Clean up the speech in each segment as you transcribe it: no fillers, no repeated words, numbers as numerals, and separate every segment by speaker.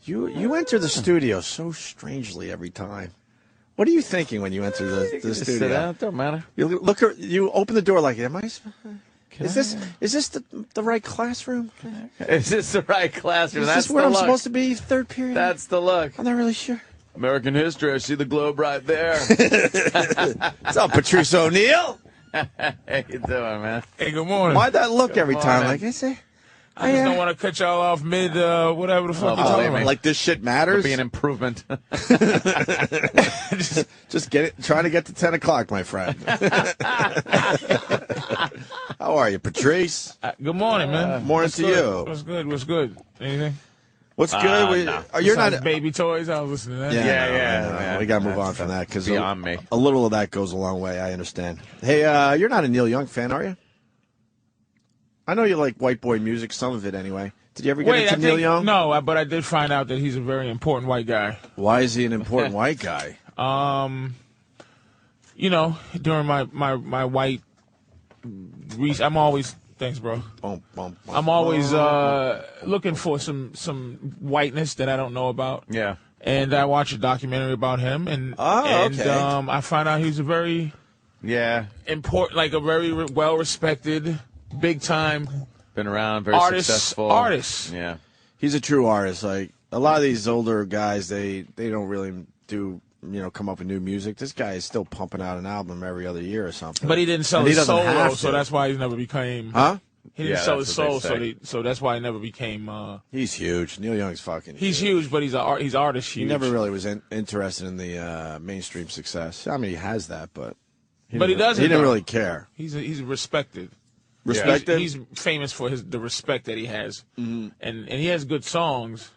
Speaker 1: You enter the studio so strangely every time. What are you thinking when you enter the studio?
Speaker 2: Sit down, don't matter.
Speaker 1: You open the door like, am I? Is this the right classroom?
Speaker 2: Is this the right classroom?
Speaker 1: Is
Speaker 2: That's
Speaker 1: this where
Speaker 2: the
Speaker 1: I'm
Speaker 2: look.
Speaker 1: supposed to be? Third period?
Speaker 2: That's the look.
Speaker 1: I'm not really sure.
Speaker 2: American history. I see the globe right there.
Speaker 1: What's up, Patrice O'Neill?
Speaker 2: How you doing, man?
Speaker 3: Hey, good morning.
Speaker 1: Why'd that look every time?
Speaker 2: morning.
Speaker 1: Like I say.
Speaker 3: I just don't want to cut y'all off mid whatever the fuck you're talking about.
Speaker 1: Like this shit matters.
Speaker 2: It'll be an improvement.
Speaker 1: just get it. Trying to get to 10 o'clock, my friend. How are you, Patrice?
Speaker 3: Good morning, man.
Speaker 1: Morning to you.
Speaker 3: What's good? What's good? Anything?
Speaker 1: What's good?
Speaker 2: No.
Speaker 1: You're
Speaker 3: Besides
Speaker 1: not.
Speaker 3: baby toys. I was listening to that.
Speaker 2: Yeah.
Speaker 1: We got to move on from that because
Speaker 2: beyond me.
Speaker 1: A little of that goes a long way. I understand. Hey, you're not a Neil Young fan, are you? I know you like white boy music, some of it anyway. Did you ever get into Neil Young?
Speaker 3: No, but I did find out that he's a very important white guy.
Speaker 1: Why is he an important white guy?
Speaker 3: You know, during my white, I'm always thanks, bro. I'm always looking for some whiteness that I don't know about.
Speaker 2: Yeah.
Speaker 3: And I watched a documentary about him, and
Speaker 1: okay.
Speaker 3: I found out he's a very important, like a very well respected. Big time,
Speaker 2: been around, very successful
Speaker 3: artist.
Speaker 2: Yeah,
Speaker 1: he's a true artist. Like a lot of these older guys, they don't really come up with new music. This guy is still pumping out an album every other year or something.
Speaker 3: But he didn't sell his soul, so that's why he never became.
Speaker 1: Huh?
Speaker 3: He didn't sell his soul, so that's why he never became.
Speaker 1: He's huge. Neil Young's fucking.
Speaker 3: He's huge, but he's artist huge.
Speaker 1: He never really was interested in the mainstream success. I mean, he has that, but
Speaker 3: he doesn't.
Speaker 1: He didn't really care.
Speaker 3: He's respected.
Speaker 1: Respected.
Speaker 3: He's famous for the respect that he has,
Speaker 1: and
Speaker 3: he has good songs.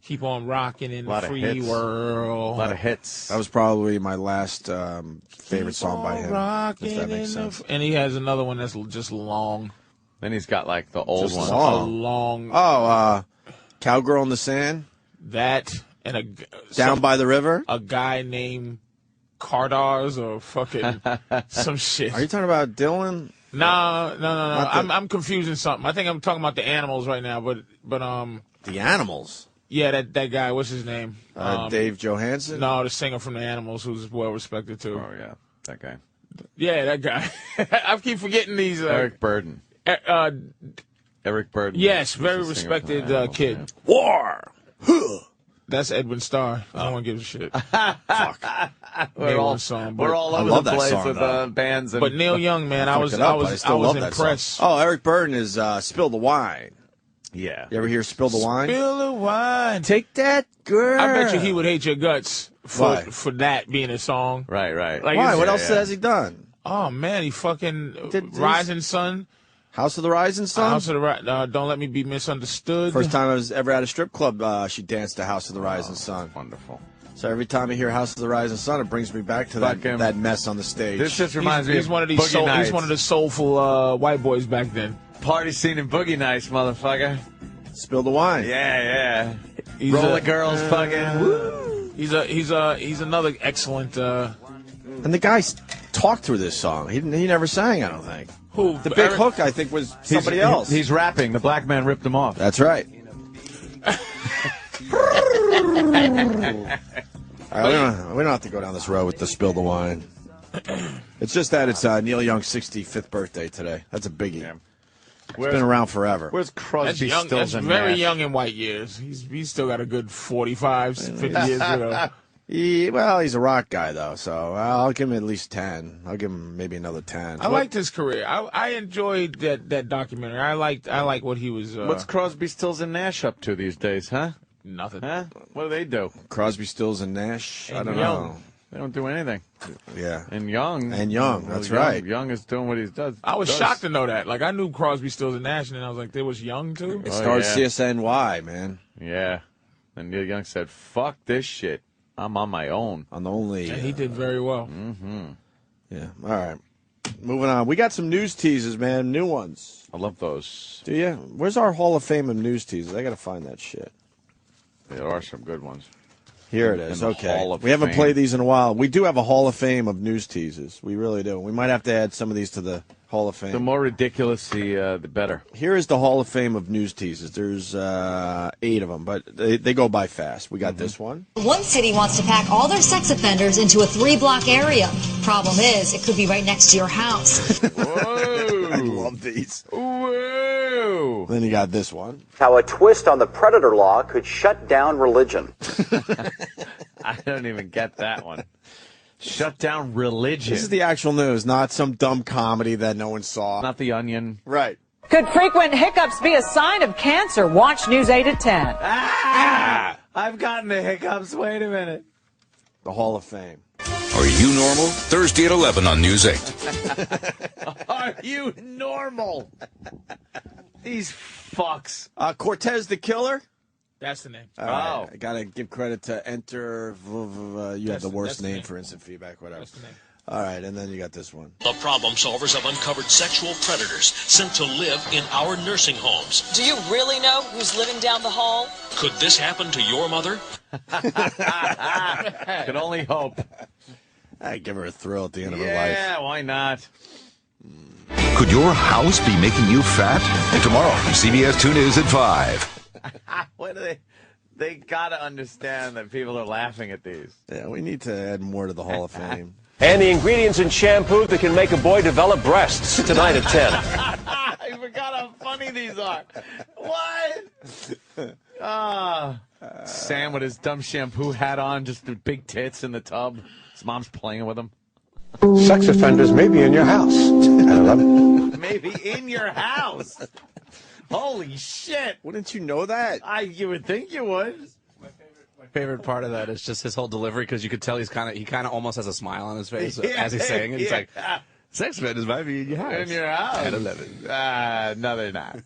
Speaker 3: Keep on rocking in the free world.
Speaker 2: A lot of hits.
Speaker 1: That was probably my last favorite song by him.
Speaker 3: Rocking
Speaker 1: if that makes sense.
Speaker 3: And he has another one that's just long.
Speaker 2: Then he's got like the old one.
Speaker 3: Long.
Speaker 1: Cowgirl in the Sand.
Speaker 3: That and
Speaker 1: Down by the River.
Speaker 3: A guy named Cardars or fucking some shit.
Speaker 1: Are you talking about Dylan?
Speaker 3: No. I'm confusing something. I think I'm talking about the Animals right now, but
Speaker 1: the Animals.
Speaker 3: Yeah, that guy. What's his name?
Speaker 1: Dave Johansen.
Speaker 3: No, the singer from the Animals, who's well respected too.
Speaker 2: Oh yeah, that guy.
Speaker 3: Yeah, that guy. I keep forgetting these.
Speaker 2: Eric Burden. Eric Burden.
Speaker 3: Yes, very respected kid.
Speaker 1: Yeah. War.
Speaker 3: That's Edwin Starr. No one gives a shit.
Speaker 1: Fuck.
Speaker 2: We're all over the place with bands.
Speaker 3: But Neil Young, man, I was impressed.
Speaker 1: Oh, Eric Burden is "Spill the Wine."
Speaker 2: Yeah.
Speaker 1: You ever hear "Spill the Wine"?
Speaker 3: Spill the wine.
Speaker 1: Take that, girl.
Speaker 3: I bet you he would hate your guts for that being a song.
Speaker 2: Right.
Speaker 3: Like,
Speaker 1: why? What else has he done?
Speaker 3: Oh man, he fucking Rising Sun.
Speaker 1: House of the Rising Sun?
Speaker 3: House of the Don't Let Me Be Misunderstood.
Speaker 1: First time I was ever at a strip club, she danced to House of the Rising Sun.
Speaker 2: Wonderful.
Speaker 1: So every time I hear House of the Rising Sun, it brings me back to that mess on the stage.
Speaker 2: This just reminds me
Speaker 3: he's
Speaker 2: of
Speaker 3: one of these
Speaker 2: Boogie Nights.
Speaker 3: He's one of the soulful white boys back then.
Speaker 2: Party scene in Boogie Nights, motherfucker.
Speaker 1: Spill the wine.
Speaker 2: Yeah. Roll the girls, fucking.
Speaker 3: Woo. He's another excellent.
Speaker 1: And the guy talked through this song. He never sang, I don't think.
Speaker 3: Who?
Speaker 1: The big hook, I think, was somebody else.
Speaker 2: He's rapping. The black man ripped him off.
Speaker 1: That's right. All right, we don't have to go down this road with the spill the wine. It's just that it's Neil Young's 65th birthday today. That's a biggie. Yeah. It's been around forever.
Speaker 2: Where's Crosby, Stills, and
Speaker 3: very
Speaker 2: Nash?
Speaker 3: young in white years. He's still got a good 45, 50 years ago.
Speaker 1: He's a rock guy, though, so I'll give him at least 10. I'll give him maybe another 10.
Speaker 3: I liked his career. I enjoyed that documentary. I like what he was.
Speaker 2: What's Crosby, Stills, and Nash up to these days, huh?
Speaker 3: Nothing.
Speaker 2: Huh? What do they do?
Speaker 1: Crosby, Stills, and Nash? I don't know.
Speaker 2: They don't do anything.
Speaker 1: Yeah.
Speaker 2: And Young.
Speaker 1: That's right.
Speaker 2: Young is doing what he does.
Speaker 3: I was shocked to know that. Like, I knew Crosby, Stills, and Nash, and then I was like, there was Young, too?
Speaker 1: It started CSNY, man.
Speaker 2: Yeah. And Neil Young said, fuck this shit. I'm on my own.
Speaker 1: On the only.
Speaker 3: And he did very well.
Speaker 2: Mm-hmm.
Speaker 1: Yeah. All right. Moving on. We got some news teasers, man. New ones.
Speaker 2: I love those.
Speaker 1: Do you? Where's our Hall of Fame of news teasers? I got to find that shit.
Speaker 2: There are some good ones.
Speaker 1: Here it is. Okay. We
Speaker 2: Fame.
Speaker 1: haven't played these in a while. We do have a Hall of Fame of news teases. We really do. We might have to add some of these to the Hall of Fame.
Speaker 2: The more ridiculous, the better.
Speaker 1: Here is the Hall of Fame of news teases. There's 8 of them, but they go by fast. We got this one.
Speaker 4: One city wants to pack all their sex offenders into a 3-block area. Problem is, it could be right next to your house.
Speaker 2: Whoa!
Speaker 1: I love these.
Speaker 2: Whoa!
Speaker 1: Then you got this one.
Speaker 5: How a twist on the predator law could shut down religion.
Speaker 2: I don't even get that one. Shut down religion.
Speaker 1: This is the actual news, not some dumb comedy that no one saw.
Speaker 2: Not The Onion.
Speaker 1: Right.
Speaker 6: Could frequent hiccups be a sign of cancer? Watch News 8 at 10.
Speaker 2: I've gotten the hiccups. Wait a minute.
Speaker 1: The Hall of Fame.
Speaker 7: Are you normal? Thursday at 11 on News 8.
Speaker 2: Are you normal? These fucks.
Speaker 1: Cortez the Killer.
Speaker 3: That's the name.
Speaker 1: All right. I gotta give credit to Enter. You have the worst name for instant feedback, whatever.
Speaker 3: That's the name.
Speaker 1: All right, and then you got this one.
Speaker 8: The problem solvers have uncovered sexual predators sent to live in our nursing homes.
Speaker 6: Do you really know who's living down the hall?
Speaker 8: Could this happen to your mother?
Speaker 2: Could only hope.
Speaker 1: I give her a thrill at the end of her life.
Speaker 2: Yeah, why not?
Speaker 7: Could your house be making you fat? Tomorrow, CBS 2 News at 5.
Speaker 2: What do they gotta understand that people are laughing at these.
Speaker 1: Yeah, we need to add more to the Hall of Fame.
Speaker 9: And the ingredients in shampoo that can make a boy develop breasts tonight at 10.
Speaker 2: I forgot how funny these are. What? Sam with his dumb shampoo hat on, just the big tits in the tub. His mom's playing with him.
Speaker 9: Sex offenders may be in your house at 11.
Speaker 2: Maybe in your house. Holy shit.
Speaker 1: Wouldn't you know that?
Speaker 2: You would think you would.
Speaker 10: My favorite part of that is just his whole delivery, because you could tell he kind of almost has a smile on his face as he's saying it. He's like, sex offenders might be in your house.
Speaker 2: In your house.
Speaker 10: At 11.
Speaker 2: No, they're not.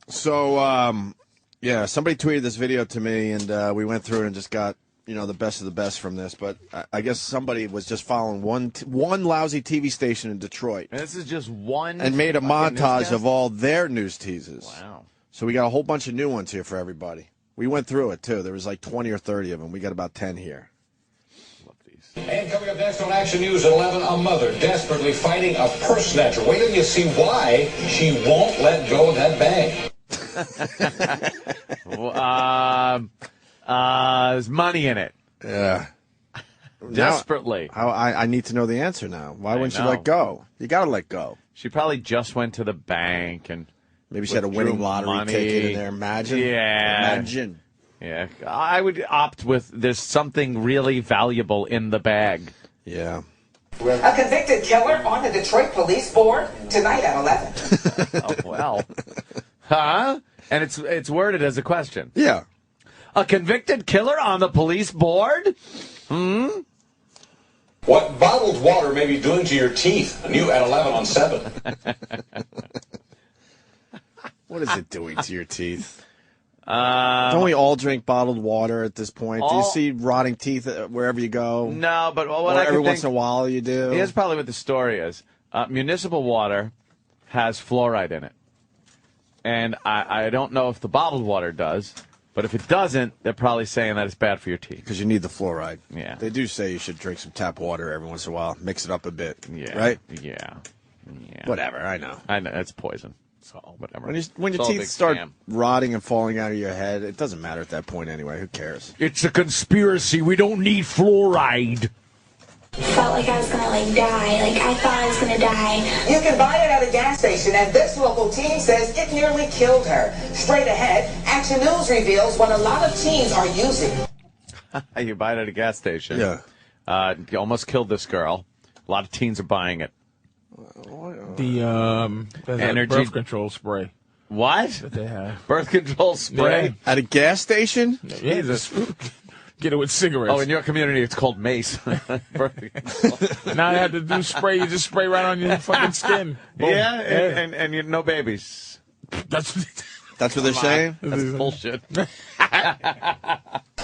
Speaker 1: So, yeah, somebody tweeted this video to me, and we went through it and just got, the best of the best from this. But I guess somebody was just following one lousy TV station in Detroit.
Speaker 2: And this is just one.
Speaker 1: And made a montage of all their news teases.
Speaker 2: Wow.
Speaker 1: So we got a whole bunch of new ones here for everybody. We went through it, too. There was like 20 or 30 of them. We got about 10 here.
Speaker 2: Love these.
Speaker 11: And coming up next on Action News at 11, a mother desperately fighting a purse snatcher. Wait till you see why she won't let go of that bag.
Speaker 2: There's money in it.
Speaker 1: Yeah.
Speaker 2: Desperately.
Speaker 1: I need to know the answer now. Why wouldn't she let go? You got to let go.
Speaker 2: She probably just went to the bank and
Speaker 1: maybe she had a winning lottery ticket in there. Imagine.
Speaker 2: Yeah.
Speaker 1: Imagine.
Speaker 2: Yeah. I would opt with there's something really valuable in the bag.
Speaker 1: Yeah.
Speaker 6: A convicted killer on the Detroit Police Board tonight at 11.
Speaker 2: Oh, well. Huh? And it's worded as a question.
Speaker 1: Yeah.
Speaker 2: A convicted killer on the police board?
Speaker 11: What bottled water may be doing to your teeth. New at 11 on 7.
Speaker 1: What is it doing to your teeth? Don't we all drink bottled water at this point? Do you see rotting teeth wherever you go?
Speaker 2: No, but what
Speaker 1: or
Speaker 2: I
Speaker 1: every
Speaker 2: think,
Speaker 1: once in a while you do.
Speaker 2: Here's probably what the story is. Municipal water has fluoride in it. And I don't know if the bottled water does, but if it doesn't, they're probably saying that it's bad for your teeth.
Speaker 1: Because you need the fluoride.
Speaker 2: Yeah.
Speaker 1: They do say you should drink some tap water every once in a while. Mix it up a bit.
Speaker 2: Yeah.
Speaker 1: Right?
Speaker 2: Yeah.
Speaker 1: Whatever, I know.
Speaker 2: I know, it's poison. So, whatever.
Speaker 1: When your teeth start rotting and falling out of your head, it doesn't matter at that point anyway. Who cares?
Speaker 2: It's a conspiracy. We don't need fluoride.
Speaker 12: Felt like I was gonna die. I thought I was gonna die.
Speaker 6: You can buy it at a gas station, and this local teen says it nearly killed her. Straight ahead, Action News reveals what a lot of teens are using.
Speaker 2: You buy it at a gas station.
Speaker 1: Yeah.
Speaker 2: You almost killed this girl. A lot of teens are buying it.
Speaker 3: The
Speaker 2: energy
Speaker 3: birth control spray.
Speaker 2: What?
Speaker 3: That they have.
Speaker 2: Birth control spray?
Speaker 3: Yeah.
Speaker 1: At a gas station?
Speaker 3: Yeah, just get it with cigarettes.
Speaker 2: Oh, in your community, it's called mace.
Speaker 3: Now you have to do spray. You just spray right on your fucking skin. Boom.
Speaker 2: Yeah, and you no babies.
Speaker 1: That's what they're saying?
Speaker 2: That's bullshit.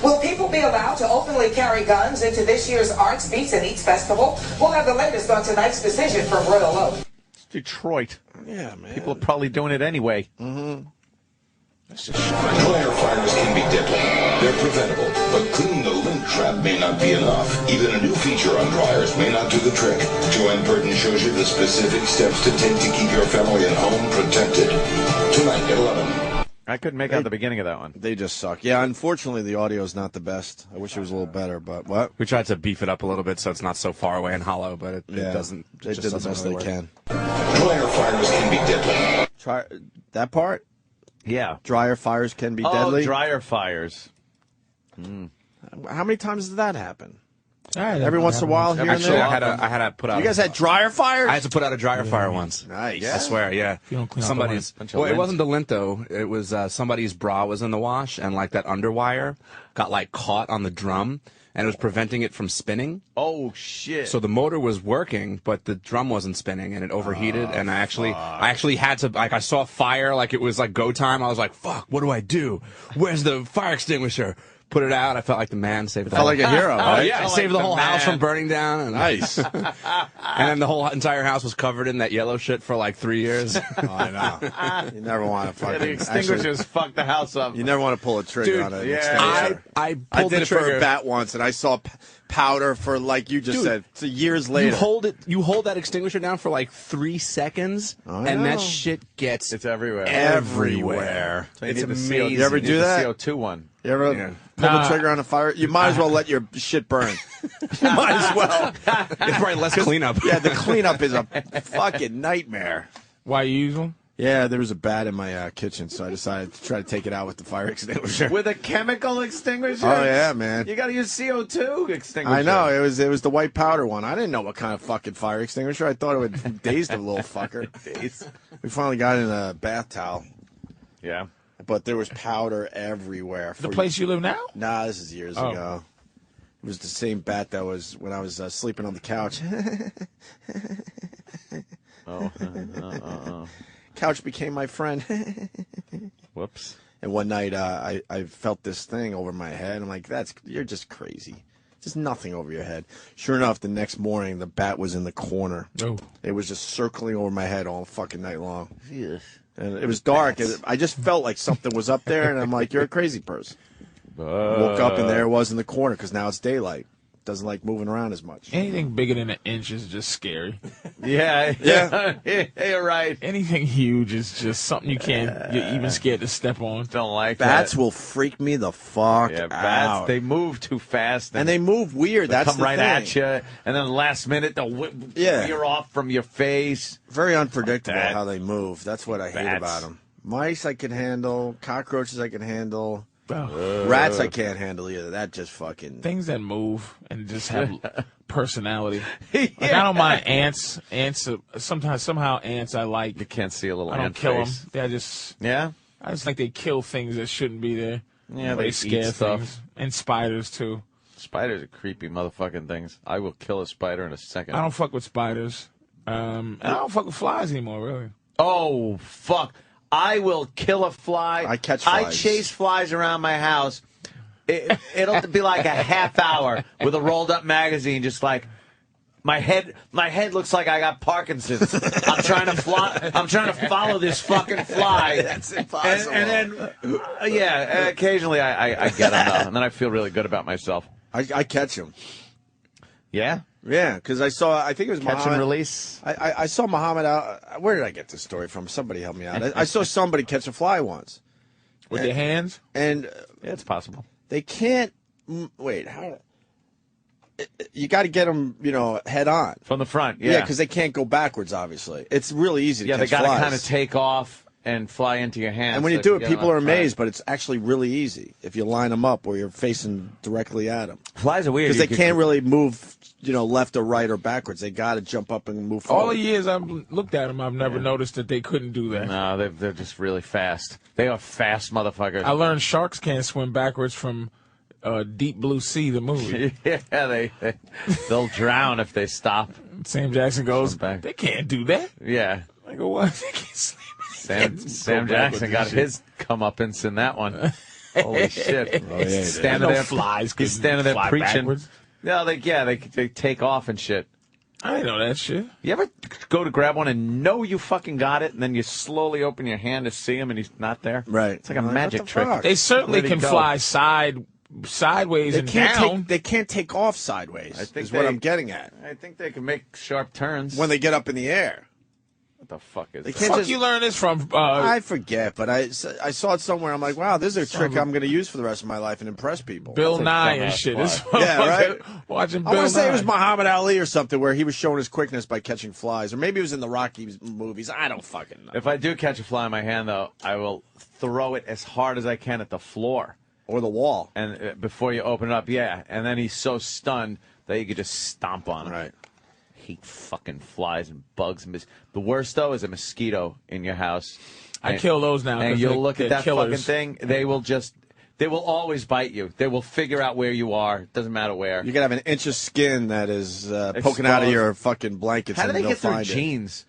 Speaker 6: Will people be allowed to openly carry guns into this year's Arts, Beats, and Eats Festival? We'll have the latest on tonight's decision from Royal Oak.
Speaker 2: It's Detroit.
Speaker 1: Yeah, man.
Speaker 2: People are probably doing it anyway.
Speaker 11: Fire fires can be deadly. They're preventable, but clean
Speaker 7: not be enough. Even a new feature on dryers may not do the trick. Joanne Burton shows you the specific steps to take to keep your family and home protected. Tonight at 11.
Speaker 2: I couldn't make out the beginning of that one.
Speaker 1: They just suck. Yeah, unfortunately, the audio is not the best. I wish it was a little better, but what?
Speaker 10: We tried to beef it up a little bit so it's not so far away and hollow, but it doesn't.
Speaker 1: They did the best they can.
Speaker 7: Dryer fires can be deadly.
Speaker 1: Try that part?
Speaker 2: Yeah.
Speaker 1: Dryer fires can be deadly?
Speaker 2: Oh, dryer fires.
Speaker 1: How many times does that happen?
Speaker 3: Every
Speaker 1: once in a while here
Speaker 10: Actually,
Speaker 1: and there?
Speaker 10: I had to put out.
Speaker 1: You guys had dryer fires?
Speaker 10: I had to put out a dryer fire once.
Speaker 1: Nice.
Speaker 10: I swear, yeah.
Speaker 3: You don't clean out
Speaker 10: Somebody's. Well, it wasn't the lint though. It was somebody's bra was in the wash, and like that underwire got like caught on the drum, and it was preventing it from spinning.
Speaker 2: Oh shit!
Speaker 10: So the motor was working, but the drum wasn't spinning, and it overheated. And I actually had to I saw fire, like it was like go time. I was like, "Fuck, what do I do? Where's the fire extinguisher?" Put it out. I felt like the man. Saved the
Speaker 1: felt like a hero, right?
Speaker 10: Oh, yeah, I saved the whole house from burning down. And,
Speaker 1: nice.
Speaker 10: And then the whole entire house was covered in that yellow shit for like 3 years.
Speaker 1: I know. You never want to fucking...
Speaker 2: the extinguishers fucked the house up.
Speaker 1: You never want to pull a trigger on an extinguisher.
Speaker 10: I
Speaker 1: did
Speaker 10: pulled the
Speaker 1: it for
Speaker 10: trigger.
Speaker 1: a bat once, and I saw powder for, like you just said, it's years later.
Speaker 10: You hold that extinguisher down for like 3 seconds, and that shit gets...
Speaker 2: It's everywhere.
Speaker 1: Everywhere.
Speaker 2: So
Speaker 10: it's
Speaker 2: amazing.
Speaker 1: You ever do that?
Speaker 2: The CO2 one.
Speaker 1: You ever pull the trigger on a fire? You might as well let your shit burn. You might as well.
Speaker 10: It's probably less cleanup.
Speaker 1: Yeah, the cleanup is a fucking nightmare.
Speaker 3: Why you use them?
Speaker 1: Yeah, there was a bat in my kitchen, so I decided to try to take it out with the fire extinguisher.
Speaker 2: With a chemical extinguisher?
Speaker 1: Oh, yeah, man.
Speaker 2: You got to use CO2 extinguisher.
Speaker 1: I know. It was the white powder one. I didn't know what kind of fucking fire extinguisher. I thought it would daze the little fucker. We finally got in a bath towel.
Speaker 2: Yeah.
Speaker 1: But there was powder everywhere.
Speaker 3: The place you live now?
Speaker 1: Nah, this is years ago. It was the same bat that was when I was sleeping on the couch. Couch became my friend.
Speaker 2: Whoops.
Speaker 1: And one night I felt this thing over my head. I'm like, you're just crazy. Just nothing over your head. Sure enough, the next morning, the bat was in the corner.
Speaker 3: Oh.
Speaker 1: It was just circling over my head all fucking night long.
Speaker 2: Yes.
Speaker 1: And it was dark. And I just felt like something was up there, and I'm like, you're a crazy person. Woke up, and there it was in the corner, because now it's daylight. Doesn't like moving around as much.
Speaker 3: Anything bigger than an inch is just scary.
Speaker 2: Yeah. You're right.
Speaker 3: Anything huge is just something you're even scared to step on.
Speaker 2: Don't like
Speaker 1: Bats
Speaker 2: that.
Speaker 1: will freak me the fuck
Speaker 2: bats,
Speaker 1: out.
Speaker 2: they move too fast.
Speaker 1: And they move weird.
Speaker 2: They
Speaker 1: That's
Speaker 2: come
Speaker 1: the
Speaker 2: right
Speaker 1: thing.
Speaker 2: at you, and then last minute they'll veer off from your face.
Speaker 1: Very unpredictable how they move. That's what I hate about them. Mice I can handle. Cockroaches I can handle. Rats I can't handle either. That just fucking...
Speaker 3: Things that move and just have personality. Like, I don't mind ants. Ants, somehow ants I like.
Speaker 2: You can't see a little
Speaker 3: I don't
Speaker 2: ant
Speaker 3: kill them.
Speaker 2: face.
Speaker 3: They're just...
Speaker 2: Yeah?
Speaker 3: I just like they kill things that shouldn't be there.
Speaker 2: Yeah,
Speaker 3: they
Speaker 2: eat
Speaker 3: scare
Speaker 2: stuff.
Speaker 3: things. And spiders, too.
Speaker 2: Spiders are creepy motherfucking things. I will kill a spider in a second.
Speaker 3: I don't fuck with spiders. And I don't fuck with flies anymore, really.
Speaker 2: Oh, fuck. I will kill a fly.
Speaker 1: I catch flies.
Speaker 2: I chase flies around my house. It'll be like a half hour with a rolled up magazine, just like my head looks like I got Parkinson's. I'm trying to follow this fucking fly.
Speaker 1: That's impossible.
Speaker 2: And then occasionally I get them, and then I feel really good about myself.
Speaker 1: I catch them.
Speaker 2: Yeah?
Speaker 1: Yeah, because I think it was
Speaker 2: Catch
Speaker 1: Muhammad.
Speaker 2: and release.
Speaker 1: I saw Muhammad out. Where did I get this story from? Somebody help me out. I saw somebody catch a fly once.
Speaker 3: With their hands?
Speaker 1: And
Speaker 2: yeah, it's possible.
Speaker 1: They can't. Wait, how? You got to get them, head on.
Speaker 2: From the front,
Speaker 1: Yeah, because they can't go backwards, obviously. It's really easy to catch
Speaker 2: they got
Speaker 1: flies.
Speaker 2: to kind of take off and fly into your hands.
Speaker 1: And when
Speaker 2: so
Speaker 1: you do it,
Speaker 2: get
Speaker 1: people
Speaker 2: them
Speaker 1: are
Speaker 2: on track.
Speaker 1: amazed, but it's actually really easy if you line them up or you're facing directly at them.
Speaker 2: Flies are weird.
Speaker 1: Because they can't really move, left or right or backwards. They got to jump up and move forward.
Speaker 3: All the years I've looked at them, I've never noticed that they couldn't do that.
Speaker 2: No, they're just really fast. They are fast motherfuckers.
Speaker 3: I learned sharks can't swim backwards from Deep Blue Sea, the movie.
Speaker 2: Yeah, they'll drown if they stop.
Speaker 3: Sam Jackson goes, they can't do that.
Speaker 2: Yeah.
Speaker 3: I go, what? They can't sleep.
Speaker 2: Sam Jackson got his comeuppance in that one. Holy shit!
Speaker 1: Oh, yeah,
Speaker 2: He's standing there.
Speaker 3: Flies.
Speaker 2: He's standing there preaching.
Speaker 3: Backwards.
Speaker 2: No, they take off and shit.
Speaker 3: I didn't know that shit.
Speaker 2: You ever go to grab one and know you fucking got it, and then you slowly open your hand to see him, and he's not there?
Speaker 1: Right.
Speaker 2: It's like a magic trick.
Speaker 1: fuck?
Speaker 3: They certainly
Speaker 2: Where'd he
Speaker 3: can
Speaker 2: go?
Speaker 3: fly sideways and down.
Speaker 1: They can't take off sideways.
Speaker 2: I think
Speaker 1: is what I'm getting at.
Speaker 2: I think they can make sharp turns
Speaker 1: when they get up in the air.
Speaker 2: What the fuck is
Speaker 1: they
Speaker 2: that?
Speaker 1: can't
Speaker 3: Fuck you learn this from?
Speaker 1: I forget, but I saw it somewhere. I'm like, wow, this is a trick I'm going to use for the rest of my life and impress people.
Speaker 3: Bill Nye and shit.
Speaker 1: Yeah, right?
Speaker 3: Watching Bill
Speaker 1: I want to say
Speaker 3: Nye.
Speaker 1: it was Muhammad Ali or something where he was showing his quickness by catching flies. Or maybe it was in the Rocky movies. I don't fucking know.
Speaker 2: If I do catch a fly in my hand, though, I will throw it as hard as I can at the floor.
Speaker 1: Or the wall.
Speaker 2: And before you open it up, yeah. And then he's so stunned that you could just stomp on him.
Speaker 1: Right.
Speaker 2: Hate fucking flies and bugs. The worst, though, is a mosquito in your house.
Speaker 3: I kill those now.
Speaker 2: And you'll look at that
Speaker 3: killers.
Speaker 2: fucking thing. They will always bite you. They will figure out where you are. Doesn't matter where.
Speaker 1: You can have an inch of skin that is poking out of your fucking blankets.
Speaker 2: How do
Speaker 1: and
Speaker 2: they
Speaker 1: they'll
Speaker 2: get through
Speaker 1: find it.
Speaker 2: jeans?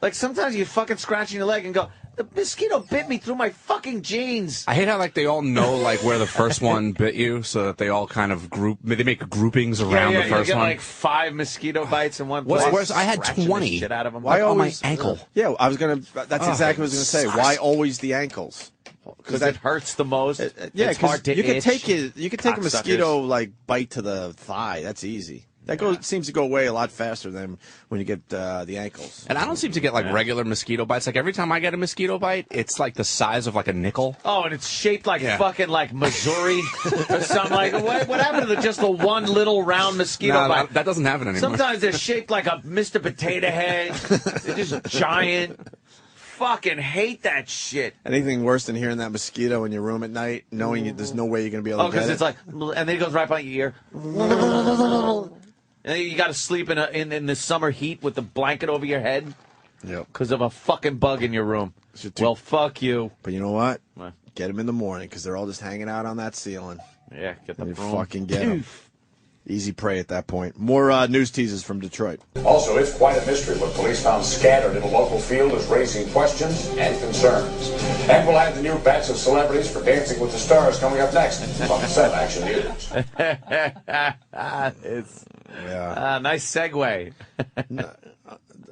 Speaker 2: Like sometimes you fucking scratching your leg and go, the mosquito bit me through my fucking jeans.
Speaker 10: I hate how like they all know like where the first one bit you, so that they all kind of group. They make groupings around the first
Speaker 2: you get
Speaker 10: one.
Speaker 2: like 5 mosquito bites in one
Speaker 10: What's
Speaker 2: place.
Speaker 10: worse, I had
Speaker 2: scratching the
Speaker 10: 20.
Speaker 2: Shit out of them.
Speaker 1: Why
Speaker 10: on
Speaker 1: always
Speaker 10: my ankle?
Speaker 1: Yeah, I was gonna. That's exactly what I was gonna say. Why always the ankles?
Speaker 2: Because it hurts the most.
Speaker 1: Yeah,
Speaker 2: it's hard to
Speaker 1: you can
Speaker 2: itch.
Speaker 1: take it. You can take a
Speaker 2: Cocksuckers.
Speaker 1: mosquito like bite to the thigh. That's easy. That seems to go away a lot faster than when you get the ankles.
Speaker 10: And I don't seem to get like regular mosquito bites. Like every time I get a mosquito bite, it's like the size of like a nickel.
Speaker 2: Oh, and it's shaped like fucking like Missouri or something. Like what happened to just the one little round mosquito bite?
Speaker 10: That doesn't happen anymore.
Speaker 2: Sometimes they're shaped like a Mr. Potato Head. They're just giant. Fucking hate that shit.
Speaker 1: Anything worse than hearing that mosquito in your room at night, knowing there's no way you're gonna be able to get it?
Speaker 2: Because it's like, and then it goes right by your ear. And you got to sleep in the summer heat with the blanket over your head.
Speaker 1: Yep.
Speaker 2: Because of a fucking bug in your room. Well, fuck you.
Speaker 1: But you know what? Get them in the morning because they're all just hanging out on that ceiling.
Speaker 2: Yeah, get the
Speaker 1: and you
Speaker 2: broom.
Speaker 1: fucking get them. Easy prey at that point. More news teasers from Detroit.
Speaker 11: Also, it's quite a mystery what police found scattered in a local field is raising questions and concerns. And we'll have the new batch of celebrities for Dancing with the Stars coming up next from 7 Action News.
Speaker 2: It's nice segue.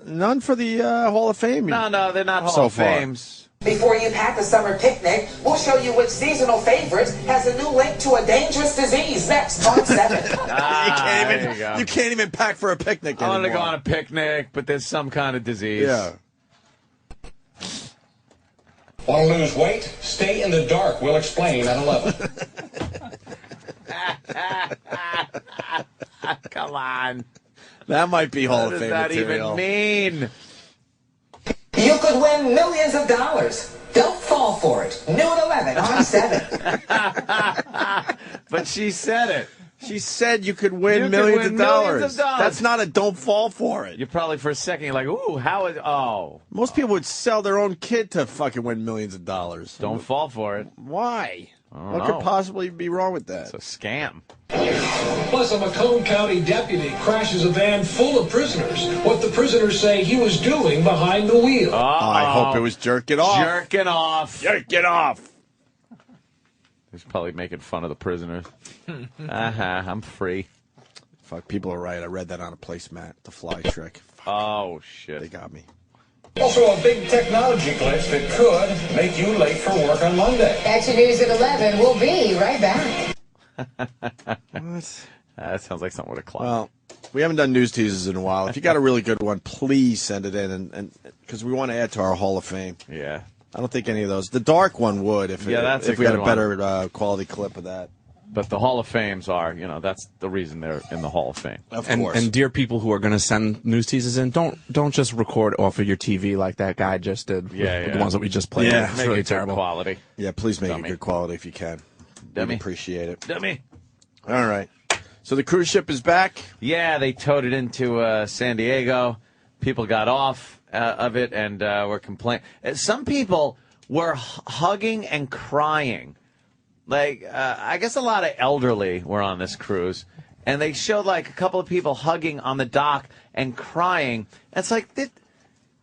Speaker 1: None for the Hall of Fame.
Speaker 2: No, they're not Hall of Fames.
Speaker 6: Before you pack the summer picnic, we'll show you which seasonal favorites has a new link to a dangerous disease next on 7.
Speaker 1: You can't even pack for a picnic
Speaker 2: I
Speaker 1: anymore.
Speaker 2: want to go on a picnic, but there's some kind of disease.
Speaker 1: Yeah.
Speaker 11: Want to lose weight? Stay in the dark. We'll explain at 11.
Speaker 2: Come on.
Speaker 1: That might be Hall
Speaker 2: What
Speaker 1: of
Speaker 2: does
Speaker 1: Fame
Speaker 2: that
Speaker 1: material.
Speaker 2: even mean?
Speaker 6: You could win millions of dollars. Don't fall for it. New at 11 on 7.
Speaker 2: But she said it.
Speaker 1: She said you could win
Speaker 2: You could
Speaker 1: millions
Speaker 2: win
Speaker 1: of dollars.
Speaker 2: millions of dollars.
Speaker 1: That's not a don't fall for it.
Speaker 2: You probably for a second you're like, ooh, how is
Speaker 1: Most people would sell their own kid to fucking win millions of dollars.
Speaker 2: Don't fall for it.
Speaker 1: Why? What
Speaker 2: know.
Speaker 1: could possibly be wrong with that?
Speaker 2: It's a scam.
Speaker 13: Plus, a Macomb County deputy crashes a van full of prisoners. What the prisoners say he was doing behind the wheel.
Speaker 1: I hope it was jerking off.
Speaker 2: Jerking off.
Speaker 1: Jerking off.
Speaker 2: He's probably making fun of the prisoners. I'm free.
Speaker 1: Fuck, people are right. I read that on a placemat. The fly trick.
Speaker 2: Oh, shit.
Speaker 1: They got me.
Speaker 11: Also, a big technology glitch that could make you late for work on Monday.
Speaker 14: Action News at 11. We'll be right back.
Speaker 1: What?
Speaker 2: That sounds like something with a clock.
Speaker 1: Well, we haven't done news teasers in a while. If you got a really good one, please send it in, and because we want to add to our Hall of Fame.
Speaker 2: Yeah.
Speaker 1: I don't think any of those. The dark one would if
Speaker 2: that's
Speaker 1: if
Speaker 2: a
Speaker 1: we had
Speaker 2: good
Speaker 1: a better quality clip of that.
Speaker 2: But the Hall of Fames are, that's the reason they're in the Hall of Fame.
Speaker 1: Of
Speaker 10: and,
Speaker 1: course.
Speaker 10: And dear people who are going to send news teasers in, don't just record off of your TV like that guy just did.
Speaker 2: Yeah.
Speaker 10: The ones that we just played.
Speaker 1: Yeah.
Speaker 10: It's
Speaker 2: Make
Speaker 10: really
Speaker 2: it good
Speaker 10: terrible.
Speaker 2: quality.
Speaker 1: Yeah, please make
Speaker 2: Dummy.
Speaker 1: it good quality if you can.
Speaker 2: Dummy.
Speaker 1: We'd appreciate it.
Speaker 2: Dummy.
Speaker 1: All right. So the cruise ship is back.
Speaker 2: Yeah, they towed it into San Diego. People got off of it and were complaining. Some people were hugging and crying. Like, I guess a lot of elderly were on this cruise. And they showed, like, a couple of people hugging on the dock and crying. It's like,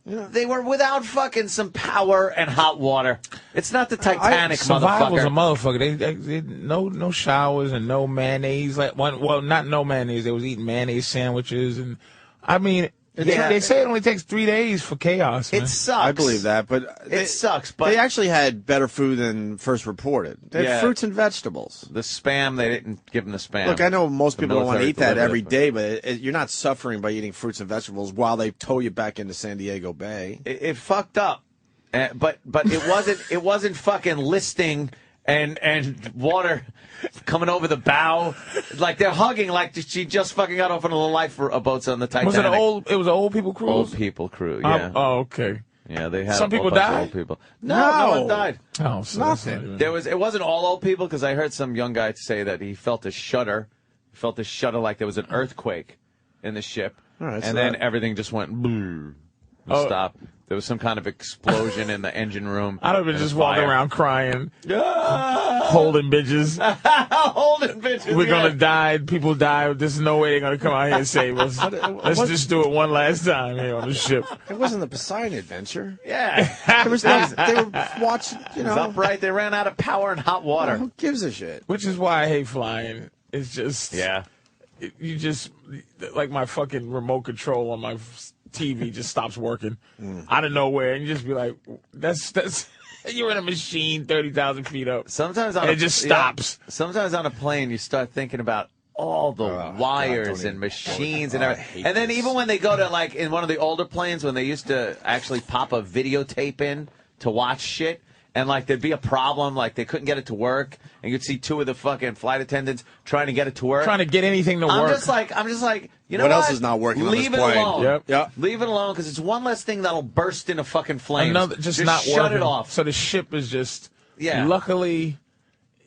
Speaker 2: they were without fucking some power and hot water. It's not the Titanic,
Speaker 3: Survival's a
Speaker 2: motherfucker.
Speaker 3: motherfucker. They no showers and no mayonnaise. Not no mayonnaise. They was eating mayonnaise sandwiches, and I mean, They say it only takes 3 days for chaos. Man.
Speaker 2: It sucks.
Speaker 1: I believe that, but
Speaker 2: it sucks. But
Speaker 1: they actually had better food than first reported. They had fruits and vegetables.
Speaker 2: The Spam, they didn't give them the Spam.
Speaker 1: Look, I know most people don't want to eat that
Speaker 2: military
Speaker 1: every day, but you're not suffering by eating fruits and vegetables while they tow you back into San Diego Bay.
Speaker 2: It fucked up, but it wasn't fucking listing and water coming over the bow, like they're hugging, like she just fucking got off one of the lifeboats on the Titanic.
Speaker 3: Was it an old? It was an old people cruise.
Speaker 2: Old people cruise. Yeah.
Speaker 3: Oh, okay.
Speaker 2: Yeah, they had
Speaker 3: some people died.
Speaker 2: Old people. No one died.
Speaker 3: Oh, so
Speaker 2: nothing. It wasn't all old people because I heard some young guy say that he felt a shudder. He felt a shudder like there was an earthquake in the ship, and then everything just went and stopped. There was some kind of explosion in the engine room.
Speaker 3: I'd have been just walking around crying, holding bitches.
Speaker 2: Holding bitches.
Speaker 3: We're going to die. People die. There's no way they're going to come out here and save us. Let's just do it one last time here on the ship.
Speaker 1: It wasn't the Poseidon Adventure.
Speaker 2: Yeah.
Speaker 1: There was no, they were watching,
Speaker 2: It was upright. They ran out of power and hot water.
Speaker 1: Who gives a shit?
Speaker 3: Which is why I hate flying. It's just...
Speaker 2: Yeah.
Speaker 3: You just... Like my fucking remote control on my TV just stops working out of nowhere, and you just be like, "That's you're in a machine 30,000 feet up."
Speaker 2: Sometimes
Speaker 3: it just stops.
Speaker 2: Sometimes on a plane, you start thinking about all the wires and machines and everything. And then even when they go to like in one of the older planes, when they used to actually pop a videotape in to watch shit. And, like, there'd be a problem, like, they couldn't get it to work, and you'd see two of the fucking flight attendants trying to get it to work.
Speaker 3: Trying to get anything to work.
Speaker 2: I'm just like, you know
Speaker 1: what else is not working
Speaker 2: Leave
Speaker 1: on this
Speaker 2: it
Speaker 1: plane?
Speaker 2: alone.
Speaker 3: Yep.
Speaker 2: Leave it alone, because it's one less thing that'll burst into fucking flames.
Speaker 3: Another, just not
Speaker 2: shut
Speaker 3: working.
Speaker 2: it off.
Speaker 3: So the ship is just, luckily,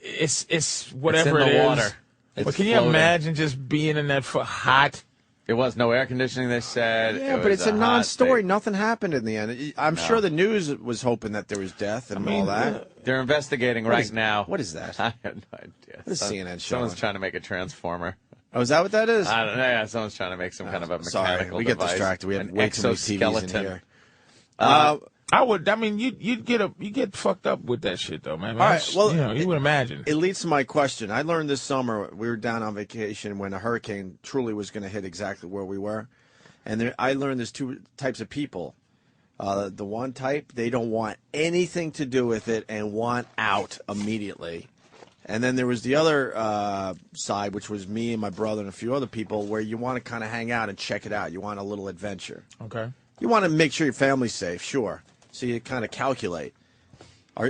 Speaker 3: it's whatever
Speaker 2: it's in the
Speaker 3: it is.
Speaker 2: Water.
Speaker 3: But can you imagine just being in that hot...
Speaker 2: It was no air conditioning, they said.
Speaker 1: Yeah, but it's a non-story. Nothing happened in the end. I'm sure the news was hoping that there was death and all that.
Speaker 2: They're investigating right now.
Speaker 1: What is that?
Speaker 2: I have no idea.
Speaker 1: What is CNN showing?
Speaker 2: Someone's trying to make a transformer.
Speaker 1: Oh, is that what that is?
Speaker 2: I don't know. Yeah, someone's trying to make some kind of a mechanical
Speaker 1: we get
Speaker 2: device.
Speaker 1: distracted. We have way too many TVs in here.
Speaker 3: I mean, you get fucked up with that shit though, man.
Speaker 1: All right, well,
Speaker 3: you would imagine.
Speaker 1: It leads to my question. I learned this summer we were down on vacation when a hurricane truly was going to hit exactly where we were, and I learned there's two types of people. The one type, they don't want anything to do with it and want out immediately. And then there was the other side, which was me and my brother and a few other people, where you want to kind of hang out and check it out. You want a little adventure.
Speaker 3: Okay.
Speaker 1: You want to make sure your family's safe, sure. So you kind of calculate.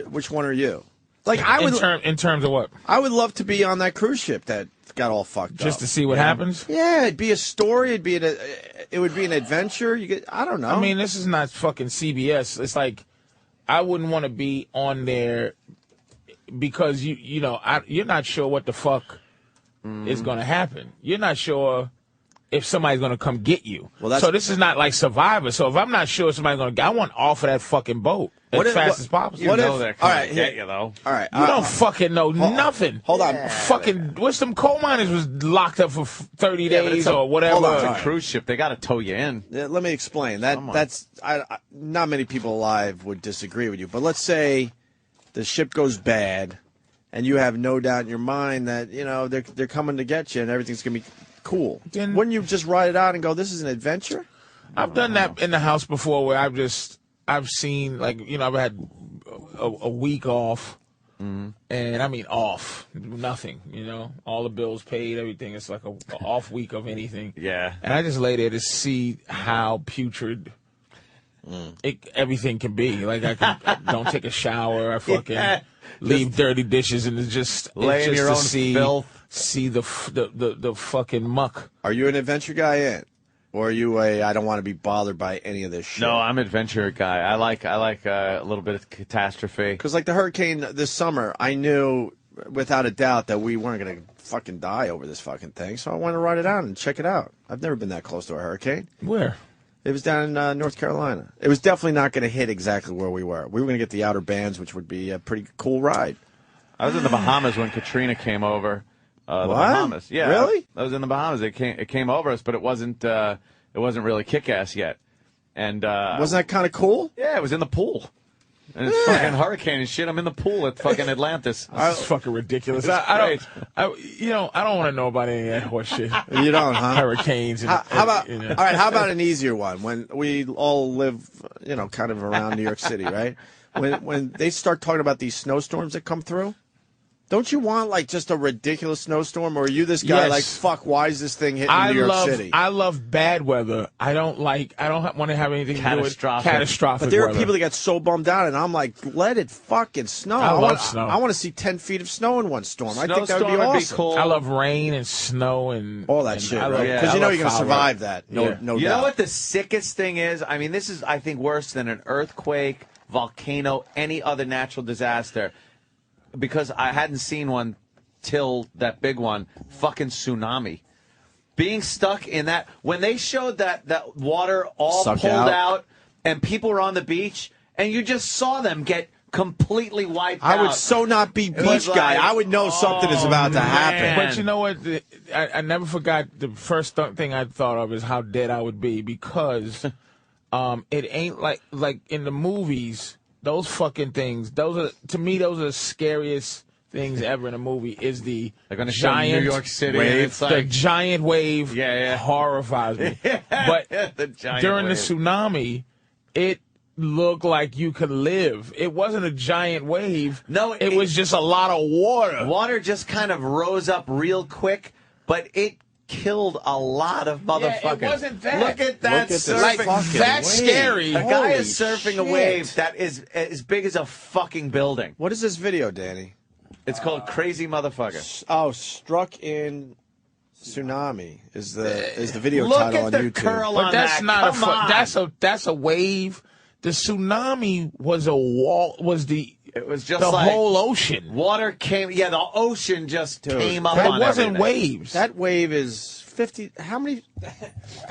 Speaker 1: Which one are you? Like I would
Speaker 3: in terms of what?
Speaker 1: I would love to be on that cruise ship that got all fucked up.
Speaker 3: Just to see what happens?
Speaker 1: Yeah, it'd be a story. It would be an adventure. I don't know.
Speaker 3: I mean, this is not fucking CBS. It's like I wouldn't want to be on there because you're not sure what the fuck is going to happen. You're not sure if somebody's going to come get you. So this is not like Survivor. So if I'm not sure somebody's going to I want off of that fucking boat as fast as possible.
Speaker 2: You know they're coming to get you, though.
Speaker 1: All right.
Speaker 3: You don't fucking know nothing.
Speaker 1: Hold on.
Speaker 3: Yeah. Fucking, what's them coal miners was locked up for 30 days or whatever.
Speaker 2: Hold on. It's a cruise ship. They got to tow you in.
Speaker 1: Yeah, let me explain. That's not many people alive would disagree with you. But let's say the ship goes bad and you have no doubt in your mind that, they're coming to get you and everything's going to be cool. Then, wouldn't you just ride it out and go, this is an adventure?
Speaker 3: I've done that in the house before where I've seen, like, I've had a week off, and I mean off, nothing, all the bills paid, everything. It's like a off week of anything.
Speaker 2: Yeah.
Speaker 3: And I just lay there to see how putrid everything can be. Like, I don't take a shower, I fucking leave dirty dishes, and it's just
Speaker 2: lay in your own filth.
Speaker 3: See the fucking muck.
Speaker 1: Are you an adventure guy or are you I don't want to be bothered by any of this shit?
Speaker 2: No, I'm an adventure guy. I like a little bit of catastrophe.
Speaker 1: Because like the hurricane this summer, I knew without a doubt that we weren't going to fucking die over this fucking thing. So I wanted to ride it out and check it out. I've never been that close to a hurricane.
Speaker 3: Where?
Speaker 1: It was down in North Carolina. It was definitely not going to hit exactly where we were. We were going to get the outer bands, which would be a pretty cool ride.
Speaker 2: I was in the Bahamas when Katrina came over. The
Speaker 1: what?
Speaker 2: Bahamas. Yeah,
Speaker 1: really?
Speaker 2: I was in the Bahamas. It came over us, but it wasn't really kick-ass yet. And
Speaker 1: wasn't that kind of cool?
Speaker 2: Yeah, it was in the pool. And it's fucking hurricane and shit. I'm in the pool at fucking Atlantis.
Speaker 3: This is fucking ridiculous. I don't want to know about any of that horse shit.
Speaker 1: You don't, huh?
Speaker 3: Hurricanes. And,
Speaker 1: how about,
Speaker 3: you know.
Speaker 1: all right, how about an easier one? When we all live, kind of around New York City, right? When they start talking about these snowstorms that come through, don't you want like just a ridiculous snowstorm, or are you this guy like, fuck, why is this thing hitting New York City?
Speaker 3: I love bad weather. I don't want to have anything to do with catastrophic
Speaker 1: But there are
Speaker 3: weather.
Speaker 1: people that get so bummed out, and I'm like, let it fucking snow.
Speaker 3: I love snow.
Speaker 1: I want to see 10 feet of snow in one storm. I think that would be
Speaker 2: Snowstorm
Speaker 1: awesome.
Speaker 2: cool.
Speaker 3: I love rain and snow and
Speaker 1: all that shit, right?
Speaker 3: Yeah,
Speaker 1: Because
Speaker 3: I
Speaker 1: you're
Speaker 3: love
Speaker 1: going to
Speaker 3: foul
Speaker 1: survive
Speaker 3: weather.
Speaker 1: that. No doubt.
Speaker 2: You know what the sickest thing is? I mean, this is, I think, worse than an earthquake, volcano, any other natural disaster, because I hadn't seen one till that big one, fucking tsunami. Being stuck in that, when they showed that water all
Speaker 1: Suck
Speaker 2: pulled
Speaker 1: out.
Speaker 2: and people were on the beach, and you just saw them get completely wiped out.
Speaker 1: I would so not be beach guy. I would know something is about to happen.
Speaker 3: But you know what? I never forgot the first thing I thought of is how dead I would be, because it ain't like in the movies, those fucking things, those are the scariest things ever in a movie, is the
Speaker 2: They're going to show
Speaker 3: giant
Speaker 2: New York City.
Speaker 3: wave.
Speaker 2: And it's like,
Speaker 3: the giant wave horrifies me. But
Speaker 2: the giant
Speaker 3: during
Speaker 2: wave.
Speaker 3: the tsunami, it looked like you could live. It wasn't a giant wave.
Speaker 2: No,
Speaker 3: it was just a lot of water.
Speaker 2: Water just kind of rose up real quick, but it killed a lot of motherfuckers.
Speaker 3: Yeah, it wasn't that.
Speaker 2: Look at that surfing.
Speaker 3: Like, that's scary.
Speaker 2: A guy
Speaker 1: Holy
Speaker 2: is surfing
Speaker 1: shit.
Speaker 2: a wave that is as big as a fucking building.
Speaker 1: What is this video, Danny?
Speaker 2: It's called Crazy Motherfucker.
Speaker 1: Oh, struck in tsunami is the video
Speaker 2: Look
Speaker 1: title
Speaker 2: at
Speaker 1: on
Speaker 2: the
Speaker 1: YouTube.
Speaker 2: curl
Speaker 3: But
Speaker 2: on
Speaker 3: that's
Speaker 2: that.
Speaker 3: not
Speaker 2: Come on.
Speaker 3: that's a wave. The tsunami was a wall.
Speaker 2: It was just
Speaker 3: the
Speaker 2: like
Speaker 3: whole ocean.
Speaker 2: Water came. Yeah, the ocean just came up
Speaker 3: That
Speaker 2: on
Speaker 3: wasn't
Speaker 2: everything.
Speaker 3: waves.
Speaker 1: That wave is 50. How many?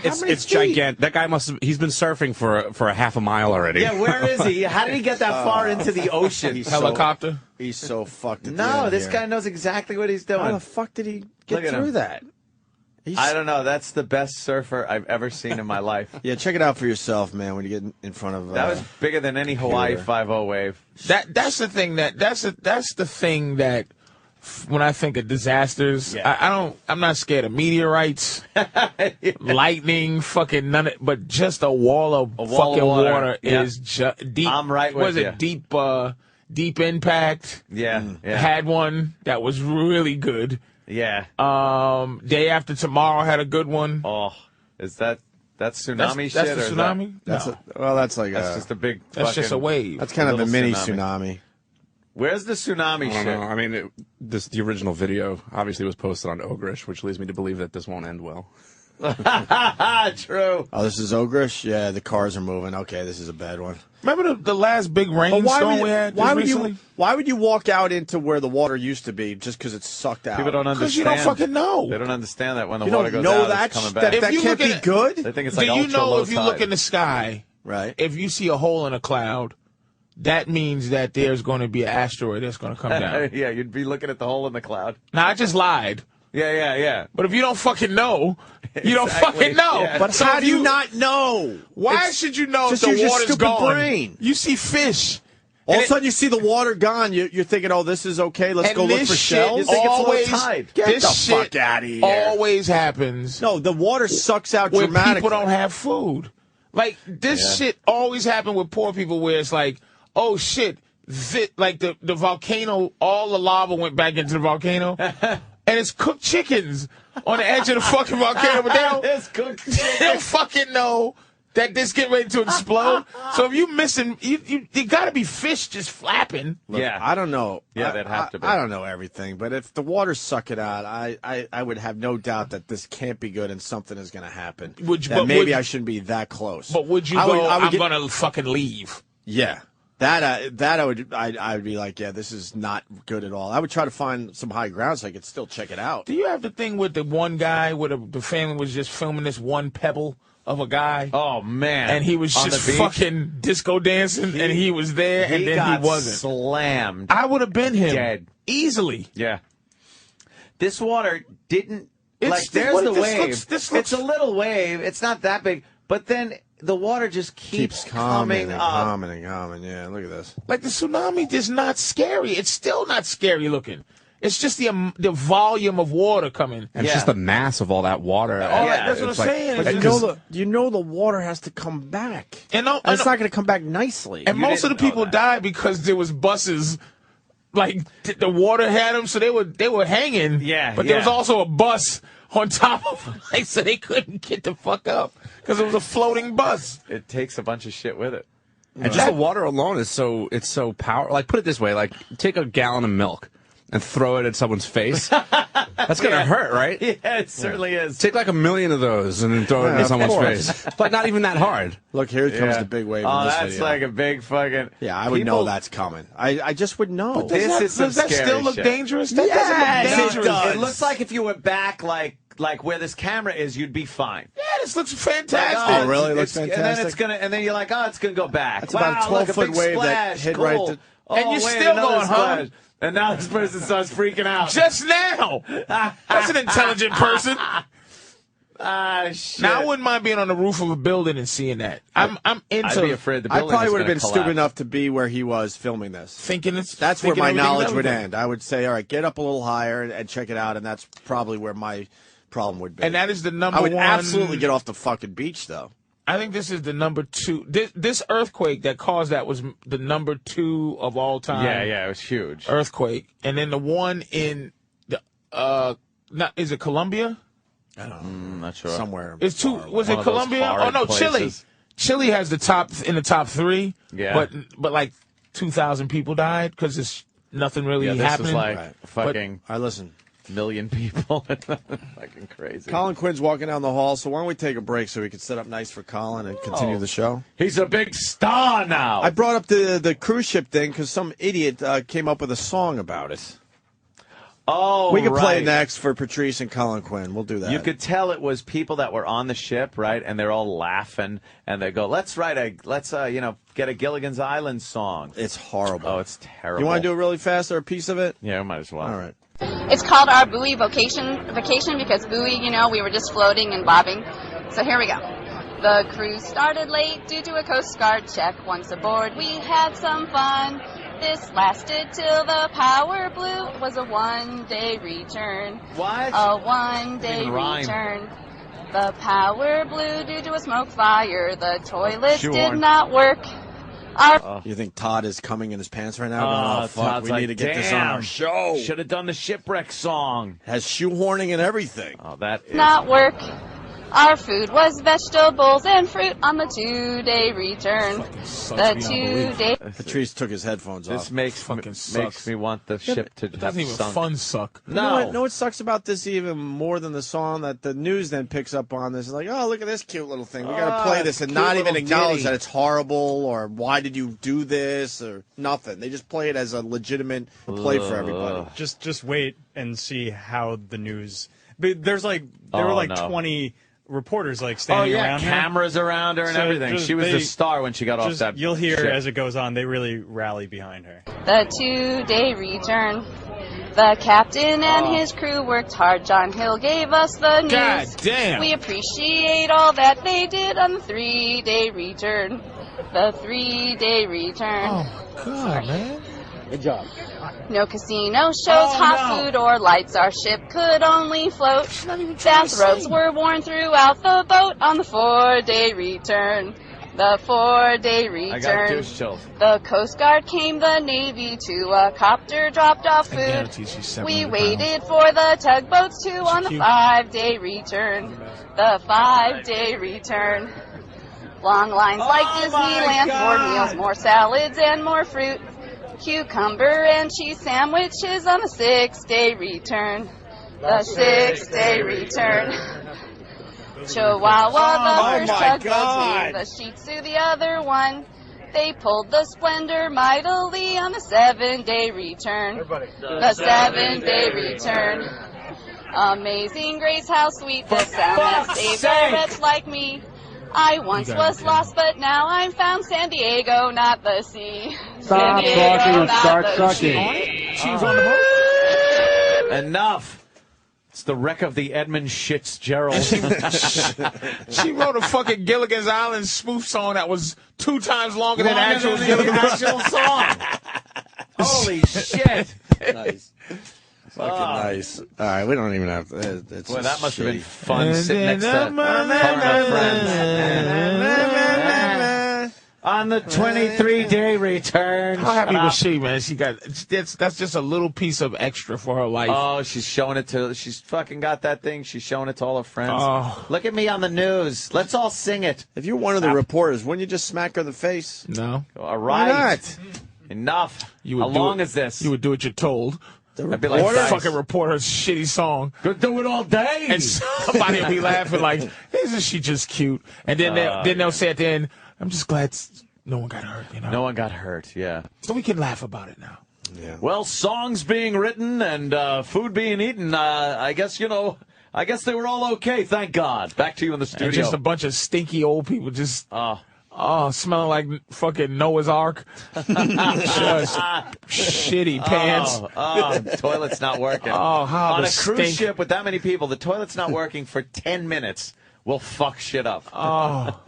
Speaker 10: It's
Speaker 1: feet?
Speaker 10: gigantic. That guy he's been surfing for a half a mile already.
Speaker 2: Yeah, where is he? How did he get that far into the ocean?
Speaker 3: Helicopter.
Speaker 1: He's so fucked. At the
Speaker 2: No,
Speaker 1: end
Speaker 2: this
Speaker 1: here.
Speaker 2: guy knows exactly what he's doing.
Speaker 1: How the fuck did he get
Speaker 2: Look at
Speaker 1: through
Speaker 2: him.
Speaker 1: that?
Speaker 2: I don't know. That's the best surfer I've ever seen in my life.
Speaker 1: Yeah, check it out for yourself, man. When you get in front of
Speaker 2: That was bigger than any Hawaii 5-0 wave.
Speaker 3: That's the thing that's the thing that when I think of disasters, I'm not scared of meteorites, lightning, fucking none of, but just a wall of fucking water is deep.
Speaker 2: I'm right with
Speaker 3: Was
Speaker 2: you.
Speaker 3: it deep impact?
Speaker 2: Yeah, yeah.
Speaker 3: Had one that was really good.
Speaker 2: Yeah.
Speaker 3: Day After Tomorrow had a good one.
Speaker 2: Oh, is that tsunami
Speaker 3: That's
Speaker 2: shit?
Speaker 3: the
Speaker 2: or is
Speaker 3: tsunami?
Speaker 1: That's
Speaker 3: No.
Speaker 1: that's like
Speaker 2: That's just a big.
Speaker 3: That's just a
Speaker 2: fucking
Speaker 3: wave.
Speaker 1: That's kind of a
Speaker 2: little
Speaker 1: mini tsunami.
Speaker 2: Where's the tsunami
Speaker 10: I don't
Speaker 2: shit?
Speaker 10: know. I mean, the original video obviously was posted on Ogrish, which leads me to believe that this won't end well.
Speaker 2: True.
Speaker 1: Oh, this is Ogrish? Yeah, the cars are moving. Okay, this is a bad one.
Speaker 3: Remember the last big rainstorm we had just recently?
Speaker 1: Why would you walk out into where the water used to be just because it's sucked out?
Speaker 2: People don't understand.
Speaker 3: Because you don't fucking know.
Speaker 2: They don't understand that when the
Speaker 1: You
Speaker 2: water
Speaker 1: don't
Speaker 2: goes
Speaker 1: know
Speaker 2: out,
Speaker 1: that
Speaker 2: it's coming
Speaker 1: sh-
Speaker 2: back.
Speaker 1: that can't be good?
Speaker 2: They think it's like
Speaker 3: Do you
Speaker 2: ultra
Speaker 3: know
Speaker 2: low
Speaker 3: if you
Speaker 2: tide.
Speaker 3: look in the sky,
Speaker 1: Right.
Speaker 3: if you see a hole in a cloud, that means that there's going to be an asteroid that's going to come down.
Speaker 2: Yeah, you'd be looking at the hole in the cloud.
Speaker 3: Now, I just lied.
Speaker 2: Yeah.
Speaker 3: But if you don't fucking know, you don't fucking know.
Speaker 2: Yeah.
Speaker 1: But
Speaker 3: So
Speaker 1: how
Speaker 3: if
Speaker 1: do you not know?
Speaker 3: Why should you know if
Speaker 1: just
Speaker 3: the
Speaker 1: use your
Speaker 3: water's
Speaker 1: stupid
Speaker 3: gone?
Speaker 1: brain.
Speaker 3: You see fish.
Speaker 1: All of
Speaker 3: And
Speaker 1: a sudden you see the water gone. You're thinking, oh, this is okay. Let's
Speaker 3: and
Speaker 1: go look
Speaker 3: this
Speaker 1: for
Speaker 3: shit
Speaker 1: shells.
Speaker 2: You think it's low
Speaker 3: always,
Speaker 2: tide.
Speaker 1: Get
Speaker 3: this
Speaker 1: the
Speaker 3: shit
Speaker 1: fuck outta here.
Speaker 3: always happens
Speaker 1: No, the water sucks out
Speaker 3: when
Speaker 1: dramatically.
Speaker 3: people don't have food. Like, this shit always happen with poor people where it's like, oh, shit, like the volcano, all the lava went back into the volcano, and it's cooked chickens on the edge of the fucking volcano, but
Speaker 2: It's cooked
Speaker 3: they don't fucking know that this getting ready to explode. So if you missing, you got to be fish just flapping.
Speaker 1: Look,
Speaker 2: Yeah.
Speaker 1: I don't know.
Speaker 2: Yeah, that'd have to be.
Speaker 1: I don't know everything, but if the water's suck it out, I would have no doubt that this can't be good and something is going to happen. Maybe I shouldn't be that close.
Speaker 3: But would you
Speaker 1: I would-
Speaker 3: go,
Speaker 1: I would
Speaker 3: I'm
Speaker 1: get-
Speaker 3: going to fucking leave?
Speaker 1: Yeah. I would be like, yeah, this is not good at all. I would try to find some high ground so I could still check it out.
Speaker 3: Do you have the thing with the one guy where the family was just filming this one pebble of a guy?
Speaker 2: Oh, man.
Speaker 3: And he was
Speaker 2: On
Speaker 3: just
Speaker 2: the beach?
Speaker 3: fucking disco dancing, and he was there, and then
Speaker 2: got
Speaker 3: he wasn't.
Speaker 2: slammed.
Speaker 3: I would have been him.
Speaker 2: Dead.
Speaker 3: Easily.
Speaker 2: Yeah. This water didn't...
Speaker 3: It's
Speaker 2: like, there's
Speaker 3: what-
Speaker 2: the
Speaker 3: this
Speaker 2: wave.
Speaker 3: looks-
Speaker 2: It's a little wave. It's not that big. But then the water just keeps
Speaker 1: coming
Speaker 2: coming
Speaker 1: and
Speaker 2: up.
Speaker 1: coming and coming. Yeah, look at this.
Speaker 3: Like the tsunami is not scary. It's still not scary looking. It's just the volume of water coming.
Speaker 10: And it's just the mass of all that water.
Speaker 3: That's what I'm saying.
Speaker 1: But you know the water has to come back. And it's not going to come back nicely.
Speaker 3: And most of the people died because there was buses. Like the water had them, so they were hanging.
Speaker 2: Yeah,
Speaker 3: but there was also a bus on top of them, like, so they couldn't get the fuck up because it was a floating bus.
Speaker 2: It takes a bunch of shit with it.
Speaker 10: And just the water alone is so powerful. Like, put it this way, like, take a gallon of milk and throw it at someone's face. That's going to hurt, right?
Speaker 2: Yeah, it certainly is.
Speaker 10: Take like 1 million of those and then throw it into someone's face. But not even that hard.
Speaker 1: Look, here comes the big wave.
Speaker 2: Oh,
Speaker 1: in this
Speaker 2: that's
Speaker 1: video.
Speaker 2: like a big fucking...
Speaker 1: Yeah, I would know that's coming. I just would know.
Speaker 2: But does that
Speaker 3: still look
Speaker 2: shit.
Speaker 3: dangerous? That doesn't look dangerous.
Speaker 2: It looks like if you were back like where this camera is, you'd be fine.
Speaker 3: Yeah, this looks fantastic.
Speaker 1: Oh, really? It looks fantastic?
Speaker 2: And then you're like, oh, it's gonna go back.
Speaker 1: That's about a 12-foot wave that hit right
Speaker 2: cool.
Speaker 1: to...
Speaker 3: And you're still going, huh?
Speaker 2: And now this person starts freaking out.
Speaker 3: Just now. That's an intelligent person.
Speaker 2: Shit.
Speaker 3: Now I wouldn't mind being on the roof of a building and seeing that. I'm into.
Speaker 2: I'd be afraid the
Speaker 1: I
Speaker 2: building
Speaker 1: probably
Speaker 2: is
Speaker 1: would have
Speaker 2: gonna
Speaker 1: been
Speaker 2: collapse.
Speaker 1: stupid enough to be where he was filming this. That's where my
Speaker 3: everything's
Speaker 1: knowledge would
Speaker 3: everything.
Speaker 1: end. I would say, all right, get up a little higher and check it out, and that's probably where my problem would be.
Speaker 3: And that is the number
Speaker 1: I would
Speaker 3: one.
Speaker 1: absolutely get off the fucking beach, though.
Speaker 3: I think this is the number 2. This earthquake that caused that was the number 2 of all time.
Speaker 2: Yeah, it was huge.
Speaker 3: Earthquake, and then the one in the is it Colombia?
Speaker 1: I don't know.
Speaker 2: I'm not sure.
Speaker 1: Somewhere.
Speaker 3: It's two. Was it Colombia? Oh no, Chile. Chile has the top 3.
Speaker 2: Yeah.
Speaker 3: But like 2,000 people died because it's nothing really
Speaker 2: this
Speaker 3: happening.
Speaker 2: was like fucking
Speaker 1: I listen.
Speaker 2: million people. Fucking crazy.
Speaker 1: Colin Quinn's walking down the hall, so why don't we take a break so we can set up nice for Colin and continue the show?
Speaker 2: He's a big star now.
Speaker 1: I brought up the cruise ship thing because some idiot came up with a song about it.
Speaker 2: Oh,
Speaker 1: we can play
Speaker 2: right.
Speaker 1: next for Patrice and Colin Quinn. We'll do that.
Speaker 2: You could tell it was people that were on the ship, right? And they're all laughing, and they go, "Let's get a Gilligan's Island song."
Speaker 1: It's horrible.
Speaker 2: Oh, it's terrible.
Speaker 1: You want to do it really fast or a piece of it?
Speaker 2: Yeah, we might as well.
Speaker 1: All right.
Speaker 15: It's called our buoy vacation because buoy, we were just floating and bobbing. So here we go. The cruise started late due to a Coast Guard check. Once aboard, we had some fun. This lasted till the power blew. It was a one-day return.
Speaker 2: What?
Speaker 15: A one-day return. The power blew due to a smoke fire. The toilets did not work.
Speaker 1: You think Todd is coming in his pants right now? Going, oh, fuck,
Speaker 2: Todd's
Speaker 1: we
Speaker 2: like,
Speaker 1: need to get this on our show.
Speaker 2: Should have done the shipwreck song.
Speaker 1: Has shoehorning and everything.
Speaker 2: Oh, that is
Speaker 15: not work. Our food was vegetables and fruit on the 2-day return. The 2-day.
Speaker 1: Patrice took his headphones off.
Speaker 2: This makes me want the ship to.
Speaker 3: It doesn't even fun suck.
Speaker 1: No. You know what sucks about this even more than the song that the news then picks up on this? It's like, oh, look at this cute little thing. We got to play this and not even acknowledge that it's horrible or why did you do this or nothing. They just play it as a legitimate play for everybody.
Speaker 16: Just wait and see how the news. There's there were 20 reporters standing around her.
Speaker 2: Cameras around her and everything. She was the star when she got off that
Speaker 16: You'll hear
Speaker 2: ship.
Speaker 16: as it goes on, they really rally behind her.
Speaker 15: The 2-day return. The captain and his crew worked hard. John Hill gave us the news.
Speaker 3: God damn.
Speaker 15: We appreciate all that they did on the 3-day return. The 3-day return.
Speaker 3: Oh, God, man.
Speaker 1: Good job.
Speaker 15: No casino shows, hot food, or lights. Our ship could only float. Bathrobes were worn throughout the boat on the 4-day return. The 4-day return.
Speaker 2: I got douche chills.
Speaker 15: The Coast Guard came, the Navy too. A copter dropped off food. We waited for the tugboats too on the 5-day return. The 5-day return. Long lines like Disneyland, board meals, more salads and more fruit. Cucumber and cheese sandwiches on the 6-day return. The 6-day return. Chihuahua, the first tugboat, the Shih Tzu, the other one. They pulled the Splendor mightily on the 7-day return. The 7-day return. Amazing Grace, how sweet the sound that saved a wretch like me. I once was lost, but now I'm found. San Diego, not the sea.
Speaker 17: Stop talking and start sucking.
Speaker 3: She was on the boat.
Speaker 2: Enough. It's the wreck of the Edmund Fitzgerald.
Speaker 3: She wrote a fucking Gilligan's Island spoof song that was 2 times longer than the actual
Speaker 2: song. Holy shit.
Speaker 1: Nice. Fucking nice. All right, we don't even have. It's
Speaker 2: Boy, that must have been
Speaker 1: shitty.
Speaker 2: fun sitting next to foreigner friends. On the 23-day return.
Speaker 3: How happy was she, man? She got that's just a little piece of extra for her life.
Speaker 2: Oh, she's showing it to. She's fucking got that thing. She's showing it to all her friends.
Speaker 3: Oh.
Speaker 2: Look at me on the news. Let's all sing it.
Speaker 1: If you're one of the reporters, wouldn't you just smack her in the face?
Speaker 3: No.
Speaker 2: All right.
Speaker 1: Why not?
Speaker 2: Enough.
Speaker 3: You would
Speaker 2: How long is this?
Speaker 3: You would do what you're told.
Speaker 2: I'd be like,
Speaker 3: fucking reporter's shitty song.
Speaker 2: Go do it all day.
Speaker 3: And somebody will be laughing like, isn't she just cute? And then they'll say at the end, I'm just glad no one got hurt, you know?
Speaker 2: No one got hurt, yeah.
Speaker 3: So we can laugh about it now.
Speaker 1: Yeah.
Speaker 2: Well, songs being written and food being eaten, I guess they were all okay, thank God. Back to you in the studio.
Speaker 3: And just a bunch of stinky old people just... smelling like fucking Noah's Ark. Just shitty pants.
Speaker 2: Toilet's not working.
Speaker 3: Oh, how
Speaker 2: on
Speaker 3: the
Speaker 2: a cruise
Speaker 3: stink.
Speaker 2: ship with that many people, the toilet's not working for 10 minutes. We'll fuck shit up.
Speaker 3: Oh.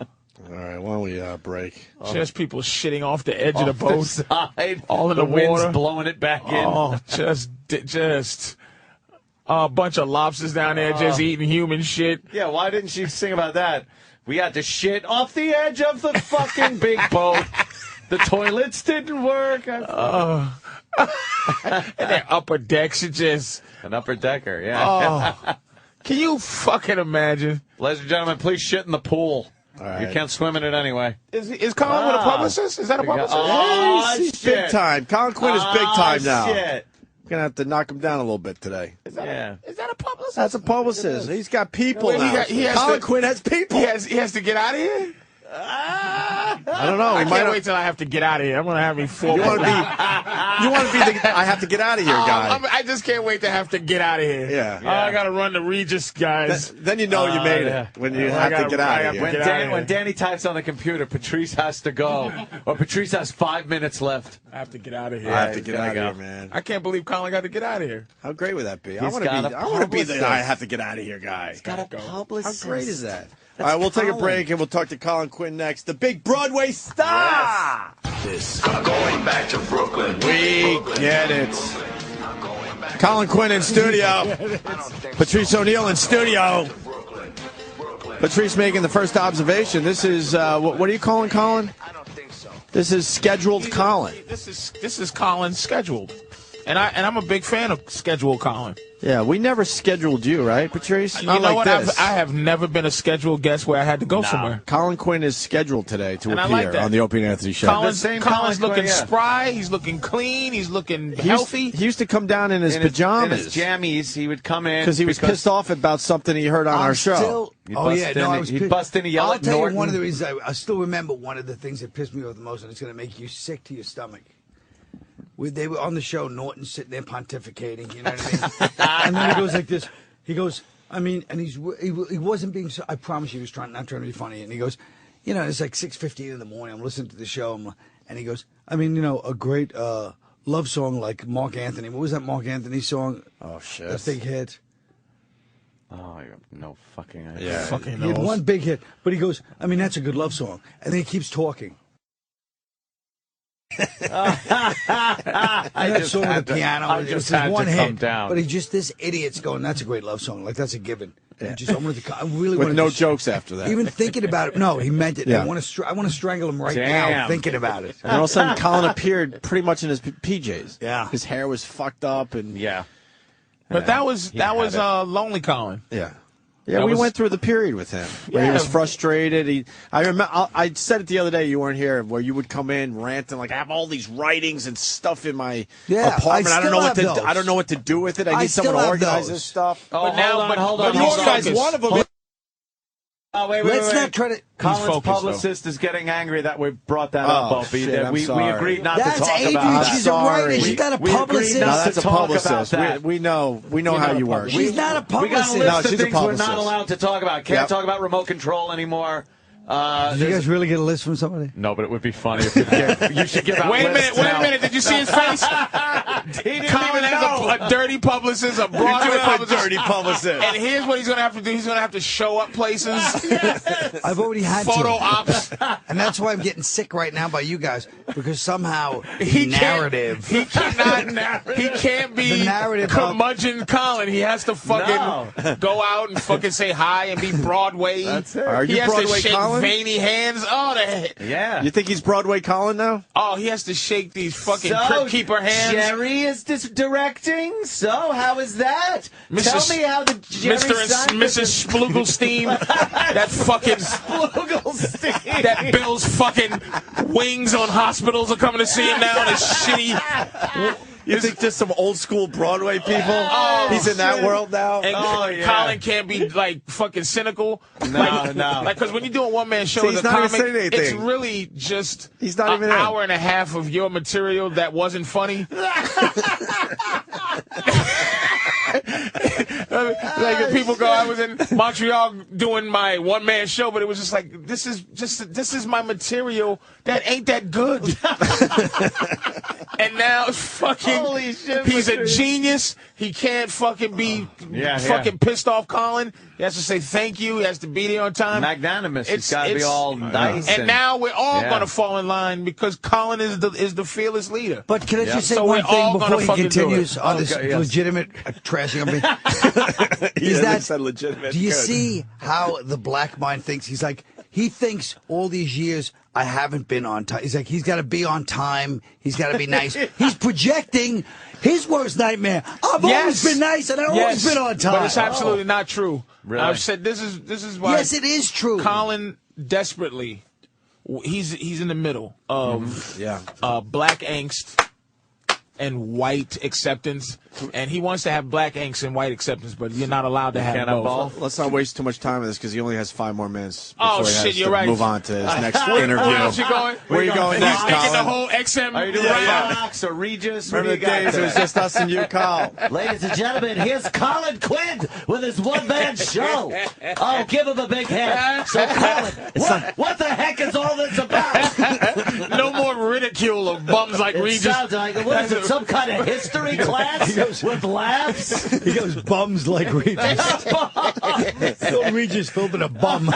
Speaker 1: All right, why don't we break?
Speaker 3: Just people shitting off the edge of the boat.
Speaker 2: Side,
Speaker 3: all in the
Speaker 2: wind's
Speaker 3: water.
Speaker 2: blowing it back in.
Speaker 3: Oh, just a bunch of lobsters down there just eating human shit.
Speaker 2: Yeah, why didn't she sing about that? We had to shit off the edge of the fucking big boat. The toilets didn't work.
Speaker 3: And their upper decks are just...
Speaker 2: An upper decker, yeah.
Speaker 3: Oh. Can you fucking imagine?
Speaker 2: Ladies and gentlemen, please shit in the pool.
Speaker 1: Right.
Speaker 2: You can't swim in it anyway.
Speaker 3: Is Colin with a publicist? Is that a publicist?
Speaker 1: He's big time. Colin Quinn is big time now.
Speaker 2: Shit.
Speaker 1: We're going to have to knock him down a little bit today.
Speaker 3: Is that a publicist?
Speaker 1: That's a publicist. He's got people
Speaker 3: Wait,
Speaker 1: now. Colin Quinn has people.
Speaker 3: He has to get out of here?
Speaker 1: I don't know.
Speaker 3: I can't wait till I have to get out of here. I'm going to have me full.
Speaker 1: You want to be the I have to get out of here guy.
Speaker 3: I just can't wait to have to get out of here.
Speaker 1: Yeah.
Speaker 3: Oh, I got to run the Regis, guys.
Speaker 1: Then you know you made it when you have to get out of here.
Speaker 2: When Danny types on the computer, Patrice has to go. Or Patrice has 5 minutes left.
Speaker 3: I have to get out of here.
Speaker 1: I have to get out of here, man.
Speaker 3: I can't believe Colin got to get out of here.
Speaker 1: How great would that be? I
Speaker 2: He's
Speaker 1: want to be
Speaker 2: got a
Speaker 1: the I have to get out of here guy.
Speaker 2: He's got a publicist.
Speaker 1: How great is that? All right, we'll take a break and we'll talk to Colin Quinn next. The big Broadway star.
Speaker 7: This going back to Brooklyn.
Speaker 1: We get it. Colin Quinn in studio. Patrice O'Neill in studio. Patrice making the first observation. This is what are you calling Colin? This is scheduled Colin.
Speaker 3: This is Colin scheduled, and I'm a big fan of scheduled Colin.
Speaker 1: Yeah, we never scheduled you, right, Patrice?
Speaker 3: You know what? I have never been a scheduled guest where I had to go somewhere.
Speaker 1: Colin Quinn is scheduled today to appear on the Opie and Anthony show.
Speaker 3: Colin's looking spry. He's looking clean. He's looking healthy.
Speaker 1: He used to come down in his pajamas.
Speaker 2: In his jammies, he would come in.
Speaker 1: Because he was pissed off about something he heard on our show.
Speaker 2: He'd bust in and yell
Speaker 17: I'll
Speaker 2: at
Speaker 17: tell
Speaker 2: Norton.
Speaker 17: you one of the reasons I still remember one of the things that pissed me off the most, and it's going to make you sick to your stomach. They were on the show, Norton sitting there pontificating, you know what I mean? And then he goes like this. He goes, I mean, and he wasn't being so, I promise you he was not trying to be funny. And he goes, you know, it's like 6:15 in the morning. I'm listening to the show. And he goes, I mean, you know, a great love song like Mark Anthony. What was that Mark Anthony song?
Speaker 1: Oh, shit.
Speaker 17: That big hit.
Speaker 2: Oh, I have no fucking idea.
Speaker 1: Yeah.
Speaker 3: Fucking
Speaker 17: He had one big hit. But he goes, I mean, that's a good love song. And then he keeps talking.
Speaker 2: I just
Speaker 17: song with
Speaker 2: had
Speaker 17: the piano.
Speaker 2: I just
Speaker 17: had
Speaker 2: had
Speaker 17: one
Speaker 2: to
Speaker 17: hit,
Speaker 2: come down.
Speaker 17: but this idiot's going. That's a great love song. Like that's a given.
Speaker 1: Yeah.
Speaker 17: I really
Speaker 1: With
Speaker 17: wanted
Speaker 1: no
Speaker 17: to,
Speaker 1: jokes after that.
Speaker 17: Even thinking about it. No, he meant it.
Speaker 1: Yeah.
Speaker 17: I want to strangle him right now thinking about it.
Speaker 1: And all of a sudden, Colin appeared pretty much in his PJs.
Speaker 17: Yeah.
Speaker 1: His hair was fucked up. And
Speaker 3: But that was Lonely Colin.
Speaker 1: Yeah. Yeah, we went through the period with him where he was frustrated. I remember I said it the other day. You weren't here, where you would come in ranting like, I have all these writings and stuff in my apartment. I don't know what to do with it. I need someone to organize this stuff.
Speaker 2: Oh, hold on.
Speaker 1: You organized one of them.
Speaker 2: Oh, wait.
Speaker 17: Let's not try to.
Speaker 2: Colin's publicist is getting angry that we brought that up, Opie.
Speaker 1: Shit,
Speaker 2: we agreed not to talk
Speaker 17: Adrian.
Speaker 2: about that.
Speaker 17: She's a writer. She's not a publicist.
Speaker 2: No,
Speaker 1: that's a publicist. We know how you work.
Speaker 17: She's not a publicist.
Speaker 2: We got a list of
Speaker 1: she's a
Speaker 2: things we're
Speaker 1: publicist.
Speaker 2: not allowed to talk about. Can't talk about remote control anymore.
Speaker 17: Did you guys really get a list from somebody?
Speaker 2: No, but it would be funny if you should give out
Speaker 3: Wait a
Speaker 2: lists
Speaker 3: minute,
Speaker 2: now.
Speaker 3: wait a minute. Did you see his face? Colin has a dirty publicist, a Broadway publicist.
Speaker 1: Dirty publicist.
Speaker 3: And here's what he's going to have to do. He's going to have to show up places.
Speaker 17: I've already had
Speaker 3: Photo
Speaker 17: to.
Speaker 3: ops.
Speaker 17: And that's why I'm getting sick right now by you guys, because somehow the narrative.
Speaker 3: He can't be
Speaker 17: The narrative
Speaker 3: curmudgeon Colin. He has to fucking go out and fucking say hi and be Broadway.
Speaker 2: That's it.
Speaker 1: Are
Speaker 3: He
Speaker 1: you
Speaker 3: has
Speaker 1: Broadway
Speaker 3: to shake
Speaker 1: Colin?
Speaker 3: veiny hands. Oh,
Speaker 2: Yeah.
Speaker 1: You think he's Broadway Colin now?
Speaker 3: oh, he has to shake these fucking
Speaker 2: So,
Speaker 3: Crypt Keeper hands.
Speaker 2: Jerry is directing. So how is that?
Speaker 3: Mrs.
Speaker 2: Tell me how the Jerry
Speaker 3: Mr. and Mrs. Splugelstein, that fucking
Speaker 2: Splugelstein.
Speaker 3: that Bill's fucking wings on hospitals are coming to see him now. This shitty.
Speaker 1: You think just some old school Broadway people?
Speaker 3: Oh,
Speaker 1: He's in that
Speaker 3: shit.
Speaker 1: world now?
Speaker 3: And Colin can't be like fucking cynical.
Speaker 2: No.
Speaker 3: Like, because when you do a one-man show
Speaker 1: See,
Speaker 3: as
Speaker 1: he's
Speaker 3: a
Speaker 1: not even
Speaker 3: comic,
Speaker 1: saying anything.
Speaker 3: it's really just
Speaker 1: He's not
Speaker 3: an
Speaker 1: even in.
Speaker 3: hour and a half of your material that wasn't funny. Like if people go, I was in Montreal doing my one-man show, but it was just like this is my material that ain't that good. And now fucking
Speaker 2: Holy shit,
Speaker 3: he's a
Speaker 2: Patrice.
Speaker 3: genius. He can't fucking be fucking pissed off Colin. He has to say thank you. He has to be there on time.
Speaker 2: Magnanimous. It's got to be all nice.
Speaker 3: And now we're all gonna fall in line because Colin is the fearless leader.
Speaker 17: But can I just say
Speaker 3: So
Speaker 17: one
Speaker 3: we're
Speaker 17: thing
Speaker 3: all
Speaker 17: before
Speaker 3: gonna
Speaker 17: he
Speaker 3: fucking do
Speaker 17: continues
Speaker 3: it.
Speaker 17: on this
Speaker 2: Okay, yes.
Speaker 17: legitimate trashing of me?
Speaker 1: Yeah,
Speaker 17: that-
Speaker 1: said legitimate.
Speaker 17: Do you
Speaker 1: Good.
Speaker 17: see how the black mind thinks? He's like, he thinks all these years I haven't been on time. He's like, he's got to be on time. He's got to be nice. He's projecting his worst nightmare. I've always been nice and I've always been on time.
Speaker 3: But it's absolutely not true.
Speaker 2: Really?
Speaker 3: I've said this is why.
Speaker 17: Yes, it is true.
Speaker 3: Colin desperately, he's in the middle of black angst and white acceptance, and he wants to have black angst and white acceptance, but you're not allowed to have both.
Speaker 1: Let's not waste too much time on this because he only has 5 more minutes.
Speaker 3: Oh,
Speaker 1: before he
Speaker 3: shit,
Speaker 1: has
Speaker 3: you're
Speaker 1: to
Speaker 3: right.
Speaker 1: Move on to his next
Speaker 3: Where
Speaker 1: interview.
Speaker 3: else you going?
Speaker 1: Where are you going next,
Speaker 3: He's making the
Speaker 1: Colin?
Speaker 3: whole XM
Speaker 2: Are you doing Fox or Regis? What
Speaker 1: Remember
Speaker 2: do
Speaker 1: the
Speaker 2: you got
Speaker 1: days it was
Speaker 2: today?
Speaker 1: just us and you, Carl?
Speaker 18: Ladies and gentlemen, here's Colin Quinn with his one-man show. Oh, give him a big hand. So, Colin, what the heck is all this about?
Speaker 3: No more ridicule of bums like
Speaker 18: It
Speaker 3: Regis.
Speaker 18: sounds like, what is it, some kind of history class with laughs?
Speaker 17: He goes, bums like Regis. Phil Regis filming a bum.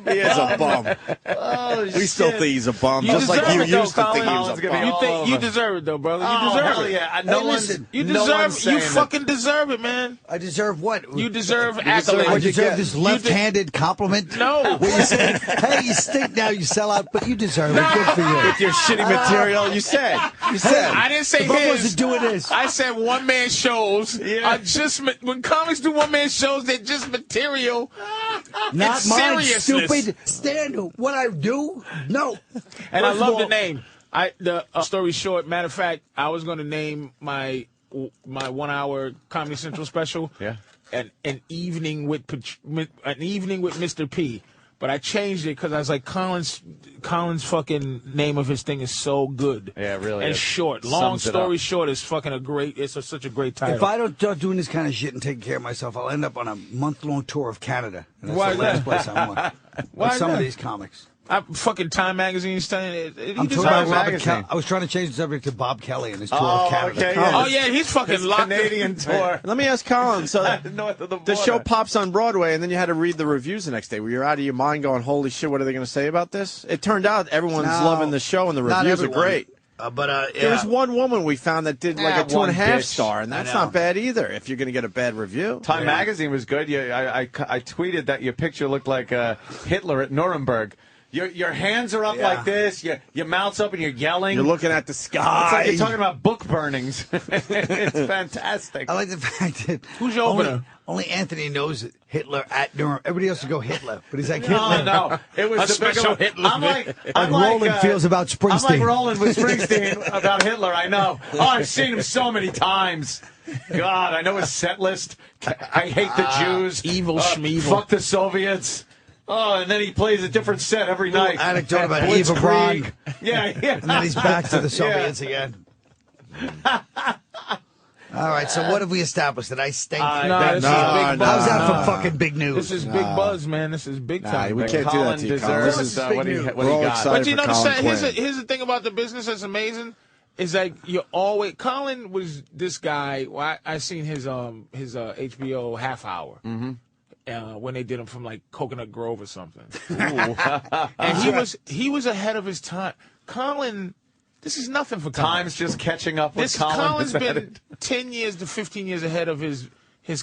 Speaker 1: He is a bum.
Speaker 18: Oh,
Speaker 1: We still think he's a bum,
Speaker 3: You
Speaker 1: just like
Speaker 3: deserve
Speaker 1: you
Speaker 3: it, though,
Speaker 1: used to think he
Speaker 3: Colin.
Speaker 1: was a bum.
Speaker 3: You think you deserve it though, brother? You
Speaker 2: Oh,
Speaker 3: deserve
Speaker 2: hell
Speaker 3: it.
Speaker 2: yeah.
Speaker 17: Hey, listen,
Speaker 3: You
Speaker 2: No
Speaker 3: deserve.
Speaker 2: one's
Speaker 3: You
Speaker 2: saying
Speaker 3: fucking deserve it, man.
Speaker 17: I deserve what?
Speaker 3: You deserve
Speaker 17: I
Speaker 3: accolades.
Speaker 17: deserve this left-handed compliment?
Speaker 3: No.
Speaker 17: Where you say, hey, you stink now, you sell out, but you deserve it. Good for you.
Speaker 1: With your shitty material, you said.
Speaker 3: I didn't say
Speaker 17: The bum
Speaker 3: his.
Speaker 17: wasn't doing this.
Speaker 3: I said one-man shows are just when comics do one-man shows, they're just material.
Speaker 17: Not
Speaker 3: It's
Speaker 17: mine,
Speaker 3: seriousness.
Speaker 17: stupid. Stand what I do? No.
Speaker 3: And I
Speaker 17: First of
Speaker 3: love
Speaker 17: all,
Speaker 3: the name. Story short, matter of fact, I was going to name my 1-hour Comedy Central special.
Speaker 2: Yeah.
Speaker 3: An evening with Mr. P. But I changed it because I was like, Colin's fucking name of his thing is so good.
Speaker 2: Yeah, it really
Speaker 3: and
Speaker 2: is.
Speaker 3: short. Long
Speaker 2: Sums it
Speaker 3: story
Speaker 2: up.
Speaker 3: short is fucking such a great title.
Speaker 17: If I don't start doing this kind of shit and taking care of myself, I'll end up on a month-long tour of Canada. And that's
Speaker 3: Why
Speaker 17: the last
Speaker 3: that?
Speaker 17: place I'm on.
Speaker 3: Why
Speaker 17: With some of
Speaker 3: that?
Speaker 17: these comics.
Speaker 3: Fucking Time Magazine saying
Speaker 17: I'm talking about Robert Kelly. I was trying to change the subject to Bob Kelly and his tour of Canada.
Speaker 1: okay, yeah.
Speaker 3: Oh yeah, he's fucking
Speaker 2: His
Speaker 3: locked
Speaker 2: Canadian tour.
Speaker 1: Let me ask Colin. So
Speaker 2: North of the
Speaker 1: the show
Speaker 2: border.
Speaker 1: pops on Broadway, and then you had to read the reviews the next day. Were you out of your mind going, holy shit, what are they going to say about this? It turned out everyone's
Speaker 17: No,
Speaker 1: loving the show, and the
Speaker 17: not
Speaker 1: reviews are
Speaker 17: everyone.
Speaker 1: great. There was one woman we found that did like a 2.5
Speaker 2: bitch.
Speaker 1: star, and that's
Speaker 17: I know.
Speaker 1: not bad either if you're going to get a bad review.
Speaker 2: Time Magazine was good. I tweeted that your picture looked like Hitler at Nuremberg. Your hands are up like this. Your mouth's up and you're yelling.
Speaker 1: You're looking at the
Speaker 2: It's
Speaker 1: sky.
Speaker 2: like you're talking about book burnings. It's fantastic.
Speaker 17: I like the fact that
Speaker 3: Who's your opener?
Speaker 17: only Anthony knows Hitler at Nuremberg. Everybody else would go Hitler, but he's like
Speaker 2: No,
Speaker 17: Hitler.
Speaker 2: no. It was
Speaker 3: A
Speaker 2: the bigger
Speaker 3: special
Speaker 2: one.
Speaker 3: Hitler.
Speaker 2: I'm like
Speaker 17: Roland feels about Springsteen.
Speaker 2: I'm like Roland with Springsteen about Hitler. I know. Oh, I've seen him so many times. God, I know his set list. I hate the Jews.
Speaker 3: Evil Schmeevil.
Speaker 2: Fuck the Soviets. Oh, and then he plays a different set every night.
Speaker 17: Anecdote about
Speaker 2: Blitzkrieg.
Speaker 17: Eva Braun.
Speaker 2: Yeah.
Speaker 17: And then he's back to the Soviets again. All right, so what have we established? Did I stink?
Speaker 3: No, this is big buzz.
Speaker 17: How's that
Speaker 3: No.
Speaker 17: for fucking big news?
Speaker 3: This is big buzz, man. This is big time.
Speaker 1: we can't do that
Speaker 2: Colin
Speaker 1: to you,
Speaker 2: deserves
Speaker 1: Colin.
Speaker 2: this is what he
Speaker 1: We're
Speaker 2: got.
Speaker 1: excited
Speaker 3: But you know,
Speaker 1: for Colin
Speaker 3: here's
Speaker 1: Quinn.
Speaker 3: the thing about the business that's amazing is like you always. Colin was this guy. Well, I seen his HBO half hour. When they did him from like Coconut Grove or something, and he was ahead of his time. Colin, this is nothing for Colin.
Speaker 2: Time's just catching up with Colin.
Speaker 3: Colin's been 10 years to 15 years ahead of his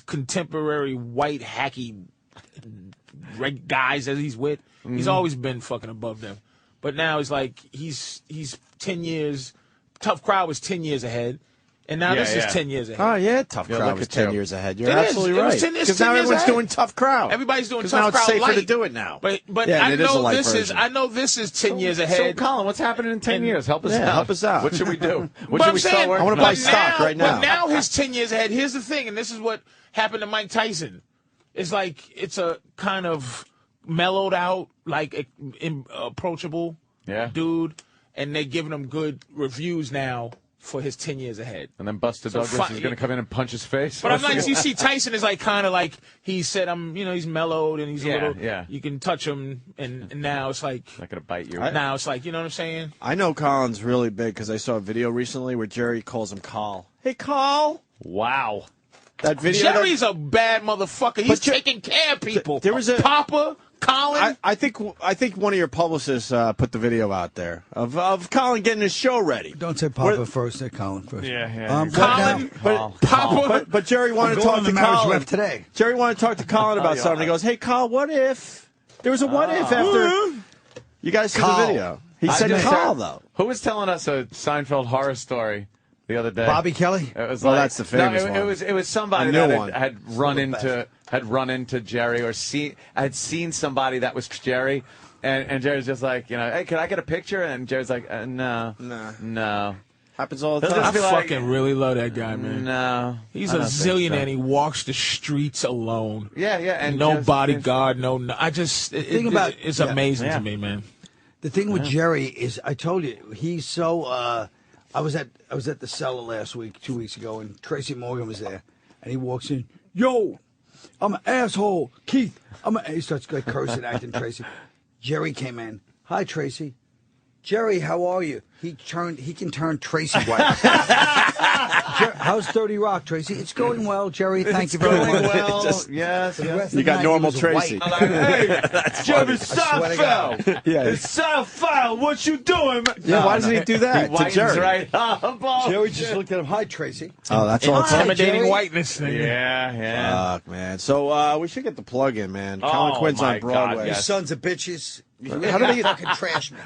Speaker 3: contemporary white hacky guys that he's with. He's always been fucking above them, but now it's like he's 10 years. Tough Crowd was 10 years ahead. And now this is 10 years ahead.
Speaker 1: Oh, yeah, Tough Crowd
Speaker 2: look
Speaker 1: was
Speaker 2: at
Speaker 1: 10
Speaker 2: you.
Speaker 1: years ahead. You're
Speaker 3: It is.
Speaker 1: absolutely
Speaker 3: It was
Speaker 1: right.
Speaker 3: 10 it's
Speaker 1: Because
Speaker 3: 10
Speaker 1: now
Speaker 3: years
Speaker 1: everyone's
Speaker 3: ahead.
Speaker 1: doing Tough Crowd.
Speaker 3: Everybody's doing Tough
Speaker 1: now
Speaker 3: Crowd
Speaker 1: it's safer
Speaker 3: light.
Speaker 1: to do it now.
Speaker 3: But
Speaker 1: yeah,
Speaker 3: I
Speaker 1: it is a
Speaker 3: know
Speaker 1: light
Speaker 3: this is
Speaker 1: version.
Speaker 3: I know this is 10 years ahead.
Speaker 2: So, Colin, what's happening in 10 years? Help us out.
Speaker 1: Help us out.
Speaker 2: What should we do? What
Speaker 3: But
Speaker 2: should
Speaker 3: I'm
Speaker 2: we
Speaker 3: saying,
Speaker 2: start working
Speaker 1: I wanna
Speaker 2: on?
Speaker 1: buy stock right now.
Speaker 3: But now his 10 years ahead. Here's the thing, and this is what happened to Mike Tyson. It's like it's a kind of mellowed out, like approachable dude, and they're giving him good reviews now for his 10 years ahead.
Speaker 2: And then Buster Douglas is going to come in and punch his face.
Speaker 3: But I'm like, you see, Tyson is like kind of like he said, he's mellowed and he's a little. You can touch him, and now it's like
Speaker 2: not going to bite you.
Speaker 3: Now it's like, you know what I'm saying?
Speaker 1: I know Colin's really big because I saw a video recently where Jerry calls him Carl. Hey, Carl.
Speaker 2: Wow.
Speaker 1: That video.
Speaker 3: Jerry's a bad motherfucker. He's taking care of people.
Speaker 1: There was a
Speaker 3: Papa. Colin?
Speaker 1: I think one of your publicists put the video out there of Colin getting his show ready.
Speaker 17: Don't say Papa first, say Colin first.
Speaker 1: Yeah.
Speaker 3: Colin, Papa.
Speaker 1: But Jerry wanted to talk to
Speaker 17: marriage
Speaker 1: Colin
Speaker 17: rep today.
Speaker 1: Jerry wanted to talk to Colin about something. He goes, "Hey, Carl, what if there was a what if after you guys see the video?" He said Carl though.
Speaker 2: Who was telling us a Seinfeld horror story the other day?
Speaker 17: Bobby Kelly.
Speaker 2: It was
Speaker 1: Well,
Speaker 2: like,
Speaker 1: that's the famous
Speaker 2: no,
Speaker 1: one.
Speaker 2: It was somebody
Speaker 1: A new
Speaker 2: that
Speaker 1: one.
Speaker 2: had run into Jerry or had seen somebody that was Jerry, and Jerry's just like, hey, can I get a picture? And Jerry's like, no.
Speaker 1: Happens all the
Speaker 2: He'll
Speaker 1: time.
Speaker 2: just be
Speaker 3: I
Speaker 2: like,
Speaker 3: fucking really love that guy, man.
Speaker 2: No.
Speaker 3: He's
Speaker 2: I
Speaker 3: a
Speaker 2: don't think
Speaker 3: zillionaire
Speaker 2: so.
Speaker 3: and he walks the streets alone.
Speaker 2: Yeah, and
Speaker 3: no
Speaker 2: just-
Speaker 3: bodyguard, no. I just, it's amazing to me, man.
Speaker 17: The thing with Jerry is, I told you, he's so. I was at the cellar 2 weeks ago, and Tracy Morgan was there, and he walks in. Yo, I'm an asshole, Keith. He starts like cursing, acting Tracy. Jerry came in. Hi, Tracy. Jerry, how are you? He can turn Tracy white. How's 30 Rock, Tracy? It's going well, Jerry. Thank you very much.
Speaker 2: Well,
Speaker 1: Just-
Speaker 2: yes.
Speaker 1: You got normal Tracy.
Speaker 2: Hey, Jerry
Speaker 17: swear to God.
Speaker 2: Seinfeld.
Speaker 1: Yeah.
Speaker 2: It's Seinfeld. What you doing?
Speaker 1: Yeah, why doesn't he do that
Speaker 2: He
Speaker 1: to
Speaker 2: whitens
Speaker 1: Jerry?
Speaker 2: right up.
Speaker 17: Jerry just looked at him. Hi, Tracy.
Speaker 1: Oh, that's all.
Speaker 3: Intimidating
Speaker 17: Jerry.
Speaker 3: whiteness. Thing.
Speaker 2: Yeah.
Speaker 1: Fuck, man. So we should get the plug in, man. Colin Quinn's
Speaker 2: my
Speaker 1: on Broadway.
Speaker 2: God,
Speaker 17: You
Speaker 2: yes.
Speaker 17: sons of bitches.
Speaker 1: How do they
Speaker 17: fucking trash me?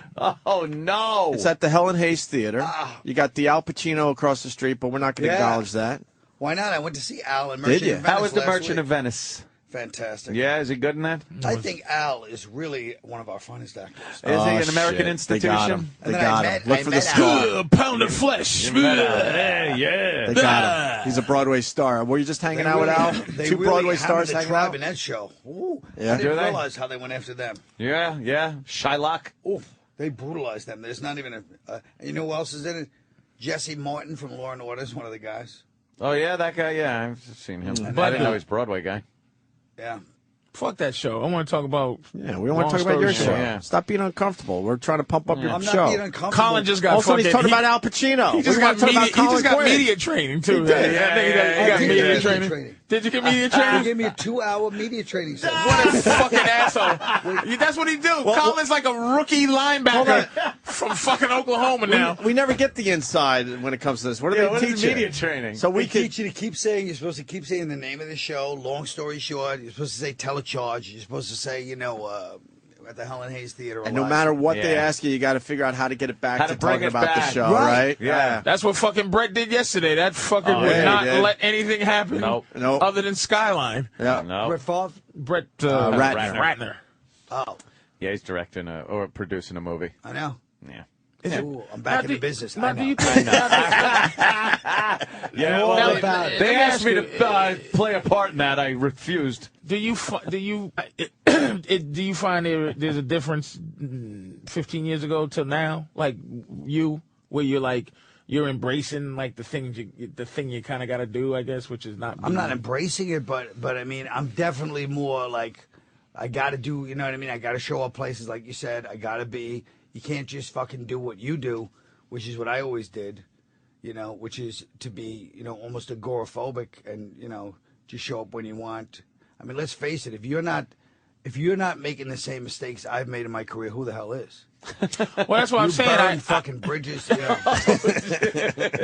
Speaker 2: Oh no.
Speaker 1: It's at the Helen Hayes Theater. You got the Al Pacino across the street, but we're not going to
Speaker 17: Yeah.
Speaker 1: acknowledge that.
Speaker 17: Why not? I went to see Al in
Speaker 1: Did
Speaker 17: Merchant
Speaker 1: you?
Speaker 17: of Venice
Speaker 2: How was the
Speaker 17: last
Speaker 2: Merchant
Speaker 17: week.
Speaker 2: of Venice?
Speaker 17: Fantastic.
Speaker 2: Yeah, is he good in that?
Speaker 17: I think Al is really one of our finest actors.
Speaker 2: Is he an American
Speaker 1: shit.
Speaker 2: institution?
Speaker 1: They got him.
Speaker 17: And
Speaker 1: They
Speaker 17: then
Speaker 1: got
Speaker 17: I
Speaker 1: him.
Speaker 17: met-
Speaker 1: Look
Speaker 17: I
Speaker 1: for the
Speaker 17: met
Speaker 1: star.
Speaker 17: Al.
Speaker 3: A pound of flesh.
Speaker 2: Yeah.
Speaker 1: They got him. He's a Broadway star. Were you just hanging out with Al?
Speaker 17: They
Speaker 1: Two
Speaker 17: really
Speaker 1: Broadway
Speaker 17: hammered
Speaker 1: stars
Speaker 17: the
Speaker 1: hanging
Speaker 17: tribe
Speaker 1: out?
Speaker 17: in that show. Ooh,
Speaker 1: Yeah.
Speaker 17: I didn't
Speaker 2: Do they?
Speaker 17: realize how they went after them.
Speaker 2: Yeah. Shylock.
Speaker 17: Ooh, they brutalized them. There's not even a. You know who else is in it? Jesse Martin from Law and Order is one of the guys.
Speaker 2: Oh yeah, that guy. Yeah, I've seen him.
Speaker 3: But-
Speaker 2: I didn't know he's a Broadway guy.
Speaker 17: Yeah.
Speaker 3: Fuck that show. I want to talk about.
Speaker 1: Yeah, we don't want to talk about
Speaker 3: Long
Speaker 1: your
Speaker 3: story
Speaker 1: show.
Speaker 3: short.
Speaker 2: Yeah.
Speaker 1: Stop being uncomfortable. We're trying to pump up your
Speaker 17: I'm not
Speaker 1: show.
Speaker 17: being uncomfortable.
Speaker 3: Colin just got
Speaker 1: All of a sudden,
Speaker 3: fucking.
Speaker 1: he's talking about Al Pacino.
Speaker 3: He just
Speaker 1: We
Speaker 3: got
Speaker 1: wanna talk
Speaker 3: media.
Speaker 1: about
Speaker 3: He
Speaker 1: Colin
Speaker 3: just got
Speaker 1: Quinn.
Speaker 3: media training too.
Speaker 1: He did.
Speaker 3: Yeah, I think he got
Speaker 17: did
Speaker 3: media
Speaker 17: media
Speaker 3: training.
Speaker 17: training.
Speaker 3: Did you get media
Speaker 17: He
Speaker 3: training?
Speaker 17: gave me a 2-hour media training session.
Speaker 3: What a fucking asshole! That's what he do. Colin's like a rookie linebacker from fucking Oklahoma now.
Speaker 1: We never get the inside when it comes to this. What do
Speaker 2: What
Speaker 1: they
Speaker 2: is
Speaker 1: teach you?
Speaker 2: media training?
Speaker 1: So we
Speaker 17: They
Speaker 1: can.
Speaker 17: teach you to keep saying, you're supposed to keep saying the name of the show, long story short. You're supposed to say telecharge. You're supposed to say, at the Helen Hayes Theater.
Speaker 1: And no matter what they ask you, you got to figure out how to get it back
Speaker 2: How
Speaker 1: to
Speaker 2: to bring
Speaker 1: talking
Speaker 2: it
Speaker 1: about the
Speaker 2: back.
Speaker 1: show, right?
Speaker 2: Yeah.
Speaker 3: That's what fucking Brett did yesterday. That fucker would
Speaker 1: yeah, he
Speaker 3: not
Speaker 1: did.
Speaker 3: let anything happen.
Speaker 2: Nope.
Speaker 3: Other than Skyline.
Speaker 1: Yeah.
Speaker 2: No.
Speaker 17: Brett Favre?
Speaker 3: Brett
Speaker 1: Ratner.
Speaker 17: Oh,
Speaker 2: Yeah, he's directing or producing a movie.
Speaker 17: I know.
Speaker 2: Yeah.
Speaker 17: Ooh, I'm back in the business.
Speaker 3: Now,
Speaker 17: I
Speaker 3: do
Speaker 17: know.
Speaker 3: you think?
Speaker 2: Yeah,
Speaker 17: all
Speaker 2: well,
Speaker 17: about it.
Speaker 2: they asked me to play a part in that. I refused.
Speaker 3: Do you find there's a difference 15 years ago till now? Like where you're like you're embracing like the thing you kind of got to do, I guess, which is not.
Speaker 17: I'm not embracing it, but I mean, I'm definitely more like I got to do. You know what I mean? I got to show up places, like you said. I got to be. You can't just fucking do what you do, which is what I always did. You know, which is to be, you know, almost agoraphobic and, you know, just show up when you want. I mean, let's face it. If you're not making the same mistakes I've made in my career, who the hell is?
Speaker 3: Well, that's what I'm saying.
Speaker 17: Burn fucking bridges, you know.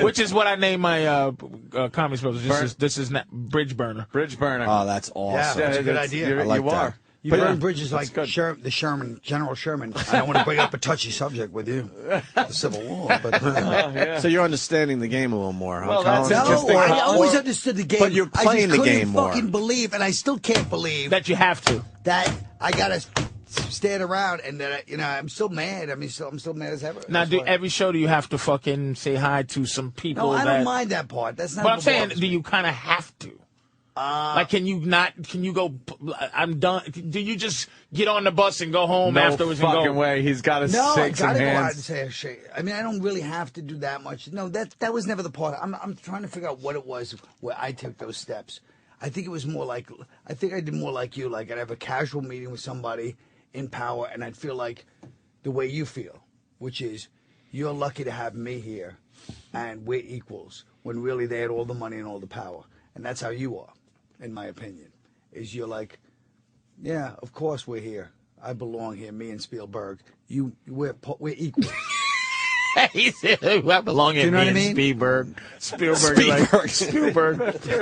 Speaker 3: Which is what I named my comedy special. This is not Bridge Burner.
Speaker 2: Bridge Burner.
Speaker 1: Oh, that's awesome.
Speaker 17: Yeah, that's a good idea.
Speaker 1: I like
Speaker 2: you
Speaker 1: that.
Speaker 2: are.
Speaker 17: You burn bridges like the Sherman, General Sherman. I don't want to bring up a touchy subject with you, the Civil War. But
Speaker 1: So you're understanding the game a little more, huh?
Speaker 2: Well, that's
Speaker 1: Colin?
Speaker 2: interesting.
Speaker 17: I always understood the game.
Speaker 1: But you're playing the game more.
Speaker 17: I just couldn't fucking believe, and I still can't believe
Speaker 3: that you have to.
Speaker 17: That I gotta stand around and that I'm still mad. I mean, I'm still mad as ever.
Speaker 3: Now, every show do you have to fucking say hi to some people?
Speaker 17: No, I don't mind that part. That's not.
Speaker 3: But I'm saying, do you kind of have to? Like, can you go? I'm done. Do you just get on the bus and go home afterwards?
Speaker 2: No
Speaker 3: and
Speaker 2: fucking
Speaker 3: go?
Speaker 2: way. He's got to shake some
Speaker 17: go out
Speaker 2: hands.
Speaker 17: and say a shake. I mean, I don't really have to do that much. No, that was never the part. I'm trying to figure out what it was where I took those steps. I think it was more like, I think I did more like you. Like, I'd have a casual meeting with somebody in power, and I'd feel like the way you feel, which is you're lucky to have me here, and we're equals. When really they had all the money and all the power, and that's how you are. In my opinion, is you're like, yeah, of course we're here. I belong here. Me and Spielberg. We're equal.
Speaker 3: He said, I belong here.
Speaker 17: You know
Speaker 3: Me
Speaker 17: what I
Speaker 3: and
Speaker 17: mean?
Speaker 3: Spielberg.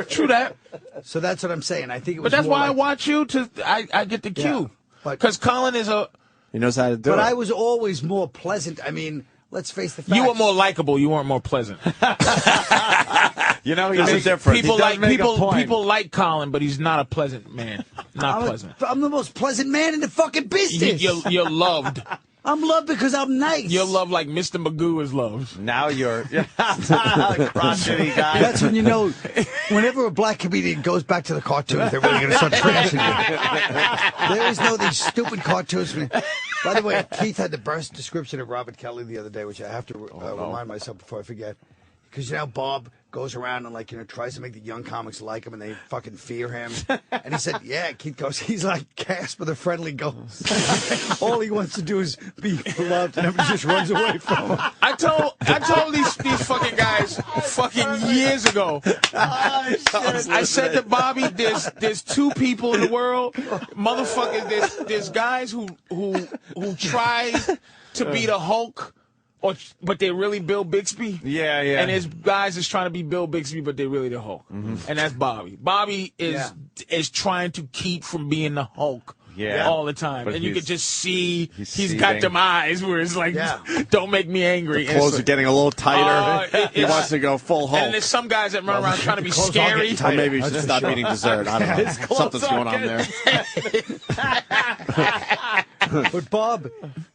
Speaker 3: True that.
Speaker 17: So that's what I'm saying. I think it was.
Speaker 3: But that's
Speaker 17: more
Speaker 3: why I
Speaker 17: like,
Speaker 3: watch you to. I get the cue because Colin is a.
Speaker 1: He knows how to do it.
Speaker 17: But I was always more pleasant. I mean, let's face the facts.
Speaker 3: You were more likable. You weren't more pleasant.
Speaker 2: You know,
Speaker 1: There's a difference.
Speaker 3: People like Colin, but he's not a pleasant man. Not pleasant.
Speaker 17: I'm the most pleasant man in the fucking business.
Speaker 3: You're loved.
Speaker 17: I'm loved because I'm nice.
Speaker 3: You're loved like Mr. Magoo is loved.
Speaker 2: Now you're crotchety guy.
Speaker 17: That's when you know, whenever a black comedian goes back to the cartoons, they're really going to start trashing you. There is no these stupid cartoons. By the way, Keith had the best description of Robert Kelly the other day, which I have to remind myself before I forget. Because, you know, Bob goes around and, like, you know, tries to make the young comics like him and they fucking fear him. And he said, yeah, Keith goes, he's like Casper the Friendly Ghost. All he wants to do is be loved and everybody just runs away from him.
Speaker 3: I told these fucking guys fucking years ago. I said to Bobby, there's two people in the world, motherfuckers. There's guys who try to be the Hulk. But they're really Bill Bixby.
Speaker 2: Yeah.
Speaker 3: And there's guys that's trying to be Bill Bixby, but they're really the Hulk. Mm-hmm. And that's Bobby. Bobby is trying to keep from being the Hulk all the time.
Speaker 2: But
Speaker 3: and you can just see he's
Speaker 2: seething.
Speaker 3: got them eyes where it's like, don't make me angry.
Speaker 1: The clothes are getting a little tighter. He wants to go full Hulk.
Speaker 3: And there's some guys that run around trying to be scary.
Speaker 1: Or maybe he should stop eating dessert. I don't know. Something's going on there.
Speaker 17: But Bob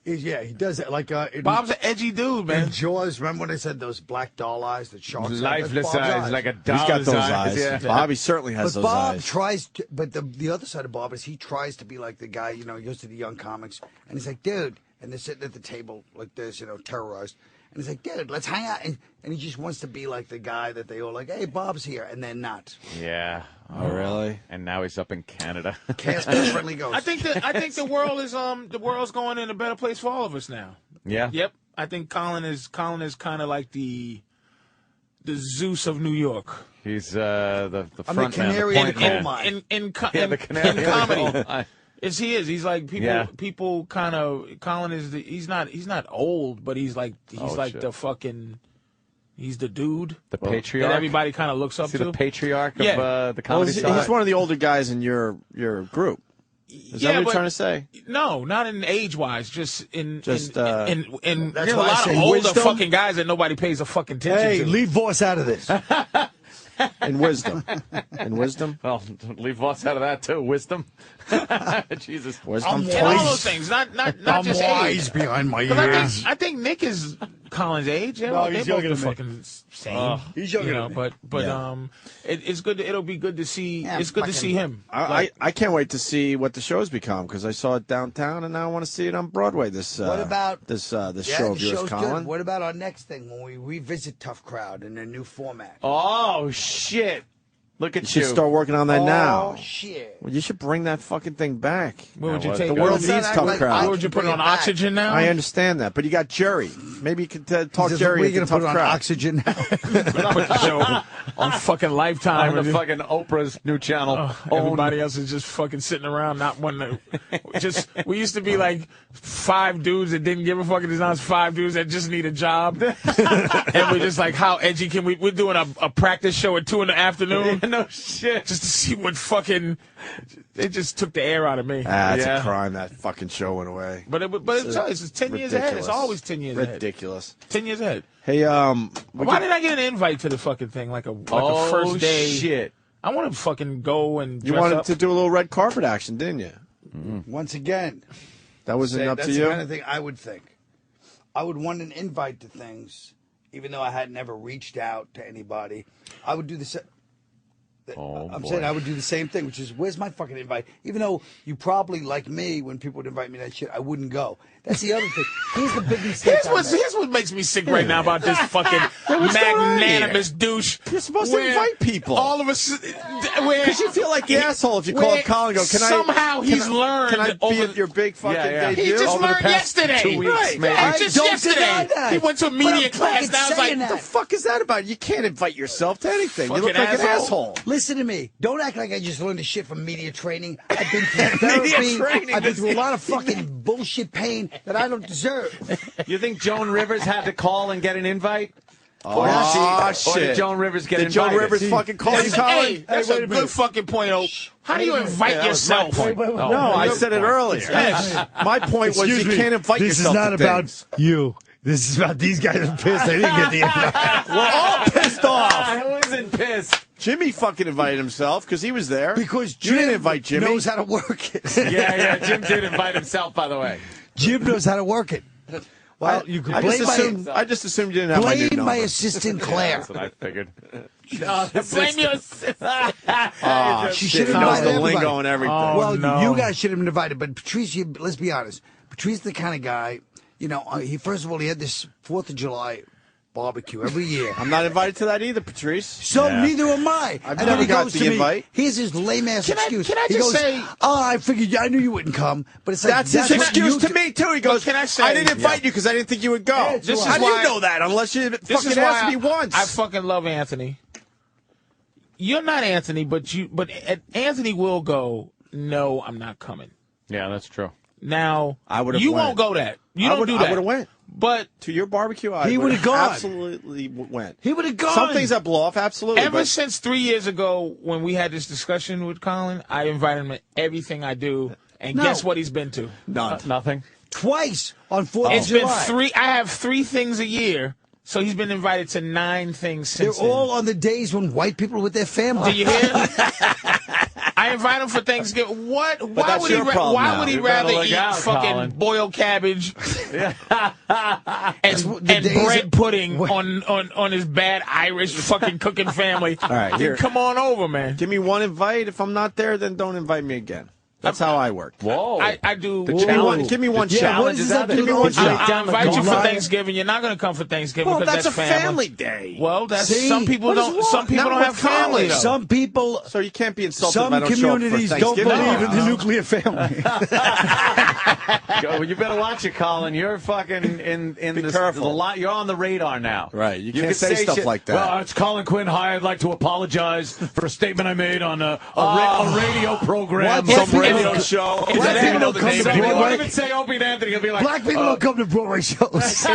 Speaker 17: is, he does it. Like
Speaker 3: Bob's an edgy dude, man.
Speaker 17: In Jaws, remember when they said those black doll eyes, that sharks have?
Speaker 2: Lifeless eyes, like a doll's
Speaker 1: He's got those
Speaker 2: eyes.
Speaker 1: eyes.
Speaker 2: Yeah.
Speaker 1: Bobby certainly has
Speaker 17: But
Speaker 1: those
Speaker 17: Bob
Speaker 1: eyes.
Speaker 17: tries to, but the other side of Bob is he tries to be like the guy, you know, he goes to the young comics and he's like, dude, and they're sitting at the table like this, you know, terrorized. And he's like, dude, let's hang out. And he just wants to be like the guy that they all like, hey, Bob's here. And they're not.
Speaker 2: Yeah.
Speaker 1: Oh, really?
Speaker 2: And now he's up in Canada.
Speaker 17: Casper the Friendly Ghost.
Speaker 3: I think the world is the world's going in a better place for all of us now.
Speaker 2: Yeah.
Speaker 3: Yep. I think Colin is kind of like the Zeus of New York.
Speaker 2: He's the
Speaker 17: I'm
Speaker 2: front
Speaker 17: the
Speaker 2: man,
Speaker 17: canary
Speaker 2: the
Speaker 17: in the
Speaker 2: point man.
Speaker 17: coal mine.
Speaker 3: In
Speaker 2: canary
Speaker 3: comedy. He is. He's like people kind of. Colin is he's not old, but he's like the fucking. He's the dude.
Speaker 2: The patriarch.
Speaker 3: That everybody kind of looks up to.
Speaker 2: The patriarch of the comedy
Speaker 1: side. He's one of the older guys in your group. Is that what you're trying to say?
Speaker 3: No, not in age-wise. Just in there's a
Speaker 17: That's why I
Speaker 3: lot of
Speaker 17: say
Speaker 3: older
Speaker 17: wisdom.
Speaker 3: fucking guys that nobody pays a fucking attention
Speaker 17: Hey,
Speaker 3: to.
Speaker 17: leave Voss out of this.
Speaker 1: And wisdom. And wisdom?
Speaker 2: Well, leave Voss out of that, too. Wisdom. Jesus.
Speaker 1: Wisdom.
Speaker 3: And all those things. Not
Speaker 17: I'm
Speaker 3: just
Speaker 17: wise
Speaker 3: age.
Speaker 17: behind my
Speaker 3: 'Cause
Speaker 17: ears.
Speaker 3: I think Nick is Colin's age.
Speaker 17: No,
Speaker 3: They're
Speaker 17: he's
Speaker 3: both
Speaker 17: younger
Speaker 3: the
Speaker 17: than me.
Speaker 3: fucking same.
Speaker 17: He's younger than me.
Speaker 3: But it's good. It'll be good to see. It's good to see him.
Speaker 1: I can't wait to see what the show's become because I saw it downtown and now I want to see it on Broadway.
Speaker 17: What about
Speaker 1: this show
Speaker 17: the
Speaker 1: of yours,
Speaker 17: show's
Speaker 1: Colin?
Speaker 17: good. What about our next thing when we revisit Tough Crowd in a new format?
Speaker 2: Oh shit! Look at
Speaker 1: You should start working on that now.
Speaker 17: Oh shit!
Speaker 1: Well, you should bring that fucking thing back.
Speaker 3: Where would you
Speaker 1: The
Speaker 3: take it?
Speaker 1: world
Speaker 3: Let's
Speaker 1: needs
Speaker 3: not act
Speaker 1: Tough
Speaker 3: like
Speaker 1: Crowd.
Speaker 3: Where would you put it on oxygen now?
Speaker 1: I understand that, but you got Jerry. Maybe you could talk Jerry
Speaker 17: We're
Speaker 1: into
Speaker 17: going to
Speaker 1: Tough
Speaker 17: put it on
Speaker 1: Crowd.
Speaker 17: oxygen now.
Speaker 3: Put the show on fucking Lifetime.
Speaker 2: On the fucking Oprah's new channel.
Speaker 3: Everybody else is just fucking sitting around, not wanting to. We used to be like 5 dudes that didn't give a fuck. There's now 5 dudes that just need a job, and we're just like, how edgy can we? We're doing a practice show at 2 in the afternoon.
Speaker 2: No shit.
Speaker 3: Just to see what fucking. They just took the air out of me.
Speaker 1: That's a crime. That fucking show went away.
Speaker 3: But it's 10 years ahead. It's always 10 years ahead.
Speaker 1: Ridiculous.
Speaker 3: 10 years ahead.
Speaker 1: Hey,
Speaker 3: why did I get an invite to the fucking thing? Like a first day.
Speaker 2: Shit.
Speaker 3: I want to fucking go and
Speaker 1: You
Speaker 3: dress
Speaker 1: wanted
Speaker 3: up.
Speaker 1: to do a little red carpet action, didn't you?
Speaker 17: Once again,
Speaker 1: That wasn't up
Speaker 17: that's
Speaker 1: to
Speaker 17: the
Speaker 1: you.
Speaker 17: kind of thing I would think. I would want an invite to things, even though I had never reached out to anybody. I would do the same. I'm saying I would do the same thing, which is, where's my fucking invite? Even though you probably, like me, when people would invite me to that shit, I wouldn't go. That's the other thing. Here's the big mistake.
Speaker 3: Here's what makes me sick right now about this fucking magnanimous douche.
Speaker 1: You're supposed to invite people.
Speaker 3: All of us,
Speaker 1: Because you feel like the asshole if you call up Colin and go,
Speaker 3: somehow he's learned.
Speaker 1: Can I be at your big fucking debut?
Speaker 3: He just
Speaker 1: Over the
Speaker 3: learned
Speaker 1: past
Speaker 3: yesterday.
Speaker 1: 2 weeks,
Speaker 3: Right.
Speaker 1: man.
Speaker 3: Just
Speaker 1: Don't
Speaker 3: yesterday.
Speaker 1: deny that.
Speaker 3: He went to a media class. Now I was like,
Speaker 1: what the fuck is that about? You can't invite yourself to anything. You look
Speaker 3: Fucking
Speaker 1: like an asshole.
Speaker 17: Listen to me. Don't act like I just learned this shit from media training. I've been through therapy. I've been through a lot of fucking bullshit pain that I don't deserve.
Speaker 2: You think Joan Rivers had to call and get an invite?
Speaker 1: Oh,
Speaker 2: Or
Speaker 1: shit.
Speaker 2: did Joan Rivers get
Speaker 1: Did
Speaker 2: invited?
Speaker 1: Joan Rivers fucking call you, Colin?
Speaker 3: Hey, that's a good fucking point, O. How do you invite yourself?
Speaker 1: No, I said it earlier. My point was you can't invite
Speaker 17: This
Speaker 1: yourself
Speaker 17: is not
Speaker 1: to
Speaker 17: about
Speaker 1: things.
Speaker 17: you. This is about these guys are pissed. They didn't get the invite.
Speaker 1: We're all pissed off.
Speaker 2: Who isn't pissed?
Speaker 1: Jimmy fucking invited himself because he was there.
Speaker 17: Because
Speaker 1: you didn't
Speaker 17: Jim
Speaker 1: invite Jimmy.
Speaker 17: knows how to work it.
Speaker 2: Yeah, Jim did invite himself, by the way.
Speaker 17: Jim knows how to work it. Well, you could
Speaker 1: I
Speaker 17: blame
Speaker 1: just assumed you didn't have my new
Speaker 17: blame
Speaker 1: number.
Speaker 17: my assistant Claire.
Speaker 2: That's what I figured.
Speaker 3: Blame your
Speaker 17: She
Speaker 1: shit,
Speaker 17: should
Speaker 1: he
Speaker 17: have
Speaker 1: knows
Speaker 17: invited
Speaker 1: the
Speaker 17: everybody.
Speaker 1: lingo and everything.
Speaker 17: Well,
Speaker 3: no.
Speaker 17: you guys should have been invited. But Patrice, let's be honest. Patrice is the kind of guy, he first of all, he had this 4th of July barbecue every year.
Speaker 1: I'm not invited to that either, Patrice.
Speaker 17: So neither am I.
Speaker 1: I've
Speaker 17: And
Speaker 1: never
Speaker 17: then he
Speaker 1: got
Speaker 17: goes
Speaker 1: the
Speaker 17: to me,
Speaker 1: invite.
Speaker 17: here's his lame-ass excuse.
Speaker 3: Can I
Speaker 17: he
Speaker 3: just
Speaker 17: goes,
Speaker 3: say-
Speaker 17: oh, I figured, I knew you wouldn't come. But it's like,
Speaker 1: That's his
Speaker 17: what
Speaker 1: excuse
Speaker 17: you
Speaker 1: to me, too. He goes,
Speaker 3: can I say-
Speaker 1: I didn't invite you because I didn't think you would go.
Speaker 17: Yeah, this
Speaker 1: How
Speaker 17: is
Speaker 1: do you
Speaker 3: why-
Speaker 1: know that unless you
Speaker 3: This
Speaker 1: fucking
Speaker 3: is why
Speaker 1: asked me once?
Speaker 3: I fucking love Anthony. You're not Anthony, but Anthony will go, no, I'm not coming.
Speaker 2: Yeah, that's true.
Speaker 3: Now,
Speaker 1: I would've
Speaker 3: you
Speaker 1: went.
Speaker 3: won't go that. You
Speaker 1: I
Speaker 3: don't
Speaker 1: would-
Speaker 3: do
Speaker 1: I
Speaker 3: that.
Speaker 1: would've went.
Speaker 3: But
Speaker 1: to your barbecue, I
Speaker 17: He
Speaker 1: would
Speaker 17: would've gone.
Speaker 1: Absolutely went.
Speaker 17: He would have gone.
Speaker 1: Some things I blow off, absolutely.
Speaker 3: ever
Speaker 1: but
Speaker 3: since 3 years ago when we had this discussion with Colin, I invited him to everything I do. And
Speaker 17: No.
Speaker 3: guess what he's been to?
Speaker 1: none.
Speaker 2: Nothing.
Speaker 17: Twice on 4th
Speaker 3: It's
Speaker 17: of
Speaker 3: been
Speaker 17: July.
Speaker 3: 3. I have 3 things a year. So he's been invited to 9 things
Speaker 17: They're
Speaker 3: since then.
Speaker 17: all on the days when white people are with their family.
Speaker 3: Do you hear? I invite him for Thanksgiving. What? Why
Speaker 1: that's
Speaker 3: would he?
Speaker 1: your problem
Speaker 3: Why
Speaker 1: now.
Speaker 3: would he
Speaker 2: You better
Speaker 3: rather
Speaker 2: look
Speaker 3: eat
Speaker 2: out,
Speaker 3: fucking
Speaker 2: Colin.
Speaker 3: boiled cabbage and
Speaker 17: the days
Speaker 3: bread
Speaker 17: of-
Speaker 3: pudding on his bad Irish fucking cooking family?
Speaker 1: All right, here.
Speaker 3: Come on over, man.
Speaker 1: Give me one invite. If I'm not there, then don't invite me again. That's how I work.
Speaker 2: Whoa.
Speaker 3: I do.
Speaker 1: Give me one. Give me one
Speaker 17: Yeah,
Speaker 1: challenge.
Speaker 17: what does that do
Speaker 1: Give me
Speaker 17: to
Speaker 1: one
Speaker 17: the-
Speaker 1: challenge.
Speaker 3: I invite you for
Speaker 17: July.
Speaker 3: Thanksgiving. You're not going to come for Thanksgiving
Speaker 1: Well,
Speaker 3: because
Speaker 1: that's a
Speaker 3: family
Speaker 1: day.
Speaker 3: Well, that's
Speaker 17: See?
Speaker 3: some people
Speaker 1: What is
Speaker 3: don't.
Speaker 1: wrong?
Speaker 3: Some people
Speaker 1: Not
Speaker 3: don't
Speaker 1: with
Speaker 3: have family.
Speaker 1: college.
Speaker 3: Though.
Speaker 17: Some people,
Speaker 1: So you can't be insulted
Speaker 17: some
Speaker 1: if I don't show up for
Speaker 17: communities don't
Speaker 1: Thanksgiving.
Speaker 17: believe in the nuclear family.
Speaker 2: Well, you better watch it, Colin. You're fucking in the
Speaker 1: careful.
Speaker 2: lot. You're on the radar now.
Speaker 1: Right. You
Speaker 2: can
Speaker 1: can't say stuff
Speaker 2: shit.
Speaker 1: like that.
Speaker 2: Well, it's Colin Quinn. Hi, I'd like to apologize for a statement I made on a radio program,
Speaker 17: What?
Speaker 2: some
Speaker 17: Black
Speaker 2: radio
Speaker 17: people-
Speaker 2: show.
Speaker 17: Black
Speaker 2: I didn't
Speaker 17: people
Speaker 2: know the
Speaker 17: come
Speaker 2: name
Speaker 17: to
Speaker 2: of it. He
Speaker 17: Broadway.
Speaker 2: won't even say Opie and Anthony. He'll be like,
Speaker 17: Black people don't come to Broadway shows.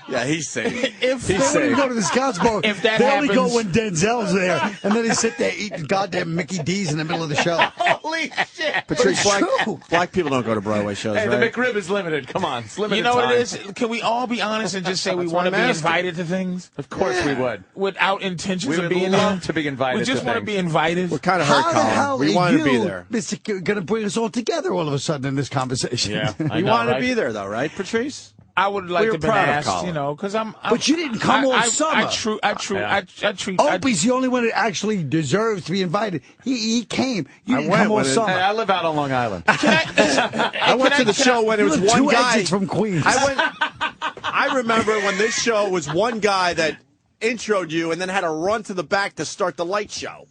Speaker 1: Yeah, Yeah, he's safe.
Speaker 3: If
Speaker 17: They wouldn't even go to the Scouts Bar.
Speaker 3: If that
Speaker 17: they only go
Speaker 3: happens-
Speaker 17: when Denzel's there, and then they sit there eating goddamn Mickey D's in the middle of the show.
Speaker 2: Holy shit!
Speaker 1: Patrice,
Speaker 17: But it's true.
Speaker 1: black people don't go to Broadway shows,
Speaker 2: Hey,
Speaker 1: right?
Speaker 2: the McRib is limited. Come on, it's limited
Speaker 3: You know
Speaker 2: time.
Speaker 3: what it is? Can we all be honest and just say we
Speaker 1: That's
Speaker 3: want to
Speaker 1: what
Speaker 3: be
Speaker 1: I'm asking.
Speaker 3: invited to things?
Speaker 2: Of course we would.
Speaker 3: Without intentions
Speaker 2: We
Speaker 3: of
Speaker 2: would
Speaker 3: being
Speaker 2: love
Speaker 3: there?
Speaker 2: to be invited
Speaker 3: We just
Speaker 2: to
Speaker 3: want to
Speaker 2: things.
Speaker 3: be invited.
Speaker 1: We're kind of hurt,
Speaker 17: How the hell
Speaker 1: Colin. We
Speaker 17: are
Speaker 1: wanted
Speaker 17: you,
Speaker 1: to be there.
Speaker 17: Mr. Going to bring us all together all of a sudden in this conversation?
Speaker 2: Yeah, I
Speaker 1: You
Speaker 2: know,
Speaker 1: wanted
Speaker 2: right?
Speaker 1: to be there, though, right, Patrice?
Speaker 3: I would like
Speaker 1: We
Speaker 3: to
Speaker 1: were
Speaker 3: have been
Speaker 1: proud of
Speaker 3: asked,
Speaker 1: Colin.
Speaker 3: you know, because I'm.
Speaker 17: But you didn't come all summer.
Speaker 3: I treat.
Speaker 17: Opie's the only one that actually deserves to be invited. He came. You
Speaker 1: I
Speaker 17: didn't
Speaker 1: went
Speaker 17: come all
Speaker 1: when it-
Speaker 17: summer.
Speaker 2: Hey, I live out on Long Island.
Speaker 1: I went to the show when it
Speaker 17: You
Speaker 1: was
Speaker 17: live
Speaker 1: one
Speaker 17: two
Speaker 1: guy.
Speaker 17: exits from Queens.
Speaker 1: I remember when this show was one guy that introed you and then had to run to the back to start the light show.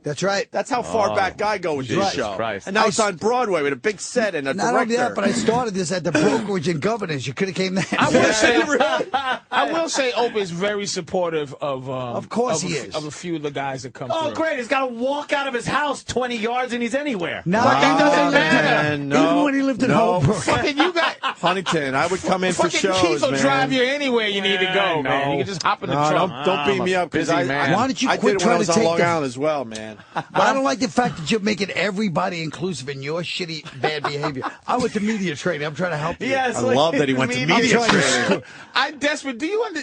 Speaker 17: That's right.
Speaker 1: That's how far back I go with this
Speaker 17: Right.
Speaker 1: show.
Speaker 2: Christ.
Speaker 1: And now it's on Broadway with a big set and a
Speaker 17: Not
Speaker 1: director.
Speaker 17: only that, but I started this at the brokerage in Governors. You could have came there.
Speaker 3: I will say, Opie is very supportive of
Speaker 17: course he is.
Speaker 3: of a few of the guys that come
Speaker 2: Oh,
Speaker 3: through.
Speaker 2: great! He's got to walk out of his house 20 yards and he's anywhere.
Speaker 17: No,
Speaker 3: It doesn't matter.
Speaker 1: Man, no,
Speaker 17: Even when he lived in
Speaker 1: no.
Speaker 17: Holbrook.
Speaker 3: Fucking you got.
Speaker 1: Huntington, I would come in for
Speaker 3: Fucking
Speaker 1: shows,
Speaker 3: Keith will
Speaker 1: man.
Speaker 3: drive you anywhere you need to go, man. You can just hop in the
Speaker 1: No,
Speaker 3: truck.
Speaker 1: don't beat me up because
Speaker 2: busy
Speaker 1: I
Speaker 2: man.
Speaker 17: Why don't you
Speaker 1: I
Speaker 17: quit
Speaker 1: did it when I
Speaker 17: trying
Speaker 1: was
Speaker 17: to
Speaker 1: on
Speaker 17: take
Speaker 1: Long
Speaker 17: the-
Speaker 1: Island as well, man.
Speaker 17: But I don't like the fact that you're making everybody inclusive in your shitty, bad behavior. I went to media training. I'm trying to help you.
Speaker 2: Yes,
Speaker 1: I love that he went to
Speaker 17: I'm
Speaker 1: media
Speaker 17: trying to
Speaker 1: training.
Speaker 17: school-
Speaker 3: I'm desperate. Do you
Speaker 17: I'm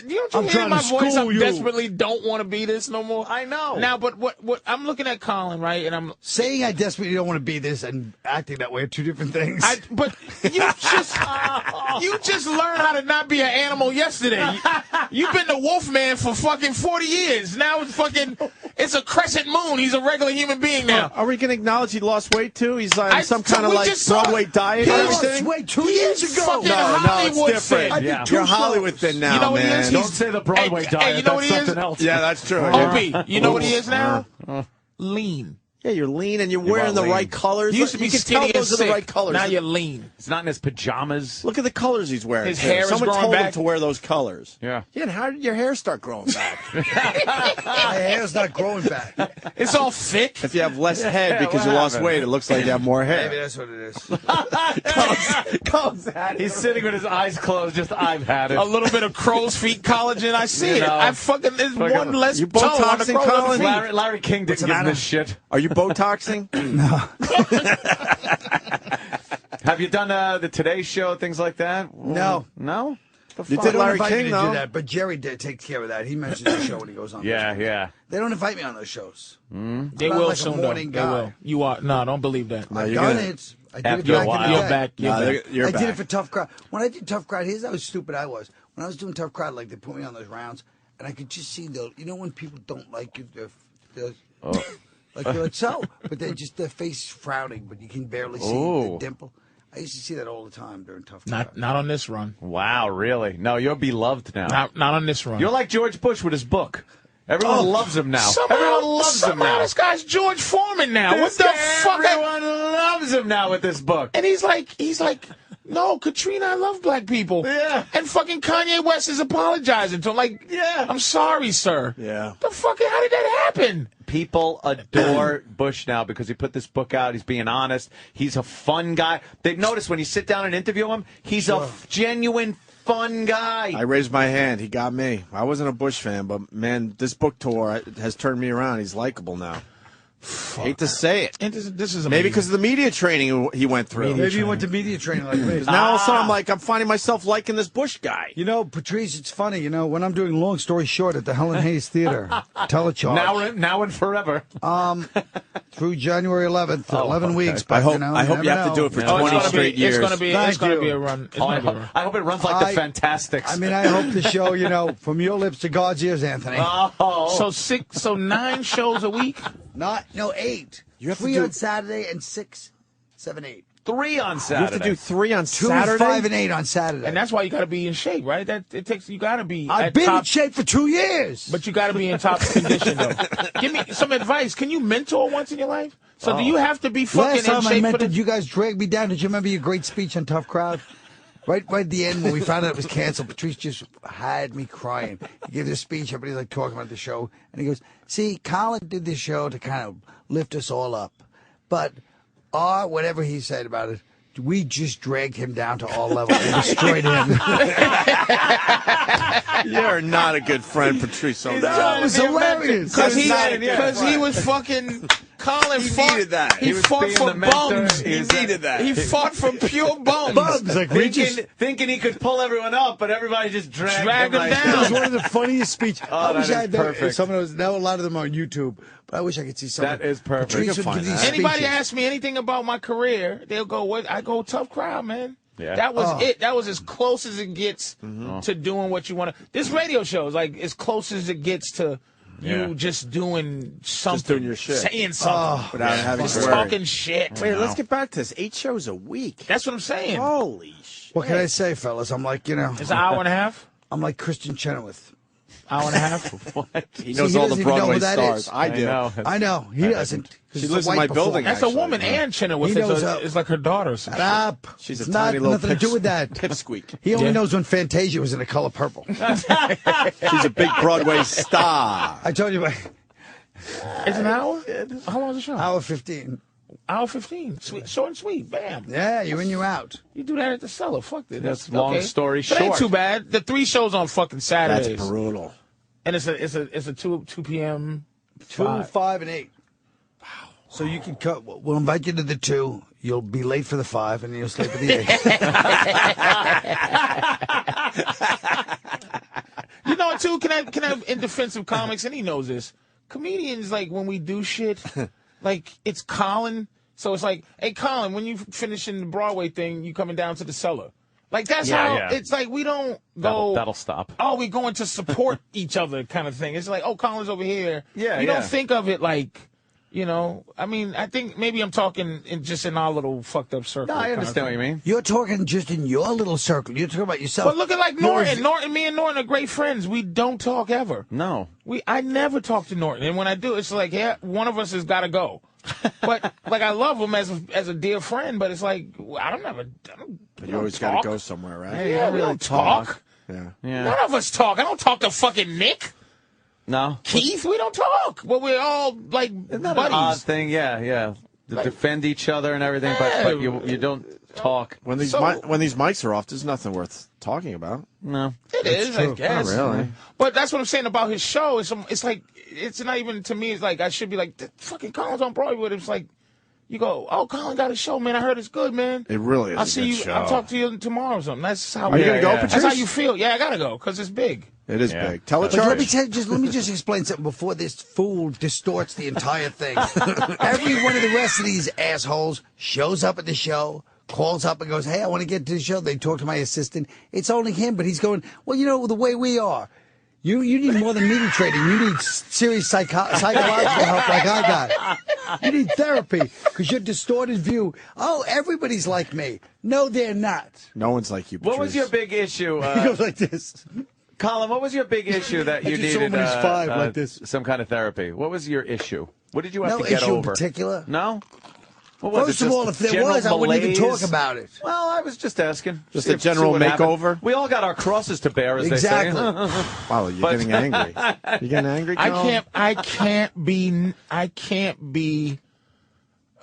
Speaker 3: hear
Speaker 17: trying
Speaker 3: my
Speaker 17: to
Speaker 3: voice?
Speaker 17: school
Speaker 3: I
Speaker 17: you.
Speaker 3: desperately don't want to be this no more.
Speaker 2: I know.
Speaker 3: Now, but what I'm looking at Colin, right? And I'm
Speaker 17: Saying I desperately don't want to be this and acting that way are two different things.
Speaker 3: but you just learned how to not be an animal yesterday. You've been the Wolfman for fucking 40 years. Now it's a crescent moon. He's a regular human being now.
Speaker 1: Are we going to acknowledge he lost weight too? He's on some kind of
Speaker 3: we
Speaker 1: like
Speaker 3: just saw-
Speaker 1: Broadway diet
Speaker 3: He
Speaker 1: or
Speaker 3: lost
Speaker 1: everything?
Speaker 17: Wait, 2
Speaker 3: He
Speaker 17: years
Speaker 3: is
Speaker 17: ago.
Speaker 3: fucking
Speaker 1: No,
Speaker 3: Hollywood
Speaker 1: it's different.
Speaker 3: fit.
Speaker 2: Yeah.
Speaker 1: You're Hollywood thin now,
Speaker 3: You know what he
Speaker 1: man.
Speaker 3: is?
Speaker 2: Don't say the Broadway
Speaker 3: Hey,
Speaker 2: diet.
Speaker 3: you know what
Speaker 2: That's
Speaker 3: he is?
Speaker 2: something else.
Speaker 1: Yeah, that's true.
Speaker 3: Opie, you know what he is now? Lean.
Speaker 1: Yeah, you're lean and you're
Speaker 2: You
Speaker 1: wearing
Speaker 2: are
Speaker 1: the
Speaker 2: lean.
Speaker 1: right colors.
Speaker 3: You used to be
Speaker 1: you can
Speaker 3: skinny
Speaker 1: tell those
Speaker 3: and
Speaker 1: are the
Speaker 3: sick.
Speaker 1: right colors.
Speaker 3: Now you're lean.
Speaker 2: It's not in his pajamas.
Speaker 1: Look at the colors he's wearing.
Speaker 3: His
Speaker 1: too.
Speaker 3: hair is
Speaker 1: Someone
Speaker 3: growing
Speaker 1: told him
Speaker 3: back.
Speaker 1: to wear those colors.
Speaker 2: Yeah.
Speaker 1: Yeah, and how did your hair start growing back?
Speaker 17: My hair's not growing back.
Speaker 3: It's all thick.
Speaker 1: If you have less head because you
Speaker 2: what
Speaker 1: lost
Speaker 2: happened?
Speaker 1: weight, it looks like you have more
Speaker 17: Maybe
Speaker 1: hair.
Speaker 17: that's what it is.
Speaker 2: He's sitting with his eyes closed. Just I've had it.
Speaker 3: A little bit of crow's feet collagen. I see
Speaker 2: You
Speaker 3: it.
Speaker 2: know.
Speaker 3: I fucking there's
Speaker 2: Fucking-
Speaker 3: one less
Speaker 1: You
Speaker 3: toe on the
Speaker 1: Botoxing,
Speaker 3: crow's
Speaker 1: Colin?
Speaker 3: feet.
Speaker 2: Larry King didn't
Speaker 17: the
Speaker 2: give him
Speaker 17: matter?
Speaker 2: this shit.
Speaker 1: Are you Botoxing?
Speaker 2: Have you done the Today Show, things like that?
Speaker 17: No.
Speaker 2: No?
Speaker 1: You
Speaker 17: They
Speaker 1: did
Speaker 17: don't
Speaker 1: Larry
Speaker 17: invite me
Speaker 1: King,
Speaker 17: to
Speaker 1: though.
Speaker 17: do that, but Jerry takes care of that. He mentions the show when he goes on.
Speaker 2: Yeah, yeah.
Speaker 17: They don't invite me on those shows.
Speaker 3: They
Speaker 17: I'm
Speaker 3: will
Speaker 17: like a
Speaker 3: soon.
Speaker 17: morning
Speaker 3: Though. They
Speaker 17: guy.
Speaker 3: will. You are no. Don't believe that.
Speaker 1: No,
Speaker 17: I've
Speaker 1: you're
Speaker 17: done
Speaker 1: gonna-
Speaker 17: it. I did
Speaker 2: After
Speaker 17: it
Speaker 2: a
Speaker 17: back in
Speaker 2: while.
Speaker 17: the
Speaker 3: You're
Speaker 17: day.
Speaker 3: back. You're
Speaker 1: No,
Speaker 3: back.
Speaker 1: you're
Speaker 17: I
Speaker 1: back.
Speaker 17: did it for Tough Crowd. When I did Tough Crowd, here's how stupid I was. When I was doing Tough Crowd, like they put me on those rounds, and I could just see when people don't like you, they're like so, but they're just their face frowning, but you can barely see the dimple. I used to see that all the time during Tough Crowd.
Speaker 3: Not on this run.
Speaker 2: Wow, really? No, you're beloved now.
Speaker 3: Not on this run.
Speaker 2: You're like George Bush with his book. Everyone loves him now.
Speaker 3: Somehow,
Speaker 2: Everyone loves him now.
Speaker 3: This guy's George Foreman now.
Speaker 2: This
Speaker 3: What the
Speaker 2: guy,
Speaker 3: fuck?
Speaker 2: Everyone loves him now with this book.
Speaker 3: And he's like, no, Katrina, I love black people.
Speaker 2: Yeah.
Speaker 3: And fucking Kanye West is apologizing to him. Like,
Speaker 2: Yeah.
Speaker 3: I'm sorry, sir.
Speaker 1: Yeah.
Speaker 3: The fuck? How did that happen?
Speaker 2: People adore Bush now because he put this book out. He's being honest. He's a fun guy. They've noticed when you sit down and interview him, he's a genuine fun guy.
Speaker 1: I raised my hand. He got me. I wasn't a Bush fan, but man, this book tour has turned me around. He's likable now. Hate to say it.
Speaker 3: And this is
Speaker 1: Maybe because of the media training he went through.
Speaker 17: Maybe you went to media training like me.
Speaker 1: Now all of a sudden I'm finding myself liking this Bush guy.
Speaker 17: You know, Patrice, it's funny. You know, when I'm doing Long Story Short at the Helen Hayes Theater, telecharge.
Speaker 2: Now and forever.
Speaker 17: Through January 11th, 11 weeks. But,
Speaker 1: I hope
Speaker 17: you
Speaker 1: you
Speaker 17: never
Speaker 1: have to do
Speaker 17: know.
Speaker 1: it for
Speaker 3: Oh,
Speaker 1: 20 straight years.
Speaker 3: It's gonna be
Speaker 17: Thank you.
Speaker 3: a run. It's
Speaker 2: Oh,
Speaker 3: gonna be a run.
Speaker 2: I hope it runs like the Fantastics.
Speaker 17: I mean, I hope the show, from your lips to God's ears, Anthony.
Speaker 3: So 9 shows a week.
Speaker 17: 8.
Speaker 1: You have to
Speaker 17: 3
Speaker 1: do-
Speaker 17: on Saturday and 6, 7, 8.
Speaker 2: 3 on
Speaker 1: You
Speaker 2: Saturday.
Speaker 1: have to do 3 on
Speaker 17: 2,
Speaker 1: Saturday?
Speaker 17: 5, and 8 on Saturday.
Speaker 3: And that's why you got to be in shape, right? You got to be.
Speaker 17: I've
Speaker 3: at
Speaker 17: been
Speaker 3: top,
Speaker 17: in shape for 2 years.
Speaker 3: but you got to be in top condition, though. Give me some advice. Can you mentor once in your life? So do you have to be fucking
Speaker 17: Last time
Speaker 3: in
Speaker 17: I
Speaker 3: shape for
Speaker 17: mentored,
Speaker 3: the?
Speaker 17: you guys dragged me down. Did you remember your great speech on Tough Crowd? Right at the end, when we found out it was canceled, Patrice just had me crying. He gave this speech, everybody's like talking about the show, and he goes, "See, Colin did this show to kind of lift us all up, but whatever he said about it, we just dragged him down to our level and destroyed him.
Speaker 1: You're not a good friend, Patrice.
Speaker 17: It was hilarious.
Speaker 3: Because he was fucking... Colin
Speaker 1: needed that.
Speaker 3: He fought for bums.
Speaker 1: He needed that.
Speaker 3: He fought for pure bums.
Speaker 17: Like
Speaker 2: thinking he could pull everyone up, but everybody just dragged him
Speaker 3: down.
Speaker 17: It was one of the funniest speeches. I wish I had
Speaker 2: perfect.
Speaker 17: some of those. Now a lot of them are on YouTube, but I wish I could see some.
Speaker 2: That is perfect.
Speaker 17: Patrice would give these
Speaker 3: Anybody
Speaker 17: speeches.
Speaker 3: ask me anything about my career, they'll go, "What? I go tough crowd, man."
Speaker 2: Yeah.
Speaker 3: That was it. That was as close as it gets to doing what you want to. This radio show is like as close as it gets to you just doing something,
Speaker 1: Just doing your shit.
Speaker 3: saying something
Speaker 1: without having
Speaker 3: just
Speaker 1: to worry.
Speaker 3: talking shit.
Speaker 1: Wait, let's get back to this. 8 shows a week.
Speaker 3: That's what I'm saying.
Speaker 1: Holy shit.
Speaker 17: What can I say, fellas? I'm like,
Speaker 3: It's an hour and a half.
Speaker 17: I'm like Christian Chenoweth.
Speaker 3: Hour and a half.
Speaker 2: What?
Speaker 1: He knows
Speaker 17: he
Speaker 1: all
Speaker 17: doesn't
Speaker 1: the
Speaker 17: even know
Speaker 1: Broadway
Speaker 17: who that
Speaker 1: stars.
Speaker 17: is.
Speaker 1: I do.
Speaker 17: I know. He doesn't. 'cause
Speaker 1: She
Speaker 17: it's a
Speaker 1: lives in
Speaker 17: white
Speaker 1: my building,
Speaker 17: performer.
Speaker 3: That's a
Speaker 1: actually.
Speaker 3: woman and Chenoweth.
Speaker 17: He knows,
Speaker 3: It's like her daughter. Or
Speaker 17: Shut
Speaker 3: something.
Speaker 17: up.
Speaker 1: She's a
Speaker 17: It's
Speaker 1: tiny little
Speaker 17: nothing to do with that.
Speaker 1: pipsqueak.
Speaker 17: He only knows when Fantasia was in The Color Purple.
Speaker 1: She's a big Broadway star.
Speaker 17: I told you.
Speaker 3: It's an hour. How long is the show?
Speaker 17: Hour 15.
Speaker 3: Hour 15. Sweet, short and sweet. Bam.
Speaker 17: Yeah, you in, you out.
Speaker 3: You do that at the cellar. Fuck it.
Speaker 2: That's long story
Speaker 3: But ain't
Speaker 2: short.
Speaker 3: too bad. The 3 shows on fucking Saturdays.
Speaker 1: That's brutal.
Speaker 3: And it's a 2 p.m.
Speaker 17: 2,
Speaker 3: 5.
Speaker 17: 5, and 8. Wow. So you can cut. We'll invite you to the 2. You'll be late for the 5, and then you'll sleep for the 8.
Speaker 3: You know, too, can I in defense of comics, and he knows this, comedians, like, when we do shit, like, it's Colin, so it's like, hey, Colin, when you finishing the Broadway thing, you coming down to the cellar. Like, that's it's like, we don't go...
Speaker 2: That'll stop.
Speaker 3: Oh, we're going to support each other kind of thing. It's like, oh, Colin's over here.
Speaker 2: Yeah,
Speaker 3: You don't think of it like... You know, I mean, I think maybe I'm talking just in our little fucked up circle.
Speaker 2: No, I understand what you mean.
Speaker 17: You're talking just in your little circle. You're talking about yourself.
Speaker 3: But look at like Norton. Me and Norton are great friends. We don't talk ever.
Speaker 2: No.
Speaker 3: I never talk to Norton. And when I do, it's like, yeah, one of us has got to go. But like, I love him as a dear friend, but it's like,
Speaker 1: But you always got to go somewhere, right?
Speaker 3: Yeah, we don't talk.
Speaker 1: Yeah.
Speaker 3: None of us talk. I don't talk to fucking Nick.
Speaker 2: No.
Speaker 3: Keith, we don't talk. Well, we're all like
Speaker 2: Isn't that
Speaker 3: buddies.
Speaker 2: an odd thing? Yeah. To defend each other and everything, but you don't talk.
Speaker 1: When these mics are off, there's nothing worth talking about.
Speaker 2: No.
Speaker 3: It is, I guess.
Speaker 1: Not really.
Speaker 3: But that's what I'm saying about his show. It's like, it's not even, to me, it's like, I should be like, fucking Colin's on Broadway with him. It's like, you go, oh, Colin got a show, man. I heard it's good, man.
Speaker 1: It really is
Speaker 3: I'll
Speaker 1: a
Speaker 3: see
Speaker 1: good
Speaker 3: you.
Speaker 1: show.
Speaker 3: I'll talk to you tomorrow or something. That's how.
Speaker 1: Are you gonna go, Patrice?
Speaker 3: That's how you feel. Yeah, I gotta go because it's big.
Speaker 1: It is big.
Speaker 17: But let
Speaker 1: Telecharge.
Speaker 17: me just explain something before this fool distorts the entire thing. Every one of the rest of these assholes shows up at the show, calls up and goes, hey, I want to get to the show. They talk to my assistant. It's only him, but he's going, well, you know, the way we are. You need more than media trading. You need serious psychological help like I got. You need therapy because your distorted view, oh, everybody's like me. No, they're not.
Speaker 1: No one's like you, Patrice.
Speaker 2: What was your big issue?
Speaker 17: He goes like this.
Speaker 2: Colin, what was your big issue that you
Speaker 17: I just saw
Speaker 2: needed
Speaker 17: him when he's 5 like this.
Speaker 2: some kind of therapy? What was your issue? What did you have
Speaker 17: No
Speaker 2: to get
Speaker 17: issue in
Speaker 2: over?
Speaker 17: particular.
Speaker 2: No? What was
Speaker 17: First
Speaker 2: it,
Speaker 17: of
Speaker 2: just
Speaker 17: all, if there
Speaker 2: general
Speaker 17: was, I wouldn't even
Speaker 2: malaise?
Speaker 17: talk about it.
Speaker 2: Well, I was just asking.
Speaker 1: Just
Speaker 2: See
Speaker 1: a general
Speaker 2: see what happened.
Speaker 1: makeover?
Speaker 2: We all got our crosses to bear, as
Speaker 17: Exactly.
Speaker 2: they say.
Speaker 1: Wow, you're getting angry. You getting angry, Colin?
Speaker 3: I can't be.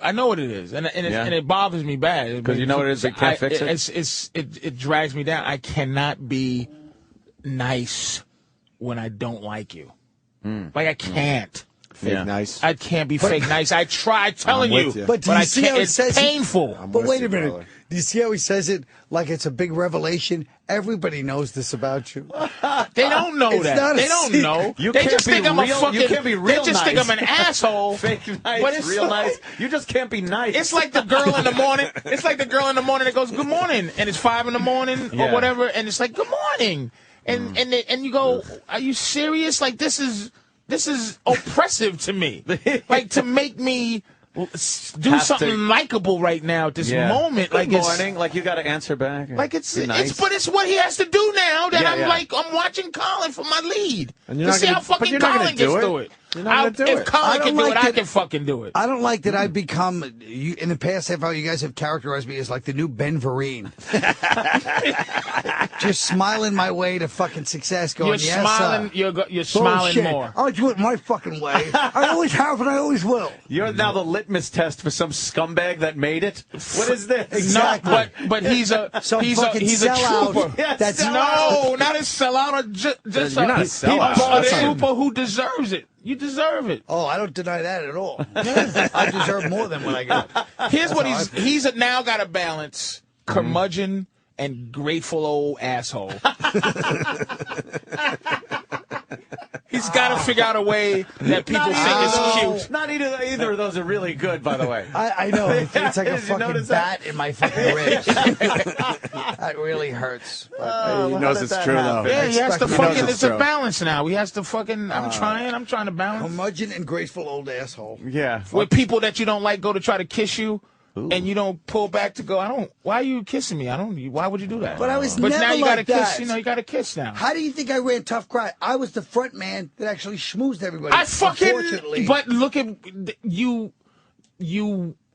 Speaker 3: I know what it is, and it bothers me bad
Speaker 2: Because you know what it is, they can't fix it?
Speaker 3: It drags me down. I cannot be nice when I don't like you. Like I can't.
Speaker 1: Fake nice.
Speaker 3: I can't be fake nice. I try telling you,
Speaker 17: But do you
Speaker 3: I
Speaker 17: see
Speaker 3: can't.
Speaker 17: how it
Speaker 3: It's
Speaker 17: says
Speaker 3: painful.
Speaker 17: But wait a minute. Do you see how he says it like it's a big revelation? Everybody knows this about you.
Speaker 3: They don't know
Speaker 17: It's
Speaker 3: that.
Speaker 17: not a
Speaker 3: They don't
Speaker 17: secret.
Speaker 3: know.
Speaker 2: You
Speaker 3: They
Speaker 2: can't
Speaker 3: just
Speaker 2: be
Speaker 3: think I'm a
Speaker 2: real-
Speaker 3: fucking.
Speaker 2: you can't be real
Speaker 3: They just think
Speaker 2: nice.
Speaker 3: I'm an asshole.
Speaker 2: Fake nice,
Speaker 3: But it's
Speaker 2: real nice. You just can't be nice.
Speaker 3: It's like the girl in the morning. It's like the girl in the morning that goes, "Good morning," and it's 5 a.m. or
Speaker 2: Yeah.
Speaker 3: whatever, and it's like, "Good morning," and you go, "Are you serious? Like this is oppressive to me. Like to make me do
Speaker 2: Have
Speaker 3: something
Speaker 2: to-
Speaker 3: likable right now at this
Speaker 2: Yeah.
Speaker 3: moment.
Speaker 2: Good
Speaker 3: Like
Speaker 2: morning. Like you got to answer back.
Speaker 3: Like it's
Speaker 2: Be nice.
Speaker 3: but it's what he has to do now that
Speaker 2: Yeah,
Speaker 3: I'm
Speaker 2: yeah.
Speaker 3: like I'm watching Colin for my lead
Speaker 1: And you're
Speaker 3: to
Speaker 1: not
Speaker 3: see
Speaker 1: gonna-
Speaker 3: how
Speaker 1: but
Speaker 3: fucking
Speaker 1: you're not gonna
Speaker 3: Colin gets
Speaker 1: do it.
Speaker 3: through it.
Speaker 1: You're not gonna do
Speaker 3: if
Speaker 1: it.
Speaker 3: Colin can do
Speaker 17: like
Speaker 3: it, I
Speaker 17: that-
Speaker 3: can fucking do it.
Speaker 17: I don't like that I've become, in the past half hour, you guys have characterized me as like the new Ben Vereen. Just smiling my way to fucking success going,
Speaker 3: You're
Speaker 17: yes,
Speaker 3: smiling. You're smiling
Speaker 17: Bullshit.
Speaker 3: more.
Speaker 17: I'll do it my fucking way. I always have and I always will.
Speaker 2: You're now the litmus test for some scumbag that made it. What is this?
Speaker 17: Exactly.
Speaker 3: No, but he's a
Speaker 17: Some
Speaker 3: he's
Speaker 17: fucking
Speaker 3: a
Speaker 17: sellout.
Speaker 3: trooper.
Speaker 2: Yeah,
Speaker 3: That's
Speaker 2: sellout.
Speaker 3: no, not a sellout. Just
Speaker 1: You're not a sellout.
Speaker 3: a trooper who deserves it. You deserve it.
Speaker 17: Oh, I don't deny that at all. I deserve more than what I get.
Speaker 3: Here's what he's now got to balance: curmudgeon and grateful old asshole. He's got to figure out a way that people think is cute.
Speaker 2: Not either of those are really good, by the way.
Speaker 17: I know. It's like a
Speaker 2: Did you
Speaker 17: fucking
Speaker 2: notice
Speaker 17: bat in my fucking ribs. That really hurts.
Speaker 1: He knows it's true, though.
Speaker 3: Yeah, he has to
Speaker 1: He knows
Speaker 3: fucking.
Speaker 1: it's
Speaker 3: It's a
Speaker 1: true.
Speaker 3: balance now. He has to fucking. I'm trying to balance.
Speaker 17: Curmudgeon and graceful old asshole.
Speaker 2: Yeah.
Speaker 3: With people that you don't like go to try to kiss you. And you don't pull back to go. Why are you kissing me? Why would you do that?
Speaker 17: But I was
Speaker 3: But
Speaker 17: never
Speaker 3: now you
Speaker 17: like
Speaker 3: gotta
Speaker 17: that.
Speaker 3: kiss. You got to kiss now.
Speaker 17: How do you think I ran Tough Crowd? I was the front man that actually schmoozed everybody.
Speaker 3: I fucking.
Speaker 17: Unfortunately,
Speaker 3: But look at you.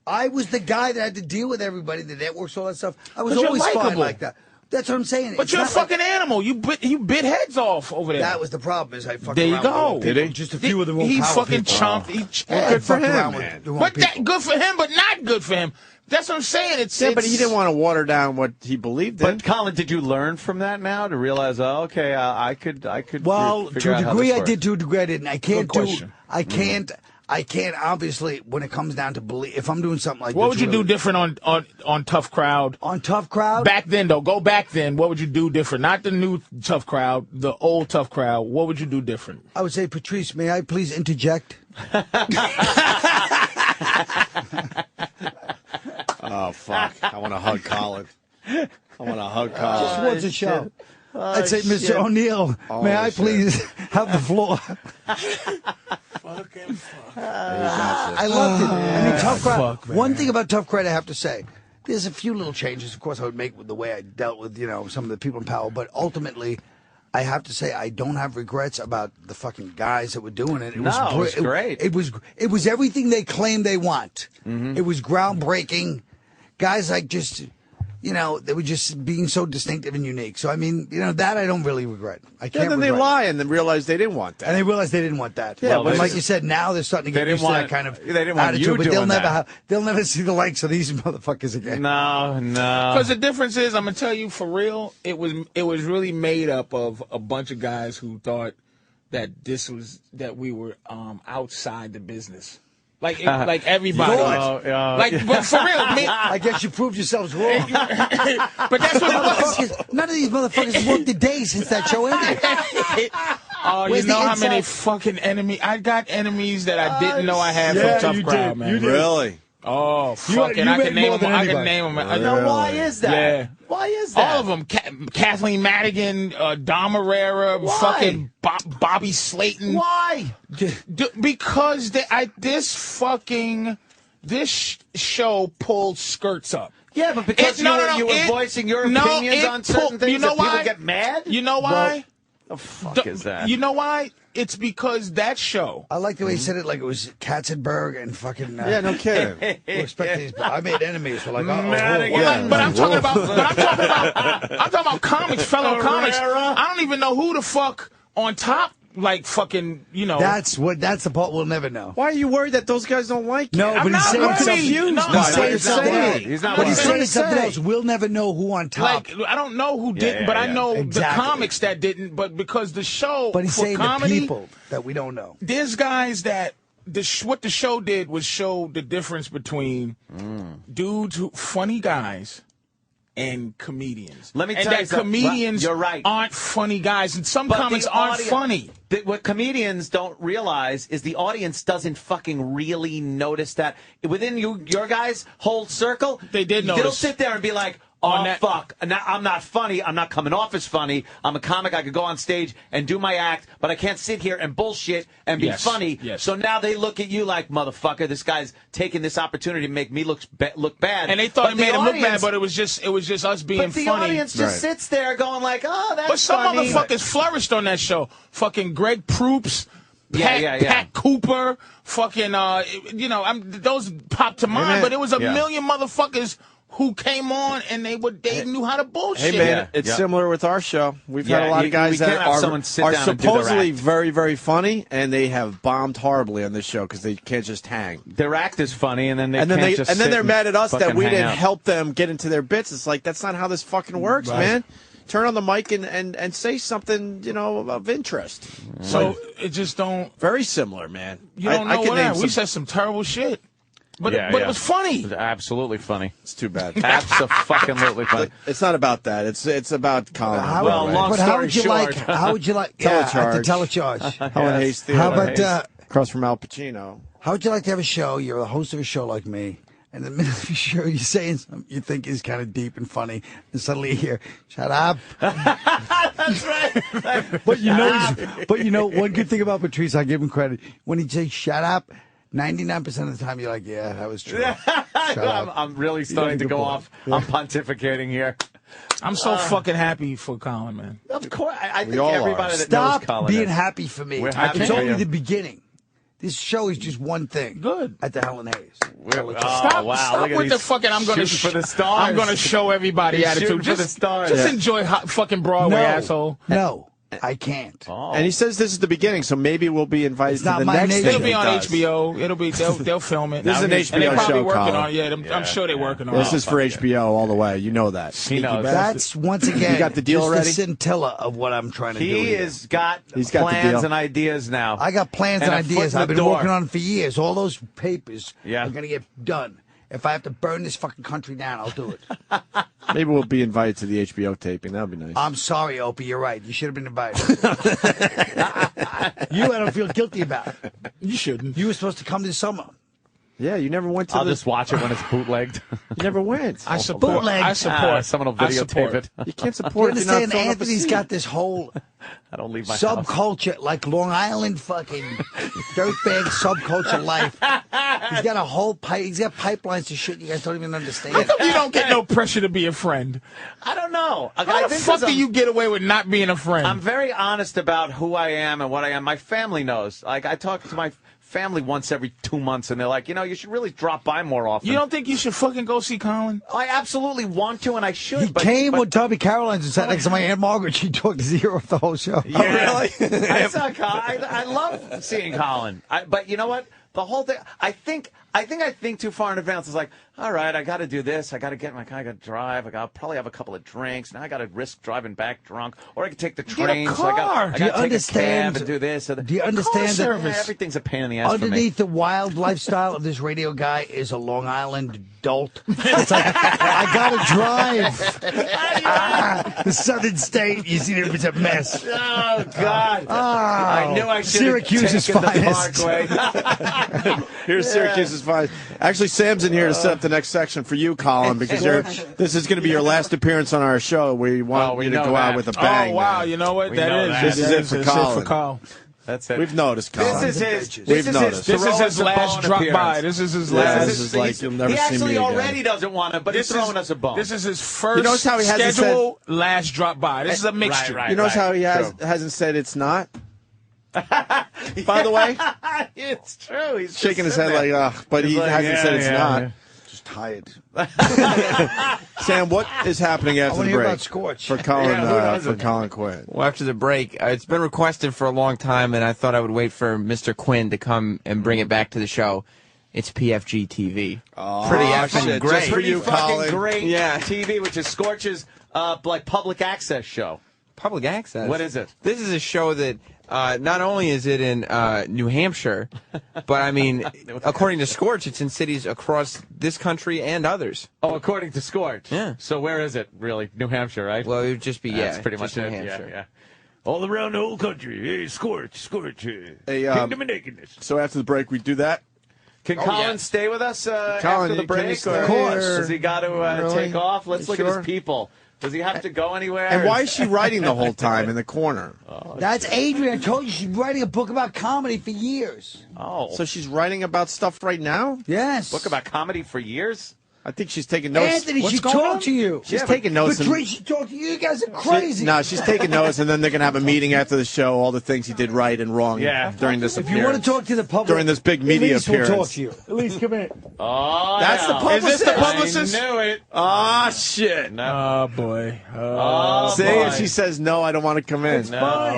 Speaker 17: I was the guy that had to deal with everybody, the networks, all that stuff. I was
Speaker 3: But you're
Speaker 17: always fine
Speaker 3: likable.
Speaker 17: like that. That's what I'm saying.
Speaker 3: But
Speaker 17: It's
Speaker 3: you're a
Speaker 17: not like-
Speaker 3: fucking animal. You bit heads off over there.
Speaker 17: That was the problem. Is I fucked
Speaker 3: There you
Speaker 17: around
Speaker 3: go.
Speaker 17: with people, just a few of the wrong
Speaker 3: He
Speaker 17: power
Speaker 3: fucking
Speaker 17: people.
Speaker 3: chomped. He
Speaker 17: Yeah,
Speaker 1: good for
Speaker 17: I fucked
Speaker 1: him,
Speaker 17: around with
Speaker 1: man.
Speaker 17: the wrong
Speaker 3: But
Speaker 17: people.
Speaker 3: that good for him, but not good for him. That's what I'm saying.
Speaker 1: Yeah, but he didn't want to water down what he believed in.
Speaker 2: But Colin, did you learn from that now to realize, okay, I could.
Speaker 17: Well,
Speaker 2: figure
Speaker 17: to a
Speaker 2: out how
Speaker 17: degree,
Speaker 2: this
Speaker 17: I
Speaker 2: works?
Speaker 17: did. To a degree, I didn't. I can't
Speaker 3: Good
Speaker 17: do.
Speaker 3: question.
Speaker 17: I can't. Obviously, when it comes down to belief, if I'm doing something like
Speaker 3: What
Speaker 17: this,
Speaker 3: would you do
Speaker 17: really-
Speaker 3: different on Tough Crowd?
Speaker 17: on Tough Crowd?
Speaker 3: Back then, though, go back then. What would you do different? Not the new Tough Crowd, the old Tough Crowd. What would you do different?
Speaker 17: I would say, Patrice, may I please interject?
Speaker 1: Oh, fuck. I want to hug Colin. I want to hug Colin.
Speaker 17: Just once a show. I'd say,
Speaker 2: shit.
Speaker 17: Mr. O'Neill, may I
Speaker 1: shit.
Speaker 17: please have the floor? I loved it. I mean, Tough Crowd.
Speaker 3: Fuck, man.
Speaker 17: One thing about Tough Crowd I have to say, there's a few little changes, of course, I would make with the way I dealt with, some of the people in power, but ultimately, I have to say I don't have regrets about the fucking guys that were doing it. It was
Speaker 2: No, it was great.
Speaker 17: It was everything they claim they want. It was groundbreaking. Guys like just, they were just being so distinctive and unique. So I mean, that I don't really regret. I can't.
Speaker 1: Yeah, then they
Speaker 17: regret.
Speaker 1: lie and then realize they didn't want that.
Speaker 17: And they realized they didn't want that.
Speaker 1: Yeah,
Speaker 17: But
Speaker 1: well,
Speaker 17: like you said, now they're starting to
Speaker 2: They
Speaker 17: get
Speaker 2: didn't
Speaker 17: used to that
Speaker 2: want-
Speaker 17: kind of
Speaker 2: they didn't want
Speaker 17: attitude.
Speaker 2: you
Speaker 17: But they'll
Speaker 2: doing
Speaker 17: never
Speaker 2: that.
Speaker 17: they'll never see the likes of these motherfuckers again.
Speaker 2: No.
Speaker 3: Because the difference is, I'm gonna tell you for real, it was really made up of a bunch of guys who thought that that we were outside the business. Like everybody. But for real,
Speaker 17: I guess you proved yourselves wrong.
Speaker 3: but that's what it was.
Speaker 17: None of these motherfuckers have worked a day since that show ended.
Speaker 3: Oh, you
Speaker 17: Where's
Speaker 3: know
Speaker 17: the
Speaker 3: how many
Speaker 17: inside?
Speaker 3: fucking enemies? I got enemies that I didn't know I had from Tough
Speaker 17: you
Speaker 3: Crowd,
Speaker 17: did.
Speaker 3: man.
Speaker 17: You did.
Speaker 1: Really?
Speaker 3: Oh, fucking! I
Speaker 17: made
Speaker 3: can name
Speaker 17: more
Speaker 3: them.
Speaker 17: than
Speaker 3: I can
Speaker 17: anybody.
Speaker 3: name them.
Speaker 2: Now, why is that?
Speaker 3: Yeah.
Speaker 2: Why is that?
Speaker 3: All of them. Kathleen Madigan, Dom Herrera,
Speaker 2: Why?
Speaker 3: fucking Bobby Slayton.
Speaker 2: Why?
Speaker 3: Because this show pulled skirts up.
Speaker 2: Yeah, but because you were voicing your opinions on certain things,
Speaker 3: you know
Speaker 2: that people
Speaker 3: why?
Speaker 2: get mad?
Speaker 3: You know why?
Speaker 2: The fuck is that?
Speaker 3: You know why? It's because that show.
Speaker 17: I like the way he said it, like it was Katzenberg and fucking.
Speaker 1: Yeah, no kidding.
Speaker 17: Respect these. I made enemies. So like,
Speaker 3: Well, but I'm talking about comics, fellow comics. I don't even know who the fuck on top, like fucking,
Speaker 17: That's the part we'll never know.
Speaker 1: Why are you worried that those guys don't like you?
Speaker 17: No, but he's saying something.
Speaker 3: No,
Speaker 17: He's saying something else.
Speaker 2: He's not
Speaker 17: But he's
Speaker 2: worried.
Speaker 17: saying something else. We'll never know who on top.
Speaker 3: Like, I don't know who didn't, but I know the comics that didn't. But because the show,
Speaker 17: But he's
Speaker 3: for
Speaker 17: saying
Speaker 3: comedy,
Speaker 17: the people that we don't know.
Speaker 3: there's guys that what the show did was show the difference between funny guys and comedians.
Speaker 2: Let me
Speaker 3: and
Speaker 2: tell you
Speaker 3: that
Speaker 2: something.
Speaker 3: comedians
Speaker 2: You're right.
Speaker 3: aren't funny guys, and some
Speaker 2: But
Speaker 3: comics
Speaker 2: the
Speaker 3: aren't
Speaker 2: audience-
Speaker 3: funny.
Speaker 2: What comedians don't realize is the audience doesn't fucking really notice that. Within your guys' whole circle,
Speaker 3: They did
Speaker 2: They'll
Speaker 3: notice.
Speaker 2: sit there and be like, fuck, I'm not funny. I'm not coming off as funny. I'm a comic. I could go on stage and do my act, but I can't sit here and bullshit and be
Speaker 3: Yes,
Speaker 2: funny.
Speaker 3: yes.
Speaker 2: So now they look at you like, motherfucker, this guy's taking this opportunity to make me look bad.
Speaker 3: And they thought
Speaker 2: But
Speaker 3: it made
Speaker 2: the
Speaker 3: him look bad,
Speaker 2: audience-
Speaker 3: but it was just us being
Speaker 2: But the
Speaker 3: funny.
Speaker 2: audience just sits there going like, oh, that's
Speaker 3: But some
Speaker 2: funny.
Speaker 3: motherfuckers flourished on that show. Fucking Greg Proops, Pat Cooper, fucking, those popped to mind, but it was a million motherfuckers who came on and they knew how to bullshit.
Speaker 1: Hey man, it's similar with our show. We've had a lot of guys that are supposedly very, very funny, and they have bombed horribly on this show because they can't just hang.
Speaker 2: Their act is funny, and then
Speaker 1: they're mad at us that we didn't help them get into their bits. It's like that's not how this fucking works, man. Turn on the mic and say something, of interest.
Speaker 3: So it just don't.
Speaker 1: Very similar, man.
Speaker 3: You don't know what we said some terrible shit. But it was funny.
Speaker 2: It was absolutely funny.
Speaker 1: It's too bad.
Speaker 2: Absolutely funny.
Speaker 1: It's not about that. It's about Colin.
Speaker 2: Long story short.
Speaker 17: How would you like?
Speaker 1: Telecharge.
Speaker 17: At the Telecharge.
Speaker 1: Helen Hayes Theater.
Speaker 17: How about
Speaker 1: across from Al Pacino?
Speaker 17: How would you like to have a show? You're the host of a show like me, and in the middle of your show, you're saying something you think is kind of deep and funny, and suddenly you hear, "Shut up."
Speaker 2: That's right.
Speaker 17: But one good thing about Patrice, I give him credit. When he says "shut up," 99% of the time, you're like, yeah, that was true.
Speaker 2: I'm really starting to go off. I'm pontificating here.
Speaker 3: I'm so fucking happy for Colin, man.
Speaker 2: Of course. I think everybody that knows Colin
Speaker 17: Stop being happy for me. It's only the beginning. This show is just one thing.
Speaker 3: Good.
Speaker 17: At the Helen Hayes.
Speaker 3: Stop with the fucking I'm going to
Speaker 2: for the stars.
Speaker 3: I'm going to show everybody attitude.
Speaker 2: Just for the stars.
Speaker 3: Just enjoy fucking Broadway, asshole.
Speaker 17: No. I can't.
Speaker 1: And he says this is the beginning, so maybe we'll be invited to the next thing.
Speaker 3: It'll be on HBO. It'll be they'll film it.
Speaker 1: This is an HBO
Speaker 3: and they're probably
Speaker 1: show,
Speaker 3: working
Speaker 1: Colin.
Speaker 3: on it. I'm sure they're working on it.
Speaker 1: This is for HBO all the way. You know that.
Speaker 2: He knows.
Speaker 17: That's once again.
Speaker 1: You got the deal
Speaker 17: just
Speaker 1: already?
Speaker 17: the scintilla of what I'm trying to do.
Speaker 2: He's got
Speaker 1: the
Speaker 2: plans
Speaker 1: deal.
Speaker 2: and ideas now.
Speaker 17: I got plans and ideas. I've been working on it for years. All those papers are going to get done. If I have to burn this fucking country down, I'll do it.
Speaker 1: Maybe we'll be invited to the HBO taping. That would be nice.
Speaker 17: I'm sorry, Opie. You're right. You should have been invited. I don't feel guilty about.
Speaker 3: You shouldn't.
Speaker 17: You were supposed to come this summer.
Speaker 1: Yeah, you never went to
Speaker 2: I'll just watch it when it's bootlegged.
Speaker 1: You never went.
Speaker 3: I support. I support.
Speaker 2: Someone will videotape it.
Speaker 1: You can't
Speaker 17: You
Speaker 1: support it. You're not
Speaker 17: understand?
Speaker 1: throwing up a
Speaker 17: Anthony's
Speaker 1: seat.
Speaker 17: got this whole
Speaker 2: I don't leave my house.
Speaker 17: subculture, like Long Island fucking dirtbag subculture life. He's got a whole pipe. He's got pipelines to shit you guys don't even understand.
Speaker 3: How come you don't get no pressure to be a friend?
Speaker 2: I don't know.
Speaker 3: How the fuck do you get away with not being a friend?
Speaker 2: I'm very honest about who I am and what I am. My family knows. Like, I talk to my family once every 2 months, and they're like, you should really drop by more often.
Speaker 3: You don't think you should fucking go see Colin?
Speaker 2: I absolutely want to, and I should.
Speaker 17: He came with Tommy Caroline's and sat next to my Aunt Margaret. She talked zero of the whole show.
Speaker 2: Yeah, really? I saw Colin. I love seeing Colin. But you know what? The whole thing. I think too far in advance. It's like, all right, I got to do this. I got to get in my car. I got to drive. I got to probably have a couple of drinks. Now I got to risk driving back drunk, or I could take the train.
Speaker 3: Get a
Speaker 2: So I
Speaker 3: car.
Speaker 2: got to take a cab and do this.
Speaker 17: Do you understand that
Speaker 2: everything's a pain in the ass for me?
Speaker 17: underneath the wild lifestyle of this radio guy is a Long Island dolt? It's like, I gotta drive. The southern state, you see, it's a mess.
Speaker 2: Oh God! I knew I should have
Speaker 17: Syracuse's
Speaker 2: taken
Speaker 17: finest.
Speaker 2: the Parkway.
Speaker 1: Here's Syracuse's fine. Actually, Sam's in here to set up the next section for you, Colin, because this is going to be your last appearance on our show. We want you to go out with a bang.
Speaker 3: Oh wow!
Speaker 1: man.
Speaker 3: You know what?
Speaker 1: This is it for Colin.
Speaker 2: That's it.
Speaker 1: We've noticed, Colin.
Speaker 2: This is
Speaker 3: his last drop by. This is his last.
Speaker 1: This is like you'll never
Speaker 2: he
Speaker 1: see me
Speaker 2: actually
Speaker 1: again.
Speaker 2: already doesn't want it, but he's throwing us a bone.
Speaker 3: This is his first
Speaker 1: You notice how he hasn't
Speaker 3: scheduled last drop by. This is a mixture.
Speaker 1: You notice how he hasn't said it's not? By the way,
Speaker 2: it's true. He's
Speaker 1: shaking his head like, ugh, but he hasn't said it's not.
Speaker 17: Just tired.
Speaker 1: Sam, what is happening after the
Speaker 17: hear
Speaker 1: break
Speaker 17: about Scorch.
Speaker 1: for Colin? For Colin Quinn.
Speaker 19: Well, after the break, it's been requested for a long time, and I thought I would wait for Mr. Quinn to come and bring it back to the show. It's PFG TV.
Speaker 1: Oh,
Speaker 19: pretty effing great.
Speaker 1: Just for you, Colin.
Speaker 2: Great TV, which is Scorch's like public access show.
Speaker 19: Public access?
Speaker 2: What is it?
Speaker 19: This is a show that not only is it in New Hampshire, but I mean, according to Scorch, it's in cities across this country and others.
Speaker 2: Oh, according to Scorch.
Speaker 19: Yeah.
Speaker 2: So where is it, really? New Hampshire, right?
Speaker 19: Well, it would just be,
Speaker 2: That's pretty much
Speaker 19: New
Speaker 2: it.
Speaker 19: Hampshire.
Speaker 2: Yeah. All around the whole country. Hey, Scorch.
Speaker 1: Hey,
Speaker 2: Kingdom of Nakedness.
Speaker 1: So after the break, we do that.
Speaker 2: Can Colin stay with us after the
Speaker 1: can
Speaker 2: break?
Speaker 1: you stay?
Speaker 2: Of course. Does he got to
Speaker 1: Really?
Speaker 2: take off? Let's look at
Speaker 1: Sure?
Speaker 2: his people. Does he have to go anywhere?
Speaker 1: And why is she writing the whole time in the corner?
Speaker 17: That's Adrian. I told you she's writing a book about comedy for years.
Speaker 2: Oh.
Speaker 1: So she's writing about stuff right now?
Speaker 17: Yes.
Speaker 2: Book about comedy for years?
Speaker 1: I think she's taking notes.
Speaker 17: Anthony,
Speaker 1: What's
Speaker 17: she
Speaker 1: going on?
Speaker 17: talked to you.
Speaker 1: She's taking notes.
Speaker 17: Patrice, she talked to you. You guys are crazy.
Speaker 1: No, she's taking notes, and then they're going to have a meeting after the show, all the things he did right and wrong during this
Speaker 17: If
Speaker 1: appearance.
Speaker 17: you want to talk to the public,
Speaker 1: during this big media
Speaker 17: Elise will
Speaker 1: appearance.
Speaker 17: talk to you. Elise, come in.
Speaker 2: Oh,
Speaker 1: That's the publicist.
Speaker 3: Is this the publicist?
Speaker 2: I knew it.
Speaker 1: Ah, shit.
Speaker 3: Oh, boy.
Speaker 1: See, and she says, no, I don't want to come in.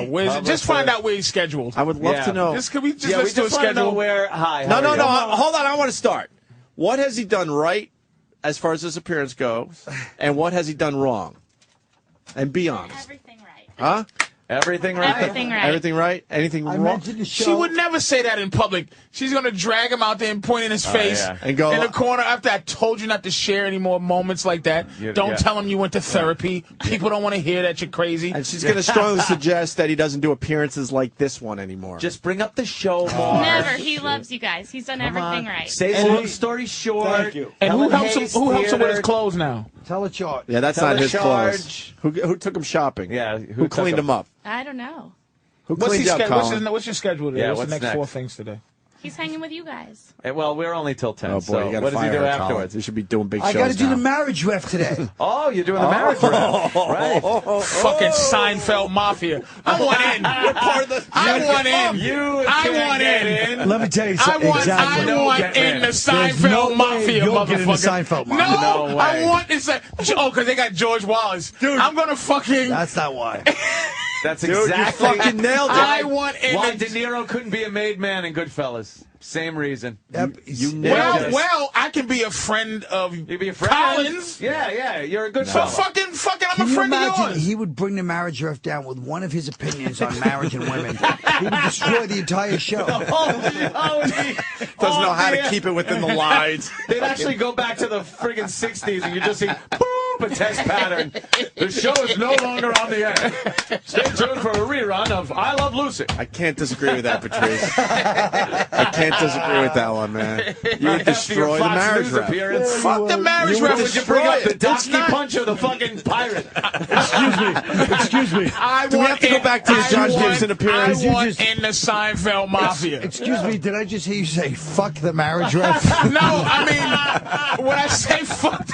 Speaker 3: Where's it? Just find out where he's scheduled.
Speaker 1: I would love to know.
Speaker 3: Just, can we just
Speaker 2: Yeah,
Speaker 3: let's
Speaker 2: we
Speaker 3: do a
Speaker 2: just want to know
Speaker 3: schedule?
Speaker 2: where. Hi.
Speaker 1: No,
Speaker 2: how
Speaker 1: no,
Speaker 2: are
Speaker 1: no.
Speaker 2: you?
Speaker 1: Hold on. I want to start. What has he done right as far as this appearance goes, and what has he done wrong? And be honest.
Speaker 20: Everything right.
Speaker 1: Huh?
Speaker 2: Everything right.
Speaker 20: Everything right.
Speaker 1: Everything right? Anything
Speaker 17: I
Speaker 1: wrong?
Speaker 17: mentioned the show.
Speaker 3: She would never say that in public. She's going to drag him out there and point in his face
Speaker 2: yeah.
Speaker 1: And go
Speaker 3: in the corner after I told you not to share any more moments like that. Don't tell him you went to therapy. People don't want to hear that you're crazy.
Speaker 1: And she's going to strongly suggest that he doesn't do appearances like this one anymore.
Speaker 2: Just bring up the show more.
Speaker 20: Never. He loves you guys. He's done everything right.
Speaker 2: Say the long story short.
Speaker 17: Thank you.
Speaker 3: And who
Speaker 2: Helen
Speaker 3: helps him?
Speaker 2: Hayes
Speaker 3: Who helps him with his
Speaker 2: Theater.
Speaker 3: clothes now?
Speaker 17: Tell a chart.
Speaker 1: Yeah, that's not his
Speaker 2: Telecharge.
Speaker 1: clothes. Who took him shopping?
Speaker 2: Yeah,
Speaker 1: Who cleaned him up?
Speaker 20: I don't know.
Speaker 1: Who cleaned you up, Colin?
Speaker 3: What's your schedule today?
Speaker 2: Yeah,
Speaker 3: what's the
Speaker 2: what's
Speaker 3: next
Speaker 2: next?
Speaker 3: 4 things today?
Speaker 20: He's hanging with you guys.
Speaker 2: Well, we're only till 10.
Speaker 1: Oh, boy,
Speaker 2: so
Speaker 1: you got to
Speaker 2: what does he
Speaker 1: fire
Speaker 2: do
Speaker 1: her,
Speaker 2: afterwards?
Speaker 1: Colin. You should be doing big
Speaker 17: I
Speaker 1: shows
Speaker 17: got to do the
Speaker 1: now.
Speaker 17: marriage ref today.
Speaker 2: Oh, you're doing the marriage ref. Right.
Speaker 3: Fucking Seinfeld Mafia. I want in. We're part of the. I want in. I want in.
Speaker 17: Let me tell you
Speaker 3: I
Speaker 17: something.
Speaker 3: want.
Speaker 17: Exactly.
Speaker 3: I want in the Seinfeld
Speaker 17: no way
Speaker 3: Mafia,
Speaker 17: you'll get in the
Speaker 3: motherfucker.
Speaker 17: Seinfeld Mafia.
Speaker 3: No,
Speaker 2: No
Speaker 3: I
Speaker 2: way.
Speaker 3: want this. Oh, because they got George Wallace.
Speaker 17: Dude.
Speaker 3: I'm gonna fucking.
Speaker 17: That's not why.
Speaker 2: That's
Speaker 1: Dude, you
Speaker 2: exactly.
Speaker 1: fucking nailed it.
Speaker 3: I want in.
Speaker 2: Why
Speaker 3: the-
Speaker 2: De Niro couldn't be a made man in Goodfellas. Same reason.
Speaker 1: You nailed it.
Speaker 3: Well, I can be a friend of
Speaker 2: You'd be a friend.
Speaker 3: Collins.
Speaker 2: Yeah, you're a good
Speaker 3: So
Speaker 2: fellow.
Speaker 3: fucking, I'm
Speaker 17: Can
Speaker 3: a
Speaker 17: you
Speaker 3: friend of
Speaker 17: imagine
Speaker 3: yours.
Speaker 17: he would bring the marriage ref down with one of his opinions on marriage and women? He would destroy the entire show.
Speaker 1: Doesn't know how to keep it within the lines.
Speaker 2: They'd actually go back to the friggin' 60s and you just see boop, a test pattern. The show is no longer on the air. Stay tuned for a rerun of I Love Lucy.
Speaker 1: I can't disagree with that, Patrice. I can't disagree with that one, man. You would destroy the marriage rep.
Speaker 3: Fuck the marriage rep.
Speaker 2: Would you bring up the
Speaker 3: It's
Speaker 2: Donkey
Speaker 3: not-
Speaker 2: Punch or the fucking pirate?
Speaker 17: Excuse me.
Speaker 1: Do we have to go back to the John Gibson appearance?
Speaker 3: I want in the Seinfeld Mafia.
Speaker 17: Excuse me, did I just hear you say fuck the marriage ref?
Speaker 3: No, I mean, when I say fuck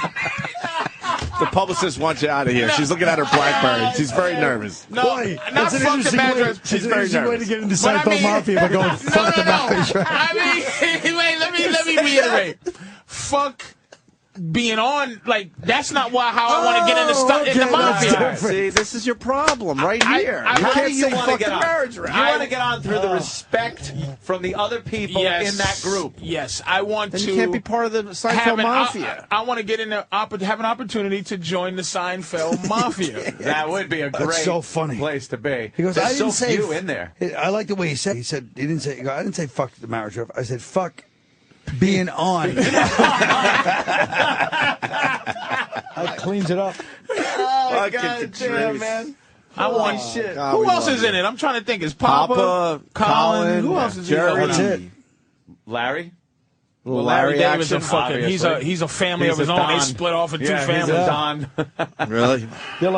Speaker 1: The publicist wants you out of here. She's looking at her BlackBerry. She's very nervous.
Speaker 3: no,
Speaker 17: Boy,
Speaker 3: not
Speaker 17: that's an
Speaker 3: fuck the
Speaker 17: interesting
Speaker 3: marriage
Speaker 17: way-
Speaker 3: rep.
Speaker 17: that's
Speaker 1: She's
Speaker 17: an
Speaker 1: very
Speaker 17: interesting way to
Speaker 1: nervous.
Speaker 17: get into
Speaker 3: But I
Speaker 17: Seinfeld
Speaker 3: mean-
Speaker 17: Mafia by going fuck the marriage ref.
Speaker 3: I mean, wait, let me reiterate. Fuck being on, like, that's not how I want to get into stuff in the
Speaker 17: okay,
Speaker 3: mafia.
Speaker 17: that's different.
Speaker 1: See, this is your problem right here.
Speaker 3: I-
Speaker 1: you
Speaker 3: how
Speaker 1: can't
Speaker 3: do you
Speaker 1: say
Speaker 2: wanna
Speaker 1: fuck
Speaker 2: get
Speaker 1: the
Speaker 2: on?
Speaker 1: marriage
Speaker 2: You
Speaker 1: rep.
Speaker 2: want to get on through the respect from the other people in that group.
Speaker 3: Yes, I want
Speaker 1: Then
Speaker 3: to.
Speaker 1: you can't be part of the
Speaker 3: have
Speaker 1: Seinfeld
Speaker 3: an,
Speaker 1: Mafia.
Speaker 3: I want to get in have an opportunity to join the Seinfeld Mafia.
Speaker 2: That would be a
Speaker 17: That's
Speaker 2: great
Speaker 17: so funny.
Speaker 2: place to be.
Speaker 17: He goes,
Speaker 2: There's
Speaker 17: I didn't
Speaker 2: so
Speaker 17: say
Speaker 2: few in there.
Speaker 17: I like the way he said. He said he didn't say. He goes, I didn't say fuck the marriage ref. I said fuck being on. That cleans it up.
Speaker 2: Oh,
Speaker 1: Fucking
Speaker 2: God damn,
Speaker 1: Patrice.
Speaker 2: man.
Speaker 3: I want
Speaker 2: shit.
Speaker 1: God,
Speaker 3: Who
Speaker 1: we
Speaker 3: else
Speaker 1: love
Speaker 3: is
Speaker 1: you.
Speaker 3: in it? I'm trying to think. Is Papa,
Speaker 1: Papa,
Speaker 3: Colin? Who else is in
Speaker 1: Jerry.
Speaker 3: it?
Speaker 17: That's it.
Speaker 2: Larry?
Speaker 3: Well, Larry David's a
Speaker 1: action.
Speaker 3: fucking. He's a family
Speaker 2: He's
Speaker 3: of his
Speaker 2: a
Speaker 3: own. They
Speaker 2: Don.
Speaker 3: split off in two
Speaker 2: Yeah,
Speaker 3: families.
Speaker 2: he's a Don.
Speaker 1: Really?
Speaker 17: They're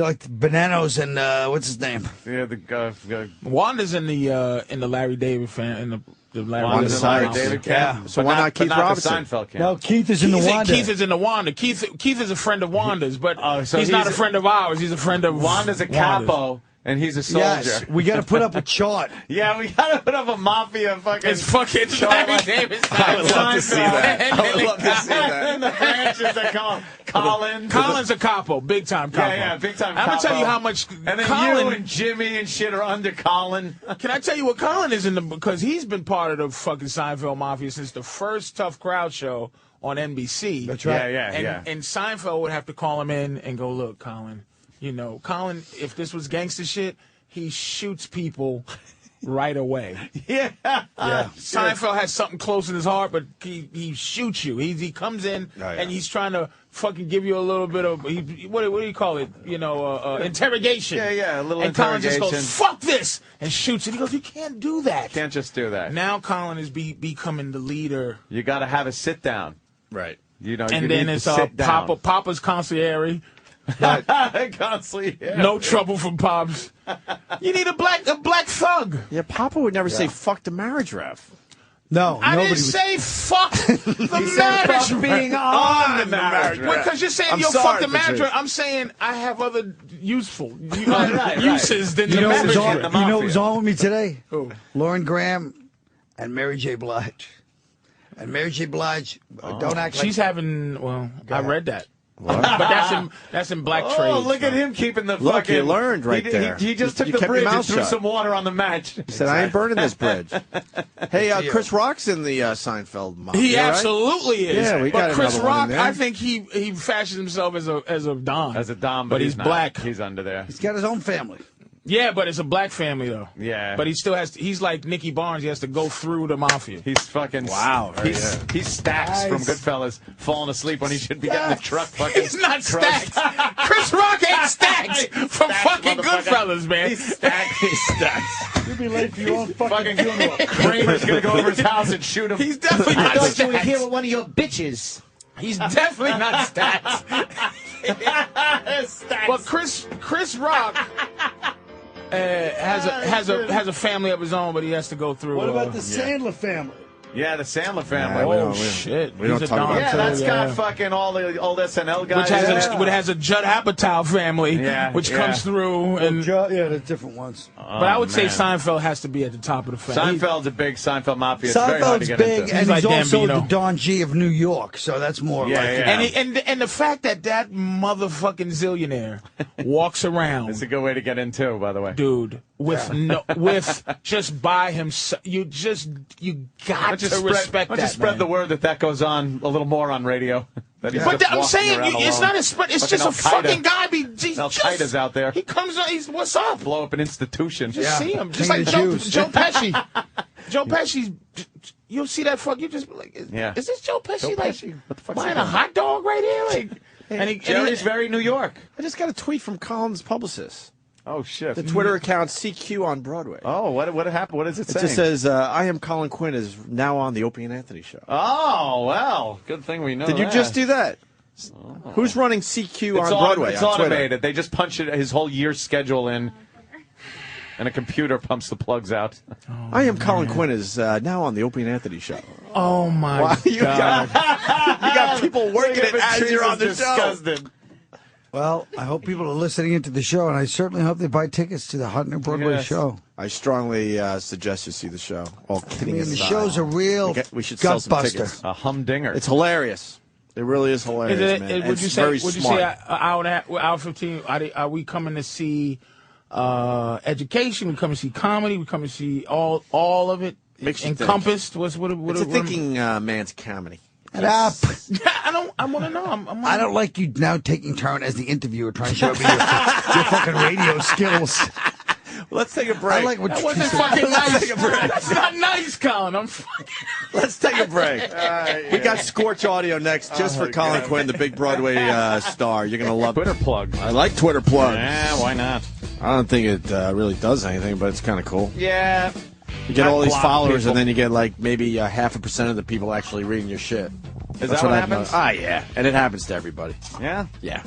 Speaker 17: like Bananos and what's his name?
Speaker 2: Yeah, the
Speaker 3: Wanda's in the Larry David fan in the Larry
Speaker 1: Wanda's
Speaker 3: David
Speaker 1: Larry
Speaker 3: house.
Speaker 2: David
Speaker 17: Yeah.
Speaker 2: camp.
Speaker 1: So
Speaker 2: But
Speaker 1: why not Keith
Speaker 2: the
Speaker 1: Robinson?
Speaker 2: Seinfeld camp.
Speaker 17: No, Keith is in the Wanda.
Speaker 3: Keith is in the Wanda. Keith is a friend of Wanda's, but
Speaker 2: so
Speaker 3: he's not
Speaker 2: he's
Speaker 3: a friend of ours. He's a friend of
Speaker 2: Wanda's a capo, and he's a soldier.
Speaker 17: Yes, we got to put up a chart.
Speaker 2: Yeah, we gotta put up a mafia fucking.
Speaker 3: It's fucking Larry David.
Speaker 1: I would love to see that. I would love to see
Speaker 2: And
Speaker 1: that.
Speaker 2: the branches that come. Collins.
Speaker 3: Colin's a capo, big time capo.
Speaker 2: Yeah, big time.
Speaker 3: I'm gonna tell you
Speaker 2: capo.
Speaker 3: how much
Speaker 2: And then
Speaker 3: Colin.
Speaker 2: you and Jimmy and shit are under Colin.
Speaker 3: Can I tell you what Colin is in the because he's been part of the fucking Seinfeld Mafia since the first Tough Crowd show on NBC.
Speaker 17: That's right.
Speaker 3: And Seinfeld would have to call him in and go, look, Colin, Colin, if this was gangster shit, he shoots people right away.
Speaker 2: Yeah.
Speaker 3: Seinfeld has something close in his heart, but he shoots you. He comes in and he's trying to fucking give you a little bit of what do you call it? Interrogation.
Speaker 2: Yeah, a little
Speaker 3: and Colin just
Speaker 2: interrogation.
Speaker 3: goes, "Fuck this," and shoots it. He goes, "You can't do that."
Speaker 2: Can't just do that.
Speaker 3: Now Colin is becoming the leader.
Speaker 2: You got to have a sit down.
Speaker 1: Right.
Speaker 2: You know,
Speaker 3: And
Speaker 2: you
Speaker 3: then
Speaker 2: need
Speaker 3: it's
Speaker 2: to sit down.
Speaker 3: Papa's concierge.
Speaker 2: Constantly. Yeah.
Speaker 3: No trouble from Pops. You need a black thug.
Speaker 1: Yeah, Papa would never say fuck the marriage ref.
Speaker 17: No,
Speaker 3: I
Speaker 17: nobody
Speaker 3: didn't
Speaker 17: was.
Speaker 3: say fuck the marriage.
Speaker 2: fuck being on the marriage.
Speaker 3: Because you're saying
Speaker 1: I'm
Speaker 3: you'll
Speaker 1: sorry,
Speaker 3: fuck the marriage.
Speaker 1: Patrice.
Speaker 3: I'm saying I have other useful
Speaker 2: right.
Speaker 3: uses than
Speaker 17: You
Speaker 3: the
Speaker 17: know
Speaker 3: marriage.
Speaker 17: who was on with me today?
Speaker 3: Who?
Speaker 17: Lauren Graham and Mary J. Blige. And Mary J. Blige, don't act like...
Speaker 3: She's having. Well, I read that.
Speaker 1: What?
Speaker 3: But that's in black trade.
Speaker 2: Oh, look at him keeping the
Speaker 1: Look,
Speaker 2: fucking...
Speaker 1: you learned right there.
Speaker 2: He just
Speaker 1: You
Speaker 2: took the
Speaker 1: kept your
Speaker 2: bridge and
Speaker 1: mouth
Speaker 2: threw
Speaker 1: shut.
Speaker 2: some water on the match.
Speaker 1: He said, I ain't burning this bridge. Hey, Chris Rock's in the Seinfeld mafia,
Speaker 3: He
Speaker 1: right?
Speaker 3: absolutely is.
Speaker 1: Yeah, we got
Speaker 3: but Chris
Speaker 1: another one in
Speaker 3: Rock,
Speaker 1: there.
Speaker 3: I think he fashions himself as a Don.
Speaker 2: As a Dom,
Speaker 3: but he's
Speaker 2: not.
Speaker 3: black.
Speaker 2: He's under there.
Speaker 17: He's got his own family.
Speaker 3: Yeah, but it's a black family though.
Speaker 2: Yeah.
Speaker 3: But he still has. He's like Nicky Barnes. He has to go through the mafia.
Speaker 2: He's fucking...
Speaker 1: Wow.
Speaker 2: He's Stacks from Goodfellas falling asleep when he should be getting the truck fucking...
Speaker 3: He's not Stacks. Chris Rock ain't Stacks from fucking Goodfellas, man.
Speaker 2: He's Stacks. He's Stacks.
Speaker 17: You'll be late for your own fucking funeral.
Speaker 2: Kramer's gonna go over his house and shoot him.
Speaker 3: He's definitely not
Speaker 18: You were
Speaker 3: Stacks.
Speaker 18: here with one of your bitches.
Speaker 3: He's definitely not Stacks. But Chris Rock has a family of his own, but he has to go through.
Speaker 17: What about the Sandler family?
Speaker 2: Yeah, the Sandler family.
Speaker 3: Oh shit!
Speaker 1: We don't
Speaker 3: He's a
Speaker 1: talk
Speaker 3: Don,
Speaker 1: about
Speaker 2: Yeah,
Speaker 3: too,
Speaker 2: that's got
Speaker 3: yeah.
Speaker 2: fucking all the old SNL guys.
Speaker 3: Which has a Judd Apatow family, which comes through, and
Speaker 17: Yeah, there's different ones.
Speaker 3: but I would say Seinfeld has to be at the top of the family.
Speaker 2: Seinfeld's a big Seinfeld mafia. It's very hard to
Speaker 17: Seinfeld's
Speaker 2: get
Speaker 17: big,
Speaker 2: into.
Speaker 17: and
Speaker 3: He's
Speaker 17: he's
Speaker 3: like
Speaker 17: also
Speaker 3: Gambino.
Speaker 17: the Don G of New York, so that's more
Speaker 2: Yeah,
Speaker 17: like...
Speaker 2: yeah.
Speaker 3: And the fact that motherfucking zillionaire walks around,
Speaker 2: It's a good way to get in too, by the way.
Speaker 3: dude, with just by himself. You got to respect that.
Speaker 2: Just spread
Speaker 3: man.
Speaker 2: the word that goes on a little more on radio. That he's
Speaker 3: But
Speaker 2: just
Speaker 3: I'm
Speaker 2: walking
Speaker 3: saying
Speaker 2: around
Speaker 3: it's
Speaker 2: alone.
Speaker 3: not a spread. It's
Speaker 2: Fucking
Speaker 3: just a
Speaker 2: Al-Qaeda.
Speaker 3: fucking guy.
Speaker 2: Al Qaeda's out there.
Speaker 3: He comes on. He's what's up?
Speaker 2: Blow up an institution.
Speaker 3: Just see him. Just
Speaker 17: King
Speaker 3: like
Speaker 17: of
Speaker 3: Joe,
Speaker 17: the Jews.
Speaker 3: Joe Pesci. Joe Pesci. You'll see that fuck. You just be like, is this Joe Pesci?
Speaker 2: Joe
Speaker 3: Like
Speaker 2: Pesci? What the fuck's
Speaker 3: buying
Speaker 2: he
Speaker 3: a
Speaker 2: doing?
Speaker 3: hot dog right here? Like, and
Speaker 2: Jerry's very New York.
Speaker 1: I just got a tweet from Colin's publicist.
Speaker 2: Oh shit.
Speaker 1: The Twitter account CQ on Broadway.
Speaker 2: Oh, what happened? What does it say?
Speaker 1: It just says, I am Colin Quinn is now on the Opie and Anthony show.
Speaker 2: Oh well, good thing we know.
Speaker 1: Did you
Speaker 2: that.
Speaker 1: just do that? Who's running CQ on Broadway?
Speaker 2: It's
Speaker 1: on Twitter?
Speaker 2: automated. They just punch his whole year's schedule in, and a computer pumps the plugs out.
Speaker 1: I am Colin Quinn is now on the Opie and Anthony show.
Speaker 3: Oh my god!
Speaker 1: You got people working it as you're on the show.
Speaker 2: Disgusted.
Speaker 17: Well, I hope people are listening into the show, and I certainly hope they buy tickets to the Hot New Broadway show.
Speaker 1: I strongly suggest you see the show. All
Speaker 17: I
Speaker 1: kidding
Speaker 17: mean, the
Speaker 1: aside.
Speaker 17: show's a real
Speaker 1: We should sell some
Speaker 17: gutbuster.
Speaker 1: tickets.
Speaker 2: A humdinger.
Speaker 1: It's hilarious. It really is hilarious, man.
Speaker 3: Would
Speaker 1: It's
Speaker 3: you say?
Speaker 1: very
Speaker 3: Would you
Speaker 1: smart.
Speaker 3: say an hour and a half, hour 15? Are we coming to see education? We coming to see comedy? We coming to see all of it
Speaker 1: Makes you think.
Speaker 3: encompassed? What
Speaker 1: It's a thinking man's comedy.
Speaker 17: Shut up.
Speaker 3: I want to know.
Speaker 17: I don't like you now taking turn as the interviewer trying to show me your fucking radio skills.
Speaker 1: Let's take a break.
Speaker 17: I like what
Speaker 3: That
Speaker 17: you
Speaker 3: wasn't
Speaker 17: said.
Speaker 3: fucking nice.
Speaker 1: Take a break.
Speaker 3: That's not nice, Colin. I'm fucking.
Speaker 1: Let's take a break. We got Scorch Audio next, just for Colin Quinn, the big Broadway star. You're going to love
Speaker 2: Twitter plug.
Speaker 1: I like Twitter plugs.
Speaker 2: Yeah, why not?
Speaker 1: I don't think it really does anything, but it's kind of cool.
Speaker 2: Yeah.
Speaker 1: You get all these
Speaker 2: block
Speaker 1: followers,
Speaker 2: people.
Speaker 1: and then you get like maybe 0.5% of the people actually reading your shit.
Speaker 2: Is that what
Speaker 1: I've
Speaker 2: happens?
Speaker 1: noticed. Ah, yeah. And it happens to everybody.
Speaker 2: Yeah.
Speaker 1: Yeah.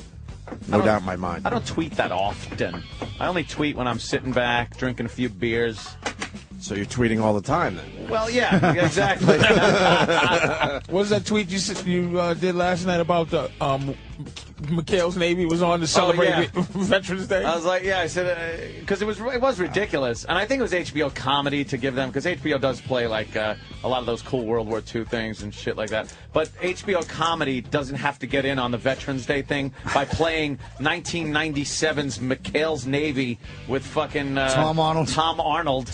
Speaker 1: No doubt in my mind.
Speaker 2: I don't tweet that often. I only tweet when I'm sitting back, drinking a few beers.
Speaker 1: So you're tweeting all the time then?
Speaker 2: Well, yeah, exactly.
Speaker 3: What was that tweet you did last night about the McHale's Navy was on to celebrate Veterans Day?
Speaker 2: I was like, yeah, I said, because it was ridiculous. And I think it was HBO comedy to give them, because HBO does play like a lot of those cool World War II things and shit like that. But HBO comedy doesn't have to get in on the Veterans Day thing by playing 1997's McHale's Navy with fucking
Speaker 17: Tom Arnold.
Speaker 2: Tom Arnold.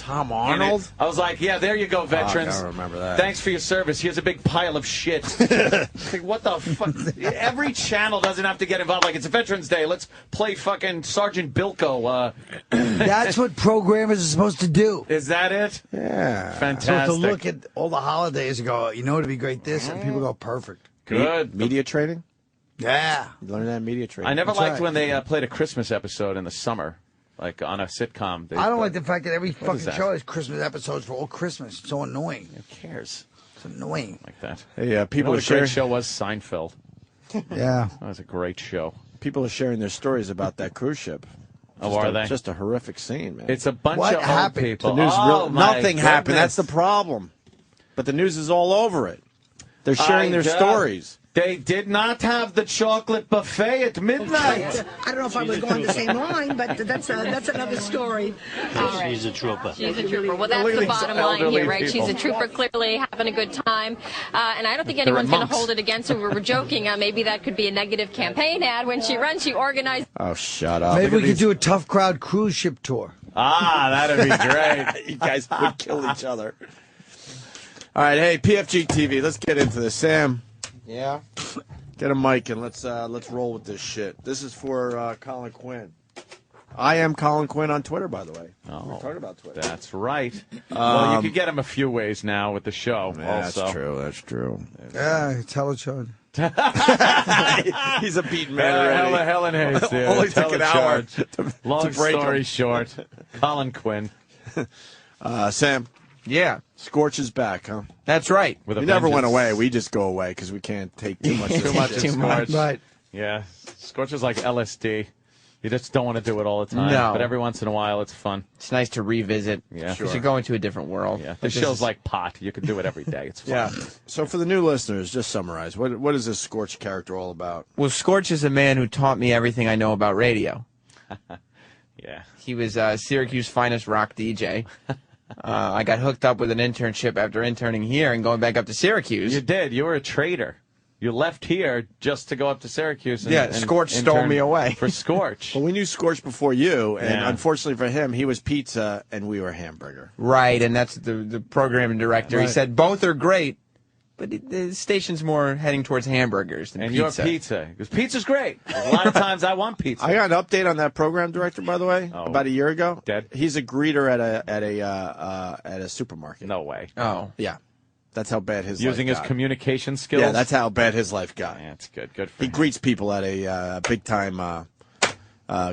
Speaker 2: I was like, yeah, there you go, veterans.
Speaker 1: I remember that.
Speaker 2: Thanks for your service. Here's a big pile of shit. Like, what the fuck? Every channel doesn't have to get involved. Like, it's a Veterans Day. Let's play fucking Sergeant Bilko.
Speaker 17: That's what programmers are supposed to do.
Speaker 2: Is that it?
Speaker 1: Yeah.
Speaker 2: Fantastic.
Speaker 17: So to look at all the holidays and go, you know, it'd be great this, and people go, perfect.
Speaker 2: Good.
Speaker 1: Media training?
Speaker 17: Yeah.
Speaker 1: You learn that in media training.
Speaker 2: I never
Speaker 17: That's
Speaker 2: liked
Speaker 17: right.
Speaker 2: when they played a Christmas episode in the summer, like on a sitcom.
Speaker 17: I don't like the fact that every
Speaker 2: What is
Speaker 17: fucking
Speaker 2: that?
Speaker 17: show has Christmas episodes for all Christmas. It's so annoying.
Speaker 2: Who cares?
Speaker 17: It's annoying.
Speaker 2: Like that.
Speaker 1: Hey,
Speaker 2: You know
Speaker 1: people
Speaker 2: what
Speaker 1: are
Speaker 2: a great
Speaker 1: sharing.
Speaker 2: show was? Seinfeld.
Speaker 17: Yeah.
Speaker 2: That was a great show.
Speaker 1: People are sharing their stories about that cruise ship.
Speaker 2: Oh,
Speaker 1: Just
Speaker 2: are
Speaker 1: a-
Speaker 2: they?
Speaker 1: Just a horrific scene, man.
Speaker 2: It's a bunch
Speaker 17: What
Speaker 2: of old
Speaker 17: happened?
Speaker 2: people.
Speaker 1: The news
Speaker 2: Oh, my
Speaker 1: nothing happened.
Speaker 2: goodness.
Speaker 1: That's the problem. but the news is all over it. They're sharing their stories.
Speaker 2: They did not have the chocolate buffet at midnight.
Speaker 21: I don't know if I would go on the same line, but that's another story.
Speaker 22: All right. She's a trooper.
Speaker 23: She's a trooper. Well, that's the bottom line here, right? She's a trooper, clearly having a good time. And I don't think anyone's going to hold it against her. We were joking. Maybe that could be a negative campaign ad. When she runs, she organized.
Speaker 1: Oh, shut up.
Speaker 17: Maybe we could do a tough crowd cruise ship tour.
Speaker 2: That'd be great.
Speaker 1: You guys would kill each other. All right, hey, PFG TV, let's get into this. Sam.
Speaker 19: Yeah.
Speaker 1: Get a mic and let's roll with this shit. This is for Colin Quinn. I am Colin Quinn on Twitter, by the way.
Speaker 2: Oh,
Speaker 1: we're talking about Twitter.
Speaker 2: That's right. Well, you could get him a few ways now with the show.
Speaker 1: Yeah,
Speaker 2: also.
Speaker 1: That's true. That's true.
Speaker 17: Yeah, tell it, Sean.
Speaker 1: He's a beaten man already.
Speaker 2: Helen Hayes there.
Speaker 1: Only took an hour.
Speaker 2: Long story short, Colin Quinn.
Speaker 1: Sam.
Speaker 19: Yeah.
Speaker 1: Scorch is back, huh?
Speaker 19: That's right.
Speaker 1: We never went away. We just go away because we can't take too much.
Speaker 2: Too much.
Speaker 17: Right.
Speaker 2: Yeah. Scorch is like LSD. You just don't want to do it all the time.
Speaker 19: No.
Speaker 2: But every once in a while, it's fun.
Speaker 19: It's nice to revisit.
Speaker 2: Yeah.
Speaker 19: You should go into a different world.
Speaker 2: Yeah. The show's like pot. You can do it every day. It's fun.
Speaker 19: Yeah.
Speaker 1: So for the new listeners, just summarize. What is this Scorch character all about?
Speaker 19: Well, Scorch is a man who taught me everything I know about radio.
Speaker 2: Yeah.
Speaker 19: He was Syracuse's finest rock DJ. I got hooked up with an internship after interning here and going back up to Syracuse.
Speaker 2: You did. You were a traitor. You left here just to go up to Syracuse. And,
Speaker 19: Scorch stole me away.
Speaker 2: For Scorch.
Speaker 1: Well, we knew Scorch before you, and unfortunately for him, he was pizza and we were hamburger.
Speaker 19: Right, and that's the program director.
Speaker 1: Right.
Speaker 19: He said both are great, but the station's more heading towards hamburgers than pizza.
Speaker 2: And your pizza. Because pizza's great. A lot of times I want pizza.
Speaker 1: I got an update on that program director, by the way, about a year ago.
Speaker 2: Dead?
Speaker 1: He's a greeter at a supermarket.
Speaker 2: No way.
Speaker 19: Oh.
Speaker 1: Yeah. That's how bad his
Speaker 2: Using
Speaker 1: life
Speaker 2: his
Speaker 1: got.
Speaker 2: communication skills?
Speaker 1: Yeah, that's how bad his life got.
Speaker 2: Yeah, that's good. Good for
Speaker 1: He
Speaker 2: him.
Speaker 1: greets people at a big-time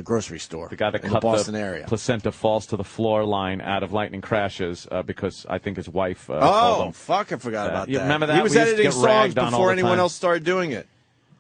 Speaker 1: grocery store
Speaker 2: The guy that
Speaker 1: in
Speaker 2: cut
Speaker 1: the Boston area.
Speaker 2: placenta falls to the floor line out of Lightning Crashes because I think his wife told him.
Speaker 1: Fuck, I forgot about
Speaker 2: You
Speaker 1: that.
Speaker 2: remember that?
Speaker 1: He was
Speaker 2: We used to
Speaker 1: editing
Speaker 2: get
Speaker 1: songs
Speaker 2: ragged on all
Speaker 1: before
Speaker 2: the
Speaker 1: anyone
Speaker 2: time.
Speaker 1: else started doing it.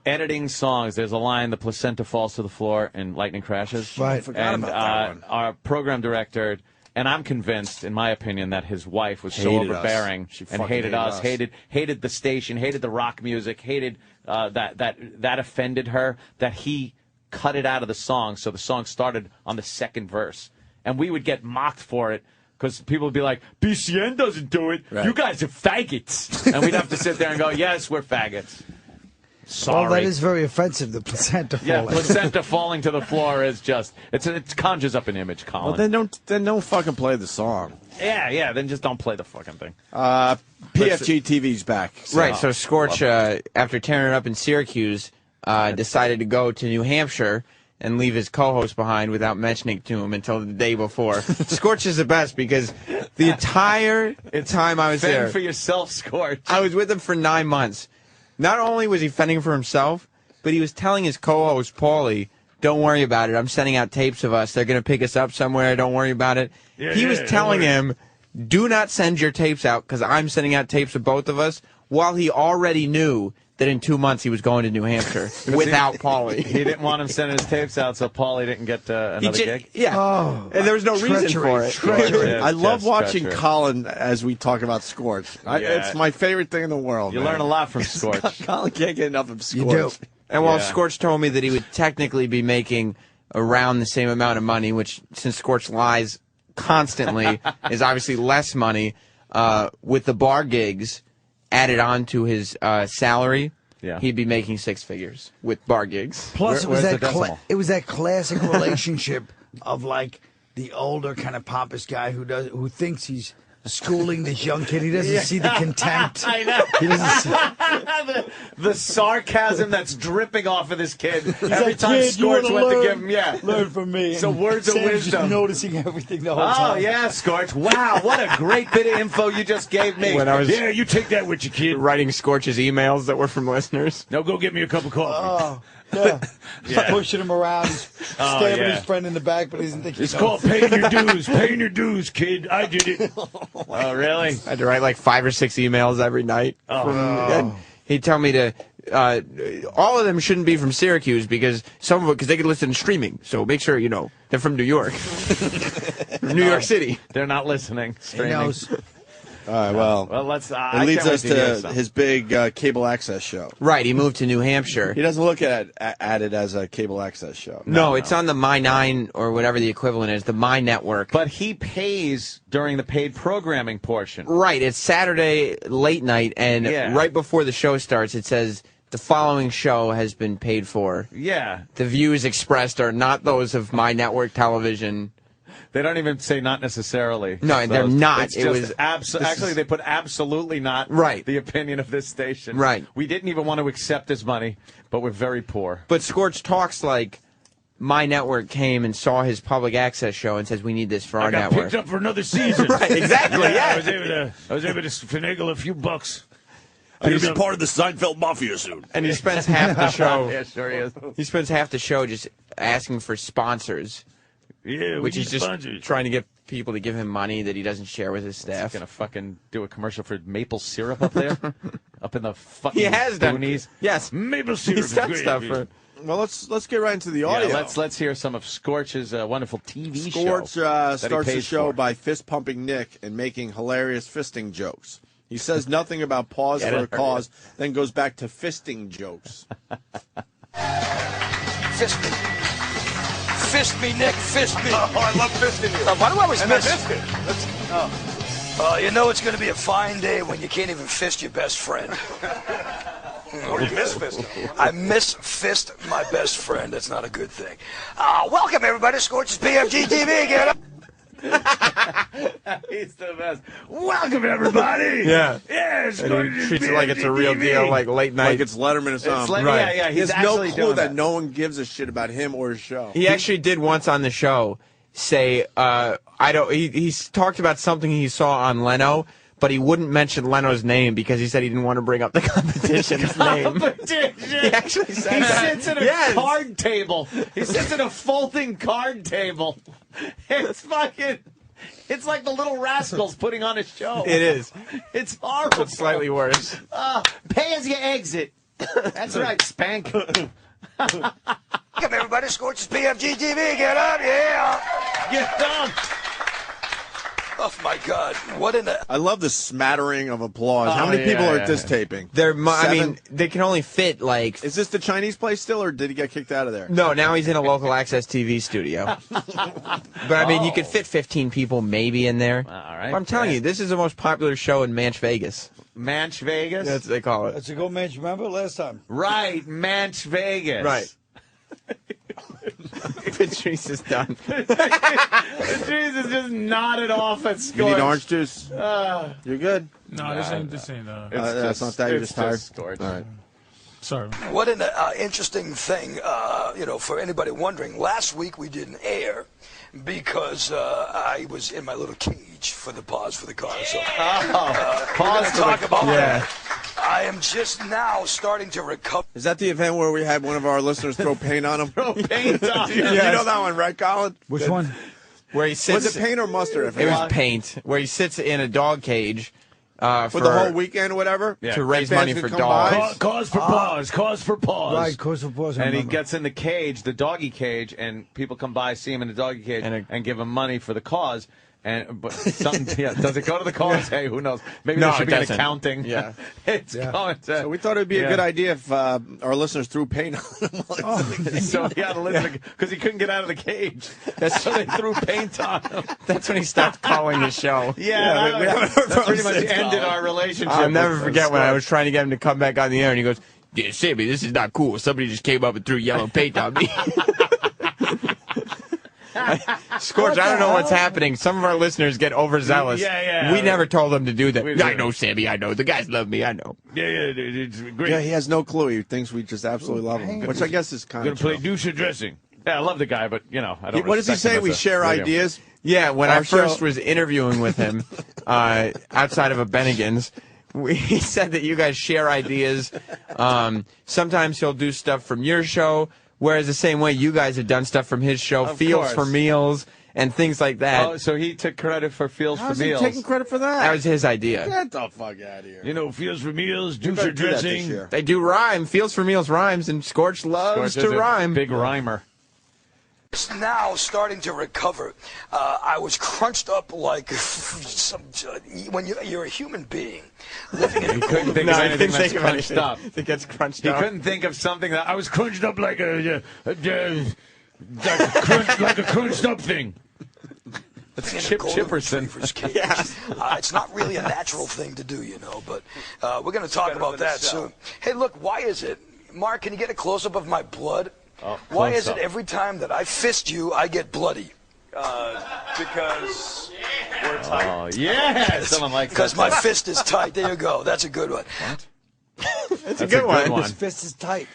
Speaker 2: Editing songs. There's a line, the placenta falls to the floor in Lightning Crashes.
Speaker 1: Right. I forgot about that one.
Speaker 2: Our program director, and I'm convinced, in my opinion, that his wife was so
Speaker 1: Hated us.
Speaker 2: overbearing
Speaker 1: She
Speaker 2: and
Speaker 1: fucking
Speaker 2: hated us,
Speaker 1: hated
Speaker 2: hated the station, hated the rock music, hated that offended her, that he cut it out of the song, so the song started on the second verse. And we would get mocked for it because people would be like, BCN doesn't do it.
Speaker 1: Right.
Speaker 2: You guys are faggots. And we'd have to sit there and go, yes, we're faggots. Sorry.
Speaker 17: Well, that is very offensive, the placenta falling.
Speaker 2: Yeah, placenta falling to the floor is just, it conjures up an image, Colin.
Speaker 1: Well, then don't fucking play the song.
Speaker 2: Yeah, then just don't play the fucking thing.
Speaker 1: PFG TV's back.
Speaker 19: Right, so Scorch, after tearing it up in Syracuse, decided to go to New Hampshire and leave his co-host behind without mentioning it to him until the day before. Scorch is the best because the entire time I was
Speaker 2: Fend
Speaker 19: there,
Speaker 2: for yourself, Scorch.
Speaker 19: I was with him for 9 months. Not only was he fending for himself, but he was telling his co-host, Paulie, don't worry about it. I'm sending out tapes of us. They're going to pick us up somewhere. Don't worry about it. He was telling him, do not send your tapes out because I'm sending out tapes of both of us, while he already knew that in 2 months he was going to New Hampshire without Paulie.
Speaker 2: He didn't want him sending his tapes out, so Paulie didn't get another gig.
Speaker 19: Yeah.
Speaker 17: Oh,
Speaker 19: and there was no reason for it.
Speaker 17: Treachery.
Speaker 2: Yeah,
Speaker 1: I love
Speaker 2: just
Speaker 1: watching
Speaker 2: treachery.
Speaker 1: Colin as we talk about Scorch.
Speaker 2: Yeah.
Speaker 1: It's my favorite thing in the world.
Speaker 2: You
Speaker 1: man.
Speaker 2: learn a lot from Scorch.
Speaker 1: Colin can't get enough of Scorch.
Speaker 17: You do.
Speaker 19: And while
Speaker 2: Yeah.
Speaker 19: Scorch told me that he would technically be making around the same amount of money, which since Scorch lies constantly is obviously less money, with the bar gigs added on to his salary, he'd be making 6 figures with bar gigs.
Speaker 17: Plus,
Speaker 2: Where's the decimal?
Speaker 17: it was that classic relationship of like the older kind of pompous guy who thinks he's schooling this young kid. He doesn't see the contempt.
Speaker 2: I know.
Speaker 17: He doesn't see.
Speaker 2: the sarcasm that's dripping off of this kid every
Speaker 17: like,
Speaker 2: time
Speaker 17: "Kid, you
Speaker 2: Scorch
Speaker 17: wanna
Speaker 2: went to
Speaker 17: learn?
Speaker 2: give him,
Speaker 17: Learn from me.
Speaker 2: So
Speaker 17: And
Speaker 2: words of
Speaker 17: Sam's
Speaker 2: wisdom.
Speaker 17: just noticing everything the whole
Speaker 2: Oh,
Speaker 17: time.
Speaker 2: yeah, Scorch. Wow, what a great bit of info you just gave me.
Speaker 19: When I was
Speaker 2: Yeah, you take that with you, kid.
Speaker 19: writing Scorch's emails that were from listeners.
Speaker 2: Now go get me a cup of coffee.
Speaker 17: Oh, yeah.
Speaker 2: Yeah.
Speaker 17: Pushing him around, stabbing
Speaker 2: yeah.
Speaker 17: his friend in the back, but he doesn't think
Speaker 2: It's
Speaker 17: he
Speaker 2: called
Speaker 17: knows.
Speaker 2: paying your dues. Paying your dues, kid. I did it. Oh, really?
Speaker 19: I had to write like 5 or 6 emails every night. And he'd tell me to, all of them shouldn't be from Syracuse because because they could listen to streaming. So make sure, they're from New York. From New York City.
Speaker 2: They're not listening.
Speaker 17: He
Speaker 2: Streaming.
Speaker 17: knows.
Speaker 1: All right, well,
Speaker 2: let's.
Speaker 1: It leads us to his big cable access show.
Speaker 19: Right, he moved to New Hampshire.
Speaker 1: He doesn't look at it as a cable access show.
Speaker 19: No, it's on the My 9 or whatever the equivalent is, the My Network.
Speaker 2: But he pays during the paid programming portion.
Speaker 19: Right, it's Saturday late night, and right before the show starts, it says the following show has been paid for.
Speaker 2: Yeah.
Speaker 19: The views expressed are not those of My Network Television.
Speaker 2: They don't even say not necessarily.
Speaker 19: No, they're not.
Speaker 2: It was actually they put absolutely not the opinion of this station.
Speaker 19: Right.
Speaker 2: We didn't even want to accept his money, but we're very poor.
Speaker 19: But Scorch talks like My Network came and saw his public access show and says, we need this for our network.
Speaker 4: I got picked up for another season.
Speaker 19: Right, exactly, yeah.
Speaker 4: I was able to finagle a few bucks.
Speaker 5: I'm going to be part of the Seinfeld Mafia soon.
Speaker 19: And he spends half the show.
Speaker 2: Yeah, sure he is.
Speaker 19: He spends half the show just asking for sponsors.
Speaker 4: Yeah,
Speaker 19: which is just
Speaker 4: sponsors.
Speaker 19: trying to get people to give him money that he doesn't share with his staff.
Speaker 2: He's gonna fucking do a commercial for maple syrup up there, up in the fucking.
Speaker 19: He has done.
Speaker 2: boonies.
Speaker 19: Yes,
Speaker 4: maple syrup.
Speaker 19: He's done stuff for.
Speaker 1: Well, let's get right into the audio.
Speaker 2: Yeah, let's hear some of Scorch's wonderful TV
Speaker 1: Scorch
Speaker 2: show.
Speaker 1: starts the show by fist pumping Nick and making hilarious fisting jokes. He says nothing about pause for a cause, then goes back to fisting jokes.
Speaker 22: Fist me. Fist me, Nick. Fist me.
Speaker 5: Oh, I love fisting you.
Speaker 22: Why do I always miss
Speaker 5: it?
Speaker 22: You know it's going to be a fine day when you can't even fist your best friend.
Speaker 5: Or you miss fisting.
Speaker 22: I miss fist my best friend. That's not a good thing. Welcome, everybody. Scorch's PFG TV. Get up.
Speaker 2: He's the best.
Speaker 4: Welcome, everybody.
Speaker 19: Yeah.
Speaker 4: Yes.
Speaker 19: And he treats it like it's a real deal, like late night.
Speaker 1: Like it's Letterman or something.
Speaker 19: Right.
Speaker 2: Yeah,
Speaker 1: He
Speaker 2: he's
Speaker 1: has no
Speaker 2: actually
Speaker 1: clue
Speaker 2: doing
Speaker 1: that no one gives a shit about him or his show.
Speaker 19: He actually did once on the show say, he's talked about something he saw on Leno, but he wouldn't mention Leno's name because he said he didn't want to bring up the competition's name. He actually said
Speaker 2: He
Speaker 19: that.
Speaker 2: sits at a card table. He sits at a folding card table. It's fucking. It's like the Little Rascals putting on a show.
Speaker 19: It is.
Speaker 2: It's horrible.
Speaker 19: It's slightly worse.
Speaker 2: Pay as you exit. That's right, Spank.
Speaker 22: Welcome, everybody. Scorch's PFG TV. Get up. Yeah.
Speaker 2: Get up.
Speaker 22: Oh, my God. What in the...
Speaker 1: I love the smattering of applause. How many people are at this taping?
Speaker 19: I mean, they can only fit like...
Speaker 1: Is this the Chinese place still, or did he get kicked out of there?
Speaker 19: No, now he's in a local access TV studio. But, I mean, you could fit 15 people maybe in there.
Speaker 2: All right.
Speaker 19: But I'm telling you, this is the most popular show in Manch Vegas.
Speaker 2: Manch Vegas?
Speaker 19: That's what they call it.
Speaker 17: That's a go Manch. Remember last time?
Speaker 2: Right, Manch Vegas.
Speaker 19: Right. Patrice is done.
Speaker 2: Patrice is just nodded off at Scorch.
Speaker 1: You need orange juice? You're good?
Speaker 3: No, this ain't.
Speaker 1: That's not that. You're just tired?
Speaker 2: Scorch.
Speaker 1: All right.
Speaker 3: Sorry.
Speaker 22: What an interesting thing, for anybody wondering. Last week we didn't air because I was in my little cage for the pause for the car. So
Speaker 2: Pause
Speaker 22: to talk about
Speaker 19: Yeah.
Speaker 22: that. I am just now starting to recover.
Speaker 1: Is that the event where we had one of our listeners throw paint on him?
Speaker 2: Throw paint on him.
Speaker 1: You know that one, right, Colin?
Speaker 17: Which one?
Speaker 19: Where he sits...
Speaker 1: Was it paint or mustard?
Speaker 19: It was paint. Where he sits in a dog cage
Speaker 1: for the whole weekend or whatever?
Speaker 19: To raise
Speaker 1: And
Speaker 19: money
Speaker 1: fans
Speaker 19: for
Speaker 1: could come by?
Speaker 19: dogs.
Speaker 4: Cause for pause. Cause for pause.
Speaker 17: Right, cause for pause. I
Speaker 2: And he
Speaker 17: remember.
Speaker 2: gets in the cage, the doggy cage, and people come by, see him in the doggy cage, and give him money for the cause. But something, does it go to the cause? Hey, who knows? Maybe
Speaker 19: No,
Speaker 2: there should
Speaker 19: it
Speaker 2: be an
Speaker 19: doesn't.
Speaker 2: accounting.
Speaker 19: Yeah.
Speaker 2: It's going to.
Speaker 1: So we thought it would be a good idea if our listeners threw paint on him.
Speaker 2: So he had to listen because he couldn't get out of the cage. So they threw paint on him.
Speaker 19: That's when he stopped calling the show.
Speaker 2: Yeah,
Speaker 1: we haven't heard
Speaker 2: that
Speaker 1: from
Speaker 2: pretty much
Speaker 1: since,
Speaker 2: ended
Speaker 1: Colin.
Speaker 2: our relationship.
Speaker 19: I'll never
Speaker 2: with
Speaker 19: forget when I
Speaker 2: Scorch.
Speaker 19: was trying to get him to come back on the air, and he goes, "Yeah, Sammy, this is not cool. Somebody just came up and threw yellow paint on me." Scorch, I don't know what's happening. Some of our listeners get overzealous.
Speaker 4: Yeah.
Speaker 19: We never told them to do that.
Speaker 2: We
Speaker 19: I know, Sammy, I know. The guys love me, I know.
Speaker 4: Yeah, it's great.
Speaker 1: Yeah, he has no clue. He thinks we just absolutely love him, which I guess is kind
Speaker 4: Gonna
Speaker 1: of
Speaker 4: play
Speaker 1: true.
Speaker 4: douche dressing.
Speaker 2: Yeah, I love the guy, but, I don't
Speaker 1: What does he
Speaker 2: respect
Speaker 1: say?
Speaker 2: him
Speaker 1: We
Speaker 2: as a
Speaker 1: share
Speaker 2: radio.
Speaker 1: ideas?
Speaker 19: Yeah, when
Speaker 1: Our
Speaker 19: I first
Speaker 1: show-
Speaker 19: was interviewing with him outside of a Bennigan's, he said that you guys share ideas. Sometimes he'll do stuff from your show, whereas the same way you guys have done stuff from his show,
Speaker 2: Of
Speaker 19: Fields
Speaker 2: course.
Speaker 19: for Meals, and things like that.
Speaker 2: Oh, so he took credit for Fields
Speaker 1: How's
Speaker 2: for
Speaker 1: he
Speaker 2: Meals.
Speaker 1: taking credit for that?
Speaker 19: That was his idea.
Speaker 1: Get the fuck out of here.
Speaker 4: You know, Fields for Meals, douche
Speaker 1: better
Speaker 4: or
Speaker 1: do that this
Speaker 4: dressing.
Speaker 1: year.
Speaker 19: They do rhyme. Fields for Meals rhymes, and Scorch loves
Speaker 2: Scorch is
Speaker 19: to
Speaker 2: a
Speaker 19: rhyme.
Speaker 2: Big rhymer.
Speaker 22: Now starting to recover. I was crunched up like when you're a human being living in a
Speaker 2: couldn't think of anything that's crunched up.
Speaker 19: It gets crunched
Speaker 2: He
Speaker 19: up.
Speaker 2: couldn't think of something that I was crunched up like a crunched up thing. That's Chip Chipperson.
Speaker 22: It's not really a natural thing to do, but we're going to talk about that soon. Hey, look, why is it, Mark, can you get a close-up of my blood? Why is it every time that I fist you, I get bloody?
Speaker 5: Because we're tight.
Speaker 2: Oh, yeah. Someone like that.
Speaker 22: Because my fist is tight. There you go. That's a good one.
Speaker 19: That's a good one.
Speaker 22: His fist is tight.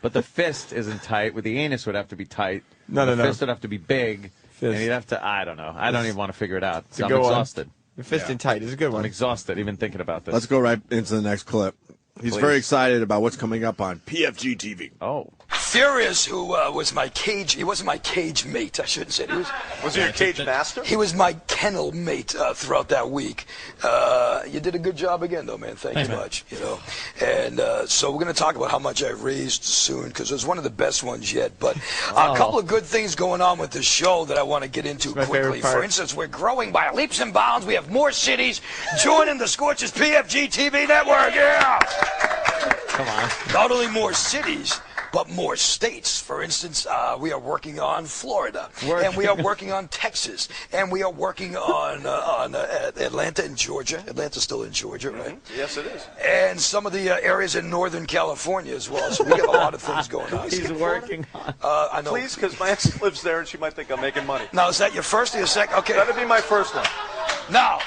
Speaker 2: But the fist isn't tight. With the anus would have to be tight.
Speaker 19: No.
Speaker 2: The fist would have to be big.
Speaker 19: Fist.
Speaker 2: And you'd have to, I don't know. I don't even want to figure it out.
Speaker 19: a
Speaker 2: I'm
Speaker 19: good one.
Speaker 2: exhausted.
Speaker 19: The fist and tight is a good one.
Speaker 2: I'm exhausted even thinking about this.
Speaker 1: Let's go right into the next clip. He's
Speaker 2: Please.
Speaker 1: very excited about what's coming up on PFG TV.
Speaker 2: Oh.
Speaker 22: Furious, who was my cage, he wasn't my cage mate, I shouldn't say.
Speaker 5: Was he your cage master?
Speaker 22: He was my kennel mate throughout that week. You did a good job again, though, man. Thank you much. And so we're going to talk about how much I raised soon, because it was one of the best ones yet. But a couple of good things going on with the show that I want to get into quickly. For instance, we're growing by leaps and bounds. We have more cities joining the Scorch's PFG TV network. Yeah!
Speaker 2: Come on.
Speaker 22: Not only more cities, but more states. For instance, we are working on Florida, and we are working on Texas, and we are working on Atlanta and Georgia. Atlanta's still in Georgia, right?
Speaker 5: Yes, it is.
Speaker 22: And some of the areas in Northern California as well. So we got a lot of things going on.
Speaker 2: He's working on.
Speaker 22: I know.
Speaker 5: Please, because my ex lives there, and she might think I'm making money.
Speaker 22: Now, is that your first or your second? Okay.
Speaker 5: That'd be my first one.
Speaker 22: Now,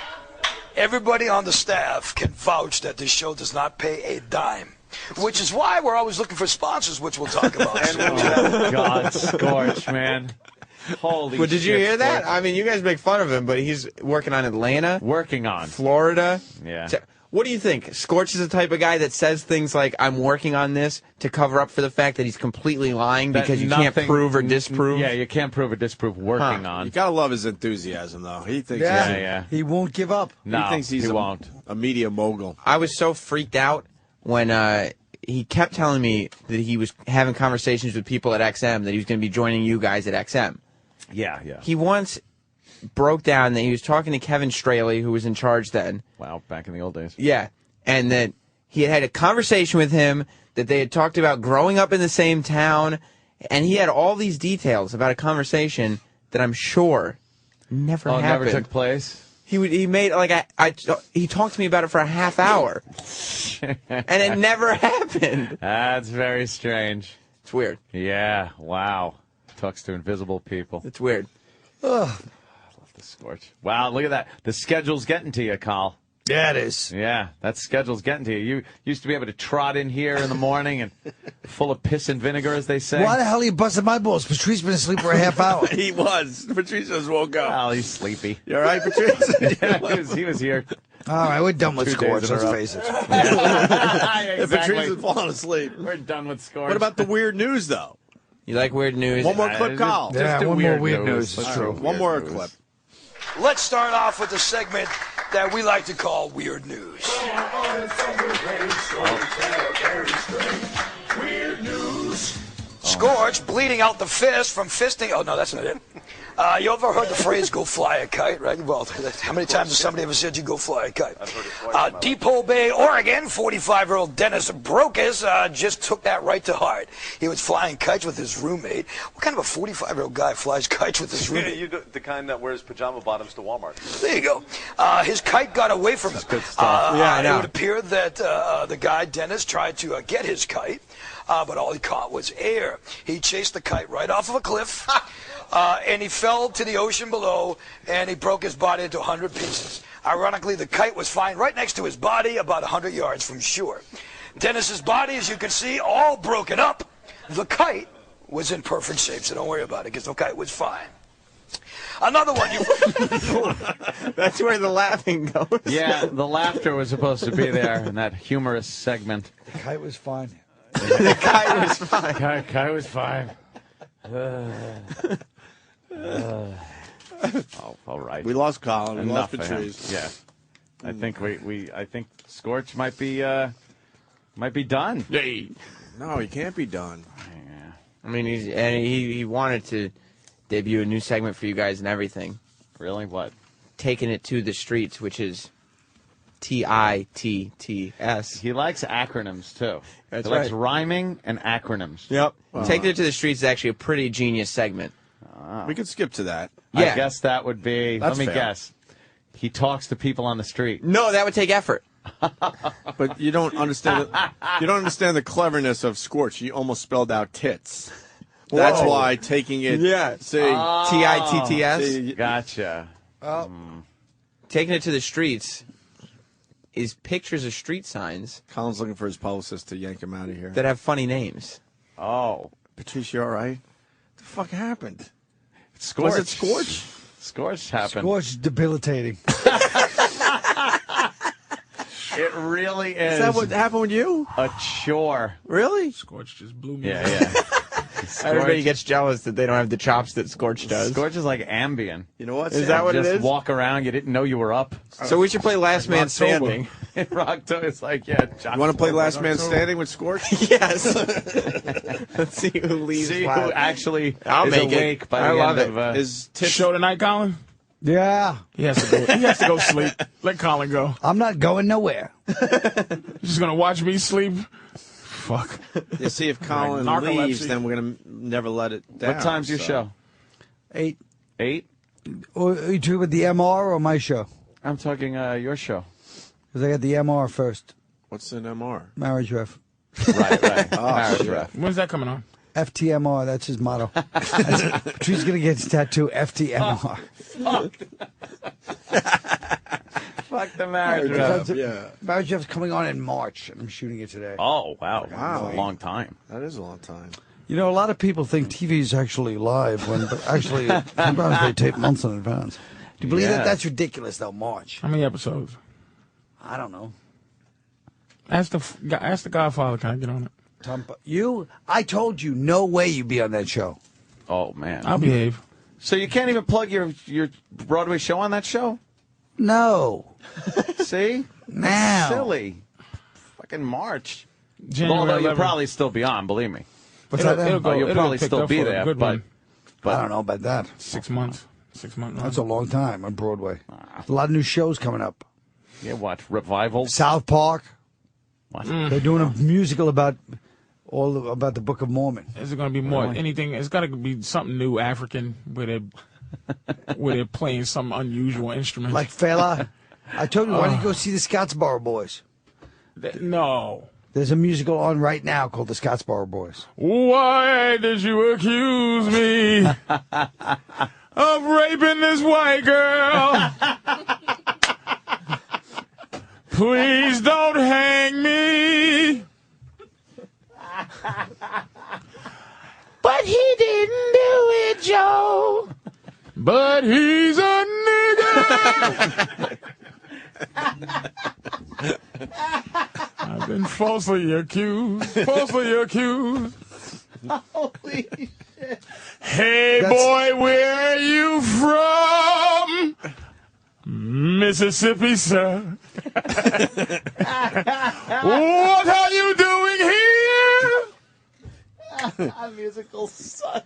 Speaker 22: everybody on the staff can vouch that this show does not pay a dime. Which is why we're always looking for sponsors, which we'll talk about.
Speaker 2: Oh, God, Scorch, man. Holy
Speaker 19: But did you
Speaker 2: shit,
Speaker 19: hear that?
Speaker 2: Scorch.
Speaker 19: I mean, you guys make fun of him, but he's working on Atlanta.
Speaker 2: Working on.
Speaker 19: Florida.
Speaker 2: Yeah.
Speaker 19: What do you think? Scorch is the type of guy that says things like, I'm working on this to cover up for the fact that he's completely lying because you can't prove or disprove?
Speaker 2: Yeah, you can't prove or disprove working on.
Speaker 1: You gotta love his enthusiasm, though. He thinks
Speaker 22: He won't give up.
Speaker 2: No,
Speaker 1: he thinks he's a media mogul.
Speaker 19: I was so freaked out when he kept telling me that he was having conversations with people at XM, that he was going to be joining you guys at XM.
Speaker 2: Yeah.
Speaker 19: He once broke down that he was talking to Kevin Straley, who was in charge then.
Speaker 2: Wow, back in the old days.
Speaker 19: Yeah, and that he had a conversation with him, that they had talked about growing up in the same town, and he had all these details about a conversation that I'm sure never happened.
Speaker 2: Never took place?
Speaker 19: He made he talked to me about it for a half hour, and it never happened.
Speaker 2: That's very strange.
Speaker 19: It's weird.
Speaker 2: Yeah. Wow. Talks to invisible people.
Speaker 19: It's weird.
Speaker 22: Ugh.
Speaker 2: I love the Scorch. Wow. Look at that. The schedule's getting to you, Carl.
Speaker 22: Yeah, it is.
Speaker 2: Yeah, that schedule's getting to you. You used to be able to trot in here in the morning and full of piss and vinegar, as they say.
Speaker 17: Why the hell are you busting my balls? Patrice been asleep for a half hour.
Speaker 1: He was. Patrice just woke up.
Speaker 2: Well, he's sleepy.
Speaker 1: You all right, Patrice?
Speaker 2: Yeah, he was here.
Speaker 17: All right, we're done with
Speaker 2: 2 days
Speaker 17: Scorch,
Speaker 2: in a
Speaker 17: let's
Speaker 2: row.
Speaker 17: face it.
Speaker 2: Yeah, exactly.
Speaker 1: Patrice is falling asleep.
Speaker 2: We're done with Scorch.
Speaker 1: What about the weird news, though?
Speaker 19: You like weird news?
Speaker 1: One more clip, Carl.
Speaker 17: Yeah, one more weird news.
Speaker 1: That's true. One more clip.
Speaker 22: Let's start off with the segment that we like to call Weird News.
Speaker 5: Weird news.
Speaker 22: Scorch bleeding out the fist from fisting. Oh, no, that's not it. You ever heard the phrase, go fly a kite, right? Well, how many times has somebody ever said you go fly a kite?
Speaker 5: I've heard it twice.
Speaker 22: Depot Bay, Oregon, 45-year-old Dennis Brokis just took that right to heart. He was flying kites with his roommate. What kind of a 45-year-old guy flies kites with his roommate?
Speaker 5: You the kind that wears pajama bottoms to Walmart.
Speaker 22: There you go. His kite got away from him.
Speaker 2: Good stuff.
Speaker 19: Yeah, I know.
Speaker 22: It would appear that the guy, Dennis, tried to get his kite, but all he caught was air. He chased the kite right off of a cliff, and he fell to the ocean below, and he broke his body into 100 pieces. Ironically, the kite was found right next to his body, about 100 yards from shore. Dennis's body, as you can see, all broken up. The kite was in perfect shape, so don't worry about it, because the kite was fine. Another one.
Speaker 19: That's where the laughing goes.
Speaker 2: Yeah, the laughter was supposed to be there in that humorous segment.
Speaker 17: The kite was fine.
Speaker 19: The kite was fine.
Speaker 2: Kite was fine. All right.
Speaker 1: We lost Colin. We
Speaker 2: Enough
Speaker 1: lost
Speaker 2: of him.
Speaker 1: Patrice.
Speaker 2: Yeah. I think I think Scorch might be done.
Speaker 1: No, he can't be done.
Speaker 19: I mean, he wanted to debut a new segment for you guys and everything.
Speaker 2: Really? What?
Speaker 19: Taking it to the streets, which is TITTS.
Speaker 2: He likes acronyms, too.
Speaker 19: That's
Speaker 2: he likes
Speaker 19: right.
Speaker 2: rhyming and acronyms.
Speaker 19: Yep. Taking it to the streets is actually a pretty genius segment.
Speaker 1: We could skip to that.
Speaker 19: Yeah.
Speaker 2: I guess that would be,
Speaker 1: That's
Speaker 2: let me
Speaker 1: fair.
Speaker 2: guess. He talks to people on the street.
Speaker 19: No, that would take effort.
Speaker 1: But you don't understand. You don't understand the cleverness of Scorch. You almost spelled out tits. That's
Speaker 19: Whoa.
Speaker 1: why taking it.
Speaker 19: Yeah.
Speaker 1: See,
Speaker 19: TITTS.
Speaker 1: see,
Speaker 2: Gotcha.
Speaker 17: Well,
Speaker 19: Taking it to the streets is pictures of street signs
Speaker 1: Colin's looking for his publicist to yank him out of here.
Speaker 19: that have funny names.
Speaker 2: Oh.
Speaker 1: Patrice, you all right? What the fuck happened?
Speaker 2: Scorch.
Speaker 1: Was it Scorch?
Speaker 2: Scorch happened.
Speaker 17: Scorch is debilitating.
Speaker 2: It really is.
Speaker 1: Is that what happened with you?
Speaker 2: A chore.
Speaker 1: Really?
Speaker 3: Scorch just blew me.
Speaker 2: Yeah.
Speaker 19: Everybody gets jealous that they don't have the chops that Scorch does.
Speaker 2: Scorch is like Ambien.
Speaker 1: You know what?
Speaker 19: Is that what it
Speaker 2: Just
Speaker 19: is?
Speaker 2: walk around, you didn't know you were up.
Speaker 19: So we should play Last Man Standing.
Speaker 2: In Rockto, it's like, yeah.
Speaker 1: You want to play Last Man Standing with Scorch?
Speaker 19: Yes. Let's see who leaves.
Speaker 2: See who
Speaker 19: last.
Speaker 2: actually
Speaker 19: I'll
Speaker 2: is
Speaker 19: make it.
Speaker 2: awake by
Speaker 19: I
Speaker 2: the
Speaker 19: love
Speaker 2: end
Speaker 19: it.
Speaker 2: of...
Speaker 1: Is tits
Speaker 3: Show tonight, Colin?
Speaker 17: Yeah.
Speaker 3: He has to go. He has to go sleep. Let Colin go.
Speaker 17: I'm not going nowhere.
Speaker 3: You're just gonna watch me sleep. Fuck.
Speaker 1: You see, if Colin
Speaker 3: Narcolepsy.
Speaker 1: leaves, then we're gonna never let it down.
Speaker 2: What time's your show?
Speaker 17: 8.
Speaker 2: 8?
Speaker 17: Or are you talking about the MR or my show?
Speaker 2: I'm talking your show.
Speaker 17: Because I got the MR first.
Speaker 1: What's an MR?
Speaker 17: Marriage ref.
Speaker 2: Right.
Speaker 1: Oh, shit.
Speaker 2: Ref.
Speaker 3: When's that coming on?
Speaker 17: FTMR, that's his motto. Patrice's going to get his tattoo, FTMR.
Speaker 2: Fuck the marriage ref.
Speaker 1: Yeah.
Speaker 17: Marriage ref's coming on in March, and I'm shooting it today.
Speaker 2: Oh, wow.
Speaker 1: Wow.
Speaker 2: That's a long time.
Speaker 1: That is a long time.
Speaker 17: You know, a lot of people think TV is actually live, but actually, sometimes they tape months in advance. Do you believe that? That's ridiculous, though, March.
Speaker 3: How many episodes?
Speaker 17: I don't know.
Speaker 3: Ask the Godfather. Can I get on it?
Speaker 17: I told you, no way you'd be on that show.
Speaker 2: Oh, man.
Speaker 3: I'll behave.
Speaker 2: So you can't even plug your Broadway show on that show?
Speaker 17: No.
Speaker 2: See?
Speaker 17: Now.
Speaker 2: Silly. Fucking March.
Speaker 3: January
Speaker 2: Although you'll
Speaker 3: 11th.
Speaker 2: probably still be on, believe me.
Speaker 17: What's that?
Speaker 3: It'll go.
Speaker 2: You'll
Speaker 3: it'll
Speaker 2: probably
Speaker 3: pick
Speaker 2: still
Speaker 3: up
Speaker 2: be
Speaker 3: for a
Speaker 2: there,
Speaker 3: good
Speaker 2: but
Speaker 3: one.
Speaker 17: I don't know about that.
Speaker 3: 6 months. 6 months.
Speaker 17: That's a long time on Broadway. A lot of new shows coming up.
Speaker 2: yeah, what? Revivals?
Speaker 17: South Park.
Speaker 2: What?
Speaker 17: They're doing a musical about the Book of Mormon.
Speaker 3: Is it going to be more anything? It's got to be something new, African, where they're playing some unusual instrument.
Speaker 17: Like Fela. I told you, why don't you go see the Scottsboro Boys?
Speaker 3: No.
Speaker 17: There's a musical on right now called the Scottsboro Boys.
Speaker 3: Why did you accuse me of raping this white girl? Please don't hang me. But he didn't do it, Joe. But he's a nigger. I've been falsely accused. Falsely accused.
Speaker 2: Holy shit.
Speaker 3: Hey, boy, where are you from? Mississippi, sir. What are you doing here?
Speaker 2: Musicals suck.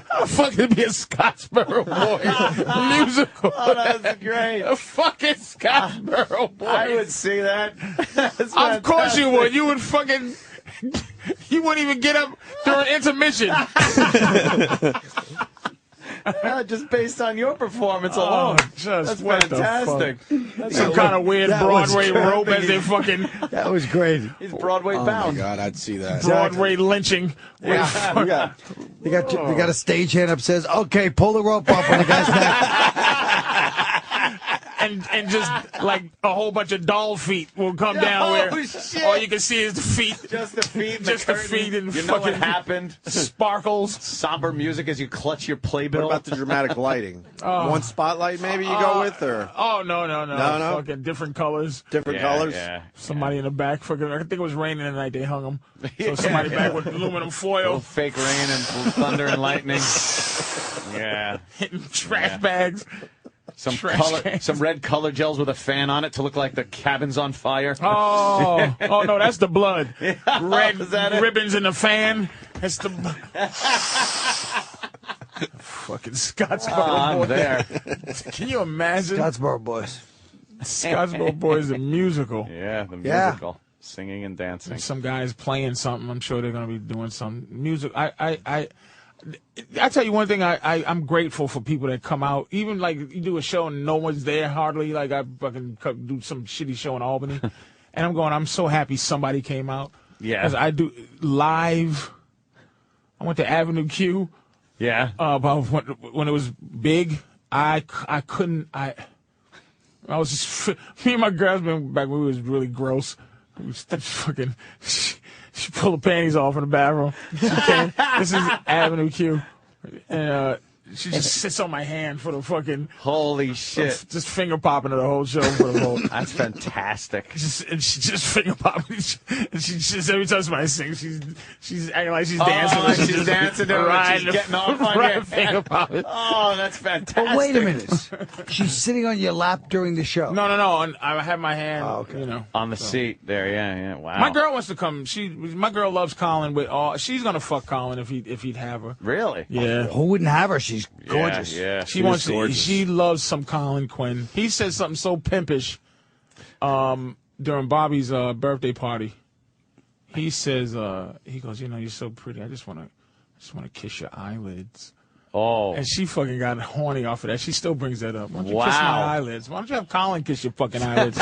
Speaker 3: How fuck could it be a Scottsboro Boys musical?
Speaker 2: Oh, that's great.
Speaker 3: A fucking Scottsboro Boys.
Speaker 2: I would see that.
Speaker 3: Of course you would. You would fucking... You wouldn't even get up during intermission.
Speaker 2: Just based on your performance alone. That's
Speaker 3: what the
Speaker 2: fantastic.
Speaker 3: That's some kind of weird Broadway rope as they fucking...
Speaker 17: That was great.
Speaker 2: He's Broadway
Speaker 1: Oh
Speaker 2: bound.
Speaker 1: my God, I'd see that.
Speaker 3: Broadway lynching.
Speaker 17: Yeah. They got a stagehand up says, okay, pull the rope off on the guy's neck.
Speaker 3: And just like a whole bunch of doll feet will come down where
Speaker 2: shit.
Speaker 3: all you can see is the feet.
Speaker 2: Just the feet. And
Speaker 3: Just
Speaker 2: the
Speaker 3: the feet and
Speaker 2: you know
Speaker 3: fucking
Speaker 2: what happened?
Speaker 3: sparkles.
Speaker 2: Somber music as you clutch your playbill.
Speaker 1: What about the dramatic lighting? One spotlight maybe you go with, or
Speaker 3: Oh, no.
Speaker 1: No?
Speaker 3: Fucking different colors.
Speaker 1: different colors?
Speaker 2: Yeah.
Speaker 3: Somebody in the back. Fucking, I think it was raining the night they hung him. So somebody back with aluminum foil
Speaker 2: Fake rain and thunder and lightning. Yeah.
Speaker 3: hitting trash bags.
Speaker 2: Some
Speaker 3: Trash cans.
Speaker 2: some red color gels with a fan on it to look like the cabin's on fire.
Speaker 3: Oh no, that's the blood. Red
Speaker 2: Is that it?
Speaker 3: ribbons in the fan. That's the. fucking Scottsboro
Speaker 2: I'm
Speaker 3: Boys.
Speaker 2: there.
Speaker 3: Can you imagine?
Speaker 17: Scottsboro Boys.
Speaker 3: Scottsboro Boys, the musical.
Speaker 2: Yeah, the musical. Singing and dancing.
Speaker 3: Some guys playing something. I'm sure they're going to be doing some music. I tell you one thing. I'm grateful for people that come out. Even like you do a show and no one's there hardly. Like I fucking do some shitty show in Albany, and I'm so happy somebody came out.
Speaker 2: Yeah.
Speaker 3: 'Cause I do live. I went to Avenue Q.
Speaker 2: Yeah.
Speaker 3: About when it was big. I couldn't. I was just me and my girls back when we was really gross. We was fucking. She pulled the panties off in the bathroom. She came. This is Avenue Q, and she just sits on my hand for the fucking.
Speaker 2: Holy shit!
Speaker 3: Just finger popping her the whole show for the whole.
Speaker 2: That's fantastic.
Speaker 3: And she just finger popping. And she just every time somebody sings, she's acting like she's dancing.
Speaker 2: Like
Speaker 3: she's
Speaker 2: she's
Speaker 3: just
Speaker 2: dancing. She's getting off on
Speaker 3: right,
Speaker 2: your
Speaker 3: finger popping.
Speaker 2: Oh, that's fantastic.
Speaker 17: But wait a minute. She's sitting on your lap during the show.
Speaker 3: No. And I have my hand, you know,
Speaker 2: on the seat there. Yeah. Wow.
Speaker 3: My girl wants to come. My girl loves Colin with all. She's gonna fuck Colin if he'd have her.
Speaker 2: Really?
Speaker 3: Yeah.
Speaker 17: Who wouldn't have her? She's gorgeous.
Speaker 2: Yeah.
Speaker 3: She wants. She loves some Colin Quinn. He said something so pimpish during Bobby's birthday party. He says, he goes, you know, you're so pretty. I just wanna kiss your eyelids.
Speaker 2: Oh.
Speaker 3: And she fucking got horny off of that. She still brings that up. Why don't you
Speaker 2: Wow.
Speaker 3: kiss my eyelids? Why don't you have Colin kiss your fucking eyelids?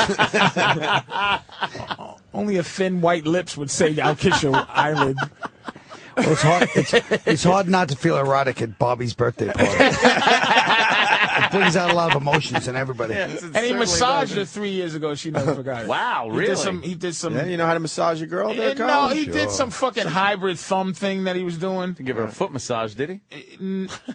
Speaker 3: Only a thin white lips would say, I'll kiss your eyelids.
Speaker 17: Well, it's hard. It's hard not to feel erotic at Bobby's birthday party. It brings out a lot of emotions in everybody.
Speaker 3: And he massaged her 3 years ago. She never forgot it.
Speaker 2: Wow, really?
Speaker 3: He did some.
Speaker 1: Yeah, you know how to massage a girl there,
Speaker 3: No,
Speaker 1: Colin?
Speaker 3: he did some fucking hybrid thumb thing that he was doing.
Speaker 2: To give her a foot massage, did he?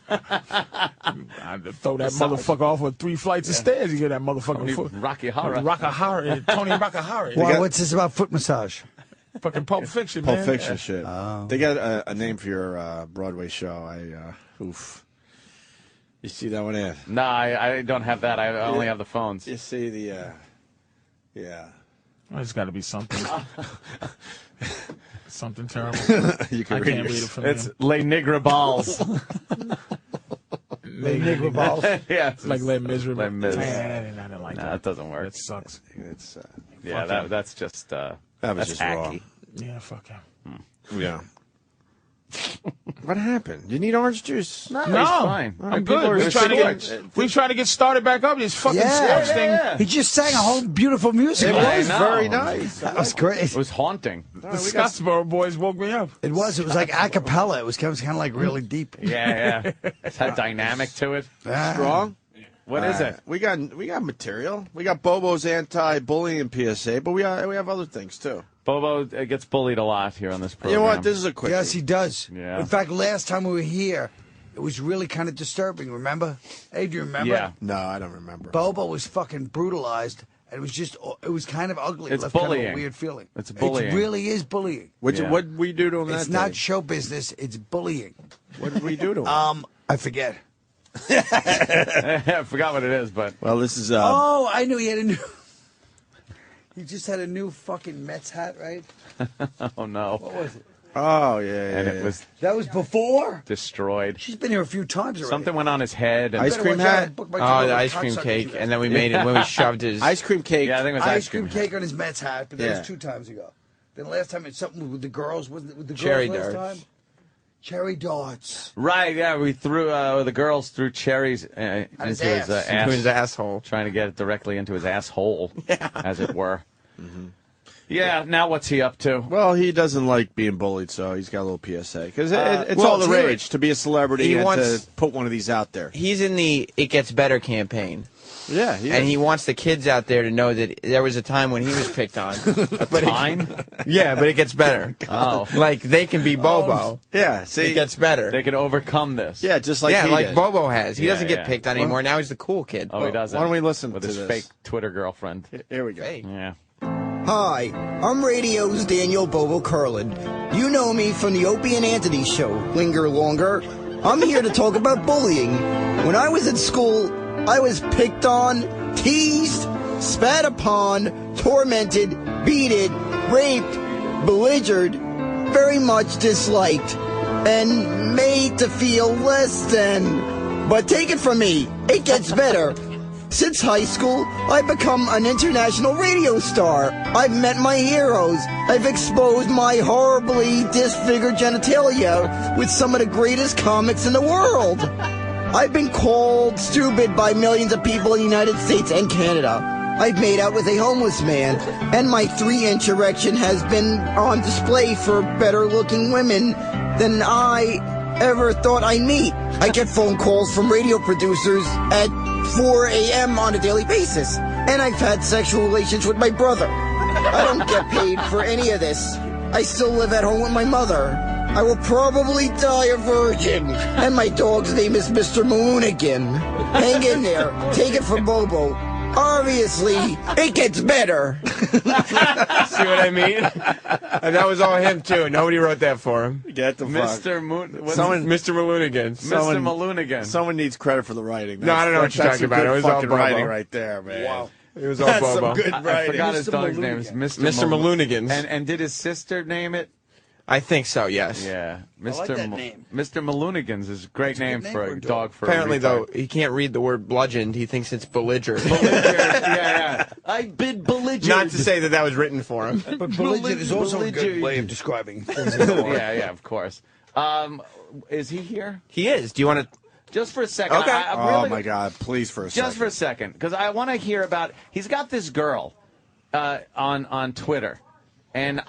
Speaker 3: I'd throw that motherfucker off with 3 flights of stairs. You get that motherfucking foot.
Speaker 2: Rocky Horror.
Speaker 3: Tony Rockahara.
Speaker 17: Well, what's this about foot massage?
Speaker 3: Fucking Pulp Fiction,
Speaker 1: Pulp
Speaker 3: man.
Speaker 1: Fiction shit. They got a name for your Broadway show. Oof. You see that one there?
Speaker 2: No, I don't have that. I only have the phones.
Speaker 1: You see the, yeah.
Speaker 3: Well, it's got to be something. Something terrible.
Speaker 1: You can
Speaker 3: I
Speaker 1: read
Speaker 3: can't
Speaker 1: it.
Speaker 3: read it from
Speaker 2: It's
Speaker 3: him.
Speaker 2: Les Nigre Balls.
Speaker 17: Les Nigre Balls?
Speaker 2: Yeah.
Speaker 3: It's like Les Miserables.
Speaker 2: Les Miserables.
Speaker 3: I don't like
Speaker 2: No,
Speaker 3: that.
Speaker 2: that doesn't work.
Speaker 3: That sucks.
Speaker 1: It's,
Speaker 2: Yeah, that's just
Speaker 1: that was
Speaker 2: that's
Speaker 1: just
Speaker 2: hacky.
Speaker 1: wrong.
Speaker 3: Yeah, fuck him.
Speaker 1: Yeah. What happened? You need orange juice?
Speaker 2: No,
Speaker 3: No,
Speaker 2: he's fine.
Speaker 3: I'm
Speaker 2: People
Speaker 3: good.
Speaker 2: are
Speaker 3: We're trying to get started back up. This fucking sports thing.
Speaker 17: He just sang a whole beautiful music.
Speaker 1: It
Speaker 2: I
Speaker 1: was
Speaker 2: know.
Speaker 1: very nice.
Speaker 17: That was great.
Speaker 2: It was haunting.
Speaker 3: The Scottsboro Boys woke me up.
Speaker 17: It was like a cappella. It was kind of like really deep.
Speaker 2: Yeah. It's had dynamic to it.
Speaker 1: Strong?
Speaker 2: What is it?
Speaker 1: We got material. We got Bobo's anti-bullying PSA, but we have other things too.
Speaker 2: Bobo gets bullied a lot here on this program.
Speaker 1: You know what? This is a quick.
Speaker 17: Yes, he does.
Speaker 2: Yeah.
Speaker 17: In fact, last time we were here, it was really kind of disturbing. Remember? Hey, do you remember?
Speaker 2: Yeah.
Speaker 1: No, I don't remember.
Speaker 17: Bobo was fucking brutalized, and it was kind of ugly.
Speaker 2: It's
Speaker 17: It left kind of
Speaker 2: bullying.
Speaker 17: a weird feeling.
Speaker 2: It's bullying.
Speaker 17: It really is bullying.
Speaker 1: What we do to him that
Speaker 17: It's not
Speaker 1: day?
Speaker 17: show business. It's bullying.
Speaker 1: What did we do to him?
Speaker 17: I forget.
Speaker 2: I forgot what it is, but
Speaker 1: Well, this is.
Speaker 17: Oh, I knew he had a new. He just had a new fucking Mets hat, right?
Speaker 2: oh no.
Speaker 17: What was it?
Speaker 1: Oh yeah.
Speaker 2: And it was
Speaker 17: That was before.
Speaker 2: destroyed.
Speaker 17: She's been here a few times already.
Speaker 2: Something went on his head. And
Speaker 1: Ice cream hat.
Speaker 19: Oh, the ice cream cake, and then we made it when we shoved his
Speaker 1: Ice cream cake.
Speaker 2: Yeah, I think it was
Speaker 17: ice cream cake on his Mets hat, but that
Speaker 1: Yeah.
Speaker 17: was 2 times ago. Then last time it's something with the girls. Wasn't it with the
Speaker 19: Cherry
Speaker 17: girls last
Speaker 19: darts.
Speaker 17: time? Cherry darts.
Speaker 2: Right, yeah, we threw the girls threw cherries into
Speaker 17: his
Speaker 2: his
Speaker 17: ass.
Speaker 19: into his asshole.
Speaker 2: trying to get it directly into his asshole, as it were. Yeah. Now what's he up to?
Speaker 1: Well, he doesn't like being bullied, so he's got a little PSA because it's
Speaker 19: well,
Speaker 1: all the
Speaker 19: too,
Speaker 1: rage to be a celebrity
Speaker 19: he
Speaker 1: and
Speaker 19: wants-
Speaker 1: to put one of these out there.
Speaker 19: He's in the It Gets Better campaign.
Speaker 1: Yeah,
Speaker 19: And he wants the kids out there to know that there was a time when he was picked on. But
Speaker 2: Time?
Speaker 19: yeah, but it gets better.
Speaker 2: Oh.
Speaker 19: Like, they can be Bobo.
Speaker 1: yeah. See,
Speaker 19: It gets better.
Speaker 2: They can overcome this.
Speaker 1: yeah, just like
Speaker 19: yeah,
Speaker 1: he
Speaker 19: like
Speaker 1: did.
Speaker 19: Bobo has. He
Speaker 2: Yeah,
Speaker 19: doesn't get
Speaker 2: yeah.
Speaker 19: picked on anymore. Now he's the cool kid.
Speaker 2: Oh, he doesn't.
Speaker 1: Why don't we listen
Speaker 2: with
Speaker 1: to
Speaker 2: his
Speaker 1: this?
Speaker 2: fake Twitter girlfriend?
Speaker 1: Here we go.
Speaker 19: Hey.
Speaker 2: Yeah.
Speaker 8: Hi, I'm Radio's Daniel Bobo Curlin. You know me from the Opie and Anthony show, Linger Longer. I'm here to talk about bullying. When I was at school, I was picked on, teased, spat upon, tormented, beaten, raped, belligered, very much disliked, and made to feel less than. But take it from me, it gets better. Since high school, I've become an international radio star. I've met my heroes. I've exposed my horribly disfigured genitalia with some of the greatest comics in the world. I've been called stupid by millions of people in the United States and Canada. I've made out with a homeless man, and my 3-inch erection has been on display for better-looking women than I ever thought I'd meet. I get phone calls from radio producers at 4 a.m. on a daily basis, and I've had sexual relations with my brother. I don't get paid for any of this. I still live at home with my mother. I will probably die a virgin, and my dog's name is Mr. Maloonigan. Hang in there. Take it from Bobo. Obviously, it gets better.
Speaker 19: See what I mean? And that was all him, too. Nobody wrote that for him.
Speaker 1: Get the fuck.
Speaker 19: Mr. Maloonigan.
Speaker 2: Mr. Maloonigan.
Speaker 1: Someone needs credit for the writing.
Speaker 19: No, I don't know what you're talking about. It was all
Speaker 1: fucking
Speaker 19: Bobo.
Speaker 1: writing right there, man.
Speaker 19: Wow. It was all
Speaker 1: That's
Speaker 19: Bobo.
Speaker 1: some good writing.
Speaker 2: I forgot his dog's name. It's
Speaker 19: Mr. Maloonigans.
Speaker 2: And did his sister name it?
Speaker 19: I think so, yes.
Speaker 2: Yeah. Mr.
Speaker 19: like that name.
Speaker 2: Mr. Maloonigans is a great name for a dog. For
Speaker 19: Apparently,
Speaker 2: a
Speaker 19: though, he can't read the word bludgeoned. He thinks it's belligerent.
Speaker 2: yeah. I've been belligerent.
Speaker 19: Not to say that that was written for him.
Speaker 17: But belligerent is also a good way of describing things. In the world.
Speaker 2: Yeah, of course. Is he here?
Speaker 19: He is. Do you want to...
Speaker 2: Just for a second.
Speaker 19: Okay.
Speaker 1: Oh, my God. Please, for a second.
Speaker 2: Just for a second. Because I want to hear about... He's got this girl on Twitter. And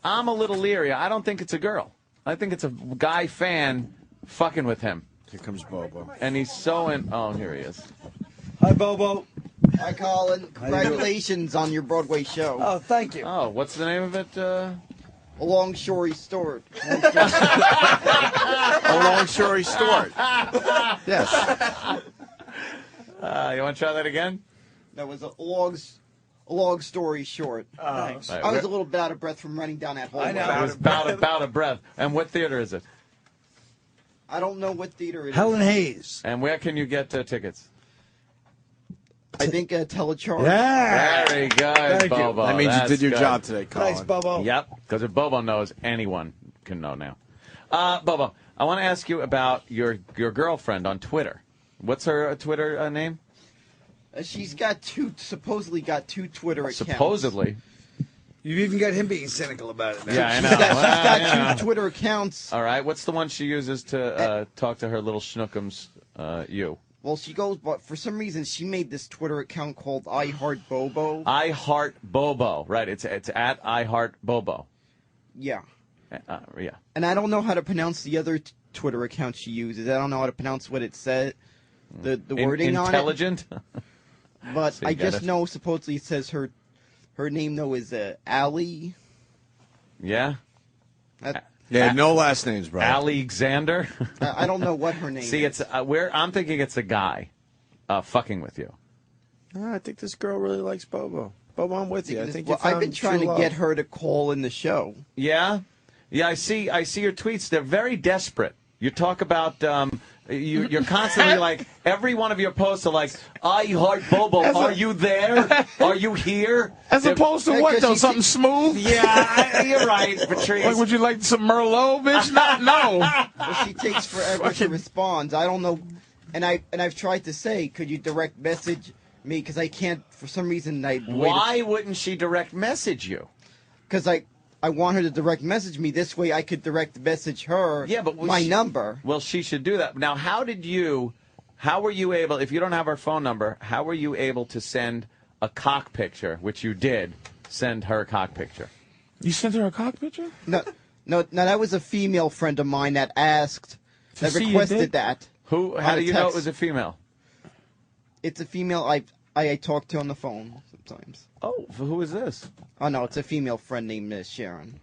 Speaker 2: I'm a little leery. I don't think it's a girl. I think it's a guy fan fucking with him.
Speaker 1: Here comes Bobo.
Speaker 2: And he's so in... Oh, here he is.
Speaker 17: Hi, Bobo.
Speaker 8: Hi, Colin. Congratulations on your Broadway show.
Speaker 17: Oh, thank you.
Speaker 2: Oh, what's the name of it?
Speaker 8: A Long Story Short.
Speaker 1: A Long Story Short. Yes.
Speaker 2: You want to try that again?
Speaker 8: That was a long story short.
Speaker 17: Thanks.
Speaker 2: Right,
Speaker 8: I was a little bit out of breath from running down that hallway.
Speaker 17: I know.
Speaker 2: It was about a breath. And what theater is it?
Speaker 8: I don't know what theater it is.
Speaker 17: Helen Hayes.
Speaker 2: And where can you get tickets?
Speaker 8: I think Telecharge.
Speaker 17: Yeah.
Speaker 2: Very good,
Speaker 17: Thank you.
Speaker 2: Bobo.
Speaker 1: That means
Speaker 2: That's
Speaker 1: you did your
Speaker 2: good.
Speaker 1: job today, Colin.
Speaker 17: Thanks, Bobo.
Speaker 2: Yep, because if Bobo knows, anyone can know now. Bobo, I want to ask you about your girlfriend on Twitter. What's her Twitter name?
Speaker 8: She's got supposedly got two Twitter accounts.
Speaker 2: Supposedly.
Speaker 17: You've even got him being cynical about it now.
Speaker 2: Yeah, I know.
Speaker 8: She's got two Twitter accounts.
Speaker 2: All right, what's the one she uses to talk to her little schnookums, you?
Speaker 8: Well, she goes, but for some reason she made this Twitter account called I Heart Bobo.
Speaker 2: I Heart Bobo. Right, it's at I Heart Bobo.
Speaker 8: Yeah.
Speaker 2: Yeah.
Speaker 8: And I don't know how to pronounce the other Twitter account she uses. I don't know how to pronounce what it said, the wording on it.
Speaker 2: Intelligent?
Speaker 8: But
Speaker 2: So
Speaker 8: I
Speaker 2: you got
Speaker 8: just
Speaker 2: it.
Speaker 8: know supposedly it says her name though is Allie.
Speaker 2: Yeah?
Speaker 1: Yeah, no last names, bro.
Speaker 2: Alexander?
Speaker 8: I don't know what her name
Speaker 2: See,
Speaker 8: is.
Speaker 2: it's I'm thinking it's a guy fucking with you.
Speaker 1: I think this girl really likes Bobo. Bobo, I'm with you. I think you
Speaker 8: I've
Speaker 1: found
Speaker 8: been trying
Speaker 1: true
Speaker 8: to
Speaker 1: love.
Speaker 8: get her to call in the show.
Speaker 2: Yeah? Yeah, I see your tweets. They're very desperate. You talk about you're constantly like every one of your posts are like, I Heart Bobo. Are you there? Are you here?
Speaker 3: As opposed to what, though? Something smooth?
Speaker 2: Yeah, you're right, Patrice.
Speaker 3: Like, would you like some Merlot, bitch? No.
Speaker 8: Well, she takes forever to respond. I don't know, and I've tried to say, could you direct message me? Because I can't for some reason.
Speaker 2: Why wouldn't she direct message you?
Speaker 8: Because I want her to direct message me. This way I could direct message her my number.
Speaker 2: Well, she should do that. Now, how were you able, if you don't have her phone number, how were you able to send a cock picture, which you did, send her a cock picture?
Speaker 3: You sent her a cock picture?
Speaker 8: No, that was a female friend of mine that asked,
Speaker 3: To
Speaker 8: that
Speaker 3: see your
Speaker 8: requested
Speaker 3: dick?
Speaker 8: that.
Speaker 2: How do you know it was a female?
Speaker 8: It's a female I talk to on the phone sometimes.
Speaker 2: Oh, who is this?
Speaker 8: Oh, no, it's a female friend named Sharon.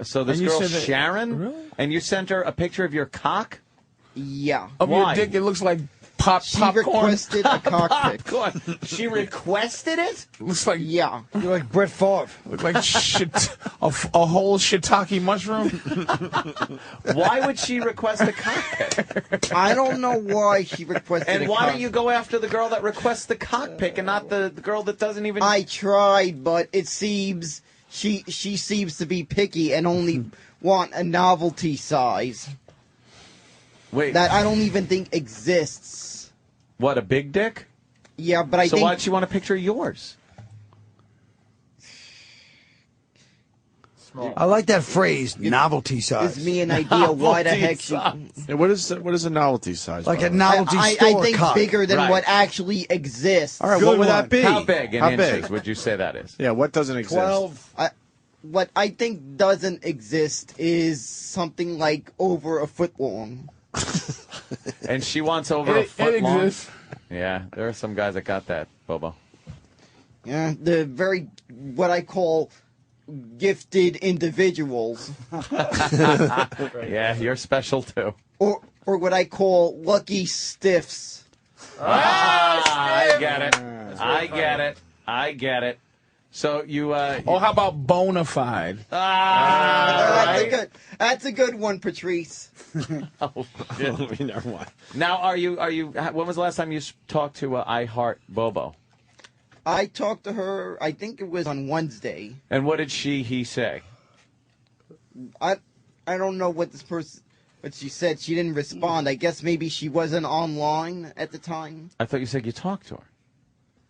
Speaker 2: So this
Speaker 3: And you
Speaker 2: girl,
Speaker 3: said that-
Speaker 2: Sharon?
Speaker 3: Really?
Speaker 2: And you sent her a picture of your cock?
Speaker 8: Yeah.
Speaker 3: Of
Speaker 2: Why?
Speaker 3: your dick, it looks like popcorn.
Speaker 8: requested a cock pic.
Speaker 2: Popcorn. She requested it?
Speaker 3: Looks like
Speaker 8: Yeah.
Speaker 17: You're like Brett Favre.
Speaker 3: look like shit, a whole shiitake mushroom.
Speaker 2: Why would she request a cock pic?
Speaker 8: I don't know why she requested
Speaker 2: And
Speaker 8: a
Speaker 2: why
Speaker 8: cock
Speaker 2: don't you go after the girl that requests the cock pic and not the girl that doesn't even...
Speaker 8: I tried, but it seems she seems to be picky and only want a novelty size.
Speaker 2: Wait.
Speaker 6: that I don't even think exists.
Speaker 2: What, a big dick?
Speaker 6: Yeah, but I
Speaker 2: so
Speaker 6: think...
Speaker 2: why'd she want a picture of yours?
Speaker 17: I like that phrase, novelty size.
Speaker 6: Gives me an idea why the heck she...
Speaker 1: Yeah, what is a novelty size?
Speaker 17: Like
Speaker 1: by
Speaker 17: a
Speaker 1: the way?
Speaker 17: novelty store
Speaker 6: I think
Speaker 17: cup.
Speaker 6: bigger than
Speaker 2: Right.
Speaker 6: what actually exists.
Speaker 1: All right, what would that be?
Speaker 2: How big in
Speaker 1: How
Speaker 2: inches
Speaker 1: big?
Speaker 2: would you say that is?
Speaker 1: Yeah, what doesn't exist?
Speaker 17: 12.
Speaker 6: What I think doesn't exist is something like over a foot long.
Speaker 2: And she wants over a
Speaker 3: It
Speaker 2: foot long?
Speaker 3: exists.
Speaker 2: Yeah, there are some guys that got that, Bobo.
Speaker 6: Yeah, the very, what I call gifted individuals.
Speaker 2: Yeah, you're special too.
Speaker 6: Or what I call lucky stiffs.
Speaker 2: I get it. I get it. So you.
Speaker 3: Oh, how about bona fide?
Speaker 6: That's a good one, Patrice.
Speaker 2: Oh, never mind. Now, are you? When was the last time you talked to I Heart Bobo?
Speaker 6: I talked to her, I think it was on Wednesday.
Speaker 2: And what did he say?
Speaker 6: I don't know what she said. She didn't respond. I guess maybe she wasn't online at the time.
Speaker 2: I thought you said you talked to her.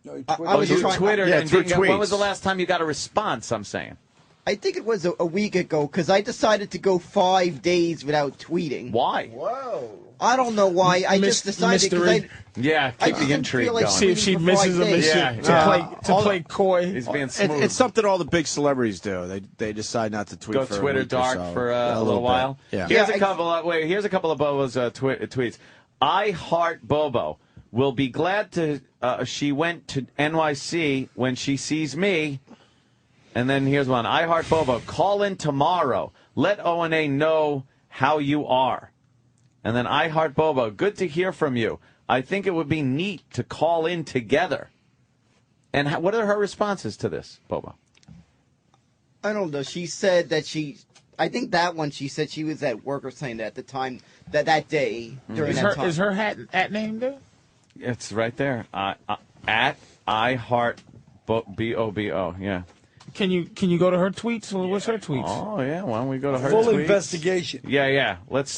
Speaker 17: No, you
Speaker 6: I was trying.
Speaker 2: Twittered
Speaker 1: Yeah,
Speaker 2: and
Speaker 1: through
Speaker 2: didn't get- when
Speaker 1: tweets.
Speaker 2: was the last time you got a response? I'm saying.
Speaker 6: I think it was a week ago because I decided to go 5 days without tweeting.
Speaker 2: Why?
Speaker 17: Whoa.
Speaker 6: I don't know why. I just decided because
Speaker 2: Yeah,
Speaker 6: I
Speaker 2: keep
Speaker 6: just
Speaker 2: the intrigue
Speaker 6: feel like
Speaker 2: going.
Speaker 3: See if she misses a mission
Speaker 2: Yeah.
Speaker 3: to play coy.
Speaker 2: He's being
Speaker 1: It,
Speaker 2: smooth.
Speaker 1: it's something all the big celebrities do. They decide not to tweet
Speaker 2: Go
Speaker 1: for
Speaker 2: Twitter
Speaker 1: a week or
Speaker 2: dark
Speaker 1: so.
Speaker 2: for a
Speaker 1: little
Speaker 2: little
Speaker 1: bit.
Speaker 2: while.
Speaker 1: Yeah.
Speaker 2: Here's a couple. Here's a couple of Bobo's tweets. I Heart Bobo will be glad to. She went to NYC when she sees me. And then here's one. I Heart Bobo. Call in tomorrow. Let O&A know how you are. And then I Heart Bobo. Good to hear from you. I think it would be neat to call in together. And what are her responses to this, Bobo?
Speaker 6: I don't know. She said that I think that one she said she was at work or something at the time that day during that time.
Speaker 3: Is her hat name there?
Speaker 2: It's right there. At I Heart Bobo. Yeah.
Speaker 3: Can you go to her tweets? Well, what's her tweets?
Speaker 2: Oh yeah. Why don't we go to her
Speaker 17: Full
Speaker 2: tweets?
Speaker 17: investigation.
Speaker 2: Yeah. Let's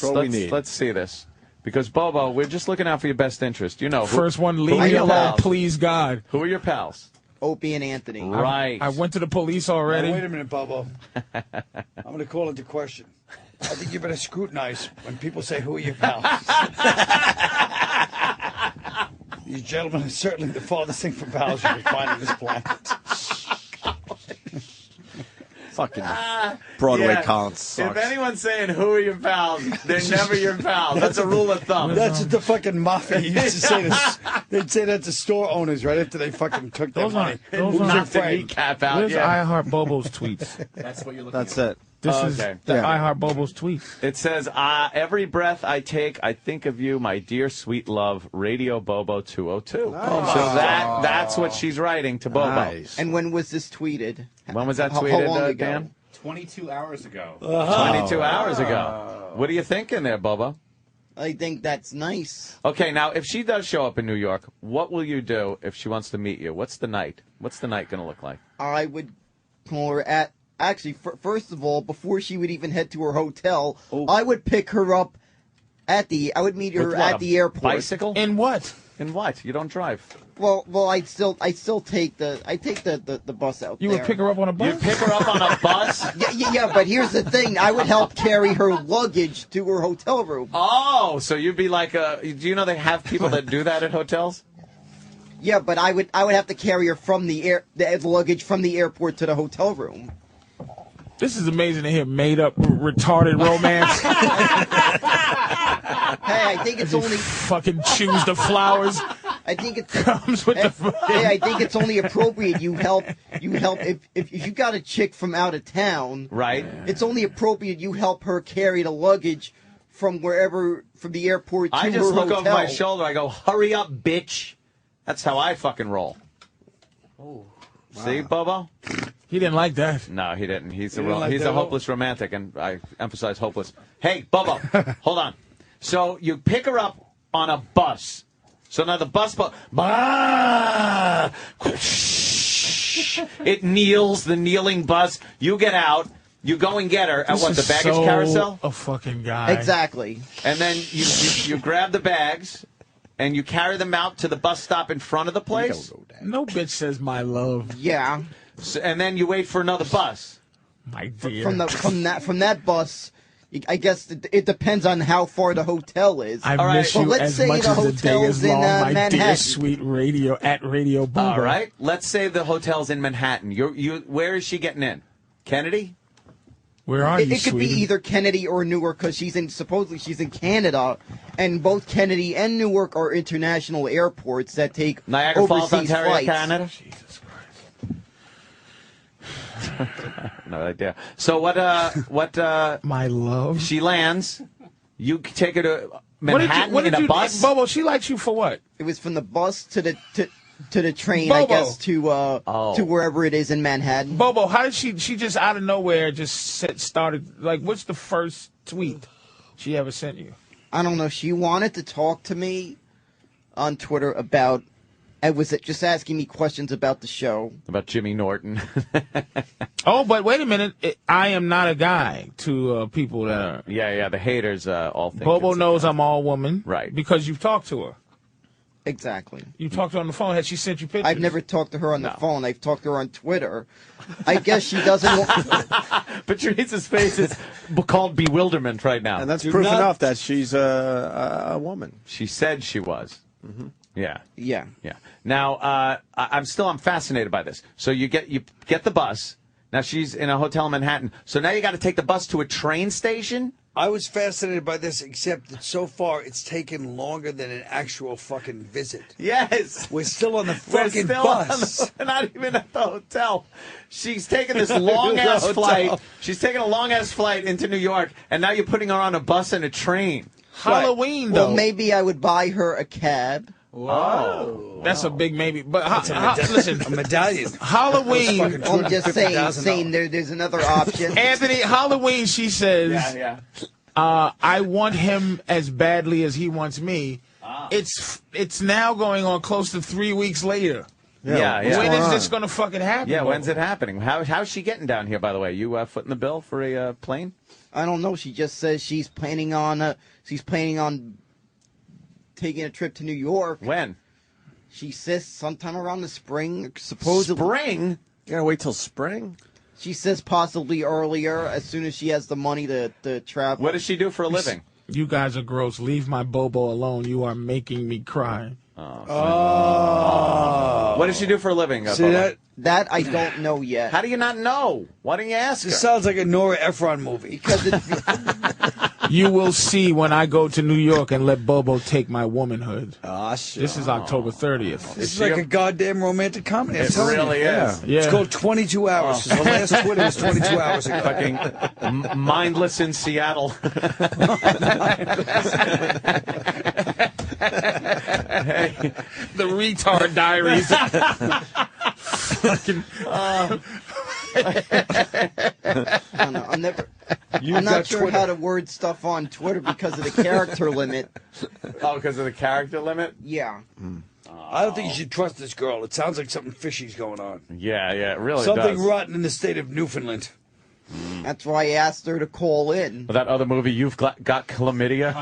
Speaker 2: see this. Because Bobo, we're just looking out for your best interest. You know.
Speaker 3: First one, leave me alone, please God.
Speaker 2: Who are your pals?
Speaker 6: Opie and Anthony.
Speaker 2: Right.
Speaker 3: I went to the police already.
Speaker 17: Now, wait a minute, Bobo. I'm going to call into question. I think you better scrutinize when people say, who are your pals? These gentlemen are certainly the farthest thing from pals you can find on this planet.
Speaker 1: Fucking Broadway
Speaker 2: Yeah.
Speaker 1: Collins sucks.
Speaker 2: If anyone's saying who are your pals, they're never your pals. That's a rule of thumb.
Speaker 17: That's what the fucking mafia used to say. They'd say that to store owners right after they fucking took their money.
Speaker 3: those
Speaker 17: Who's your
Speaker 2: Knocked the
Speaker 17: friend?
Speaker 2: kneecap out.
Speaker 3: Where's
Speaker 2: Yeah.
Speaker 3: I Heart Bobo's tweets?
Speaker 10: That's what you're looking
Speaker 1: That's it.
Speaker 3: This is
Speaker 2: Okay.
Speaker 3: the
Speaker 1: Yeah.
Speaker 3: I Heart Bobo's tweet.
Speaker 2: It says, every breath I take, I think of you, my dear sweet love, Radio Bobo 202. So that's what she's writing to Bobo.
Speaker 1: Nice.
Speaker 6: And when was this tweeted?
Speaker 2: When was that
Speaker 6: How
Speaker 2: tweeted,
Speaker 6: long ago?
Speaker 2: Dan?
Speaker 10: 22 hours ago.
Speaker 2: 22 hours ago. What are you thinking there, Bobo?
Speaker 6: I think that's nice.
Speaker 2: Okay, now, if she does show up in New York, what will you do if she wants to meet you? What's the night? What's the night going to look like?
Speaker 6: I would call her at... Actually, first of all, before she would even head to her hotel, I would pick her up I would meet her
Speaker 2: With what,
Speaker 6: at the airport.
Speaker 2: Bicycle?
Speaker 3: In what?
Speaker 2: In what? You don't drive.
Speaker 6: Well, I still take the bus out
Speaker 3: You
Speaker 6: there.
Speaker 3: would pick her up on a bus?
Speaker 2: You pick her up on a bus?
Speaker 6: Yeah, but here's the thing. I would help carry her luggage to her hotel room.
Speaker 2: Oh, so you'd be like do you know they have people that do that at hotels?
Speaker 6: Yeah, but I would have to carry her from the luggage from the airport to the hotel room.
Speaker 3: This is amazing to hear made up retarded romance.
Speaker 6: Hey, I think it's only
Speaker 3: fucking choose the flowers.
Speaker 6: I think it
Speaker 3: comes with the.
Speaker 6: Hey, I think it's only appropriate you help if you got a chick from out of town.
Speaker 2: Right.
Speaker 6: It's only appropriate you help her carry the luggage from the airport to
Speaker 2: I
Speaker 6: her
Speaker 2: just look
Speaker 6: hotel.
Speaker 2: over my shoulder. I go, "Hurry up, bitch!" That's how I fucking roll.
Speaker 3: Oh,
Speaker 2: See, Bobo?
Speaker 3: He didn't like that.
Speaker 2: No, he didn't. He's
Speaker 3: didn't like
Speaker 2: he's
Speaker 3: that
Speaker 2: a
Speaker 3: at all?
Speaker 2: hopeless romantic, and I emphasize hopeless. Hey, Bobo, hold on. So you pick her up on a bus. So now the bus, it kneels, the kneeling bus. You get out. You go and get her at
Speaker 3: This
Speaker 2: what, the
Speaker 3: is
Speaker 2: baggage
Speaker 3: so
Speaker 2: carousel?
Speaker 3: A fucking guy.
Speaker 6: Exactly.
Speaker 2: And then you grab the bags and you carry them out to the bus stop in front of the place?
Speaker 3: No bitch says my love.
Speaker 6: Yeah.
Speaker 2: So, and then you wait for another bus.
Speaker 3: My dear.
Speaker 6: From that bus, I guess it depends on how far the hotel is.
Speaker 3: I
Speaker 6: All
Speaker 3: miss
Speaker 6: right.
Speaker 3: you
Speaker 6: Well, let's
Speaker 3: as
Speaker 6: say
Speaker 3: much
Speaker 6: the
Speaker 3: as the day
Speaker 6: hotel's
Speaker 3: is
Speaker 6: in
Speaker 3: long, my
Speaker 6: Manhattan.
Speaker 3: dear sweet radio at Radio Bobo.
Speaker 2: All right. Let's say the hotel's in Manhattan. Where is she getting in? Kennedy?
Speaker 3: Where are
Speaker 6: It
Speaker 3: you,
Speaker 6: could be
Speaker 3: sweetie?
Speaker 6: either Kennedy or Newark because supposedly she's in Canada, and both Kennedy and Newark are international airports that take
Speaker 2: Niagara Falls,
Speaker 6: overseas
Speaker 2: Ontario,
Speaker 6: flights.
Speaker 2: Canada? Jesus Christ. No idea. So what
Speaker 3: my love?
Speaker 2: She lands. You take her to Manhattan in a bus?
Speaker 3: Bobo, she likes you for what?
Speaker 6: It was from the bus to the train,
Speaker 3: Bobo.
Speaker 6: I guess, to wherever it is in Manhattan.
Speaker 3: Bobo, how did she just out of nowhere just started, like, what's the first tweet she ever sent you?
Speaker 6: I don't know. She wanted to talk to me on Twitter about, just asking me questions about the show.
Speaker 2: About Jimmy Norton.
Speaker 3: Oh, but wait a minute. I am not a guy to people that are...
Speaker 2: Yeah, the haters all think
Speaker 3: Bobo
Speaker 2: it's
Speaker 3: knows I'm all woman.
Speaker 2: Right.
Speaker 3: Because you've talked to her.
Speaker 6: Exactly.
Speaker 3: You talked to her on the phone. Had she sent you pictures?
Speaker 6: I've never talked to her on the phone. I've talked to her on Twitter. I guess she doesn't want...
Speaker 2: Patrice's face is called bewilderment right now.
Speaker 1: And that's proof enough that she's a woman.
Speaker 2: She said she was.
Speaker 1: Mm-hmm.
Speaker 2: Yeah.
Speaker 6: Yeah.
Speaker 2: Yeah. Now, I'm fascinated by this. So you get the bus. Now she's in a hotel in Manhattan. So now you got to take the bus to a train station?
Speaker 17: I was fascinated by this, except that so far it's taken longer than an actual fucking visit.
Speaker 2: Yes.
Speaker 17: We're still on the
Speaker 2: We're
Speaker 17: fucking
Speaker 2: still
Speaker 17: bus.
Speaker 2: we're not even at the hotel. She's taking this long-ass flight. She's taking a long-ass flight into New York, and now you're putting her on a bus and a train.
Speaker 3: Halloween, though.
Speaker 6: Well, maybe I would buy her a cab.
Speaker 3: Whoa. That's a big maybe. But listen,
Speaker 17: a medallion.
Speaker 3: Halloween.
Speaker 6: I'm just saying there's another option.
Speaker 3: Anthony, Halloween, she says,
Speaker 2: yeah.
Speaker 3: I want him as badly as he wants me. It's now going on close to 3 weeks later.
Speaker 2: Yeah.
Speaker 3: When is this going to fucking happen?
Speaker 2: Yeah,
Speaker 3: Bobo?
Speaker 2: when's it happening? How's she getting down here, by the way? You footing the bill for a plane?
Speaker 6: I don't know. She just says she's planning on taking a trip to New York.
Speaker 2: When?
Speaker 6: She says sometime around the spring, supposedly.
Speaker 2: Spring?
Speaker 1: You gotta wait till spring?
Speaker 6: She says possibly earlier, as soon as she has the money to travel.
Speaker 2: What does she do for a living?
Speaker 3: You guys are gross. Leave my Bobo alone. You are making me cry.
Speaker 2: Oh. What does she do for a living?
Speaker 17: See
Speaker 2: Bobo?
Speaker 6: That I don't know yet.
Speaker 2: How do you not know? Why don't you ask her?
Speaker 17: This sounds like a Nora Ephron movie.
Speaker 6: Because
Speaker 3: You will see when I go to New York and let Bobo take my womanhood.
Speaker 1: Ah, shit.
Speaker 3: This is October 30th.
Speaker 17: This is like a goddamn romantic comedy. I'm
Speaker 2: It
Speaker 17: telling
Speaker 2: really
Speaker 17: you.
Speaker 2: is.
Speaker 3: Yeah.
Speaker 17: It's called 22 Hours. The last Twitter was 22 hours ago.
Speaker 2: Fucking mindless in Seattle.
Speaker 3: The retard diaries. Fucking.
Speaker 6: I don't know, I'm not sure how to word stuff on Twitter because of the character limit.
Speaker 2: Oh, because of the character limit?
Speaker 6: Yeah.
Speaker 17: I don't think you should trust this girl. It sounds like something fishy's going on.
Speaker 2: Yeah, it really
Speaker 17: Something
Speaker 2: does.
Speaker 17: rotten in the state of Newfoundland.
Speaker 6: That's why I asked her to call in.
Speaker 2: That other movie, You've Got Chlamydia?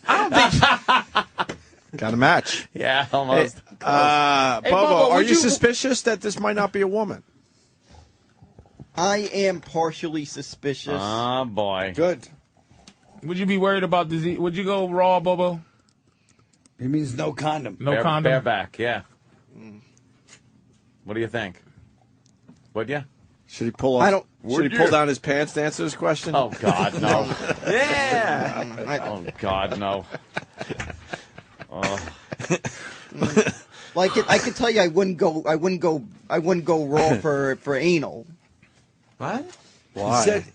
Speaker 3: I don't think.
Speaker 1: Got a match.
Speaker 2: Yeah, almost.
Speaker 1: Hey,
Speaker 3: Hey,
Speaker 1: Bobo,
Speaker 3: Bobo,
Speaker 1: are
Speaker 3: would
Speaker 1: you
Speaker 3: you-
Speaker 1: suspicious that this might not be a woman?
Speaker 6: I am partially suspicious.
Speaker 2: Oh, boy.
Speaker 17: Good.
Speaker 3: Would you be worried about disease? Would you go raw, Bobo?
Speaker 17: He means no condom.
Speaker 3: No condom?
Speaker 2: Bareback, yeah. What do you think? Would you?
Speaker 1: Should he pull off?
Speaker 6: I don't-
Speaker 1: Should he pull down his pants to answer this question?
Speaker 2: Oh, God, no.
Speaker 1: Yeah.
Speaker 2: Oh, God, no. Oh.
Speaker 6: Like I can tell you, I wouldn't go raw for anal.
Speaker 2: What?
Speaker 1: Why?
Speaker 17: He said,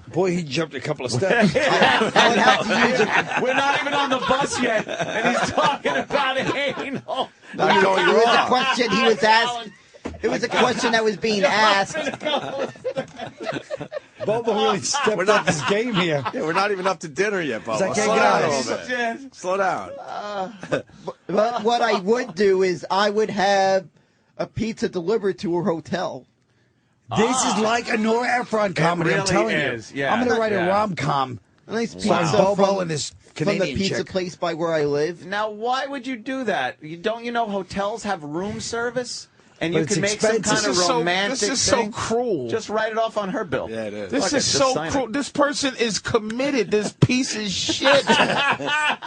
Speaker 17: boy, he jumped a couple of steps.
Speaker 2: We're not even on the bus yet, and he's talking about anal.
Speaker 1: Not going
Speaker 6: It was a
Speaker 1: raw.
Speaker 6: question he was asked. It was a question that was being asked.
Speaker 17: Bobo really stepped up his game here.
Speaker 1: Yeah, we're not even up to dinner yet, Bobo.
Speaker 17: Like, hey,
Speaker 1: Slow down a
Speaker 17: guys.
Speaker 1: little bit. Slow down.
Speaker 6: But what I would do is I would have a pizza delivered to her hotel.
Speaker 17: This is like a Nora Ephron comedy. I'm
Speaker 2: really
Speaker 17: telling
Speaker 2: is,
Speaker 17: you.
Speaker 2: yeah.
Speaker 17: I'm going to write a
Speaker 2: Yeah.
Speaker 17: rom-com.
Speaker 6: A nice
Speaker 17: Starring
Speaker 6: pizza
Speaker 17: Bobo
Speaker 6: from,
Speaker 17: and this
Speaker 6: from the
Speaker 17: Canadian
Speaker 6: pizza
Speaker 17: chick.
Speaker 6: place by where I live.
Speaker 2: Now, why would you do that? Don't you know hotels have room service? And
Speaker 17: But
Speaker 2: you
Speaker 17: it's
Speaker 2: can make some
Speaker 17: expensive.
Speaker 2: kind of romantic
Speaker 3: This is
Speaker 2: thing?
Speaker 3: so cruel.
Speaker 2: Just write it off on her bill.
Speaker 1: Yeah, it is.
Speaker 3: This
Speaker 2: Fuck it,
Speaker 3: is
Speaker 2: just
Speaker 3: so
Speaker 2: sign it.
Speaker 3: cruel. This person is committed. This piece of shit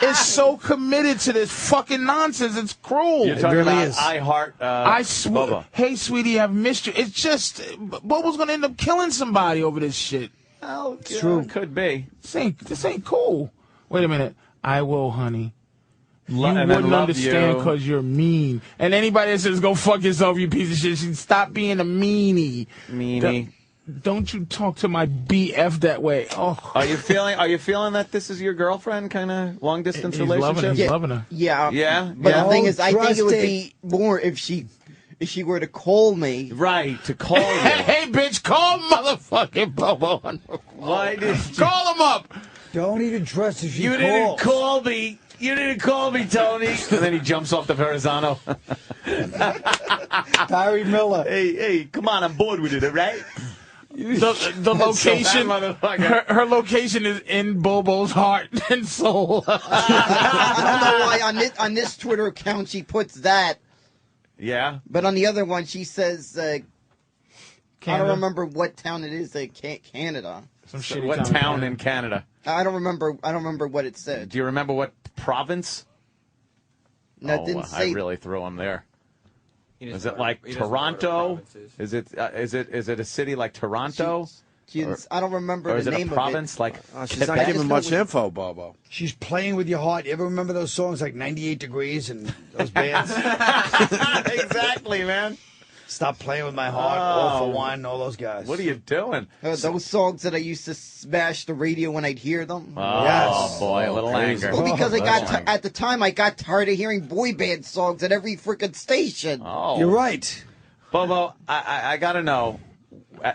Speaker 3: is so committed to this fucking nonsense. It's cruel.
Speaker 2: You're talking
Speaker 17: really
Speaker 2: about
Speaker 17: is.
Speaker 2: I Heart
Speaker 3: I swear.
Speaker 2: Bobo.
Speaker 3: Hey, sweetie, I've missed you. It's just Bobo's gonna end up killing somebody over this shit.
Speaker 2: Oh,
Speaker 17: It's true.
Speaker 2: Could be.
Speaker 3: This ain't cool. Wait a minute. I will, honey. You
Speaker 2: and then
Speaker 3: wouldn't
Speaker 2: love
Speaker 3: understand
Speaker 2: you.
Speaker 3: because you're mean. And anybody that says, go fuck yourself, you piece of shit, should stop being a meanie.
Speaker 2: Meanie.
Speaker 3: Don't you talk to my BF that way. Oh.
Speaker 2: Are you feeling that this is your girlfriend, kind of long distance
Speaker 3: He's
Speaker 2: relationship?
Speaker 3: loving her. He's loving her.
Speaker 6: Yeah.
Speaker 2: Yeah.
Speaker 6: But
Speaker 2: yeah.
Speaker 6: the thing is, I think it would
Speaker 17: trust
Speaker 6: be more if she were to call me.
Speaker 2: Right, to call you.
Speaker 3: Hey, bitch, call motherfucking Bobo.
Speaker 2: Why did you?
Speaker 3: Call him up.
Speaker 17: Don't even trust if she
Speaker 2: You
Speaker 17: calls.
Speaker 2: didn't call me. You didn't call me, Tony. And then he jumps off the Verrazano.
Speaker 17: Barry Miller.
Speaker 2: Hey, come on, I'm bored with it, all right?
Speaker 3: The location, her location is in Bobo's heart and soul.
Speaker 6: I don't know why on this Twitter account she puts that,
Speaker 2: Yeah.
Speaker 6: but on the other one she says, I
Speaker 3: Canada?
Speaker 6: don't remember what town it is. Canada.
Speaker 3: Some shitty
Speaker 2: What town in Canada?
Speaker 6: I don't remember what it said.
Speaker 2: Do you remember what province?
Speaker 6: No, it didn't say.
Speaker 2: I really threw him there.
Speaker 10: He
Speaker 2: Is
Speaker 10: doesn't
Speaker 2: it like
Speaker 10: he doesn't know what a
Speaker 2: Toronto?
Speaker 10: province is.
Speaker 2: Is it a city like Toronto?
Speaker 6: I don't remember
Speaker 2: Or is
Speaker 6: the
Speaker 2: it
Speaker 6: name
Speaker 2: a province
Speaker 6: of it.
Speaker 2: like?
Speaker 1: She's not
Speaker 2: Quebec?
Speaker 1: giving much info, Bobo.
Speaker 17: She's playing with your heart. You ever remember those songs like 98 Degrees and those bands?
Speaker 2: Exactly, man.
Speaker 17: Stop Playing With My Heart, All For One, all those guys.
Speaker 2: What are you doing?
Speaker 6: Those songs that I used to smash the radio when I'd hear them.
Speaker 2: Oh,
Speaker 17: Yes.
Speaker 2: boy, a little anger.
Speaker 6: Well, because I
Speaker 2: Little
Speaker 6: got
Speaker 2: anger.
Speaker 6: at the time I got tired of hearing boy band songs at every freaking station.
Speaker 2: Oh.
Speaker 17: You're right.
Speaker 2: Bobo, I got to know.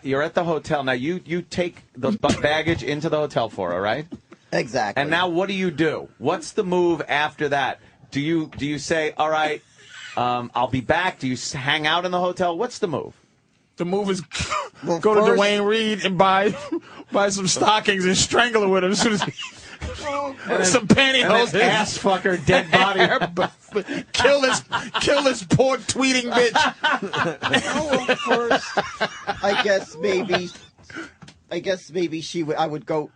Speaker 2: You're at the hotel now. You take the baggage into the hotel for her, right?
Speaker 6: Exactly.
Speaker 2: And now, what do? What's the move after that? Do you say, all right, I'll be back? Do you hang out in the hotel? What's the move?
Speaker 3: The move is
Speaker 6: Well,
Speaker 3: go to
Speaker 6: first-
Speaker 3: Dwayne Reed and buy some stockings and strangle her with them as soon as he, some pantyhose.
Speaker 2: And then ass fuck her dead body.
Speaker 3: kill this poor tweeting bitch.
Speaker 6: Oh, first, I guess maybe she would. I would go.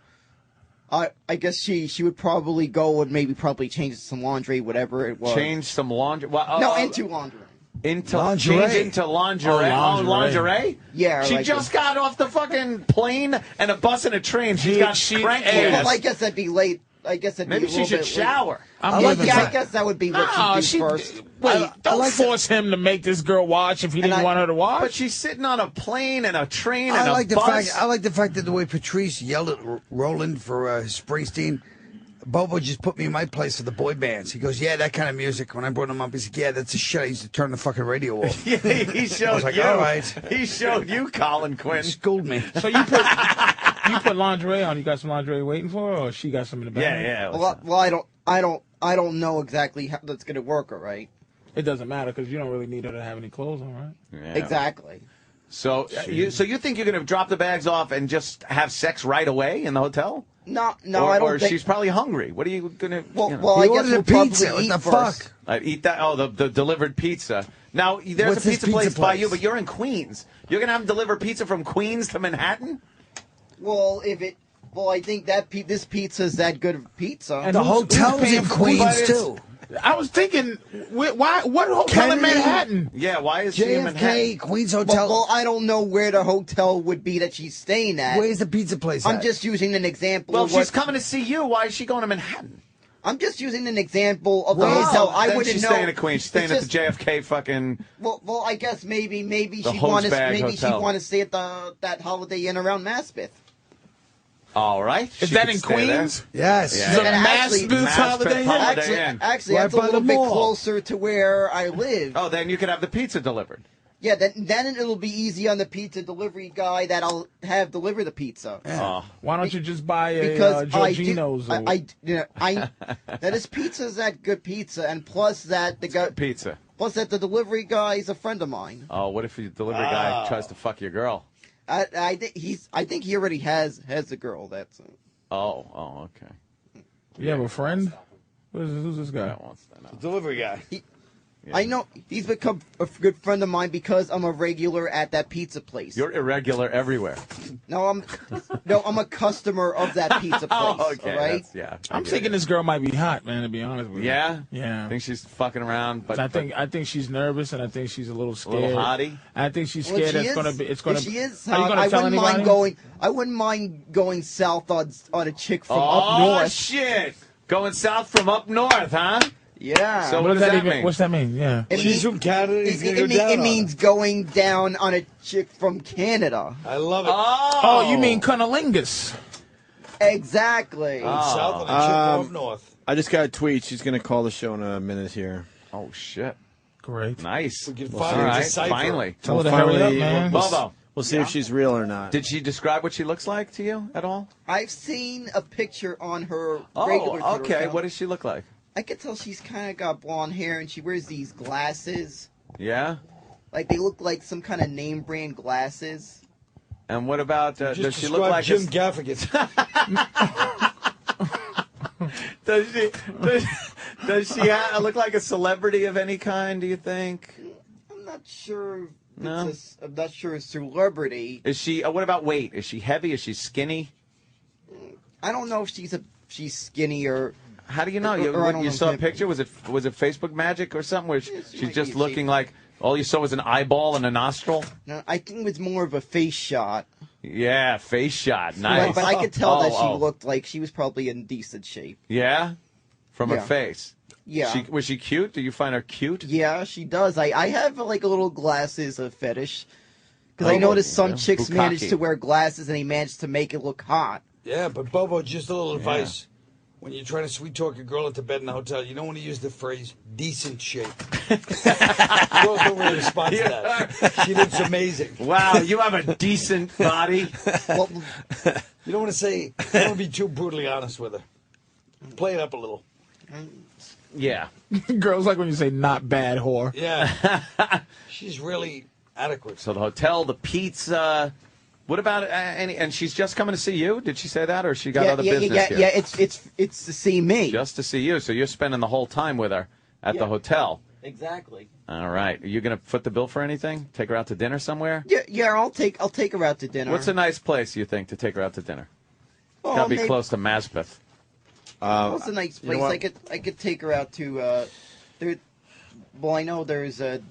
Speaker 6: I guess she would probably go and probably change some laundry, whatever it was.
Speaker 2: Change some laundry. Well,
Speaker 6: No, into laundry.
Speaker 2: Into
Speaker 17: Lingerie.
Speaker 2: change into lingerie.
Speaker 3: Oh,
Speaker 2: Oh, lingerie.
Speaker 6: Yeah,
Speaker 2: She
Speaker 6: like
Speaker 2: just
Speaker 6: a-
Speaker 2: got off the fucking plane and a bus and a train. She's got crank
Speaker 3: hey,
Speaker 6: Well,
Speaker 2: ass.
Speaker 6: I guess that'd be late. I guess that'd
Speaker 2: Maybe
Speaker 6: be a
Speaker 2: she
Speaker 6: little
Speaker 2: should
Speaker 6: bit
Speaker 2: shower.
Speaker 3: I'm
Speaker 6: Late.
Speaker 3: living
Speaker 6: Yeah, I
Speaker 3: that.
Speaker 6: guess that would be what
Speaker 3: No,
Speaker 6: she'd do first.
Speaker 3: Wait, don't force him to make this girl watch if he didn't want her to watch.
Speaker 2: But she's sitting on a plane and a train and
Speaker 17: I like
Speaker 2: a
Speaker 17: the
Speaker 2: bus.
Speaker 17: fact. I like the fact that the way Patrice yelled at Roland for Springsteen. Bobo just put me in my place for the boy bands. He goes, "Yeah, that kind of music." When I brought him up, he said, "Yeah, that's the shit. I used to turn the fucking radio off."
Speaker 2: Yeah, he showed
Speaker 17: I was like,
Speaker 2: you.
Speaker 17: all right.
Speaker 2: He showed you, Colin Quinn.
Speaker 17: He schooled me.
Speaker 3: So you put lingerie on. You got some lingerie waiting for her, or she got some in the bag?
Speaker 2: Yeah.
Speaker 6: Well, I don't know exactly how that's gonna work. All right.
Speaker 3: It doesn't matter because you don't really need her to have any clothes on, right?
Speaker 2: Yeah.
Speaker 6: Exactly.
Speaker 2: So you think you're gonna drop the bags off and just have sex right away in the hotel?
Speaker 6: No,
Speaker 2: or,
Speaker 6: I don't
Speaker 2: or
Speaker 6: think.
Speaker 2: she's probably hungry. What are you gonna?
Speaker 6: Well,
Speaker 2: you know?
Speaker 6: well, I
Speaker 17: He
Speaker 6: guess
Speaker 17: ordered
Speaker 6: we'll
Speaker 17: a pizza.
Speaker 6: probably
Speaker 17: What
Speaker 6: eat
Speaker 17: the
Speaker 6: first.
Speaker 17: fuck?
Speaker 2: I'd eat that. Oh, the delivered pizza. Now there's
Speaker 17: What's
Speaker 2: a
Speaker 17: this
Speaker 2: pizza place
Speaker 17: pizza
Speaker 2: by
Speaker 17: place?
Speaker 2: you, but you're in Queens. You're gonna have them deliver pizza from Queens to Manhattan?
Speaker 6: Well, I think that this pizza is that good of pizza.
Speaker 3: And
Speaker 17: The
Speaker 3: who's
Speaker 17: hotel's
Speaker 3: paying
Speaker 17: in
Speaker 3: for
Speaker 17: Queens
Speaker 3: it?
Speaker 17: too.
Speaker 3: I was thinking, why? What hotel in
Speaker 17: Kennedy?
Speaker 3: Manhattan?
Speaker 2: Yeah. Why is she in Manhattan?
Speaker 17: JFK, Queens Hotel.
Speaker 6: Well, I don't know where the hotel would be that she's staying at.
Speaker 17: Where's the pizza place
Speaker 6: I'm
Speaker 17: at?
Speaker 6: just using an example.
Speaker 2: Well,
Speaker 6: of
Speaker 2: she's
Speaker 6: what,
Speaker 2: coming to see you. Why is she going to Manhattan?
Speaker 6: I'm just using an example of the
Speaker 2: Oh,
Speaker 6: hotel. I
Speaker 2: then
Speaker 6: wouldn't
Speaker 2: she's
Speaker 6: know.
Speaker 2: staying at Queens. She's staying
Speaker 6: It's
Speaker 2: at the JFK fucking.
Speaker 6: Well, I guess maybe
Speaker 2: The
Speaker 6: she wanted
Speaker 2: Hosbag Hotel.
Speaker 6: to stay at that Holiday Inn around Maspeth.
Speaker 2: All right.
Speaker 3: Is
Speaker 2: She
Speaker 3: that
Speaker 2: could
Speaker 3: in
Speaker 2: stay there.
Speaker 3: Queens?
Speaker 17: Yes.
Speaker 2: Yeah.
Speaker 3: The
Speaker 6: And actually-
Speaker 3: Maspeth
Speaker 2: Maspeth
Speaker 3: Holiday Inn?
Speaker 2: Holiday Inn.
Speaker 6: Actually,
Speaker 17: Right
Speaker 6: that's a
Speaker 17: by
Speaker 6: little
Speaker 17: the
Speaker 6: bit
Speaker 17: mall.
Speaker 6: closer to where I live.
Speaker 2: Oh, then you could have the pizza delivered.
Speaker 6: Yeah, then it'll be easy on the pizza delivery guy that I'll have deliver the pizza.
Speaker 2: Oh.
Speaker 3: Why don't you just buy a
Speaker 6: Because
Speaker 3: Giorgino's?
Speaker 6: that his pizza's that good pizza, and plus that
Speaker 2: Pizza.
Speaker 6: the delivery guy is a friend of mine.
Speaker 2: Oh, what if the delivery guy tries to fuck your girl?
Speaker 6: I think he already has a girl. That's
Speaker 2: Oh, okay.
Speaker 3: You have a friend? Who's this guy?
Speaker 17: The delivery guy.
Speaker 6: I know he's become a good friend of mine because I'm a regular at that pizza place.
Speaker 2: You're irregular everywhere.
Speaker 6: No, I'm a customer of that pizza place.
Speaker 2: Oh, okay.
Speaker 6: Right?
Speaker 3: I'm thinking this girl might be hot, man. To be honest with you.
Speaker 2: Yeah?
Speaker 3: Yeah.
Speaker 2: I think she's fucking around, but
Speaker 3: I think she's nervous, and I think she's a little scared.
Speaker 2: little hottie?
Speaker 3: I think she's
Speaker 6: Well,
Speaker 3: scared.
Speaker 6: if she is,
Speaker 3: Are you gonna
Speaker 6: I
Speaker 3: tell
Speaker 6: wouldn't
Speaker 3: anybody?
Speaker 6: mind going. I wouldn't mind going south on a chick from
Speaker 2: Oh,
Speaker 6: up north.
Speaker 2: shit. Going south from up north, huh?
Speaker 6: Yeah.
Speaker 2: So what does that mean?
Speaker 3: What's that mean? Yeah.
Speaker 17: She's from Canada. He's gonna go down
Speaker 6: It
Speaker 17: on
Speaker 6: means going down on a chick from Canada.
Speaker 17: her. I love it.
Speaker 3: Oh, you mean cunnilingus?
Speaker 6: Exactly.
Speaker 17: South on a chick from up north.
Speaker 1: I just got a tweet. She's going to call the show in a minute here.
Speaker 2: Oh, shit.
Speaker 3: Great.
Speaker 2: Nice.
Speaker 17: We can
Speaker 2: All
Speaker 17: finally
Speaker 2: right,
Speaker 17: decipher.
Speaker 2: finally.
Speaker 3: Tell her to hurry up, man.
Speaker 2: Bobo.
Speaker 1: We'll see if she's real or not.
Speaker 2: Did she describe what she looks like to you at all?
Speaker 6: I've seen a picture on her regular
Speaker 2: Oh,
Speaker 6: Twitter
Speaker 2: okay.
Speaker 6: account.
Speaker 2: What does she look like?
Speaker 6: I could tell she's kind of got blonde hair and she wears these glasses.
Speaker 2: Yeah?
Speaker 6: Like they look like some kind of name brand glasses.
Speaker 2: And what about,
Speaker 17: Just
Speaker 2: does she look
Speaker 17: describe
Speaker 2: like
Speaker 17: Jim Gaffigan.
Speaker 2: Does she look like a celebrity of any kind, do you think?
Speaker 6: I'm not sure.
Speaker 2: No?
Speaker 6: I'm not sure a celebrity.
Speaker 2: Is she, what about weight? Is she heavy? Is she skinny?
Speaker 6: I don't know if she's skinny or.
Speaker 2: How do you know?
Speaker 6: Or I don't
Speaker 2: You
Speaker 6: know
Speaker 2: saw a
Speaker 6: if-
Speaker 2: picture? Was it Facebook magic or something where she's
Speaker 6: might
Speaker 2: just
Speaker 6: be
Speaker 2: looking like all you saw was an eyeball and a nostril?
Speaker 6: No, I think it was more of a face shot.
Speaker 2: Yeah, face shot. Nice.
Speaker 6: But I could tell that she
Speaker 2: Oh.
Speaker 6: looked like she was probably in decent shape.
Speaker 2: Yeah? From her
Speaker 6: Yeah.
Speaker 2: face?
Speaker 6: Yeah.
Speaker 2: Was she cute? Do you find her cute?
Speaker 6: Yeah, she does. I have like a little glasses fetish. Because I
Speaker 2: Oh,
Speaker 6: noticed some
Speaker 2: yeah.
Speaker 6: chicks
Speaker 2: Bukkake.
Speaker 6: manage to wear glasses and they manage to make it look hot.
Speaker 17: Yeah, but Bobo, just a little advice. When you're trying to sweet talk a girl into bed in a hotel, you don't want to use the phrase decent shape. Girls don't really respond to that. She looks amazing.
Speaker 2: Wow, you have a decent body.
Speaker 6: Well,
Speaker 17: You don't want to say, you don't want to be too brutally honest with her. Play it up a little.
Speaker 2: Yeah.
Speaker 3: Girls like when you say not bad whore.
Speaker 17: Yeah. She's really adequate.
Speaker 2: So the hotel, the pizza. What about and she's just coming to see you? Did she say that, or she got other business here?
Speaker 6: Yeah, it's to see me.
Speaker 2: Just to see you. So you're spending the whole time with her at the hotel.
Speaker 6: Exactly.
Speaker 2: All right. Are you going to foot the bill for anything? Take her out to dinner somewhere?
Speaker 6: Yeah, I'll take her out to dinner.
Speaker 2: What's a nice place you think to take her out to dinner?
Speaker 6: Oh,
Speaker 2: Got to be
Speaker 6: maybe-
Speaker 2: close to Maspeth.
Speaker 6: What's a nice
Speaker 1: you know
Speaker 6: place?
Speaker 1: what?
Speaker 6: I could take her out to there. Well, I know there's a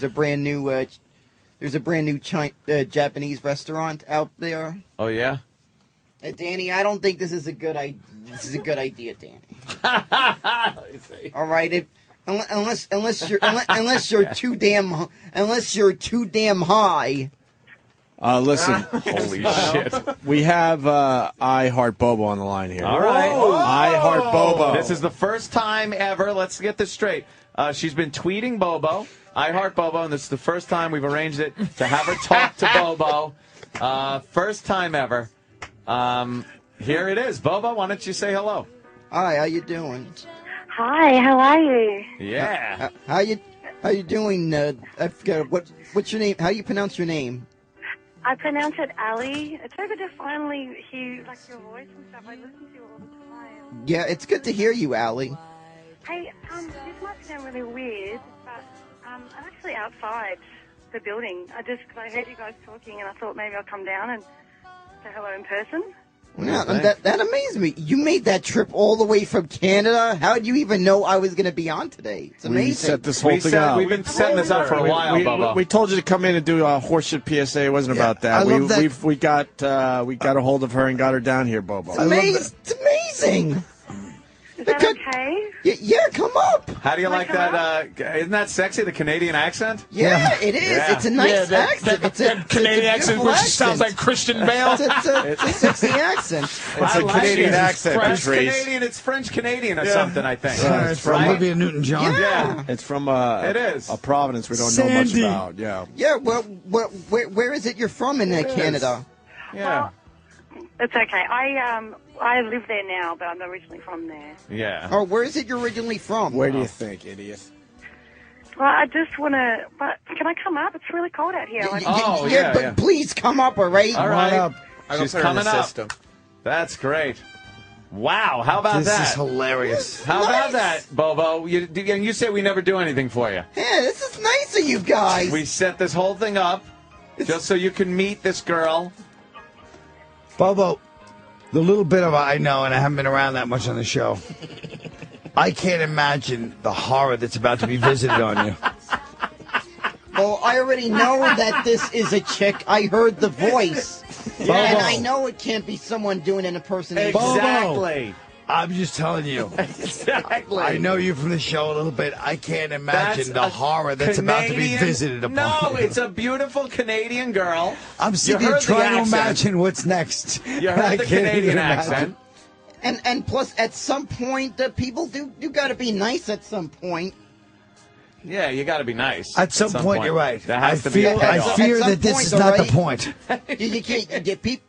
Speaker 6: brand new Japanese restaurant out there.
Speaker 2: Oh yeah.
Speaker 6: Danny, I don't think this is a good idea. This is a good idea, Danny. All right, unless you're too damn high.
Speaker 1: Listen.
Speaker 2: Holy shit.
Speaker 1: We have I Heart Bobo on the line here.
Speaker 2: All right.
Speaker 1: I Heart Bobo.
Speaker 2: This is the first time ever. Let's get this straight. She's been tweeting Bobo. I Heart Bobo, and this is the first time we've arranged it to have her talk to Bobo. First time ever. Here it is. Bobo, why don't you say hello?
Speaker 6: Hi, how you doing?
Speaker 9: Hi, how are you?
Speaker 2: Yeah.
Speaker 6: How you doing? I forget what's your name? How do you pronounce your name?
Speaker 9: I pronounce it Ali. It's so good to finally hear like your voice and stuff. I listen to you all the time.
Speaker 6: Yeah, it's good to hear you, Allie.
Speaker 9: Hey, this might sound really weird, but I'm actually outside the building. I heard you guys talking, and I thought maybe I'll come down and say hello in person.
Speaker 6: Wow, that amazed me. You made that trip all the way from Canada. How did you even know I was going to be on today? It's amazing.
Speaker 1: We set this whole thing up.
Speaker 2: We've been setting this up for a while, Bobo.
Speaker 1: We told you to come in and do a horseshit PSA. It wasn't about that.
Speaker 6: I love that.
Speaker 1: We got a hold of her and got her down here, Bobo.
Speaker 6: It's amazing.
Speaker 9: Is that okay?
Speaker 6: Yeah, come up.
Speaker 2: How do you like that? Isn't that sexy, the Canadian accent?
Speaker 6: Yeah, it is.
Speaker 2: Yeah.
Speaker 6: It's a nice accent. It's a
Speaker 3: Canadian accent,
Speaker 6: beautiful
Speaker 3: which sounds like Christian Bale.
Speaker 6: It's a sexy accent.
Speaker 1: It's a Canadian accent,
Speaker 2: It's
Speaker 1: Patrice.
Speaker 2: Canadian. It's French Canadian or something, I think.
Speaker 17: It's from Olivia Newton-John.
Speaker 2: Yeah.
Speaker 1: It's from
Speaker 2: It is.
Speaker 1: a province we don't know much
Speaker 17: Sandy.
Speaker 1: about. Yeah.
Speaker 6: Yeah, where is it you're from in Canada?
Speaker 2: Yeah.
Speaker 9: It's okay. I live there now, but I'm originally from there.
Speaker 2: Yeah.
Speaker 6: Or where is it you're originally from?
Speaker 1: Where do you think, idiot?
Speaker 9: Well, I just want to. But can I come up? It's really cold out here.
Speaker 6: But please come up, all right?
Speaker 2: All right.
Speaker 10: I
Speaker 2: She's
Speaker 10: put her in
Speaker 2: coming
Speaker 10: the
Speaker 2: up.
Speaker 10: system.
Speaker 2: That's great. Wow, how about that?
Speaker 17: This is hilarious.
Speaker 2: How about that, Bobo? You say we never do anything for you.
Speaker 6: Yeah, this is nice of you guys.
Speaker 2: We set this whole thing up just so you can meet this girl.
Speaker 17: Bobo, the little bit of I know, and I haven't been around that much on the show, I can't imagine the horror that's about to be visited on you.
Speaker 6: Well, I already know that this is a chick. I heard the voice.
Speaker 17: Bobo.
Speaker 6: And I know it can't be someone doing an impersonation.
Speaker 2: Exactly.
Speaker 17: I'm just telling you.
Speaker 2: Exactly.
Speaker 17: I know you from the show a little bit. I can't imagine the horror that's about to be visited upon
Speaker 2: No,
Speaker 17: you.
Speaker 2: it's a beautiful Canadian girl.
Speaker 17: I'm sitting here trying to imagine what's next.
Speaker 2: You heard the Canadian accent.
Speaker 6: And plus, at some point, people do got to be nice at some point.
Speaker 2: Yeah, you got to be nice.
Speaker 17: At some point, you're right.
Speaker 2: There has to
Speaker 17: I
Speaker 2: be a
Speaker 17: fear
Speaker 2: payoff.
Speaker 17: that this is not the point.
Speaker 6: You can't.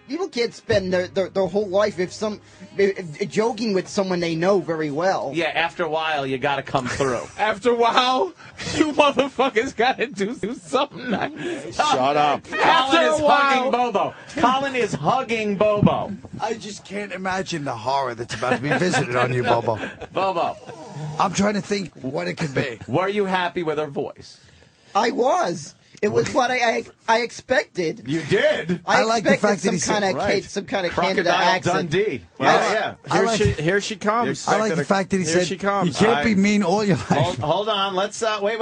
Speaker 6: People can't spend their whole life if joking with someone they know very well.
Speaker 2: Yeah, after a while, you got to come through.
Speaker 3: After a while, you motherfuckers got to do something nice.
Speaker 1: Shut up.
Speaker 2: Colin is hugging Bobo. Colin is hugging Bobo.
Speaker 17: I just can't imagine the horror that's about to be visited on you, Bobo.
Speaker 2: Bobo.
Speaker 17: I'm trying to think what it could be.
Speaker 2: Were you happy with her voice?
Speaker 6: I was. It was what I expected.
Speaker 2: You did?
Speaker 6: I
Speaker 17: like the fact that he
Speaker 6: some
Speaker 17: said
Speaker 6: kind of
Speaker 2: Crocodile
Speaker 6: Canada accent.
Speaker 2: Dundee.
Speaker 1: Yeah.
Speaker 2: Yeah.
Speaker 1: Here she comes.
Speaker 17: I like the fact that he
Speaker 1: Here
Speaker 17: said
Speaker 1: she comes.
Speaker 17: you can't be mean all your life.
Speaker 2: Hold on. Let's wait.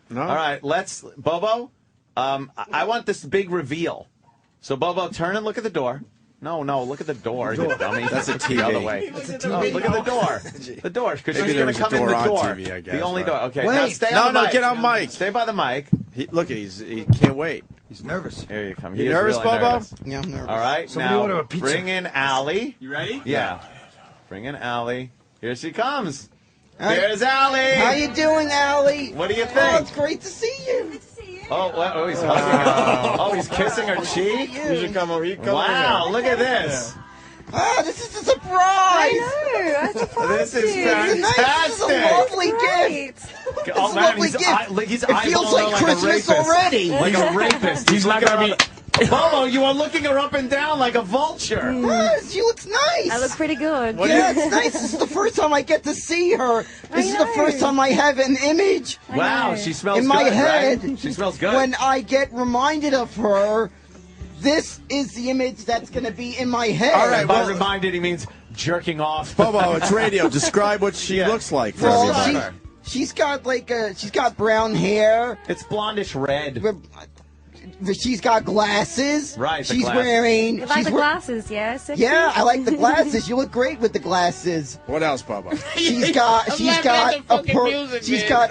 Speaker 1: No.
Speaker 2: All right. Let's Bobo. I want this big reveal. So Bobo, turn and look at the door. No, look at the door, you dummy.
Speaker 1: That's a TV.
Speaker 2: The other way.
Speaker 1: That's a
Speaker 2: No,
Speaker 1: TV.
Speaker 2: look at the door. The door, because
Speaker 1: Maybe
Speaker 2: she's going
Speaker 1: there's
Speaker 2: to
Speaker 1: a
Speaker 2: come in
Speaker 1: door
Speaker 2: the
Speaker 1: on
Speaker 2: door.
Speaker 1: TV, I guess,
Speaker 2: the only
Speaker 1: but-
Speaker 2: door. Okay,
Speaker 1: Wait.
Speaker 2: now stay on the mic.
Speaker 1: Get on mic.
Speaker 2: Stay by the mic.
Speaker 1: Look, he can't wait.
Speaker 17: He's nervous.
Speaker 2: Here you come.
Speaker 1: You
Speaker 2: He is
Speaker 1: nervous,
Speaker 2: really
Speaker 1: Bobo?
Speaker 2: nervous.
Speaker 6: Yeah, I'm nervous.
Speaker 2: All right,
Speaker 17: Somebody
Speaker 2: now
Speaker 17: order a pizza.
Speaker 2: bring in Allie.
Speaker 3: You ready?
Speaker 2: Yeah. Bring in Allie. Here she comes.
Speaker 6: Hi.
Speaker 2: There's Allie.
Speaker 6: How you doing, Allie?
Speaker 2: What do you
Speaker 6: Oh,
Speaker 2: think?
Speaker 6: it's great to see you.
Speaker 2: Oh, he's hugging her. Oh, he's kissing her cheek.
Speaker 1: You should come over.
Speaker 2: Wow, look at this.
Speaker 6: Ah, this is a surprise.
Speaker 15: I know.
Speaker 2: This is
Speaker 6: This is
Speaker 2: fantastic.
Speaker 6: a lovely gift.
Speaker 2: Oh,
Speaker 6: It's a
Speaker 2: man,
Speaker 6: lovely
Speaker 2: he's
Speaker 6: gift.
Speaker 2: he's
Speaker 6: It feels
Speaker 2: eyeballing
Speaker 6: like
Speaker 2: her
Speaker 6: Christmas
Speaker 2: a rapist.
Speaker 6: already.
Speaker 2: Like a rapist.
Speaker 3: He's not
Speaker 2: looking
Speaker 3: gonna
Speaker 2: be. Bobo, you are looking her up and down like a vulture.
Speaker 6: Yes, she looks nice.
Speaker 15: I look pretty good.
Speaker 6: Yeah, it's nice. This is the first time I get to see her. This is the first time I have an image
Speaker 2: Wow, she smells
Speaker 6: in my
Speaker 2: good,
Speaker 6: head.
Speaker 2: right? She smells good.
Speaker 6: When I get reminded of her, this is the image that's going to be in my head.
Speaker 1: All right,
Speaker 2: And by
Speaker 1: well-
Speaker 2: reminded, he means jerking off.
Speaker 1: Bobo, it's radio. Describe what she looks like for
Speaker 6: Well,
Speaker 1: everybody.
Speaker 6: she's got she's got brown hair.
Speaker 2: It's blondish red.
Speaker 6: She's got glasses.
Speaker 2: Right, the
Speaker 6: She's
Speaker 2: glasses.
Speaker 6: wearing.
Speaker 15: You like
Speaker 6: she's
Speaker 15: the
Speaker 6: wear-
Speaker 15: glasses, yeah? Sexy?
Speaker 6: Yeah, I like the glasses. You look great with the glasses.
Speaker 1: What else, Bobo?
Speaker 6: She's got a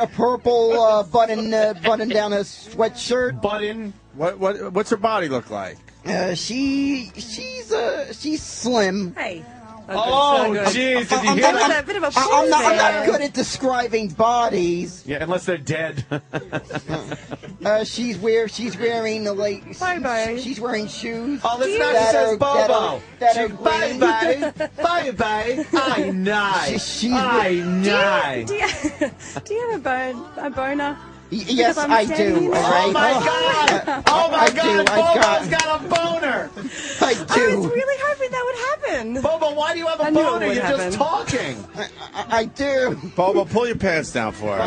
Speaker 6: purple button down a sweatshirt.
Speaker 2: Button.
Speaker 1: What's her body look like?
Speaker 6: She's slim.
Speaker 15: Hey.
Speaker 2: Oh, jeez, did you hear that?
Speaker 15: A bit of a
Speaker 6: I'm not
Speaker 15: there.
Speaker 6: good at describing bodies.
Speaker 2: Yeah, unless they're dead.
Speaker 6: She's wearing like
Speaker 15: Bye-bye.
Speaker 6: she's wearing shoes.
Speaker 2: Oh, that's
Speaker 6: that
Speaker 2: not. She says
Speaker 6: are-
Speaker 2: Bobo.
Speaker 6: that are
Speaker 2: Bye,
Speaker 6: green.
Speaker 2: bye. Bye. I know.
Speaker 6: She's
Speaker 2: I know.
Speaker 15: Do you have a boner?
Speaker 6: Yes,
Speaker 15: I'm
Speaker 6: I
Speaker 15: standing
Speaker 6: do.
Speaker 15: in
Speaker 6: All right.
Speaker 2: Oh my God! Oh my
Speaker 6: I
Speaker 2: God!
Speaker 6: do, I
Speaker 2: Bobo's got a boner.
Speaker 6: I
Speaker 15: I was
Speaker 6: do.
Speaker 15: really hoping that would happen.
Speaker 2: Bobo, why do you have a
Speaker 15: I knew it
Speaker 2: boner?
Speaker 15: would
Speaker 2: You're
Speaker 15: happen.
Speaker 2: just talking.
Speaker 6: I do.
Speaker 1: Bobo, pull your pants down for her.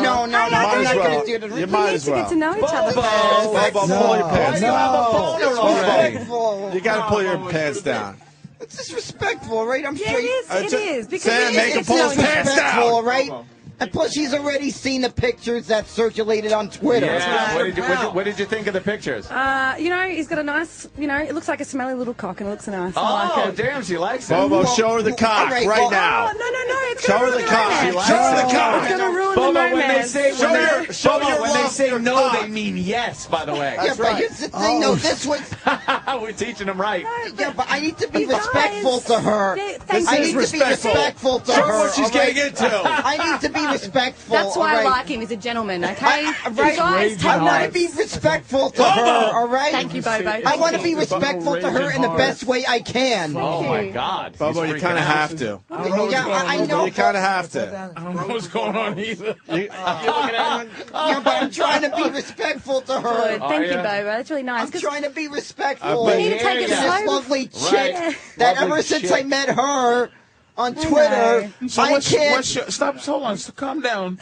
Speaker 6: No. I'm
Speaker 1: Might
Speaker 6: not
Speaker 1: as
Speaker 6: gonna
Speaker 1: well.
Speaker 6: do that.
Speaker 1: You
Speaker 15: We
Speaker 1: might
Speaker 15: need
Speaker 1: as
Speaker 15: to get
Speaker 1: well.
Speaker 15: to know each other
Speaker 2: Bobo.
Speaker 15: first.
Speaker 1: Bobo, pull your
Speaker 2: Why
Speaker 1: pants
Speaker 2: do you have a
Speaker 1: down.
Speaker 2: boner already?
Speaker 6: Disrespectful.
Speaker 1: You got to pull your pants down.
Speaker 6: It's disrespectful, right? I'm
Speaker 15: Yeah,
Speaker 6: sure.
Speaker 15: it is. Because
Speaker 1: Sam,
Speaker 15: it
Speaker 1: make him
Speaker 15: is.
Speaker 1: pull his pants
Speaker 6: disrespectful,
Speaker 1: down.
Speaker 6: right? And plus, she's already seen the pictures that circulated on Twitter.
Speaker 2: Yeah. What did you think of the pictures?
Speaker 15: He's got a nice, it looks like a smelly little cock and it looks nice. I
Speaker 2: Oh,
Speaker 15: like it.
Speaker 2: damn, she likes it.
Speaker 1: Bobo, show her the cock
Speaker 6: all right,
Speaker 1: right
Speaker 6: well-
Speaker 1: now.
Speaker 15: Oh, no, it's
Speaker 1: Show
Speaker 15: gonna
Speaker 1: her the
Speaker 15: ruin
Speaker 1: cock.
Speaker 15: romance.
Speaker 1: Show her the cock.
Speaker 15: It's gonna ruin
Speaker 2: Bobo,
Speaker 15: the
Speaker 2: when they
Speaker 15: romance.
Speaker 2: say
Speaker 1: Show your
Speaker 2: when they
Speaker 1: love
Speaker 2: say
Speaker 1: for
Speaker 2: no,
Speaker 1: cock.
Speaker 2: they mean yes. By the way,
Speaker 6: Yeah, but here's the thing, though. This was.
Speaker 2: we're teaching them right.
Speaker 6: Yeah, but I need to be
Speaker 15: Guys,
Speaker 6: respectful to her.
Speaker 15: thank
Speaker 6: I
Speaker 15: you.
Speaker 6: need to be respectful to
Speaker 1: Show her
Speaker 6: her.
Speaker 1: what she's
Speaker 6: all right?
Speaker 1: getting into.
Speaker 6: I need to be be respectful.
Speaker 11: That's why
Speaker 6: all
Speaker 11: I
Speaker 6: right?
Speaker 11: like him. He's a gentleman, okay?
Speaker 6: Right. I want to be respectful to her, all right?
Speaker 11: Thank you, Bobo.
Speaker 6: I want to be respectful to her in the best way I can.
Speaker 2: Oh, my God.
Speaker 1: Bobo, you kind of have to.
Speaker 6: Yeah, I know.
Speaker 1: You kind of have to.
Speaker 3: I don't know what's going on either.
Speaker 6: Yeah, but I'm trying to be respectful to her.
Speaker 11: Good. Thank you, Bobo. That's really nice.
Speaker 6: I'm trying to be respectful.
Speaker 11: We need to take it
Speaker 6: This
Speaker 11: slow.
Speaker 6: lovely chick that ever since I met her on Twitter,
Speaker 3: So
Speaker 6: I can't.
Speaker 3: Stop. Hold on. Calm down.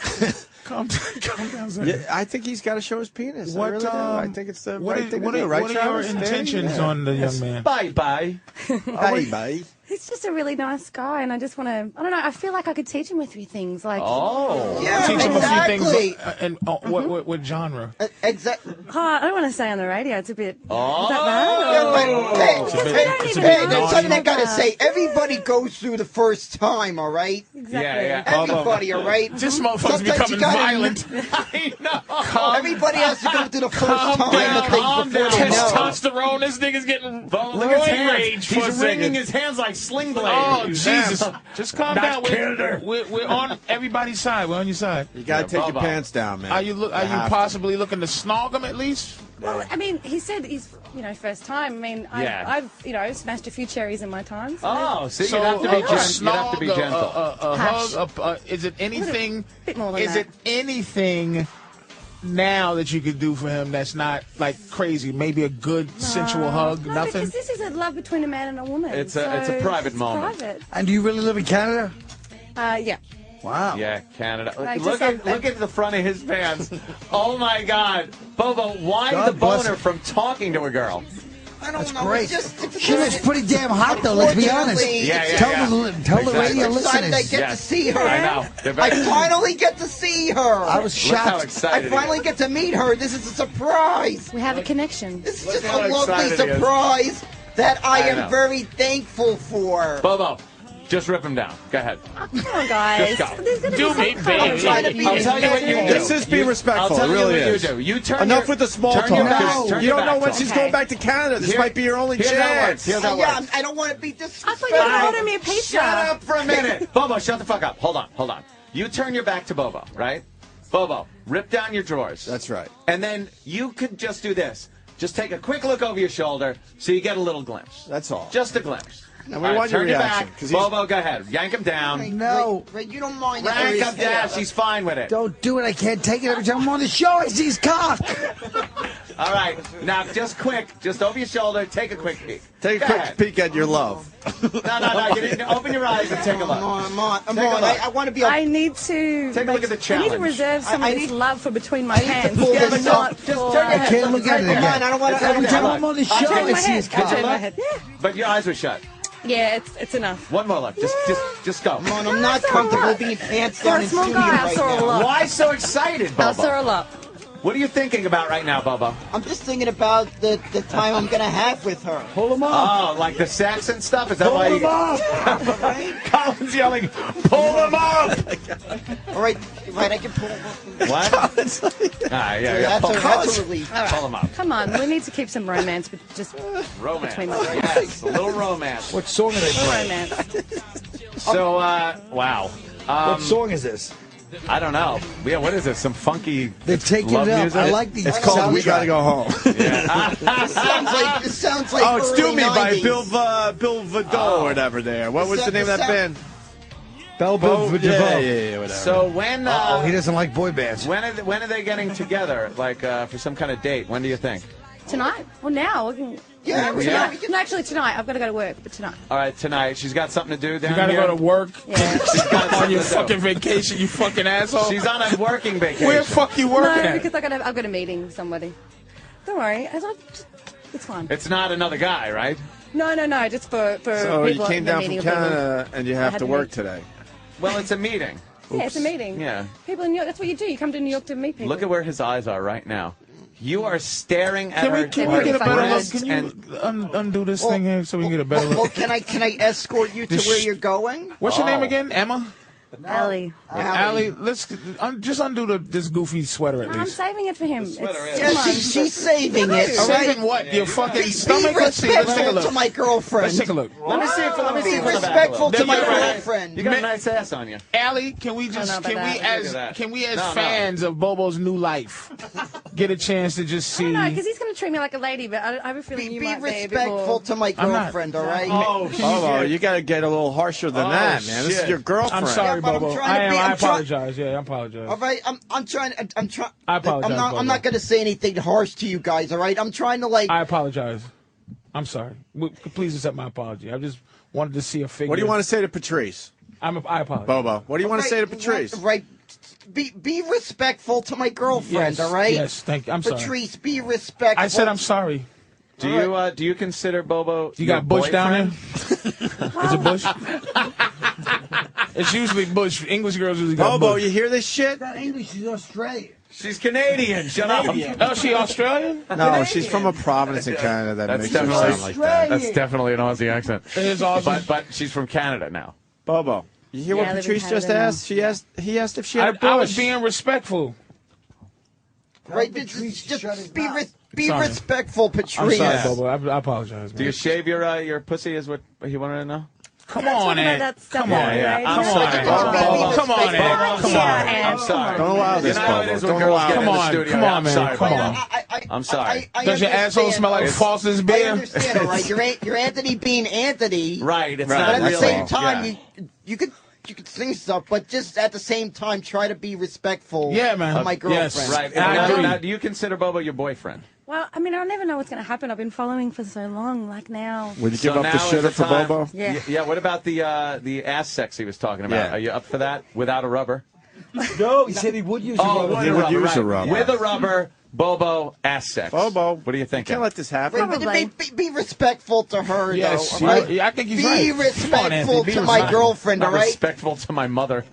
Speaker 3: Calm down. Son.
Speaker 1: Yeah, I think he's got to show his penis. I really do. I think it's the right thing to do.
Speaker 3: What are your intentions on the young man?
Speaker 2: Bye-bye.
Speaker 1: Bye-bye.
Speaker 11: He's just a really nice guy, and I just want to. I don't know. I feel like I could teach him a few things. Like,
Speaker 6: Yeah,
Speaker 3: Teach him
Speaker 6: exactly.
Speaker 3: a few things. And what genre?
Speaker 6: Exactly.
Speaker 11: I don't want to say on the radio. It's a bit.
Speaker 2: Oh.
Speaker 11: Is that bad?
Speaker 6: Hey, there's something I gotta say. Everybody goes through the first time, all right?
Speaker 11: Exactly.
Speaker 2: Yeah.
Speaker 6: Everybody, all right?
Speaker 3: This motherfucker's
Speaker 6: Sometimes you
Speaker 3: becoming
Speaker 6: gotta-
Speaker 3: violent.
Speaker 2: I know.
Speaker 6: Everybody has to go through the first time of
Speaker 2: calm
Speaker 6: things before they know.
Speaker 3: Testosterone. This nigga's getting
Speaker 2: Look at his
Speaker 3: roid
Speaker 2: hands.
Speaker 3: rage for a
Speaker 2: He's wringing
Speaker 3: second.
Speaker 2: his hands like sling blades.
Speaker 3: Oh, Jesus. Just calm
Speaker 2: Not
Speaker 3: down.
Speaker 2: Canada.
Speaker 3: We're on everybody's side. We're on your side.
Speaker 1: You got to take your pants down, man.
Speaker 3: Are you
Speaker 1: have to.
Speaker 3: possibly looking to snog him at least?
Speaker 11: Well, I mean, he said he's first time. I mean, I've smashed a few cherries in my time. So
Speaker 2: Oh, see,
Speaker 3: So
Speaker 2: you'd have to be
Speaker 3: a
Speaker 2: gentle. You'd have to be
Speaker 3: snog,
Speaker 2: gentle.
Speaker 3: a hug. Is it anything?
Speaker 11: bit more than
Speaker 3: Is
Speaker 11: that.
Speaker 3: it anything now that you could do for him that's not like crazy? Maybe a good sensual hug.
Speaker 11: No,
Speaker 3: Nothing.
Speaker 11: because this is a love between a man and a woman.
Speaker 2: It's a private
Speaker 11: it's
Speaker 2: moment.
Speaker 11: Private.
Speaker 17: And do you really live in Canada?
Speaker 11: Yeah.
Speaker 17: Wow.
Speaker 2: Yeah, Canada.
Speaker 11: I
Speaker 2: Look
Speaker 11: just-
Speaker 2: at the front of his pants. Oh my God, Bobo! Why
Speaker 17: God
Speaker 2: the
Speaker 17: bless
Speaker 2: boner
Speaker 17: him.
Speaker 2: from talking to a girl?
Speaker 6: I don't
Speaker 17: That's
Speaker 6: know.
Speaker 17: great.
Speaker 6: It's
Speaker 17: She was pretty damn hot, though. Let's be honest.
Speaker 6: Unfortunately,
Speaker 17: Tell the radio
Speaker 6: I'm excited I
Speaker 17: listeners.
Speaker 6: get to see her.
Speaker 2: I know. They're
Speaker 6: I
Speaker 2: very-
Speaker 6: finally get to see her.
Speaker 17: I was
Speaker 2: Look how
Speaker 17: shocked.
Speaker 2: excited
Speaker 6: I
Speaker 2: he
Speaker 6: finally
Speaker 2: is.
Speaker 6: get to meet her. This is a surprise.
Speaker 11: We have a connection.
Speaker 6: This is just
Speaker 2: how
Speaker 6: a lovely
Speaker 2: excited he is.
Speaker 6: surprise that I
Speaker 2: I
Speaker 6: am
Speaker 2: know.
Speaker 6: very thankful for.
Speaker 2: Bobo, just rip him down. Go ahead.
Speaker 11: Come on, guys.
Speaker 2: Just go.
Speaker 11: There's gonna
Speaker 3: Do
Speaker 11: be
Speaker 3: me,
Speaker 11: some
Speaker 3: baby.
Speaker 11: kind of
Speaker 6: I'm trying to be
Speaker 2: I'll tell you what you do.
Speaker 1: This is be respectful.
Speaker 2: I'll tell
Speaker 1: It really
Speaker 2: you what
Speaker 1: is.
Speaker 2: you do. You turn
Speaker 1: Enough
Speaker 2: your,
Speaker 1: with the small
Speaker 2: turn
Speaker 1: talk.
Speaker 2: Your back,
Speaker 17: No.
Speaker 2: turn
Speaker 1: You
Speaker 2: your
Speaker 1: don't know
Speaker 2: back
Speaker 1: when
Speaker 2: to
Speaker 1: she's
Speaker 2: him.
Speaker 1: going back to Canada. This
Speaker 2: Here-
Speaker 1: might be your only
Speaker 2: here's how it
Speaker 1: chance.
Speaker 2: works. Here's how it
Speaker 6: Yeah,
Speaker 2: works.
Speaker 6: I don't want to be
Speaker 11: I
Speaker 6: disrespectful.
Speaker 11: thought you were going to order me a pizza.
Speaker 2: Shut up for a minute. Bobo, shut the fuck up. Hold on. You turn your back to Bobo, right? Bobo, rip down your drawers.
Speaker 1: That's right.
Speaker 2: And then you could just do this. Just take a quick look over your shoulder so you get a little glimpse.
Speaker 1: That's all.
Speaker 2: Just a glimpse.
Speaker 1: And
Speaker 2: All
Speaker 1: we
Speaker 2: right,
Speaker 1: want your
Speaker 2: turn your
Speaker 1: reaction,
Speaker 2: back.
Speaker 1: 'cause he's-
Speaker 2: Bobo, go ahead. Yank him down.
Speaker 17: No.
Speaker 6: Ray, you don't mind if
Speaker 2: Yank
Speaker 6: there
Speaker 2: him
Speaker 6: is
Speaker 2: down. She's fine with it.
Speaker 17: Don't do it. I can't take it every time I'm on the show. I see his cock.
Speaker 2: All right. Now, just quick. Just over your shoulder. Take a quick peek.
Speaker 1: Take a
Speaker 2: Go
Speaker 1: quick
Speaker 2: ahead.
Speaker 1: peek at your love.
Speaker 2: No. You need to open your eyes and take a look.
Speaker 6: I'm on.
Speaker 2: Take a look.
Speaker 6: I want to be.
Speaker 11: I need to.
Speaker 2: Take a look at the
Speaker 11: I need
Speaker 2: challenge.
Speaker 11: to reserve some
Speaker 6: I
Speaker 11: of this
Speaker 6: need-
Speaker 11: love for between my
Speaker 6: I need to
Speaker 11: hands.
Speaker 6: pull
Speaker 11: Yeah,
Speaker 6: this
Speaker 11: but
Speaker 6: up.
Speaker 11: not
Speaker 2: Just
Speaker 11: for-
Speaker 2: turn your
Speaker 17: I
Speaker 2: head.
Speaker 17: can't look at it
Speaker 6: Come on, I
Speaker 17: again.
Speaker 6: don't want to.
Speaker 17: Every time I'm on the
Speaker 11: I'll
Speaker 17: show,
Speaker 11: turn
Speaker 17: I
Speaker 11: my
Speaker 17: see his
Speaker 11: head. I'll
Speaker 17: cock.
Speaker 11: turn my head. Yeah.
Speaker 2: But your eyes were shut.
Speaker 11: Yeah, it's enough.
Speaker 2: One more look. Just go.
Speaker 6: Come on, I'm not comfortable being pants
Speaker 11: For
Speaker 6: down
Speaker 11: a
Speaker 6: in
Speaker 11: small
Speaker 6: studio
Speaker 11: guy, I
Speaker 6: right
Speaker 11: saw a
Speaker 6: now.
Speaker 11: lot.
Speaker 2: Why so excited,
Speaker 11: I
Speaker 2: Bobo?
Speaker 11: saw a lot.
Speaker 2: What are you thinking about right now, Bobo?
Speaker 6: I'm just thinking about the time I'm gonna have with her.
Speaker 17: Pull him up.
Speaker 2: Oh, like the sex and stuff? Is that
Speaker 17: Pull
Speaker 2: why
Speaker 17: him
Speaker 2: you...
Speaker 17: up.
Speaker 2: Colin's yelling, pull him up!
Speaker 6: All right, I can pull.
Speaker 2: What? Yeah.
Speaker 6: That's a relief.
Speaker 2: Pull him up.
Speaker 11: Come on, we need to keep some romance, but just
Speaker 2: Romance.
Speaker 11: between my legs.
Speaker 2: Yes, a little romance.
Speaker 17: What song are they playing?
Speaker 11: Romance.
Speaker 2: So, wow.
Speaker 17: What song is this?
Speaker 2: I don't know. Yeah, what is this? Some funky
Speaker 17: They're taking
Speaker 2: love
Speaker 17: it up.
Speaker 2: music?
Speaker 17: I like the
Speaker 1: It's called "We Gotta Go Home."
Speaker 6: This sounds like
Speaker 1: Oh, it's
Speaker 6: early
Speaker 1: "Do Me" by
Speaker 6: 90s.
Speaker 1: Bill Vidal or whatever. There. What was the name of that band?
Speaker 17: Bell Bill
Speaker 1: Yeah, whatever.
Speaker 2: So when
Speaker 17: he doesn't like boy bands.
Speaker 2: when are they getting together? Like for some kind of date? When do you think?
Speaker 11: Tonight? Well, now. We can,
Speaker 6: Yeah, we
Speaker 11: tonight.
Speaker 6: can-
Speaker 11: No, actually, tonight. I've got to go to work, but tonight.
Speaker 2: All right, tonight. She's got something to do down
Speaker 3: You gotta
Speaker 2: here.
Speaker 3: go to work.
Speaker 11: Yeah.
Speaker 2: She's got
Speaker 3: On
Speaker 2: something
Speaker 3: your
Speaker 2: to do.
Speaker 3: fucking vacation, you fucking asshole.
Speaker 2: She's on a working vacation.
Speaker 3: Where the fuck you working
Speaker 11: No,
Speaker 3: at?
Speaker 11: because I've got a meeting with somebody. Don't worry. It's fine.
Speaker 2: It's not another guy, right?
Speaker 11: No. Just for
Speaker 1: So you
Speaker 11: people.
Speaker 1: came
Speaker 11: the
Speaker 1: down
Speaker 11: meeting
Speaker 1: from
Speaker 11: of people.
Speaker 1: Canada and you
Speaker 11: I
Speaker 1: have
Speaker 11: had
Speaker 1: to
Speaker 11: to
Speaker 1: work
Speaker 11: meet.
Speaker 1: today.
Speaker 2: Well, it's a meeting.
Speaker 11: Yeah, it's a meeting.
Speaker 2: Yeah.
Speaker 11: People in New York. That's what you do. You come to New York to meet people.
Speaker 2: Look at where his eyes are right now. You are staring at
Speaker 3: Can
Speaker 2: her.
Speaker 3: we get a
Speaker 11: Very
Speaker 3: better look?
Speaker 2: breasts
Speaker 3: Can you
Speaker 2: and
Speaker 3: undo this thing here so we can get a better
Speaker 6: Well,
Speaker 3: look?
Speaker 6: can I escort you to
Speaker 3: This
Speaker 6: where
Speaker 3: sh-
Speaker 6: you're going?
Speaker 3: What's your name again? Emma?
Speaker 11: Allie.
Speaker 3: Allie, let's just undo this goofy sweater at
Speaker 11: I'm
Speaker 3: least.
Speaker 11: saving it for him.
Speaker 6: Yeah, she's saving it. All right?
Speaker 3: Saving what? Your fucking
Speaker 6: Be
Speaker 3: stomach? Let's see. Let's take a
Speaker 6: respectful
Speaker 3: look.
Speaker 6: to my girlfriend.
Speaker 3: Let's take a look.
Speaker 2: Let me see it. Let me see
Speaker 6: Be
Speaker 2: it from the back.
Speaker 6: respectful to my
Speaker 3: You're right.
Speaker 6: girlfriend.
Speaker 2: You got a nice ass on you.
Speaker 3: Allie, can we just
Speaker 11: Look at
Speaker 2: that.
Speaker 3: can we as
Speaker 2: No, no.
Speaker 3: fans of Bobo's new life get a chance to just see?
Speaker 11: No, because he's going to treat me like a lady, but I have a feeling you
Speaker 6: Be
Speaker 11: might be a bit
Speaker 6: respectful
Speaker 11: more...
Speaker 6: to my
Speaker 3: I'm not.
Speaker 6: girlfriend, all right?
Speaker 2: Oh,
Speaker 1: Bobo, you got to get a little harsher than that, man. This is
Speaker 2: shit.
Speaker 1: your girlfriend.
Speaker 3: I'm sorry,
Speaker 6: Yeah, but I'm
Speaker 3: Bobo.
Speaker 6: trying to be-
Speaker 3: I
Speaker 6: I'm try-
Speaker 3: apologize. Yeah, I apologize.
Speaker 6: All right, I'm trying.
Speaker 3: I apologize,
Speaker 6: I'm
Speaker 3: Bobo.
Speaker 6: not going to say anything harsh to you guys. All right, I'm trying to like.
Speaker 3: I apologize. I'm sorry. Please accept my apology. I just wanted to see a figure.
Speaker 1: What do you want to say to Patrice?
Speaker 3: I apologize.
Speaker 1: Bobo, what do you want to say to Patrice?
Speaker 6: Right. Be respectful to my girlfriend.
Speaker 3: Yes,
Speaker 6: all right.
Speaker 3: yes, thank you. I'm sorry.
Speaker 6: Patrice, be respectful.
Speaker 3: I said I'm sorry.
Speaker 2: Do you consider Bobo?
Speaker 3: You got Bush down
Speaker 2: boyfriend?
Speaker 3: there? Is it Bush? It's usually Bush. English girls usually got
Speaker 1: Bobo,
Speaker 3: Bush.
Speaker 1: you hear this shit?
Speaker 21: Not English, she's Australian.
Speaker 2: She's Canadian. Shut up.
Speaker 3: Oh, she Australian?
Speaker 1: No, she's from a province in Canada that
Speaker 2: That's
Speaker 1: makes her
Speaker 2: definitely
Speaker 1: sound like that.
Speaker 2: That's definitely an Aussie accent.
Speaker 3: It is awesome.
Speaker 2: But she's from Canada now.
Speaker 1: Bobo, you hear
Speaker 11: Yeah, I
Speaker 1: what
Speaker 11: live in
Speaker 1: Patrice just
Speaker 11: Canada now.
Speaker 1: asked? He asked if she had a bush.
Speaker 3: I was being respectful.
Speaker 6: Right.
Speaker 21: Patrice,
Speaker 6: Just
Speaker 21: shut his
Speaker 6: be
Speaker 21: mouth.
Speaker 6: be
Speaker 3: Sorry.
Speaker 6: respectful,
Speaker 3: I'm
Speaker 6: Patrice.
Speaker 3: sorry, Bobo. I apologize.
Speaker 2: Do you shave your pussy? Is what he wanted to know?
Speaker 3: Come
Speaker 11: That's
Speaker 3: on,
Speaker 11: what about
Speaker 3: Ed.
Speaker 11: that stuff
Speaker 3: Come on,
Speaker 11: on the
Speaker 3: Ed.
Speaker 11: radio.
Speaker 3: Come on, Ed. Come on, Ed. Come on.
Speaker 2: I'm sorry.
Speaker 1: Don't allow this,
Speaker 2: You know how it
Speaker 1: Bobo.
Speaker 2: is when
Speaker 1: Don't
Speaker 2: girls
Speaker 1: allow
Speaker 2: get
Speaker 1: it.
Speaker 2: in the studio.
Speaker 3: Come on,
Speaker 2: I'm
Speaker 3: man.
Speaker 2: sorry,
Speaker 3: Come
Speaker 2: Bobo.
Speaker 3: on.
Speaker 2: I'm sorry.
Speaker 3: Does your asshole smell like Foster's
Speaker 6: I
Speaker 3: beer?
Speaker 6: understand, all right. You're Anthony being Anthony.
Speaker 2: Right. It's
Speaker 6: But
Speaker 2: not
Speaker 6: at the
Speaker 2: really.
Speaker 6: same time,
Speaker 2: Yeah.
Speaker 6: you could sing stuff, but just at the same time, try to be respectful.
Speaker 3: Yeah, man.
Speaker 6: To my girlfriend.
Speaker 3: Yes.
Speaker 2: Right.
Speaker 3: I agree.
Speaker 2: Now, do you consider Bobo your boyfriend?
Speaker 11: Well, I mean, I'll never know what's going to happen. I've been following for so long. Like now.
Speaker 1: Would you
Speaker 2: So
Speaker 1: give up
Speaker 2: now
Speaker 1: the
Speaker 2: is
Speaker 1: shitter
Speaker 2: the
Speaker 1: for
Speaker 2: time-
Speaker 1: Bobo?
Speaker 11: Yeah.
Speaker 2: Yeah. What about the ass sex he was talking about?
Speaker 1: Yeah.
Speaker 2: Are you up for that without a rubber?
Speaker 21: No, he said he would use a
Speaker 2: Oh,
Speaker 21: rubber.
Speaker 1: He would use a
Speaker 2: right.
Speaker 1: rubber.
Speaker 2: With a rubber, Bobo, ass sex.
Speaker 1: Bobo,
Speaker 2: what do you think?
Speaker 1: Can't let this happen.
Speaker 6: Right, but
Speaker 11: Probably.
Speaker 6: be respectful to her,
Speaker 3: Yes,
Speaker 6: though. all right?
Speaker 3: I think he's
Speaker 6: be
Speaker 3: right. Come on,
Speaker 6: respectful
Speaker 3: Anthony, be
Speaker 6: to my
Speaker 3: respectful.
Speaker 6: girlfriend, all
Speaker 2: Not
Speaker 6: right?
Speaker 2: respectful to my mother.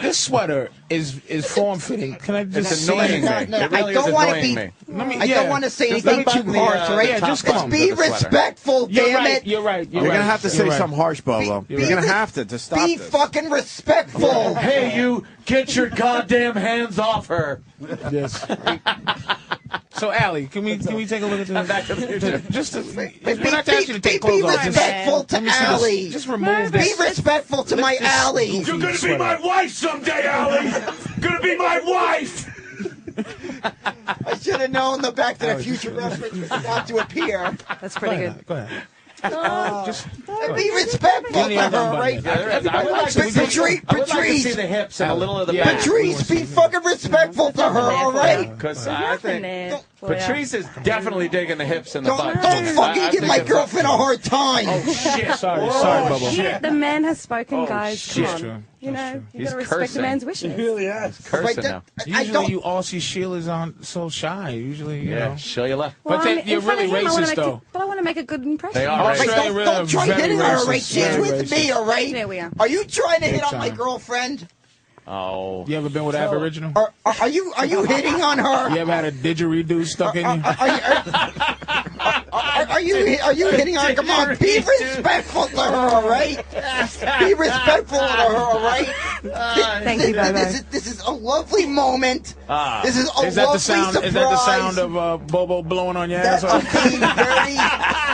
Speaker 3: This sweater is form fitting. Can I just
Speaker 2: It's
Speaker 3: see
Speaker 2: annoying
Speaker 3: it?
Speaker 2: me. It really
Speaker 6: I don't
Speaker 2: is
Speaker 6: wanna
Speaker 2: annoying
Speaker 6: be-
Speaker 2: me.
Speaker 6: I don't want to say
Speaker 2: Just
Speaker 6: anything
Speaker 2: let me
Speaker 6: too
Speaker 2: button the,
Speaker 6: harsh, all right?
Speaker 3: yeah, just come
Speaker 6: Just
Speaker 3: on.
Speaker 6: be
Speaker 2: of the sweater.
Speaker 6: respectful,
Speaker 3: You're
Speaker 6: damn
Speaker 3: right.
Speaker 6: it.
Speaker 3: You're right.
Speaker 1: You're gonna have to say
Speaker 3: You're right.
Speaker 1: something harsh, Bobo.
Speaker 6: Be-
Speaker 1: You're gonna
Speaker 6: be-
Speaker 1: have to stop
Speaker 6: Be
Speaker 1: this.
Speaker 6: fucking respectful.
Speaker 2: Hey, you, get your goddamn hands off her.
Speaker 3: Yes. So, Allie, can we take a look at this?
Speaker 2: Back to the future.
Speaker 3: Just to, we're not asking you to take
Speaker 6: Be
Speaker 3: clothes off. Just,
Speaker 6: respectful to
Speaker 3: let me see this.
Speaker 6: Allie.
Speaker 3: Just remove
Speaker 6: Be
Speaker 3: this.
Speaker 6: respectful to my Allie.
Speaker 4: You're gonna be my wife someday, Allie. Gonna be my wife.
Speaker 6: I should have known the Back to the Future reference was about to appear.
Speaker 11: That's pretty good.
Speaker 3: Go ahead. Just
Speaker 6: Be respectful to her, right?
Speaker 2: I would like to see the hips and a little of the back.
Speaker 6: Patrice, be fucking respectful to her, all right?
Speaker 2: Because I think
Speaker 11: there.
Speaker 2: Patrice is definitely digging the hips and the butt.
Speaker 6: Don't fucking
Speaker 2: I
Speaker 6: give
Speaker 2: think
Speaker 6: my
Speaker 2: it's-
Speaker 6: girlfriend a hard time.
Speaker 2: Oh, shit.
Speaker 3: sorry,
Speaker 2: Oh,
Speaker 3: Bobo.
Speaker 2: shit.
Speaker 11: The man has spoken,
Speaker 2: Oh,
Speaker 11: guys.
Speaker 2: shit.
Speaker 11: Come on.
Speaker 3: True.
Speaker 11: You know, you
Speaker 2: He's
Speaker 11: got to respect
Speaker 2: cursing.
Speaker 11: a man's wishes.
Speaker 21: really has.
Speaker 2: Cursing now.
Speaker 6: I
Speaker 3: Usually,
Speaker 6: don't.
Speaker 3: you all see Sheila's on so shy. Usually, you know.
Speaker 2: Show your left.
Speaker 11: Well,
Speaker 3: But
Speaker 11: I mean,
Speaker 3: you're
Speaker 11: in front
Speaker 3: really
Speaker 11: of him, I wanna
Speaker 3: racist,
Speaker 11: make
Speaker 3: though.
Speaker 11: but I want to make a good impression.
Speaker 2: They are
Speaker 6: Right,
Speaker 2: racist.
Speaker 6: don't try
Speaker 3: very
Speaker 6: hitting on her,
Speaker 3: racist,
Speaker 6: right? She's
Speaker 3: very
Speaker 6: with me,
Speaker 3: racist.
Speaker 6: all right?
Speaker 11: There we are.
Speaker 6: Are you trying to hit
Speaker 3: Big
Speaker 6: on my
Speaker 3: time.
Speaker 6: girlfriend?
Speaker 2: Oh.
Speaker 3: You ever been with Aboriginal?
Speaker 6: Are you hitting on her?
Speaker 3: You ever had a didgeridoo stuck in you?
Speaker 6: Are you hitting on her? Come on, be respectful to her, all right? Be respectful to her, all right?
Speaker 11: Thank you, Bobo.
Speaker 6: This is a lovely moment. This is a
Speaker 3: Is that
Speaker 6: lovely
Speaker 3: the sound?
Speaker 6: surprise.
Speaker 3: Is that the sound of Bobo blowing on your
Speaker 6: That
Speaker 3: asshole?
Speaker 6: I'm being very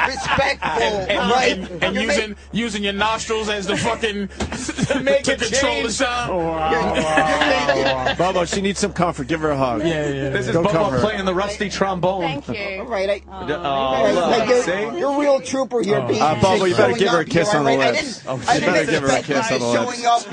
Speaker 6: respectful, right?
Speaker 3: And
Speaker 6: You're
Speaker 3: using your nostrils as the fucking
Speaker 2: Make
Speaker 3: to
Speaker 2: it
Speaker 3: control the
Speaker 2: change.
Speaker 3: sound.
Speaker 1: Bobo, she needs some comfort. Give her a hug.
Speaker 3: Yeah.
Speaker 2: This is
Speaker 1: Go
Speaker 2: Bobo
Speaker 1: cover her.
Speaker 2: playing the rusty trombone.
Speaker 11: Thank you.
Speaker 6: all right.
Speaker 2: Oh,
Speaker 6: Hey,
Speaker 2: look, see?
Speaker 6: you're a real trooper here, being
Speaker 1: Bobo, you better
Speaker 6: showing
Speaker 1: give her a
Speaker 6: up
Speaker 1: kiss
Speaker 6: here,
Speaker 1: on the
Speaker 6: all right?
Speaker 1: lips.
Speaker 6: I
Speaker 1: You better
Speaker 6: didn't
Speaker 1: give her a
Speaker 6: expect
Speaker 1: kiss on the
Speaker 6: showing
Speaker 1: lips.
Speaker 6: up.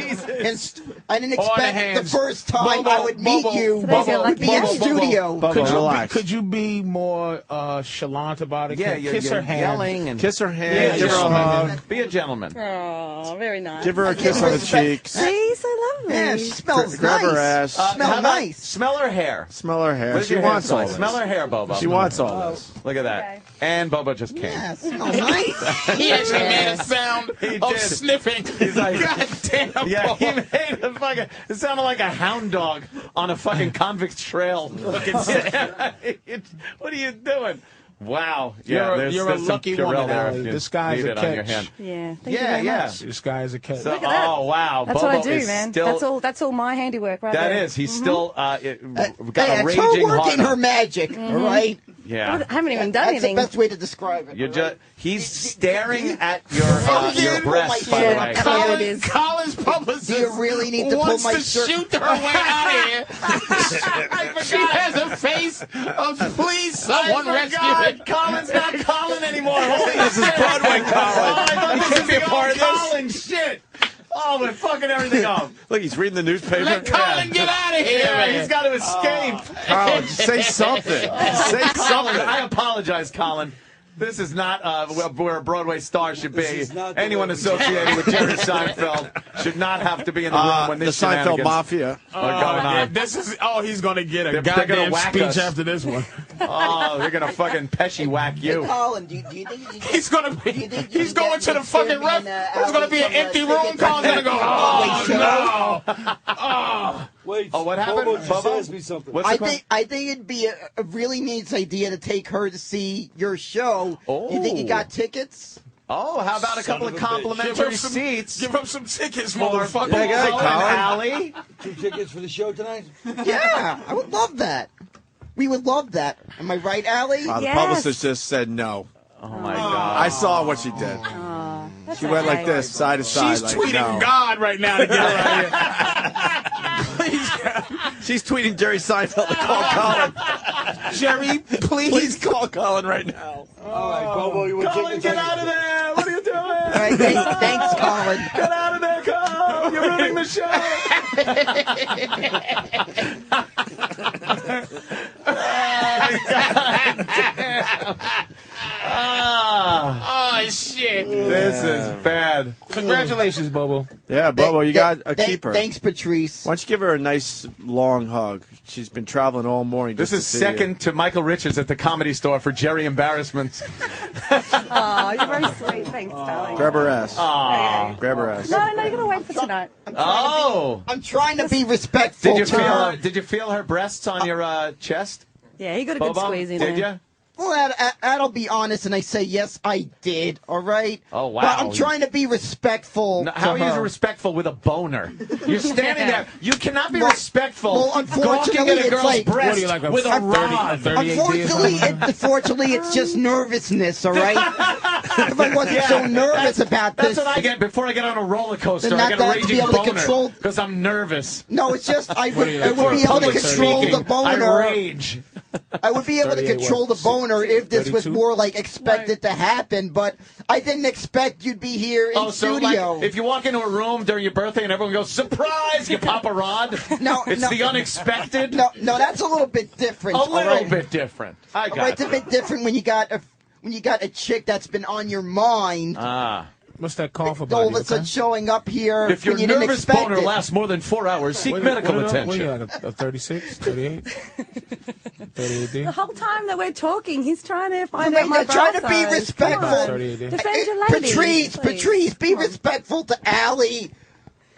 Speaker 6: I didn't
Speaker 3: On the
Speaker 6: expect the
Speaker 3: hands.
Speaker 6: first time
Speaker 3: Bobo,
Speaker 6: I would meet
Speaker 3: Bobo,
Speaker 6: you
Speaker 11: Bobo,
Speaker 6: would be in
Speaker 11: Bobo,
Speaker 6: studio.
Speaker 1: Bobo, relax.
Speaker 3: Could you be more chalant about it?
Speaker 2: Yeah,
Speaker 3: Kiss
Speaker 2: you're
Speaker 3: her hand.
Speaker 2: yelling and
Speaker 1: Kiss her hand.
Speaker 3: Yeah,
Speaker 1: give her a
Speaker 3: just-
Speaker 1: hug.
Speaker 2: be a gentleman.
Speaker 11: Oh, very nice.
Speaker 1: Give her a kiss on the cheeks.
Speaker 11: See, so lovely.
Speaker 6: Yeah, she smells
Speaker 1: Grab
Speaker 6: nice.
Speaker 1: her ass.
Speaker 2: How
Speaker 6: Smell
Speaker 2: about-
Speaker 6: nice.
Speaker 2: Smell her hair.
Speaker 1: Smell her hair.
Speaker 2: What does
Speaker 1: She
Speaker 2: your hair
Speaker 1: wants
Speaker 2: smell
Speaker 1: all
Speaker 2: like?
Speaker 1: this.
Speaker 2: Smell her hair, Bobo.
Speaker 1: She wants all this.
Speaker 2: Look at that.
Speaker 11: Okay.
Speaker 2: And Bobo just came.
Speaker 6: Yeah, smells nice.
Speaker 3: He actually made a sound
Speaker 2: He
Speaker 3: of
Speaker 2: did.
Speaker 3: sniffing.
Speaker 2: He's like,
Speaker 3: God damn.
Speaker 2: yeah, he
Speaker 3: Bobo.
Speaker 2: made a fucking. It sounded like a hound dog on a fucking convict trail. Looking. What are you doing? Wow. Yeah,
Speaker 3: You're a lucky woman, Allie. This guy's a
Speaker 2: on your
Speaker 3: catch.
Speaker 2: hand.
Speaker 11: Yeah. Thank you very much.
Speaker 3: This guy is a catch.
Speaker 2: So, oh, wow.
Speaker 11: That's
Speaker 2: Bobo
Speaker 11: what I do,
Speaker 2: is
Speaker 11: man.
Speaker 2: Still,
Speaker 11: That's all my handiwork right there.
Speaker 2: that is. He's still got a
Speaker 6: It's
Speaker 2: raging
Speaker 6: her
Speaker 2: heart.
Speaker 6: working her magic, all right?
Speaker 2: Yeah.
Speaker 11: I haven't even done
Speaker 6: That's
Speaker 11: anything.
Speaker 6: the best way to describe it.
Speaker 2: You're
Speaker 6: all right?
Speaker 2: just, he's staring at your breast, by the way.
Speaker 3: Colin's publicist
Speaker 6: Do you really need to pull
Speaker 3: wants
Speaker 6: my
Speaker 3: to
Speaker 6: shirt?
Speaker 3: shoot her way out of here. She has a face of please someone rescue me.
Speaker 2: Colin's not Colin anymore. Holy
Speaker 1: This is
Speaker 2: shit.
Speaker 1: Broadway Colin.
Speaker 2: Oh, I thought
Speaker 1: He
Speaker 2: this
Speaker 1: can't
Speaker 2: was
Speaker 1: be a
Speaker 2: the
Speaker 1: part
Speaker 2: old
Speaker 1: of this.
Speaker 2: Colin shit. Oh, we're fucking everything up.
Speaker 1: Look, he's reading the newspaper.
Speaker 3: Let Colin get out of here.
Speaker 2: Yeah, he's got to escape.
Speaker 1: Colin, say something. Say
Speaker 2: Colin,
Speaker 1: something.
Speaker 2: I apologize, Colin. This is not where a Broadway star should be. Anyone associated with Jerry Seinfeld should not have to be in the room when
Speaker 1: the
Speaker 2: this
Speaker 1: Seinfeld Mafia.
Speaker 2: going on.
Speaker 3: This is. Oh, he's gonna get a
Speaker 2: They're gonna
Speaker 3: goddamn
Speaker 2: whack
Speaker 3: speech
Speaker 2: us.
Speaker 3: after this one.
Speaker 2: Oh, they're gonna fucking Pesci whack you.
Speaker 6: Hey, Colin, do you think
Speaker 3: He's gonna be. He's going to the
Speaker 6: get
Speaker 3: fucking
Speaker 6: Jeremy
Speaker 3: ref.
Speaker 6: and,
Speaker 3: There's gonna be an
Speaker 6: Alex
Speaker 3: empty
Speaker 6: on the
Speaker 3: room.
Speaker 6: ticket?
Speaker 3: Colin's gonna go. Oh
Speaker 6: Show?
Speaker 3: no. Oh.
Speaker 17: Wait,
Speaker 2: Oh, what happened?
Speaker 17: Bobo just
Speaker 2: Bobo?
Speaker 17: asked me something.
Speaker 2: What's the question?
Speaker 6: I think it'd be a really neat idea to take her to see your show.
Speaker 2: Oh.
Speaker 6: You think you got tickets?
Speaker 2: Oh, how about a couple of complimentary
Speaker 3: Give
Speaker 2: seats?
Speaker 3: him some tickets,
Speaker 2: For
Speaker 3: motherfucker.
Speaker 1: Yeah, go ahead,
Speaker 2: Colin
Speaker 1: Colin.
Speaker 2: Alley?
Speaker 17: 2 tickets for the show tonight?
Speaker 6: Yeah, I would love that. We would love that. Am I right, Allie?
Speaker 1: The
Speaker 11: Yes.
Speaker 1: publicist just said no.
Speaker 2: Oh my God!
Speaker 1: I saw what she did.
Speaker 11: That's
Speaker 1: She went like
Speaker 11: okay.
Speaker 1: this, side to side.
Speaker 3: She's
Speaker 1: like,
Speaker 3: tweeting
Speaker 1: no.
Speaker 3: God right now to get her out
Speaker 1: She's tweeting Jerry Seinfeld to call Colin.
Speaker 3: here. Jerry,
Speaker 1: Please call Colin right now.
Speaker 17: All right, Bobo, you want to
Speaker 2: Colin, get out of there! What are you doing?
Speaker 6: All right, thanks, Colin.
Speaker 2: Get out of there, Colin! You're ruining the show.
Speaker 3: Oh shit!
Speaker 2: This is bad.
Speaker 3: Congratulations, Bobo.
Speaker 1: Yeah, Bobo, you got a
Speaker 6: Thank-
Speaker 1: keeper.
Speaker 6: Thanks, Patrice.
Speaker 1: Why don't you give her a nice long hug? She's been traveling all morning.
Speaker 2: This
Speaker 1: just
Speaker 2: is
Speaker 1: to see
Speaker 2: second to Michael Richards at the Comedy Store for Jerry embarrassments.
Speaker 11: Oh, you're very sweet. Thanks, darling.
Speaker 1: you. Grab her ass.
Speaker 2: Aw.
Speaker 1: Grab her ass.
Speaker 11: No, you're gonna wait for tonight.
Speaker 2: Oh!
Speaker 6: I'm trying to be respectful to her.
Speaker 2: Did you feel her breasts on your chest?
Speaker 11: Yeah, you got a good
Speaker 2: Bobo?
Speaker 11: squeeze in
Speaker 2: Did
Speaker 11: there.
Speaker 2: you?
Speaker 6: Well, I'll be honest, and I say yes, I did. All right.
Speaker 2: Oh, wow.
Speaker 6: But I'm trying to be respectful.
Speaker 2: No, how
Speaker 6: to
Speaker 2: are you
Speaker 6: her.
Speaker 2: respectful with a boner? You're standing there. You cannot be
Speaker 6: Well,
Speaker 2: respectful
Speaker 6: well, unfortunately,
Speaker 2: gawking at a
Speaker 6: it's
Speaker 2: girl's
Speaker 6: like-
Speaker 2: breast
Speaker 3: What are you, like a
Speaker 2: with a
Speaker 3: 30
Speaker 2: rod.
Speaker 3: 38 D or something?
Speaker 6: Unfortunately, it's just nervousness. All right. If I wasn't so nervous about
Speaker 2: That's
Speaker 6: this,
Speaker 2: what I get before I get on a roller coaster.
Speaker 6: Then
Speaker 2: I get a
Speaker 6: that- to be
Speaker 2: raging
Speaker 6: able to control-
Speaker 2: boner because I'm nervous.
Speaker 6: no, it's just I
Speaker 3: What
Speaker 6: would,
Speaker 3: are you,
Speaker 6: I
Speaker 3: like,
Speaker 6: would be able to
Speaker 2: Public
Speaker 6: control
Speaker 2: speaking,
Speaker 6: the boner.
Speaker 2: I rage.
Speaker 6: I would be able to
Speaker 3: 38
Speaker 6: control the
Speaker 3: what?
Speaker 6: boner if this was
Speaker 3: 32?
Speaker 6: more like expected to happen, but I didn't expect you'd be here in
Speaker 2: So
Speaker 6: studio.
Speaker 2: like, if you walk into a room during your birthday and everyone goes, surprise, you pop a rod.
Speaker 6: No,
Speaker 2: It's
Speaker 6: no.
Speaker 2: the unexpected.
Speaker 6: no, that's a little bit different.
Speaker 2: A
Speaker 6: all
Speaker 2: little
Speaker 6: right?
Speaker 2: bit different. I
Speaker 6: All
Speaker 2: got
Speaker 6: right, it's a bit different when you got a chick that's been on your mind.
Speaker 3: What's that cough about?
Speaker 6: All of
Speaker 3: You
Speaker 6: a sudden
Speaker 3: okay?
Speaker 6: showing up here
Speaker 2: If your
Speaker 6: when you didn't
Speaker 2: nervous
Speaker 6: expect
Speaker 2: boner
Speaker 6: it.
Speaker 2: lasts more than 4 hours, seek
Speaker 3: What-
Speaker 2: medical
Speaker 3: what are
Speaker 2: attention.
Speaker 3: What are you, like a 36, 38? 38 D?
Speaker 11: The whole time that we're talking, he's trying to find
Speaker 6: Wait,
Speaker 11: out my
Speaker 6: you're trying to
Speaker 11: bra
Speaker 6: be
Speaker 11: size.
Speaker 6: respectful.
Speaker 11: Come on.
Speaker 3: 38 D.
Speaker 11: Defend your lady.
Speaker 6: Patrice,
Speaker 11: please.
Speaker 6: Patrice, be respectful to Allie.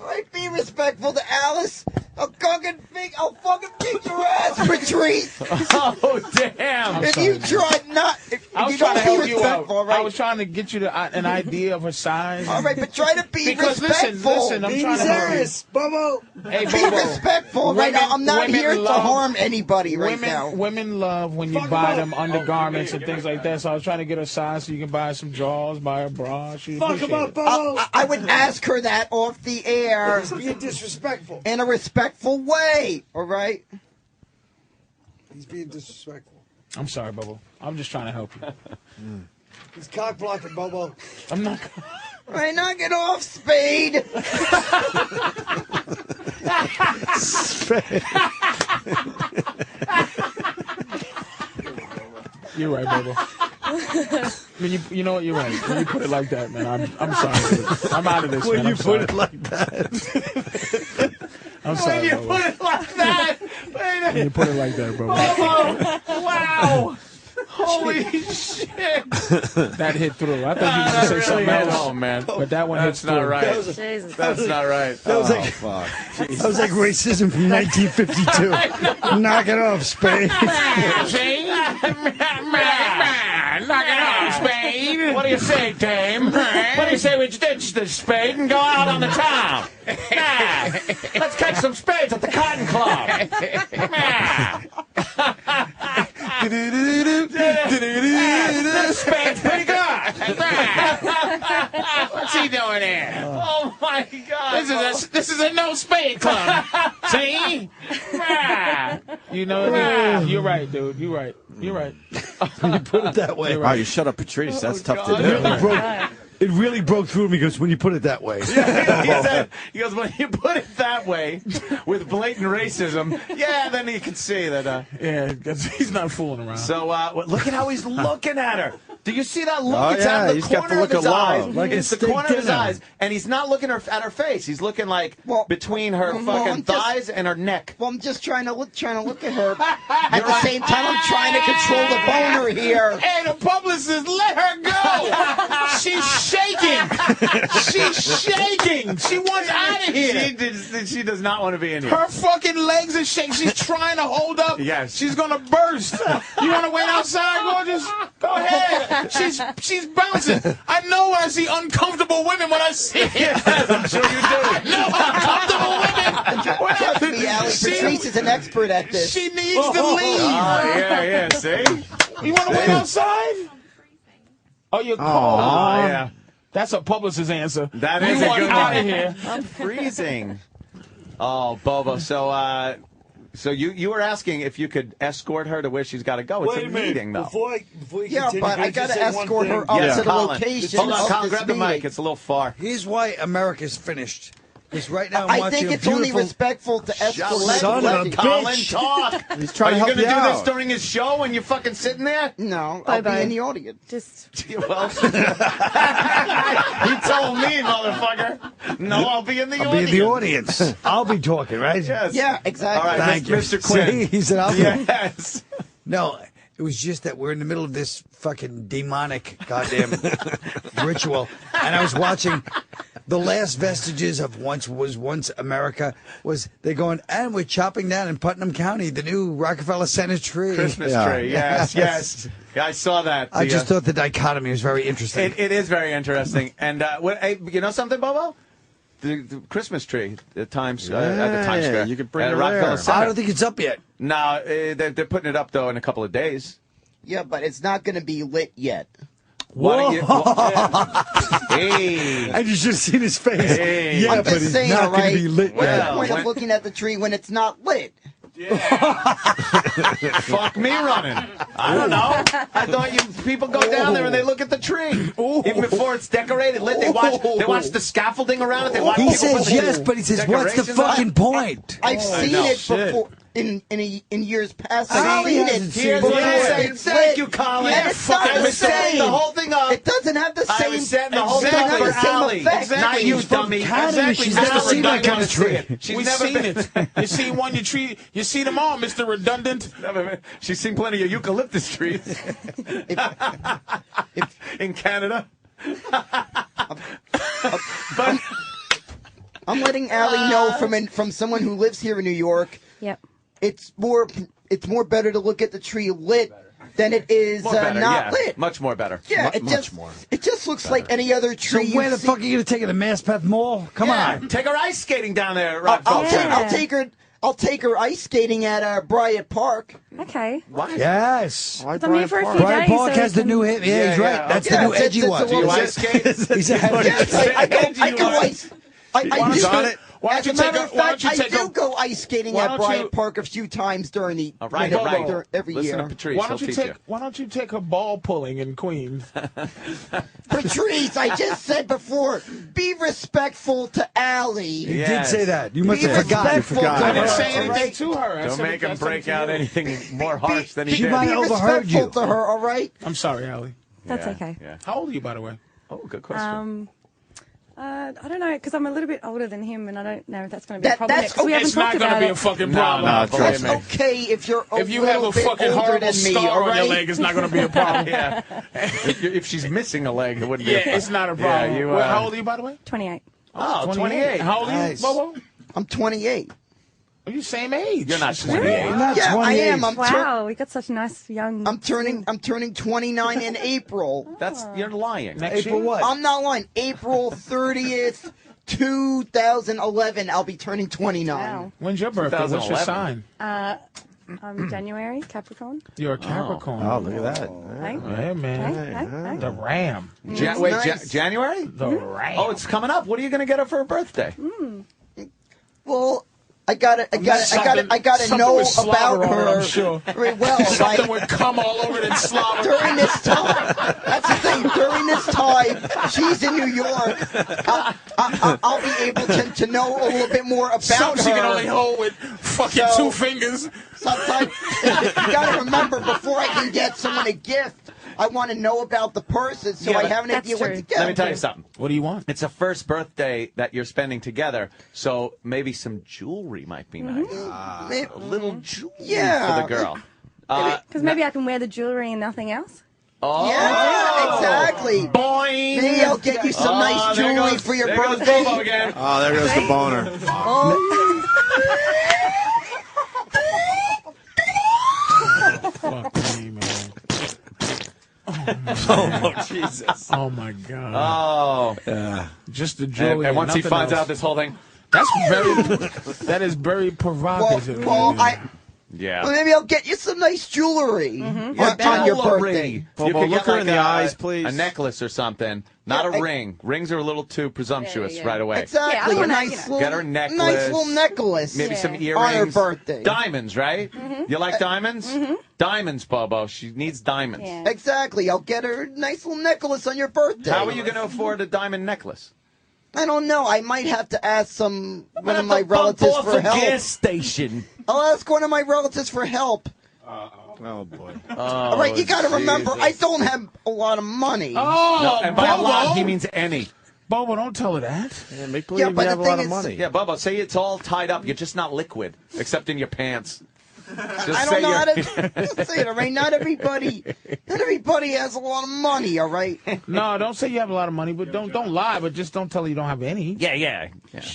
Speaker 6: All right, be respectful to Alice. I'll fucking kick your ass, Patrice.
Speaker 2: Oh, damn.
Speaker 6: If you try not, if
Speaker 3: I was
Speaker 6: you
Speaker 3: trying
Speaker 6: don't
Speaker 3: to
Speaker 6: be
Speaker 3: help you out.
Speaker 6: respectful, all right?
Speaker 3: I was trying to get you an idea of her size.
Speaker 6: All right, but try to be
Speaker 3: Because
Speaker 6: respectful.
Speaker 3: listen, I'm trying to help you.
Speaker 17: serious, Bobo.
Speaker 3: Hey,
Speaker 6: Be
Speaker 3: Bobo.
Speaker 6: respectful, right?
Speaker 3: Women-
Speaker 6: I'm not
Speaker 3: women
Speaker 6: here to
Speaker 3: love-
Speaker 6: harm anybody right now.
Speaker 3: Women love when you buy them undergarments and things like that. So I was trying to get her size so you can buy some drawers, buy a bra. She
Speaker 17: Fuck
Speaker 3: appreciate
Speaker 17: about
Speaker 3: it.
Speaker 17: Bobo.
Speaker 6: I would ask her that off the air
Speaker 17: He's being disrespectful.
Speaker 6: in a respectful way, all right?
Speaker 17: He's being disrespectful.
Speaker 3: I'm sorry, Bobo. I'm just trying to help you.
Speaker 17: He's cock blocking, Bobo.
Speaker 3: I'm not.
Speaker 6: All right, knock it off, Spade.
Speaker 3: You're right, Bobo. When you know what? You're right. When you put it like that, man, I'm sorry. I'm out of this.
Speaker 1: When
Speaker 3: man.
Speaker 1: you
Speaker 3: I'm
Speaker 1: put
Speaker 3: sorry.
Speaker 1: it like that.
Speaker 3: I'm sorry,
Speaker 2: When you
Speaker 3: Bobo.
Speaker 2: put it like that.
Speaker 3: When you put it like that, Bobo.
Speaker 2: Oh, wow. Holy shit.
Speaker 3: That hit through. I thought you were going to say something
Speaker 2: Really hit
Speaker 3: else.
Speaker 2: home, man.
Speaker 3: But that one
Speaker 2: That's
Speaker 3: hits
Speaker 2: not
Speaker 3: through.
Speaker 2: right.
Speaker 11: Jesus.
Speaker 2: That's not right.
Speaker 17: That was like
Speaker 1: Fuck.
Speaker 17: that was like racism from 1952. Knock it off, Spade.
Speaker 3: spade? What do you say, dame? What do you say we ditch the spade and go out on the town? Nah, let's catch some spades at the Cotton Club. This spade's pretty good. What's he doing here?
Speaker 2: Oh my God!
Speaker 3: This is a no spade club. See? You know, you're right, dude. You're right. You're right.
Speaker 17: When you put it that way.
Speaker 1: Wow, you shut up, Patrice. That's tough to do.
Speaker 17: It really broke through me because when you put it that way.
Speaker 2: He goes, when you put it that way, with blatant racism, yeah, then you can see that.
Speaker 3: Yeah, he's not fooling around.
Speaker 2: So look at how he's looking at her. Do you see that look?
Speaker 1: Oh,
Speaker 2: It's out of the
Speaker 1: he's got the
Speaker 2: corner of
Speaker 1: look
Speaker 2: his
Speaker 1: of
Speaker 2: eyes.
Speaker 1: love.
Speaker 17: Like
Speaker 2: It's
Speaker 17: a
Speaker 2: the corner
Speaker 17: steak
Speaker 2: of his
Speaker 17: dinner.
Speaker 2: eyes, and he's not looking at her face. He's looking like between her fucking thighs and her neck.
Speaker 6: Well, I'm just trying to look at her. At the same time, I'm trying to control the boner here.
Speaker 3: Hey, the publicist, let her go. She's shaking. She's shaking. She wants out of here.
Speaker 2: She does not want to be in here.
Speaker 3: Her fucking legs are shaking. She's trying to hold up.
Speaker 2: Yes.
Speaker 3: She's gonna burst. You want to wait outside, gorgeous? Go ahead. She's bouncing. I know when I see uncomfortable women when I see it.
Speaker 2: Yes, I'm sure you do.
Speaker 3: No uncomfortable women.
Speaker 6: Trust me, Allie. Patrice is an expert at this.
Speaker 3: She needs to leave.
Speaker 2: Yeah, see?
Speaker 3: You want to wait outside? Oh, you're cold.
Speaker 2: Yeah.
Speaker 3: That's a publicist's answer.
Speaker 2: That
Speaker 3: you
Speaker 2: is a
Speaker 3: want
Speaker 2: good
Speaker 3: out
Speaker 2: one.
Speaker 3: of here.
Speaker 2: I'm freezing. Oh, Bobo. So you were asking if you could escort her to where she's got to go. It's
Speaker 17: Wait
Speaker 2: a
Speaker 17: a minute.
Speaker 2: meeting, though.
Speaker 17: Before you
Speaker 6: Yeah,
Speaker 17: continue,
Speaker 6: but
Speaker 17: can
Speaker 6: I
Speaker 17: just
Speaker 6: gotta
Speaker 17: say one
Speaker 6: escort her
Speaker 17: thing?
Speaker 6: up
Speaker 2: Yeah,
Speaker 6: to the
Speaker 2: Colin.
Speaker 6: location.
Speaker 2: Hold on,
Speaker 6: of
Speaker 2: Colin,
Speaker 6: this
Speaker 2: grab the
Speaker 6: meeting.
Speaker 2: mic. It's a little far.
Speaker 17: Here's why America's finished. Because right now I'm
Speaker 6: I
Speaker 17: watching
Speaker 6: think
Speaker 17: a
Speaker 6: it's only
Speaker 17: beautiful...
Speaker 6: respectful to escort
Speaker 17: Son of a
Speaker 2: Colin,
Speaker 17: bitch.
Speaker 2: talk.
Speaker 1: He's trying
Speaker 2: Are
Speaker 1: to
Speaker 2: you
Speaker 1: help
Speaker 2: going to
Speaker 1: you
Speaker 2: do
Speaker 1: out.
Speaker 2: this during his show when you're fucking sitting there?
Speaker 6: No, I'll be in the audience.
Speaker 11: Just
Speaker 2: Well, you told me, motherfucker. No, I'll be in the
Speaker 17: I'll
Speaker 2: audience.
Speaker 17: be in the audience. I'll be talking, right?
Speaker 2: Yes.
Speaker 6: Yeah, exactly.
Speaker 2: All right,
Speaker 17: Thank you.
Speaker 2: Mr. Quinn.
Speaker 17: See, he said I'll be.
Speaker 2: Yes.
Speaker 17: No, it was just that we're in the middle of this fucking demonic goddamn ritual, and I was watching the last vestiges of once America. Was they're going, and we're chopping down in Putnam County the new Rockefeller Center tree.
Speaker 2: Christmas tree. Yes, yes. Yeah, I saw that.
Speaker 17: I just thought the dichotomy was very interesting.
Speaker 2: It is very interesting. And hey, you know something, Bobo? The Christmas tree at Times at the Times Square.
Speaker 1: You could bring
Speaker 2: at
Speaker 1: her
Speaker 2: Rockefeller
Speaker 1: there.
Speaker 2: Center.
Speaker 17: I don't think it's up yet.
Speaker 2: No, they're putting it up though in a couple of days.
Speaker 6: Yeah, but it's not going to be lit yet.
Speaker 2: Why don't you? Hey,
Speaker 17: And you should have seen his face.
Speaker 2: Hey.
Speaker 17: Yeah,
Speaker 6: I'm
Speaker 17: but
Speaker 6: just
Speaker 17: it's
Speaker 6: saying,
Speaker 17: not
Speaker 6: all
Speaker 17: going
Speaker 6: right?
Speaker 17: to be lit
Speaker 6: What's
Speaker 17: yet.
Speaker 6: the point of looking at the tree when it's not lit?
Speaker 2: fuck me running. I don't know. I thought people go down there and they look at the tree even before it's decorated, lit. They watch the scaffolding around it. They watch
Speaker 17: He
Speaker 2: people put
Speaker 17: says
Speaker 2: the
Speaker 17: yes, but he says, what's the
Speaker 2: decorations on it.
Speaker 17: fucking point?
Speaker 6: I've seen
Speaker 2: know.
Speaker 6: it
Speaker 2: Shit.
Speaker 6: before in years past.
Speaker 17: Ali
Speaker 6: I've seen
Speaker 17: hasn't
Speaker 6: it.
Speaker 17: seen
Speaker 6: before
Speaker 17: it.
Speaker 6: it's
Speaker 2: Thank
Speaker 6: lit.
Speaker 2: you, Colin.
Speaker 6: And it's not
Speaker 2: I
Speaker 6: the
Speaker 2: was setting
Speaker 6: same.
Speaker 2: the whole thing up.
Speaker 6: It doesn't have the
Speaker 2: I
Speaker 6: same.
Speaker 2: was setting the whole thing
Speaker 6: doesn't
Speaker 2: up
Speaker 6: have
Speaker 2: for
Speaker 6: the same
Speaker 2: Ali.
Speaker 6: effect.
Speaker 2: Not you,
Speaker 17: She's from
Speaker 2: dummy.
Speaker 17: Canada. She's never seen that kind of tree.
Speaker 2: She's
Speaker 3: We've
Speaker 2: never
Speaker 3: seen it. You see one, you see them all, Mr. Redundant.
Speaker 2: She's seen plenty of eucalyptus trees in Canada. But
Speaker 6: I'm letting Allie know from someone who lives here in New York.
Speaker 11: Yep.
Speaker 6: It's more better to look at the tree lit than it is
Speaker 2: more better,
Speaker 6: not
Speaker 2: yeah.
Speaker 6: lit.
Speaker 2: Much more better.
Speaker 6: Yeah, it just looks like any other
Speaker 17: So
Speaker 6: tree.
Speaker 17: where
Speaker 6: you
Speaker 17: the
Speaker 6: see.
Speaker 17: fuck are you going to take it to Maspeth Mall? Come on.
Speaker 2: Take her ice skating down there at
Speaker 6: I'll
Speaker 2: Rockefeller.
Speaker 6: I'll take her ice skating at Bryant Park.
Speaker 11: Okay.
Speaker 2: Why?
Speaker 17: Yes.
Speaker 1: Why
Speaker 11: I'm here for a few
Speaker 17: Bryant
Speaker 11: days.
Speaker 17: Park
Speaker 11: so
Speaker 17: has the
Speaker 11: we
Speaker 17: new
Speaker 11: can-
Speaker 17: hit. Yeah, he's right. That's the new edgy one.
Speaker 2: Do you ice skate?
Speaker 17: He's a heavy.
Speaker 6: Yes, I go ice. I do.
Speaker 1: on it?
Speaker 3: Why
Speaker 6: As
Speaker 3: don't
Speaker 6: a
Speaker 3: you take
Speaker 6: matter
Speaker 3: a?
Speaker 6: of
Speaker 3: Why don't
Speaker 6: fact,
Speaker 3: you
Speaker 6: I
Speaker 3: take
Speaker 6: do
Speaker 3: a?
Speaker 6: go ice skating
Speaker 3: Why
Speaker 6: at
Speaker 3: don't
Speaker 6: Bryant
Speaker 3: you-
Speaker 6: Park a few times during the
Speaker 2: All right, all right.
Speaker 6: every
Speaker 2: Listen
Speaker 6: year.
Speaker 2: to Patrice.
Speaker 3: Why don't
Speaker 2: He'll
Speaker 3: you
Speaker 2: teach
Speaker 3: take? Why don't you take a ball pulling in Queens?
Speaker 6: Patrice, I just said before, be respectful to Allie.
Speaker 17: He
Speaker 2: Yes.
Speaker 17: did say that. You must
Speaker 6: Be
Speaker 17: have forgotten.
Speaker 6: respectful to
Speaker 3: I didn't
Speaker 6: her,
Speaker 3: say
Speaker 6: all
Speaker 3: anything
Speaker 6: right?
Speaker 3: to her. I
Speaker 2: Don't
Speaker 3: said
Speaker 2: make him
Speaker 3: that's
Speaker 2: break
Speaker 3: up
Speaker 2: out
Speaker 3: to you.
Speaker 2: anything more harsh than he
Speaker 17: She
Speaker 2: did.
Speaker 17: might
Speaker 6: Be
Speaker 17: overheard
Speaker 6: respectful
Speaker 17: you.
Speaker 6: to her, all right?
Speaker 3: I'm sorry, Allie.
Speaker 11: That's
Speaker 2: Yeah,
Speaker 11: okay.
Speaker 2: yeah.
Speaker 3: How old are you, by the way?
Speaker 2: Oh, good question.
Speaker 11: I don't know, because I'm a little bit older than him, and I don't know if that's going to be a
Speaker 6: That-
Speaker 11: problem.
Speaker 6: that's
Speaker 11: Because we haven't
Speaker 3: It's not
Speaker 11: talked
Speaker 3: going to
Speaker 11: about
Speaker 3: be a
Speaker 11: it.
Speaker 3: fucking
Speaker 2: No,
Speaker 3: problem.
Speaker 2: no,
Speaker 1: trust
Speaker 2: believe
Speaker 6: That's
Speaker 2: me.
Speaker 6: okay if you're
Speaker 3: If you have a
Speaker 6: bit
Speaker 3: fucking
Speaker 6: older
Speaker 3: horrible
Speaker 6: than me,
Speaker 3: scar
Speaker 6: all
Speaker 3: on your
Speaker 6: right?
Speaker 3: leg, it's not going to be a problem.
Speaker 2: Yeah. If she's missing a leg, it wouldn't be a
Speaker 3: Yeah,
Speaker 2: problem.
Speaker 3: it's not a problem.
Speaker 2: Yeah, you,
Speaker 3: How old are you, by the way?
Speaker 11: 28.
Speaker 2: Oh, 28.
Speaker 3: How old are you,
Speaker 17: Nice.
Speaker 3: Bobo?
Speaker 6: I'm 28.
Speaker 3: You're the same age.
Speaker 2: You're not 28.
Speaker 6: Yeah, I am.
Speaker 11: Wow, we got such nice young.
Speaker 6: I'm turning 29 in April.
Speaker 2: You're lying.
Speaker 6: April what? I'm not lying. April 30th, 2011. I'll be turning 29.
Speaker 11: Wow.
Speaker 3: When's your birthday? What's your sign?
Speaker 11: I'm January, Capricorn.
Speaker 3: You're a Capricorn.
Speaker 1: Oh, look at that.
Speaker 3: Hey, man.
Speaker 11: Hey.
Speaker 3: The Ram.
Speaker 2: January?
Speaker 3: The Ram.
Speaker 2: Oh, it's coming up. What are you going to get her for her birthday?
Speaker 6: Well, I gotta know about her.
Speaker 3: I'm sure.
Speaker 6: Very well.
Speaker 3: Something would come all over that slobber.
Speaker 6: During this time, that's the thing. During this time, she's in New York. I'll be able to know a little bit more about
Speaker 3: Something
Speaker 6: her.
Speaker 3: she can only hold with fucking 2 fingers.
Speaker 6: Sometimes you gotta remember, before I can get someone a gift, I want to know about the person, so I have an idea what to get.
Speaker 2: Let me tell you something.
Speaker 3: What do you want?
Speaker 2: It's a first birthday that you're spending together, so maybe some jewelry might be nice. A little jewelry for the girl.
Speaker 11: Because maybe I can wear the jewelry and nothing else.
Speaker 2: Oh,
Speaker 6: yeah, exactly.
Speaker 2: Boing.
Speaker 6: Maybe I'll get you some nice jewelry for your birthday.
Speaker 2: There goes Bobo again.
Speaker 1: Oh, there goes the boner.
Speaker 3: Fuck me, man.
Speaker 2: Oh, Jesus.
Speaker 3: Oh, my God.
Speaker 2: Oh.
Speaker 1: Yeah.
Speaker 3: Just the jewelry.
Speaker 2: And once he
Speaker 3: nothing
Speaker 2: finds
Speaker 3: else.
Speaker 2: out this whole thing.
Speaker 3: That is very provocative.
Speaker 6: Well,
Speaker 2: Yeah.
Speaker 6: Well, maybe I'll get you some nice jewelry on your birthday.
Speaker 2: You could
Speaker 1: look
Speaker 2: get
Speaker 1: her in the eyes,
Speaker 2: please. A necklace or something, not a ring. Rings are a little too presumptuous right away.
Speaker 6: Exactly. A nice little,
Speaker 2: Get her a necklace.
Speaker 6: nice little necklace.
Speaker 2: Maybe some earrings.
Speaker 6: On her birthday.
Speaker 2: Diamonds, right? You like diamonds? Diamonds, Bobo. She needs diamonds.
Speaker 6: Exactly. I'll get her a nice little necklace on your birthday.
Speaker 2: How are you going to afford a diamond necklace?
Speaker 6: I don't know. I might have to ask one of my relatives for help.
Speaker 2: Gas station.
Speaker 6: I'll ask one of my relatives for help.
Speaker 1: Oh, boy.
Speaker 6: All right, you got to remember, I don't have a lot of money.
Speaker 3: Oh,
Speaker 2: And by a lot,
Speaker 3: Bobo.
Speaker 2: he means any.
Speaker 3: Bobo, don't tell her that.
Speaker 1: Yeah, make believe you have a lot of money.
Speaker 2: Yeah, Bobo, say it's all tied up. You're just not liquid, except in your pants. Just
Speaker 6: I
Speaker 2: say
Speaker 6: don't know how
Speaker 2: you're-
Speaker 6: to say it, all right? Not everybody has a lot of money, all right?
Speaker 3: No, don't say you have a lot of money, but don't lie, but just don't tell her you don't have any.
Speaker 2: Yeah.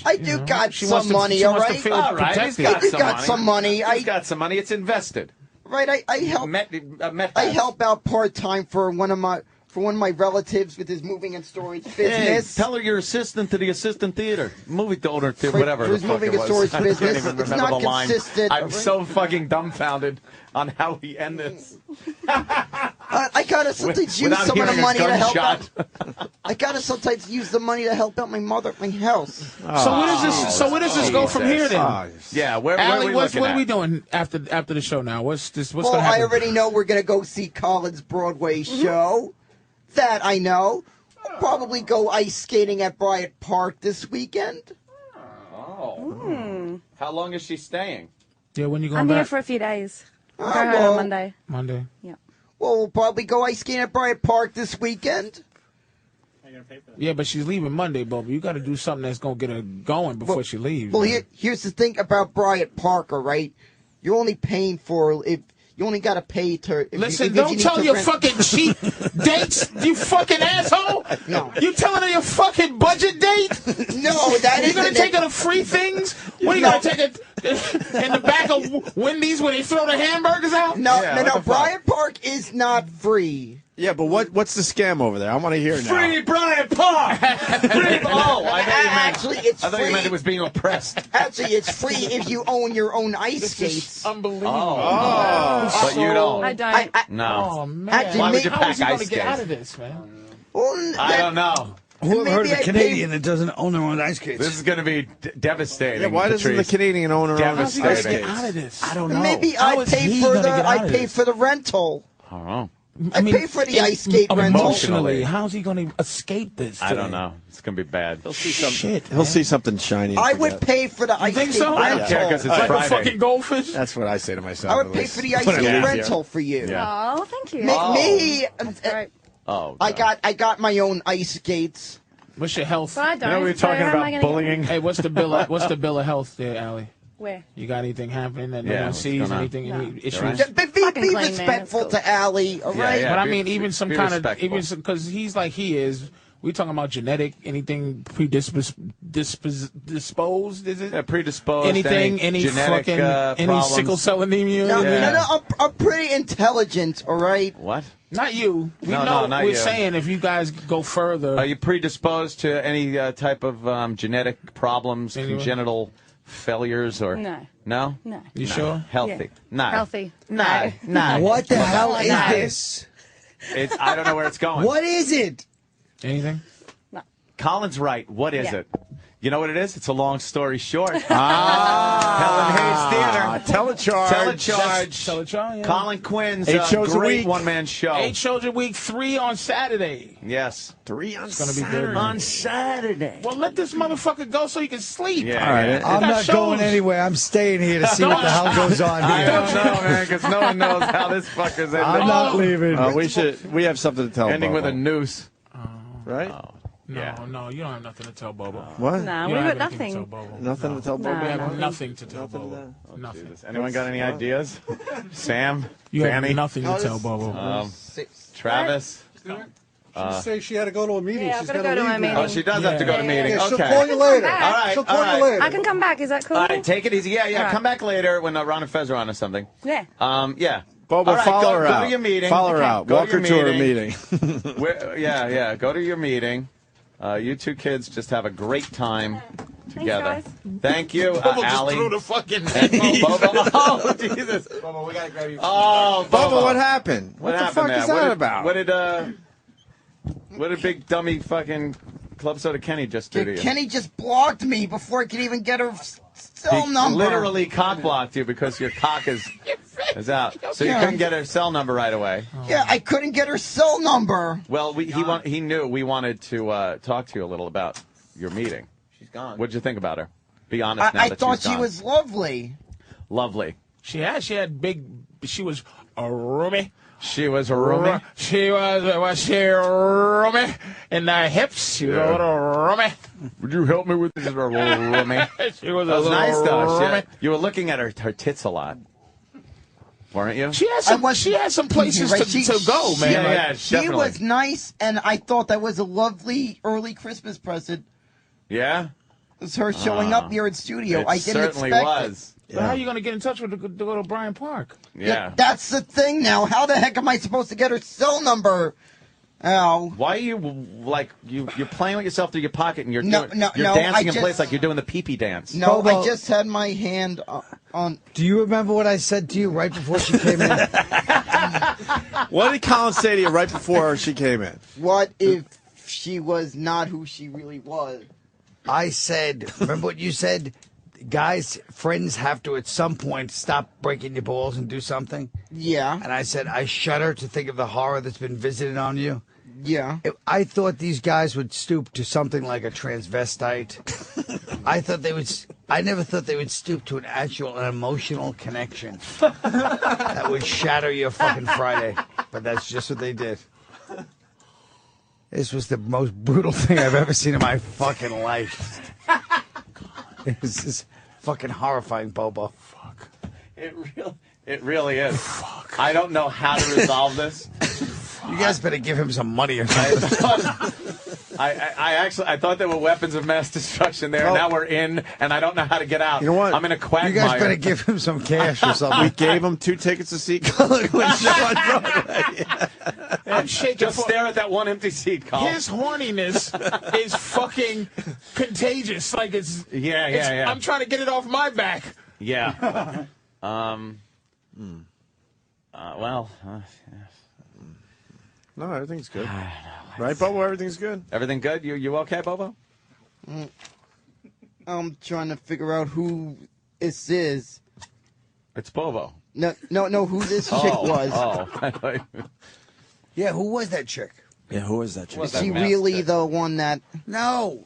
Speaker 6: I do got
Speaker 3: She
Speaker 6: some
Speaker 3: wants to-
Speaker 6: money,
Speaker 3: she
Speaker 6: all
Speaker 3: wants to
Speaker 6: right?
Speaker 3: feel
Speaker 2: All right,
Speaker 3: protected.
Speaker 2: he's
Speaker 6: got some money.
Speaker 2: He's got some money. It's invested.
Speaker 6: Right, I help. I help out part time for one of my relatives with his moving and storage business.
Speaker 2: Hey, tell her you're assistant to the assistant theater, movie theater, whatever.
Speaker 6: For his
Speaker 2: the fuck
Speaker 6: moving
Speaker 2: it
Speaker 6: and
Speaker 2: was.
Speaker 6: storage
Speaker 2: I can't
Speaker 6: business.
Speaker 2: even
Speaker 6: It's
Speaker 2: remember
Speaker 6: not
Speaker 2: the line.
Speaker 6: consistent.
Speaker 2: I'm so fucking dumbfounded on how we end this.
Speaker 6: I gotta sometimes use
Speaker 2: Without
Speaker 6: some of the
Speaker 2: hearing a
Speaker 6: money to help
Speaker 2: gunshot.
Speaker 6: out. I gotta sometimes use the money to help out my mother at my house.
Speaker 3: So where does this go from here then?
Speaker 2: Yeah, where
Speaker 3: Allie,
Speaker 2: are we
Speaker 3: what
Speaker 2: looking
Speaker 3: are we
Speaker 2: at?
Speaker 3: doing after the show now? What's
Speaker 6: Well,
Speaker 3: going to happen?
Speaker 6: I already know we're gonna go see Colin's Broadway show. That I know. We'll probably go ice skating at Bryant Park this weekend.
Speaker 2: Oh. How long is she staying?
Speaker 3: Yeah, when you going
Speaker 11: I'm
Speaker 3: back?
Speaker 11: here for a few days. I'll go
Speaker 6: Oh,
Speaker 11: home
Speaker 6: well.
Speaker 11: on Monday.
Speaker 3: Monday.
Speaker 11: Yeah.
Speaker 6: Well, we'll probably go ice skating at Bryant Park this weekend.
Speaker 3: Yeah, but she's leaving Monday, Bobo. You got to do something that's going to get her going before she leaves.
Speaker 6: Well,
Speaker 3: man.
Speaker 6: here's the thing about Bryant Park, all right? You're only paying for if you only got to pay to.
Speaker 3: Listen, don't tell your fucking cheap dates, you fucking asshole.
Speaker 6: No.
Speaker 3: You telling her your fucking budget date?
Speaker 6: No, that
Speaker 3: You gonna
Speaker 6: isn't
Speaker 3: take
Speaker 6: it.
Speaker 3: her to free things? What are you gonna take it in the back of Wendy's where they throw the hamburgers out?
Speaker 6: No. Bryant Park is not free.
Speaker 1: Yeah, but what's the scam over there? I want to hear now.
Speaker 2: Free Bryant Park! Oh,
Speaker 6: Actually, it's
Speaker 2: I thought
Speaker 6: free.
Speaker 2: you meant it was being oppressed.
Speaker 6: Actually, it's free if you own your own ice skates.
Speaker 3: Unbelievable.
Speaker 2: Oh. But you don't.
Speaker 11: I don't.
Speaker 2: No.
Speaker 3: Oh man.
Speaker 6: Actually,
Speaker 2: Why would you
Speaker 3: How
Speaker 2: pack
Speaker 3: is he gonna
Speaker 2: ice
Speaker 3: get out
Speaker 2: skates?
Speaker 3: of this, man?
Speaker 6: Well,
Speaker 2: I don't know.
Speaker 17: Whoever heard of
Speaker 6: Maybe
Speaker 17: a
Speaker 6: I
Speaker 17: Canadian that doesn't own their own ice skates?
Speaker 2: This is going to be devastating.
Speaker 1: Yeah, why doesn't the
Speaker 2: Patrice.
Speaker 1: Canadian owner own
Speaker 3: How's he gonna
Speaker 1: ice
Speaker 3: get
Speaker 1: skates?
Speaker 3: out of this?
Speaker 2: I don't know.
Speaker 6: Maybe
Speaker 3: How
Speaker 6: I
Speaker 3: is
Speaker 6: pay
Speaker 3: he
Speaker 6: for
Speaker 3: gonna get out of
Speaker 6: I pay
Speaker 3: this?
Speaker 6: for the rental.
Speaker 2: I don't know.
Speaker 6: I pay for the ice skate rental.
Speaker 3: Emotionally, how's he going to escape this?
Speaker 2: I don't
Speaker 3: today?
Speaker 2: know. It's going to be bad.
Speaker 1: He'll see some.
Speaker 3: Shit,
Speaker 1: He'll see something shiny. and
Speaker 6: I would
Speaker 1: forget.
Speaker 6: pay for the ice
Speaker 3: think
Speaker 6: skate
Speaker 3: so?
Speaker 2: I
Speaker 6: rental.
Speaker 2: don't care because it's
Speaker 3: Like a
Speaker 2: Friday.
Speaker 3: fucking goldfish?
Speaker 1: That's what I say to myself.
Speaker 6: I would
Speaker 1: at
Speaker 6: pay
Speaker 1: least.
Speaker 6: for the ice
Speaker 1: When I
Speaker 6: skate
Speaker 1: leave
Speaker 6: rental
Speaker 1: here.
Speaker 6: for you.
Speaker 2: Yeah.
Speaker 11: Oh, thank you.
Speaker 6: Me,
Speaker 11: Right.
Speaker 2: Oh,
Speaker 6: I got my own ice skates.
Speaker 3: What's your health?
Speaker 11: But I don't.
Speaker 2: You know we were
Speaker 11: so
Speaker 2: talking
Speaker 11: how am I
Speaker 2: about
Speaker 11: gonna
Speaker 2: bullying.
Speaker 3: Hey, what's the bill of health there, Allie?
Speaker 11: Where?
Speaker 3: You got anything happening that no
Speaker 2: Yeah,
Speaker 3: one
Speaker 2: what's
Speaker 3: sees?
Speaker 2: going on?
Speaker 3: Anything? Any issues?
Speaker 2: right.
Speaker 6: Just be
Speaker 11: Fucking clean, man.
Speaker 6: respectful
Speaker 11: Let's go.
Speaker 6: to Allie, all
Speaker 2: Yeah,
Speaker 6: right?
Speaker 2: yeah.
Speaker 3: But I
Speaker 2: be-
Speaker 3: mean, even some
Speaker 2: be
Speaker 3: kind of,
Speaker 2: respectful.
Speaker 3: even because he's like he is. We talking about genetic, anything disposed, is it?
Speaker 2: Yeah, predisposed.
Speaker 3: Anything, any
Speaker 2: genetic,
Speaker 3: fucking, any
Speaker 2: problems.
Speaker 3: sickle cell anemia?
Speaker 6: No, I'm pretty intelligent, all right?
Speaker 2: What?
Speaker 3: Not you. We
Speaker 2: No,
Speaker 3: know.
Speaker 2: not
Speaker 3: we're
Speaker 2: you.
Speaker 3: saying if you guys go further.
Speaker 2: Are you predisposed to any type of genetic problems,
Speaker 3: Anyway?
Speaker 2: congenital failures, or
Speaker 11: No.
Speaker 2: No?
Speaker 11: No.
Speaker 3: You sure?
Speaker 2: Healthy?
Speaker 11: Yeah.
Speaker 2: No.
Speaker 11: Healthy.
Speaker 2: No. No.
Speaker 17: What the hell is
Speaker 2: No.
Speaker 17: this?
Speaker 2: I don't know where it's going.
Speaker 17: What is it?
Speaker 3: Anything?
Speaker 2: Colin's right. What is
Speaker 11: Yeah.
Speaker 2: it? You know what it is? It's a long story short. Helen Hayes Theater.
Speaker 1: Telecharge.
Speaker 3: Telecharge, yeah.
Speaker 2: Colin Quinn's
Speaker 1: 8 shows a
Speaker 2: great
Speaker 1: week.
Speaker 2: one-man show.
Speaker 3: 8 shows a week, 3 on Saturday.
Speaker 2: Yes.
Speaker 1: 3 on
Speaker 3: It's gonna be good.
Speaker 18: On Saturday.
Speaker 3: Well, let this motherfucker go so he can sleep.
Speaker 2: Yeah.
Speaker 1: All right.
Speaker 17: I'm not going anywhere. I'm staying here to see what the hell goes on
Speaker 2: I
Speaker 17: here.
Speaker 2: don't know, man, because no one knows how this fucker's ending.
Speaker 17: I'm not leaving.
Speaker 1: We have something to tell.
Speaker 2: Ending with
Speaker 1: Bobo.
Speaker 2: a noose.
Speaker 1: Right?
Speaker 3: No, you don't have nothing to tell Bobo.
Speaker 1: What?
Speaker 11: No,
Speaker 3: You
Speaker 11: we've
Speaker 3: don't
Speaker 11: got
Speaker 3: have anything to tell
Speaker 11: nothing.
Speaker 3: Bobo.
Speaker 1: Nothing to tell Bobo.
Speaker 3: We have
Speaker 11: no.
Speaker 3: nothing to tell Bobo. Nothing.
Speaker 2: Jesus. Anyone got any ideas? Sam?
Speaker 3: You
Speaker 2: Fanny?
Speaker 3: have nothing to tell Bobo.
Speaker 2: Travis?
Speaker 12: She say she had to go to a meeting.
Speaker 11: Yeah, I've
Speaker 12: She's
Speaker 11: gotta
Speaker 12: got
Speaker 11: go to my
Speaker 12: leave
Speaker 11: meeting.
Speaker 12: now.
Speaker 2: Oh, she does have to go to meeting.
Speaker 12: Yeah,
Speaker 2: Okay.
Speaker 12: she'll call you later.
Speaker 11: back.
Speaker 2: All right,
Speaker 12: She'll call
Speaker 2: all
Speaker 12: you
Speaker 2: right.
Speaker 12: later.
Speaker 11: I can come back. Is that cool?
Speaker 2: All right, take it easy. Yeah,
Speaker 11: All right.
Speaker 2: come back later when Ron and Fez are on or something.
Speaker 11: Yeah.
Speaker 2: Yeah.
Speaker 1: Bobo,
Speaker 2: All right,
Speaker 1: follow her
Speaker 2: go
Speaker 1: out.
Speaker 2: to your meeting.
Speaker 1: Follow her
Speaker 2: Okay.
Speaker 1: out.
Speaker 2: Go
Speaker 1: Walk her to her
Speaker 2: meeting.
Speaker 1: meeting.
Speaker 2: Yeah. Go to your meeting. You two kids just have a great time together.
Speaker 11: guys.
Speaker 2: Thank you,
Speaker 3: Bobo just
Speaker 2: Allie.
Speaker 3: threw the fucking
Speaker 2: Bobo. Oh, Jesus. Bobo, we gotta grab you. Oh,
Speaker 1: Bobo, what happened? What the
Speaker 2: happened
Speaker 1: fuck
Speaker 2: there?
Speaker 1: is that about?
Speaker 2: What did big dummy fucking Club Soda Kenny just do to you?
Speaker 6: Kenny just blocked me before I could even get her cell
Speaker 2: He
Speaker 6: number.
Speaker 2: literally cock blocked you because your cock is out. So you
Speaker 6: Yeah.
Speaker 2: couldn't get her cell number right away.
Speaker 6: Yeah, I couldn't get her cell number.
Speaker 2: Well, he knew we wanted to talk to you a little about your meeting.
Speaker 6: She's gone.
Speaker 2: What'd you think about her? Be honest now
Speaker 6: I
Speaker 2: that
Speaker 6: thought
Speaker 2: she's
Speaker 6: she
Speaker 2: gone.
Speaker 6: was lovely.
Speaker 2: Lovely.
Speaker 3: She had big. She was a roomy.
Speaker 2: She was a roomie.
Speaker 3: She was roomy in the hips. She was a little roomy.
Speaker 2: Would you help me with this roomie?
Speaker 3: She was
Speaker 2: That
Speaker 3: a
Speaker 2: was
Speaker 3: little
Speaker 2: nice though.
Speaker 3: roomy.
Speaker 2: You were looking at her tits a lot, weren't you?
Speaker 3: She had some places
Speaker 6: Right,
Speaker 3: to go, man.
Speaker 2: Yeah,
Speaker 6: She
Speaker 2: definitely.
Speaker 6: was nice, and I thought that was a lovely early Christmas present.
Speaker 2: Yeah?
Speaker 6: It was her showing up here in studio.
Speaker 2: It
Speaker 6: I didn't
Speaker 2: certainly
Speaker 6: expect
Speaker 2: was.
Speaker 3: But how are you going to get in touch with to go to Bryant Park?
Speaker 2: Yeah.
Speaker 6: That's the thing now. How the heck am I supposed to get her cell number? Oh.
Speaker 2: Why are you you're playing with yourself through your pocket and you're
Speaker 6: No,
Speaker 2: dancing in
Speaker 6: I
Speaker 2: place
Speaker 6: just-
Speaker 2: like you're doing the pee-pee dance?
Speaker 6: No,
Speaker 17: Bobo.
Speaker 6: I just had my hand on.
Speaker 17: Do you remember what I said to you right before she came in?
Speaker 1: What did Colin say to you right before she came in?
Speaker 6: What if she was not who she really was?
Speaker 17: I said, remember what you said? Guys, friends have to at some point stop breaking your balls and do something.
Speaker 6: Yeah.
Speaker 17: And I said, I shudder to think of the horror that's been visited on you.
Speaker 6: Yeah.
Speaker 17: I thought these guys would stoop to something like a transvestite. I never thought they would stoop to an emotional connection that would shatter your fucking Friday. But that's just what they did. This was the most brutal thing I've ever seen in my fucking life. It was just fucking horrifying, Bobo.
Speaker 2: Fuck. It really is. Fuck. I don't know how to resolve this.
Speaker 17: You guys better give him some money or something.
Speaker 2: I thought there were weapons of mass destruction there.
Speaker 17: Oh.
Speaker 2: Now we're in, and I don't know how to get out.
Speaker 1: You know what?
Speaker 2: I'm in a quagmire.
Speaker 17: You guys better give him some cash or something.
Speaker 1: We gave him 2 tickets to see Colin when show on Broadway.
Speaker 3: I'm shaking.
Speaker 2: Just stare at that one empty seat, Colin.
Speaker 3: His horniness is fucking contagious. Like it's
Speaker 2: Yeah.
Speaker 3: I'm trying to get it off my back.
Speaker 2: Yeah.
Speaker 1: No, everything's good. Right, Bobo? Everything's good.
Speaker 2: Everything good? You okay, Bobo?
Speaker 6: I'm trying to figure out who this is.
Speaker 2: It's Bobo.
Speaker 6: No, who this chick was.
Speaker 2: Oh.
Speaker 17: Yeah, who was that chick?
Speaker 1: Yeah, who is that chick?
Speaker 6: Is she really the one that...
Speaker 17: No.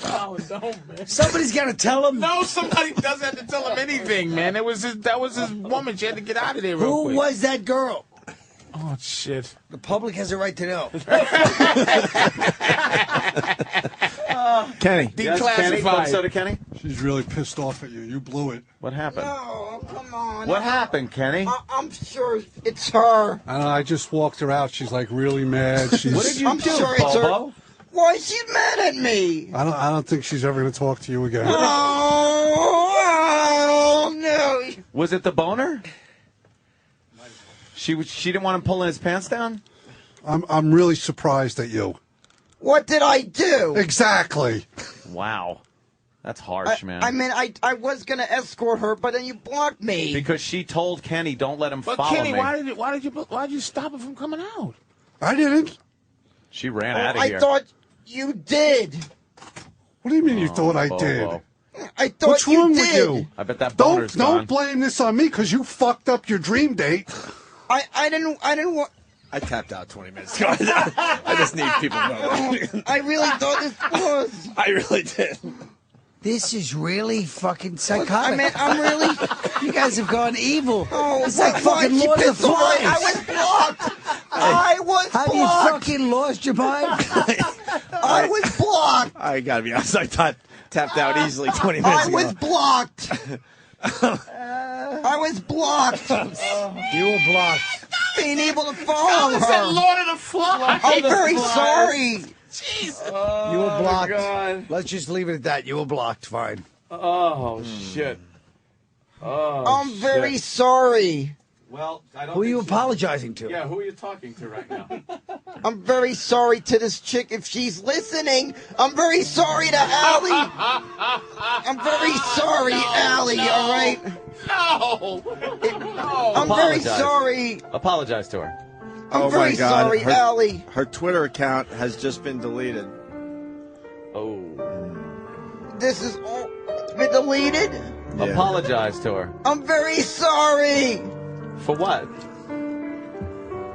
Speaker 3: Oh, don't, man.
Speaker 17: Somebody's got to tell him.
Speaker 3: No, somebody doesn't have to tell him anything, man. That was his woman. She had to get out of there real
Speaker 17: Who
Speaker 3: quick.
Speaker 17: was that girl?
Speaker 3: Oh, shit.
Speaker 17: The public has a right to know.
Speaker 1: Kenny.
Speaker 5: Yes, Kenny. Club soda, Kenny.
Speaker 12: She's really pissed off at you. You blew it.
Speaker 5: What happened?
Speaker 6: No, come on.
Speaker 5: What happened, Kenny?
Speaker 6: I'm sure it's her.
Speaker 12: I just walked her out. She's like really mad. She's,
Speaker 5: What did you
Speaker 6: I'm
Speaker 5: do,
Speaker 6: sure it's her.
Speaker 5: Bobo?
Speaker 6: Why is she mad at me?
Speaker 12: I don't think she's ever going to talk to you again.
Speaker 6: Oh, no.
Speaker 5: Was it the boner? She didn't want him pulling his pants down?
Speaker 12: I'm really surprised at you.
Speaker 6: What did I do?
Speaker 12: Exactly.
Speaker 5: Wow. That's harsh, man.
Speaker 6: I mean, I was going to escort her, but then you blocked me.
Speaker 5: Because she told Kenny, don't let him
Speaker 3: But
Speaker 5: follow
Speaker 3: Kenny,
Speaker 5: me.
Speaker 3: why did you stop her from coming out?
Speaker 12: I didn't.
Speaker 5: She ran out of here.
Speaker 6: I thought you did.
Speaker 12: What do you mean you thought I
Speaker 5: Bobo.
Speaker 12: did?
Speaker 6: I thought
Speaker 12: What's
Speaker 6: you
Speaker 12: wrong
Speaker 6: did.
Speaker 12: with you?
Speaker 5: I bet that boner's
Speaker 12: Don't
Speaker 5: gone.
Speaker 12: blame this on me because you fucked up your dream date.
Speaker 6: I didn't want.
Speaker 1: I tapped out 20 minutes ago. I just need people to know that.
Speaker 6: I really thought this was.
Speaker 1: I really did.
Speaker 17: This is really fucking psychotic.
Speaker 6: I mean, I'm really.
Speaker 17: You guys have gone evil.
Speaker 6: Oh,
Speaker 17: it's like
Speaker 6: why
Speaker 17: fucking
Speaker 6: she
Speaker 17: Lord of the
Speaker 6: pissed off?
Speaker 17: Flies.
Speaker 6: I was blocked. I was
Speaker 17: Have you
Speaker 6: blocked.
Speaker 17: fucking lost your mind?
Speaker 6: I was blocked.
Speaker 1: I gotta be honest. I tapped out easily 20 minutes
Speaker 6: I
Speaker 1: ago.
Speaker 6: was blocked. I was blocked.
Speaker 17: You were blocked.
Speaker 6: Being able to follow
Speaker 3: I said
Speaker 6: her.
Speaker 3: Lord of the Flies.
Speaker 6: I'm very sorry.
Speaker 3: Jeez.
Speaker 17: You were blocked.
Speaker 5: God.
Speaker 17: Let's just leave it at that. You were blocked. Fine.
Speaker 5: Oh, shit. Oh,
Speaker 6: I'm very sorry.
Speaker 5: Well, I don't
Speaker 17: Who are you
Speaker 5: think so.
Speaker 17: apologizing to?
Speaker 5: Yeah, who are you talking to right now?
Speaker 6: I'm very sorry to this chick if she's listening. I'm very sorry to Allie. I'm very sorry, Allie, all right?
Speaker 3: No.
Speaker 6: I'm very
Speaker 5: Apologize.
Speaker 6: sorry.
Speaker 5: Apologize to her.
Speaker 6: I'm
Speaker 1: Oh
Speaker 6: very
Speaker 1: my God.
Speaker 6: sorry, Allie.
Speaker 1: Her Twitter account has just been deleted.
Speaker 5: Oh.
Speaker 6: This is all. It's been deleted.
Speaker 1: Yeah.
Speaker 5: Apologize to her.
Speaker 6: I'm very sorry.
Speaker 5: For what?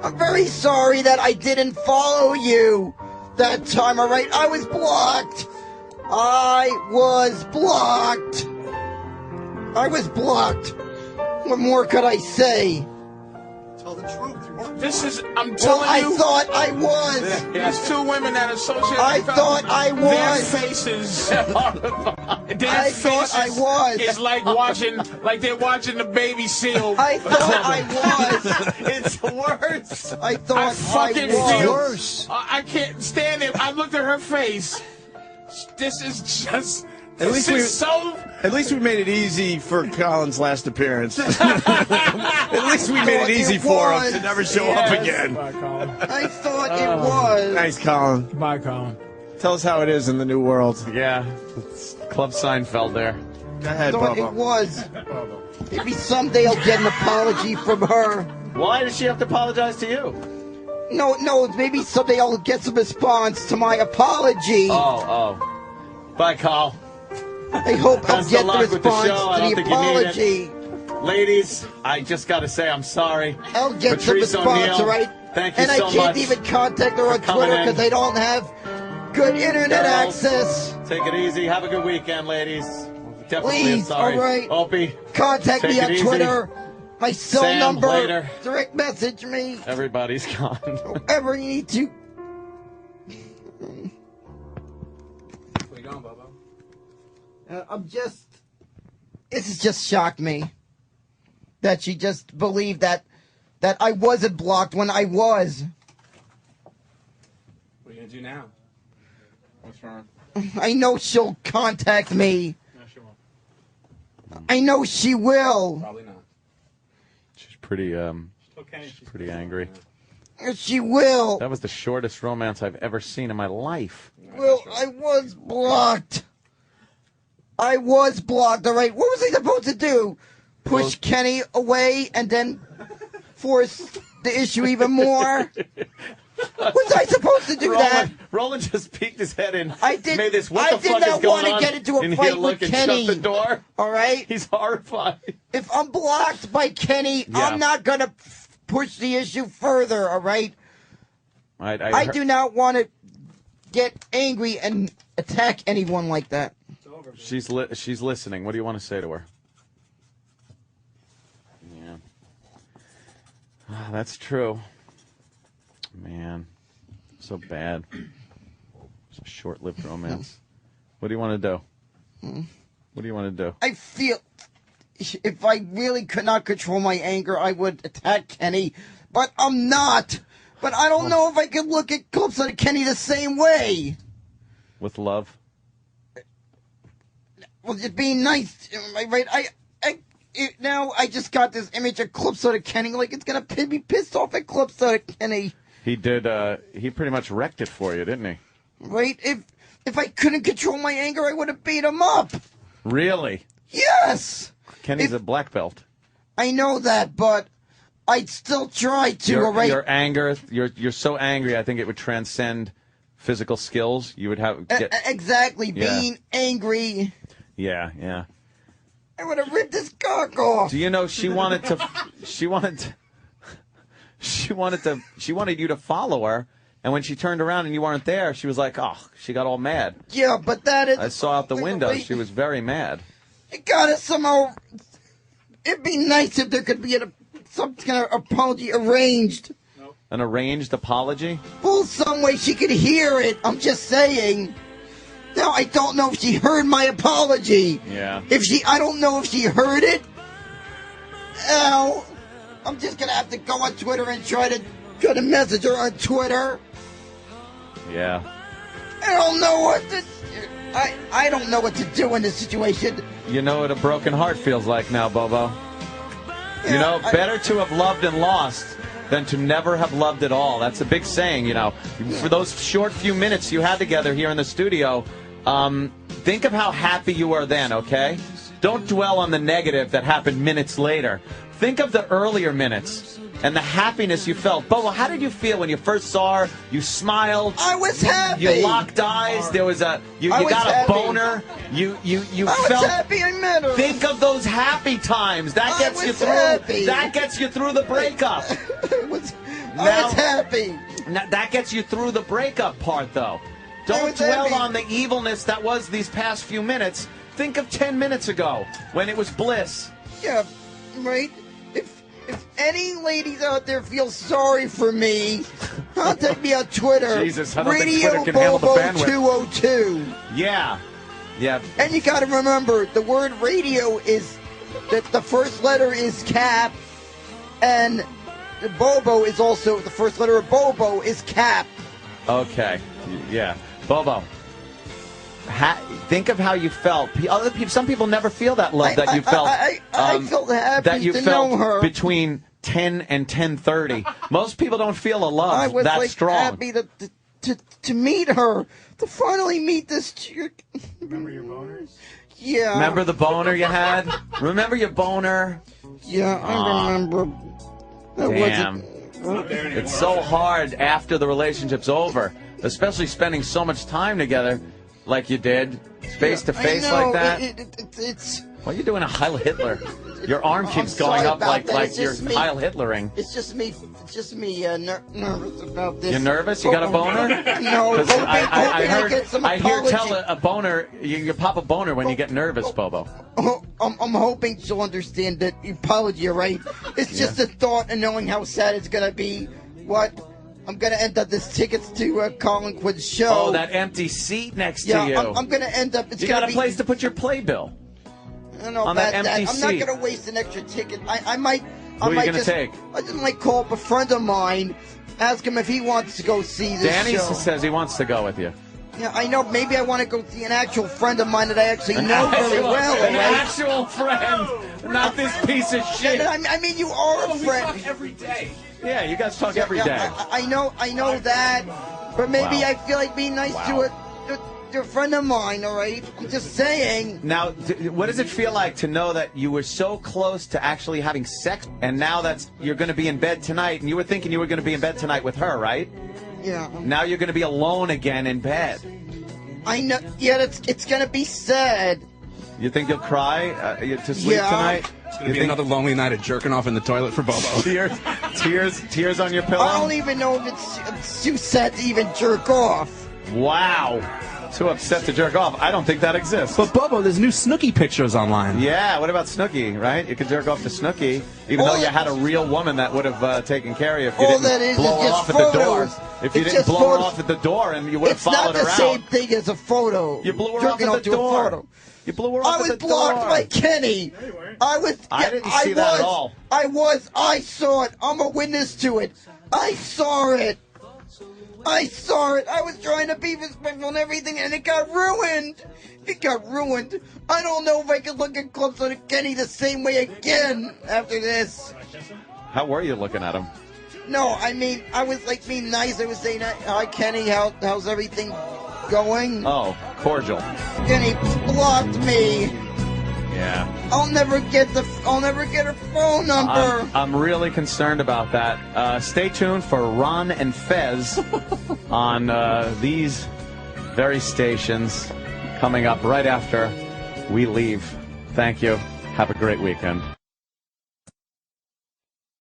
Speaker 6: I'm very sorry that I didn't follow you that time, all right? I was blocked. I was blocked. I was blocked. What more could I say?
Speaker 12: Tell the truth.
Speaker 3: This is, I'm
Speaker 6: Well,
Speaker 3: telling
Speaker 6: I
Speaker 3: you.
Speaker 6: thought I was.
Speaker 3: There's two women that associate.
Speaker 6: I thought I was.
Speaker 3: Their faces.
Speaker 6: I thought I was.
Speaker 3: It's like they're watching the baby seal.
Speaker 6: I thought I was.
Speaker 5: It's worse.
Speaker 6: I thought
Speaker 3: I fucking
Speaker 6: was.
Speaker 3: feel
Speaker 17: Worse.
Speaker 3: I can't stand it. I looked at her face. This is just.
Speaker 1: At least
Speaker 3: At
Speaker 1: least we made it easy for Colin's last appearance. At least we made it easy for him to never show up again.
Speaker 3: Bye, Colin.
Speaker 6: I thought it was.
Speaker 1: Nice, Colin.
Speaker 3: Bye, Colin.
Speaker 1: Tell us how it is in the new world.
Speaker 5: Yeah. It's Club Seinfeld there.
Speaker 1: Go
Speaker 6: I
Speaker 1: ahead,
Speaker 6: thought
Speaker 1: Bobo.
Speaker 6: it was. Maybe someday I'll get an apology from her.
Speaker 5: Why does she have to apologize to you?
Speaker 6: No, maybe someday I'll get some response to my apology.
Speaker 5: Oh. Bye, Carl.
Speaker 6: I hope I'll
Speaker 5: Best of
Speaker 6: get the
Speaker 5: luck with the
Speaker 6: response
Speaker 5: show. I
Speaker 6: to
Speaker 5: don't
Speaker 6: the
Speaker 5: think you need
Speaker 6: apology.
Speaker 5: Ladies, I just got to say I'm sorry.
Speaker 6: I'll get
Speaker 5: Patrice
Speaker 6: some response,
Speaker 5: O'Neal,
Speaker 6: all right?
Speaker 5: thank you
Speaker 6: and
Speaker 5: so
Speaker 6: I can't
Speaker 5: much
Speaker 6: even contact her on
Speaker 5: for coming
Speaker 6: Twitter
Speaker 5: in.
Speaker 6: because I don't have good internet
Speaker 5: Girls,
Speaker 6: access.
Speaker 5: Take it easy. Have a good weekend, ladies. Definitely
Speaker 6: Please,
Speaker 5: sorry.
Speaker 6: all right.
Speaker 5: Opie,
Speaker 6: Contact
Speaker 5: take
Speaker 6: me
Speaker 5: it
Speaker 6: on
Speaker 5: easy.
Speaker 6: Twitter. My cell
Speaker 5: Sam,
Speaker 6: number.
Speaker 5: later.
Speaker 6: Direct message me.
Speaker 5: Everybody's gone.
Speaker 6: Whatever you need to.
Speaker 10: Where you going, Bobo?
Speaker 6: This has just shocked me. That she just believed that I wasn't blocked when I was.
Speaker 10: What are you gonna do now? What's wrong?
Speaker 6: I know she'll contact me.
Speaker 10: No, she won't.
Speaker 6: I know she will.
Speaker 10: Probably not.
Speaker 5: She's pretty angry.
Speaker 6: She will.
Speaker 5: That was the shortest romance I've ever seen in my life.
Speaker 6: Well, I was blocked. I was blocked, all right? What was I supposed to do? Push Kenny away and then force the issue even more? Was I supposed to do that?
Speaker 5: Roland just peeked his head in.
Speaker 6: I did.
Speaker 5: Made this. What
Speaker 6: I
Speaker 5: the
Speaker 6: did
Speaker 5: fuck
Speaker 6: not
Speaker 5: is going
Speaker 6: want to
Speaker 5: on?
Speaker 6: get into a
Speaker 5: In
Speaker 6: fight
Speaker 5: here, look,
Speaker 6: with
Speaker 5: and
Speaker 6: Kenny.
Speaker 5: shut the door.
Speaker 6: All right.
Speaker 5: He's horrified.
Speaker 6: If I'm blocked by Kenny,
Speaker 5: Yeah.
Speaker 6: I'm not gonna push the issue further. All right. I do not want to get angry and attack anyone like that.
Speaker 5: She's listening. What do you want to say to her? Yeah. That's true. Man, so bad. It's a short-lived romance. What do you want to do? What do you want to do?
Speaker 6: I feel if I really could not control my anger, I would attack Kenny, but I'm not. But I don't know if I could look at clips of Kenny the same way.
Speaker 5: With love?
Speaker 6: Well, just being nice, right? Now I just got this image of clips of Kenny, like it's gonna be pissed off at clips of Kenny.
Speaker 5: He did. He pretty much wrecked it for you, didn't he?
Speaker 6: Right? If I couldn't control my anger, I would have beat him up.
Speaker 5: Really?
Speaker 6: Yes.
Speaker 5: Kenny's a black belt.
Speaker 6: I know that, but I'd still try to.
Speaker 5: Your anger, you're so angry. I think it would transcend physical skills. You would have
Speaker 6: exactly being angry.
Speaker 5: Yeah, yeah.
Speaker 6: I would have ripped his cock off.
Speaker 5: Do you know she wanted you to follow her, and when she turned around and you weren't there, she was like, oh, she got all mad.
Speaker 6: Yeah, but that is.
Speaker 5: I saw out the window. She was very mad.
Speaker 6: It gotta somehow. It'd be nice if there could be some kind of apology arranged.
Speaker 5: An arranged apology?
Speaker 6: Well, some way she could hear it. I'm just saying. Now, I don't know if she heard my apology.
Speaker 5: Yeah.
Speaker 6: I don't know if she heard it. Now, I'm just gonna have to go on Twitter and try to message her on Twitter.
Speaker 5: Yeah.
Speaker 6: I don't know what to. I don't know what to do in this situation.
Speaker 5: You know what a broken heart feels like now, Bobo.
Speaker 6: Yeah,
Speaker 5: you know, better to have loved and lost than to never have loved at all. That's a big saying, you know. For those short few minutes you had together here in the studio, think of how happy you were then, okay? Don't dwell on the negative that happened minutes later. Think of the earlier minutes and the happiness you felt. Bobo, how did you feel when you first saw her? You smiled.
Speaker 6: I was happy.
Speaker 5: You locked eyes. There was you got a boner. You
Speaker 6: I
Speaker 5: felt
Speaker 6: was happy I met her.
Speaker 5: Think of those happy times. That gets you through.
Speaker 6: Happy.
Speaker 5: That gets you through the breakup.
Speaker 6: I was happy.
Speaker 5: Now, that gets you through the breakup part, though. Don't dwell on the evilness that was these past few minutes. Think of 10 minutes ago when it was bliss.
Speaker 6: Yeah, right. If any ladies out there feel sorry for me, contact me on Twitter.
Speaker 5: Jesus, I don't think Twitter can handle the bandwidth.
Speaker 6: Radio Bobo 202.
Speaker 5: Yeah. Yeah.
Speaker 6: And you got to remember, the word radio is, the first letter is cap, and the Bobo is also, the first letter of Bobo is cap.
Speaker 5: Okay. Yeah. Bobo. Think of how you felt. Other people, some people never feel that love that you felt.
Speaker 6: I felt happy
Speaker 5: that you
Speaker 6: to
Speaker 5: felt
Speaker 6: know her
Speaker 5: between 10 and 10:30. Most people don't feel a love
Speaker 6: I was
Speaker 5: that strong.
Speaker 6: Happy to meet her, to finally meet this chick.
Speaker 12: Remember your boners?
Speaker 6: Yeah.
Speaker 5: Remember the boner you had? Remember your boner?
Speaker 6: Yeah, I remember.
Speaker 5: Damn. It's so hard after the relationship's over, especially spending so much time together. Like you did, face to face like that.
Speaker 6: It's.
Speaker 5: Why are you doing a Heil Hitler? Your arm keeps going up like you're Heil Hitlering.
Speaker 6: It's just me. It's just me nervous about this.
Speaker 5: You're nervous? You got a boner?
Speaker 6: No.
Speaker 5: I hear tell a boner. You pop a boner when you get nervous, Bobo.
Speaker 6: I'm hoping she'll understand that apology, right? It's just the thought and knowing how sad it's gonna be. What? I'm going to end up this tickets to Colin Quinn's show.
Speaker 5: Oh, that empty seat next to you.
Speaker 6: I'm going to end up...
Speaker 5: You got a place to put your playbill.
Speaker 6: I don't know
Speaker 5: on
Speaker 6: about
Speaker 5: that empty
Speaker 6: that. I'm
Speaker 5: seat.
Speaker 6: not going to waste an extra ticket. I might...
Speaker 5: Who are you going to take?
Speaker 6: I just might call up a friend of mine, ask him if he wants to go see this
Speaker 5: Danny
Speaker 6: show.
Speaker 5: says he wants to go with you.
Speaker 6: Yeah, I know. Maybe I want to go see an actual friend of mine that I actually know very well.
Speaker 5: An actual friend, not this piece of shit.
Speaker 6: I mean, you are a friend.
Speaker 4: We talk every day.
Speaker 5: Yeah, you guys talk every day.
Speaker 6: I know that, but maybe I feel like being nice to a friend of mine. All right, I'm just saying.
Speaker 5: Now, what does it feel like to know that you were so close to actually having sex, and now you're going to be in bed tonight, and you were thinking you were going to be in bed tonight with her, right?
Speaker 6: Yeah.
Speaker 5: Now you're going to be alone again in bed.
Speaker 6: I know. Yeah, it's going to be sad.
Speaker 5: You think you'll cry to sleep tonight?
Speaker 10: It's going to be another lonely night of jerking off in the toilet for Bobo.
Speaker 5: Tears on your pillow?
Speaker 6: I don't even know if it's too sad to even jerk off.
Speaker 5: Wow. Too upset to jerk off. I don't think that exists.
Speaker 10: But Bobo, there's new Snooki pictures online.
Speaker 5: Yeah, what about Snooki, right? You could jerk off to Snooki, even though you had a real woman that would have taken care of you if you didn't blow her off at the door. If you didn't blow her off at the door and you would have followed her out.
Speaker 6: It's not the same thing as a photo.
Speaker 5: You blew her off at the door. You blew her off at the door.
Speaker 6: I was blocked by Kenny.
Speaker 5: I didn't see that at all.
Speaker 6: I saw it. I'm a witness to it. I saw it. I was trying to be respectful and everything, and it got ruined. I don't know if I can look at clips of Kenny the same way again after this.
Speaker 5: How were you looking at him?
Speaker 6: No, I mean, I was like being nice. I was saying, hi, Kenny, how's everything going?
Speaker 5: Oh, cordial.
Speaker 6: Kenny blocked me.
Speaker 5: Yeah.
Speaker 6: I'll never get her phone number.
Speaker 5: I'm really concerned about that. Stay tuned for Ron and Fez on these very stations coming up right after we leave. Thank you. Have a great weekend.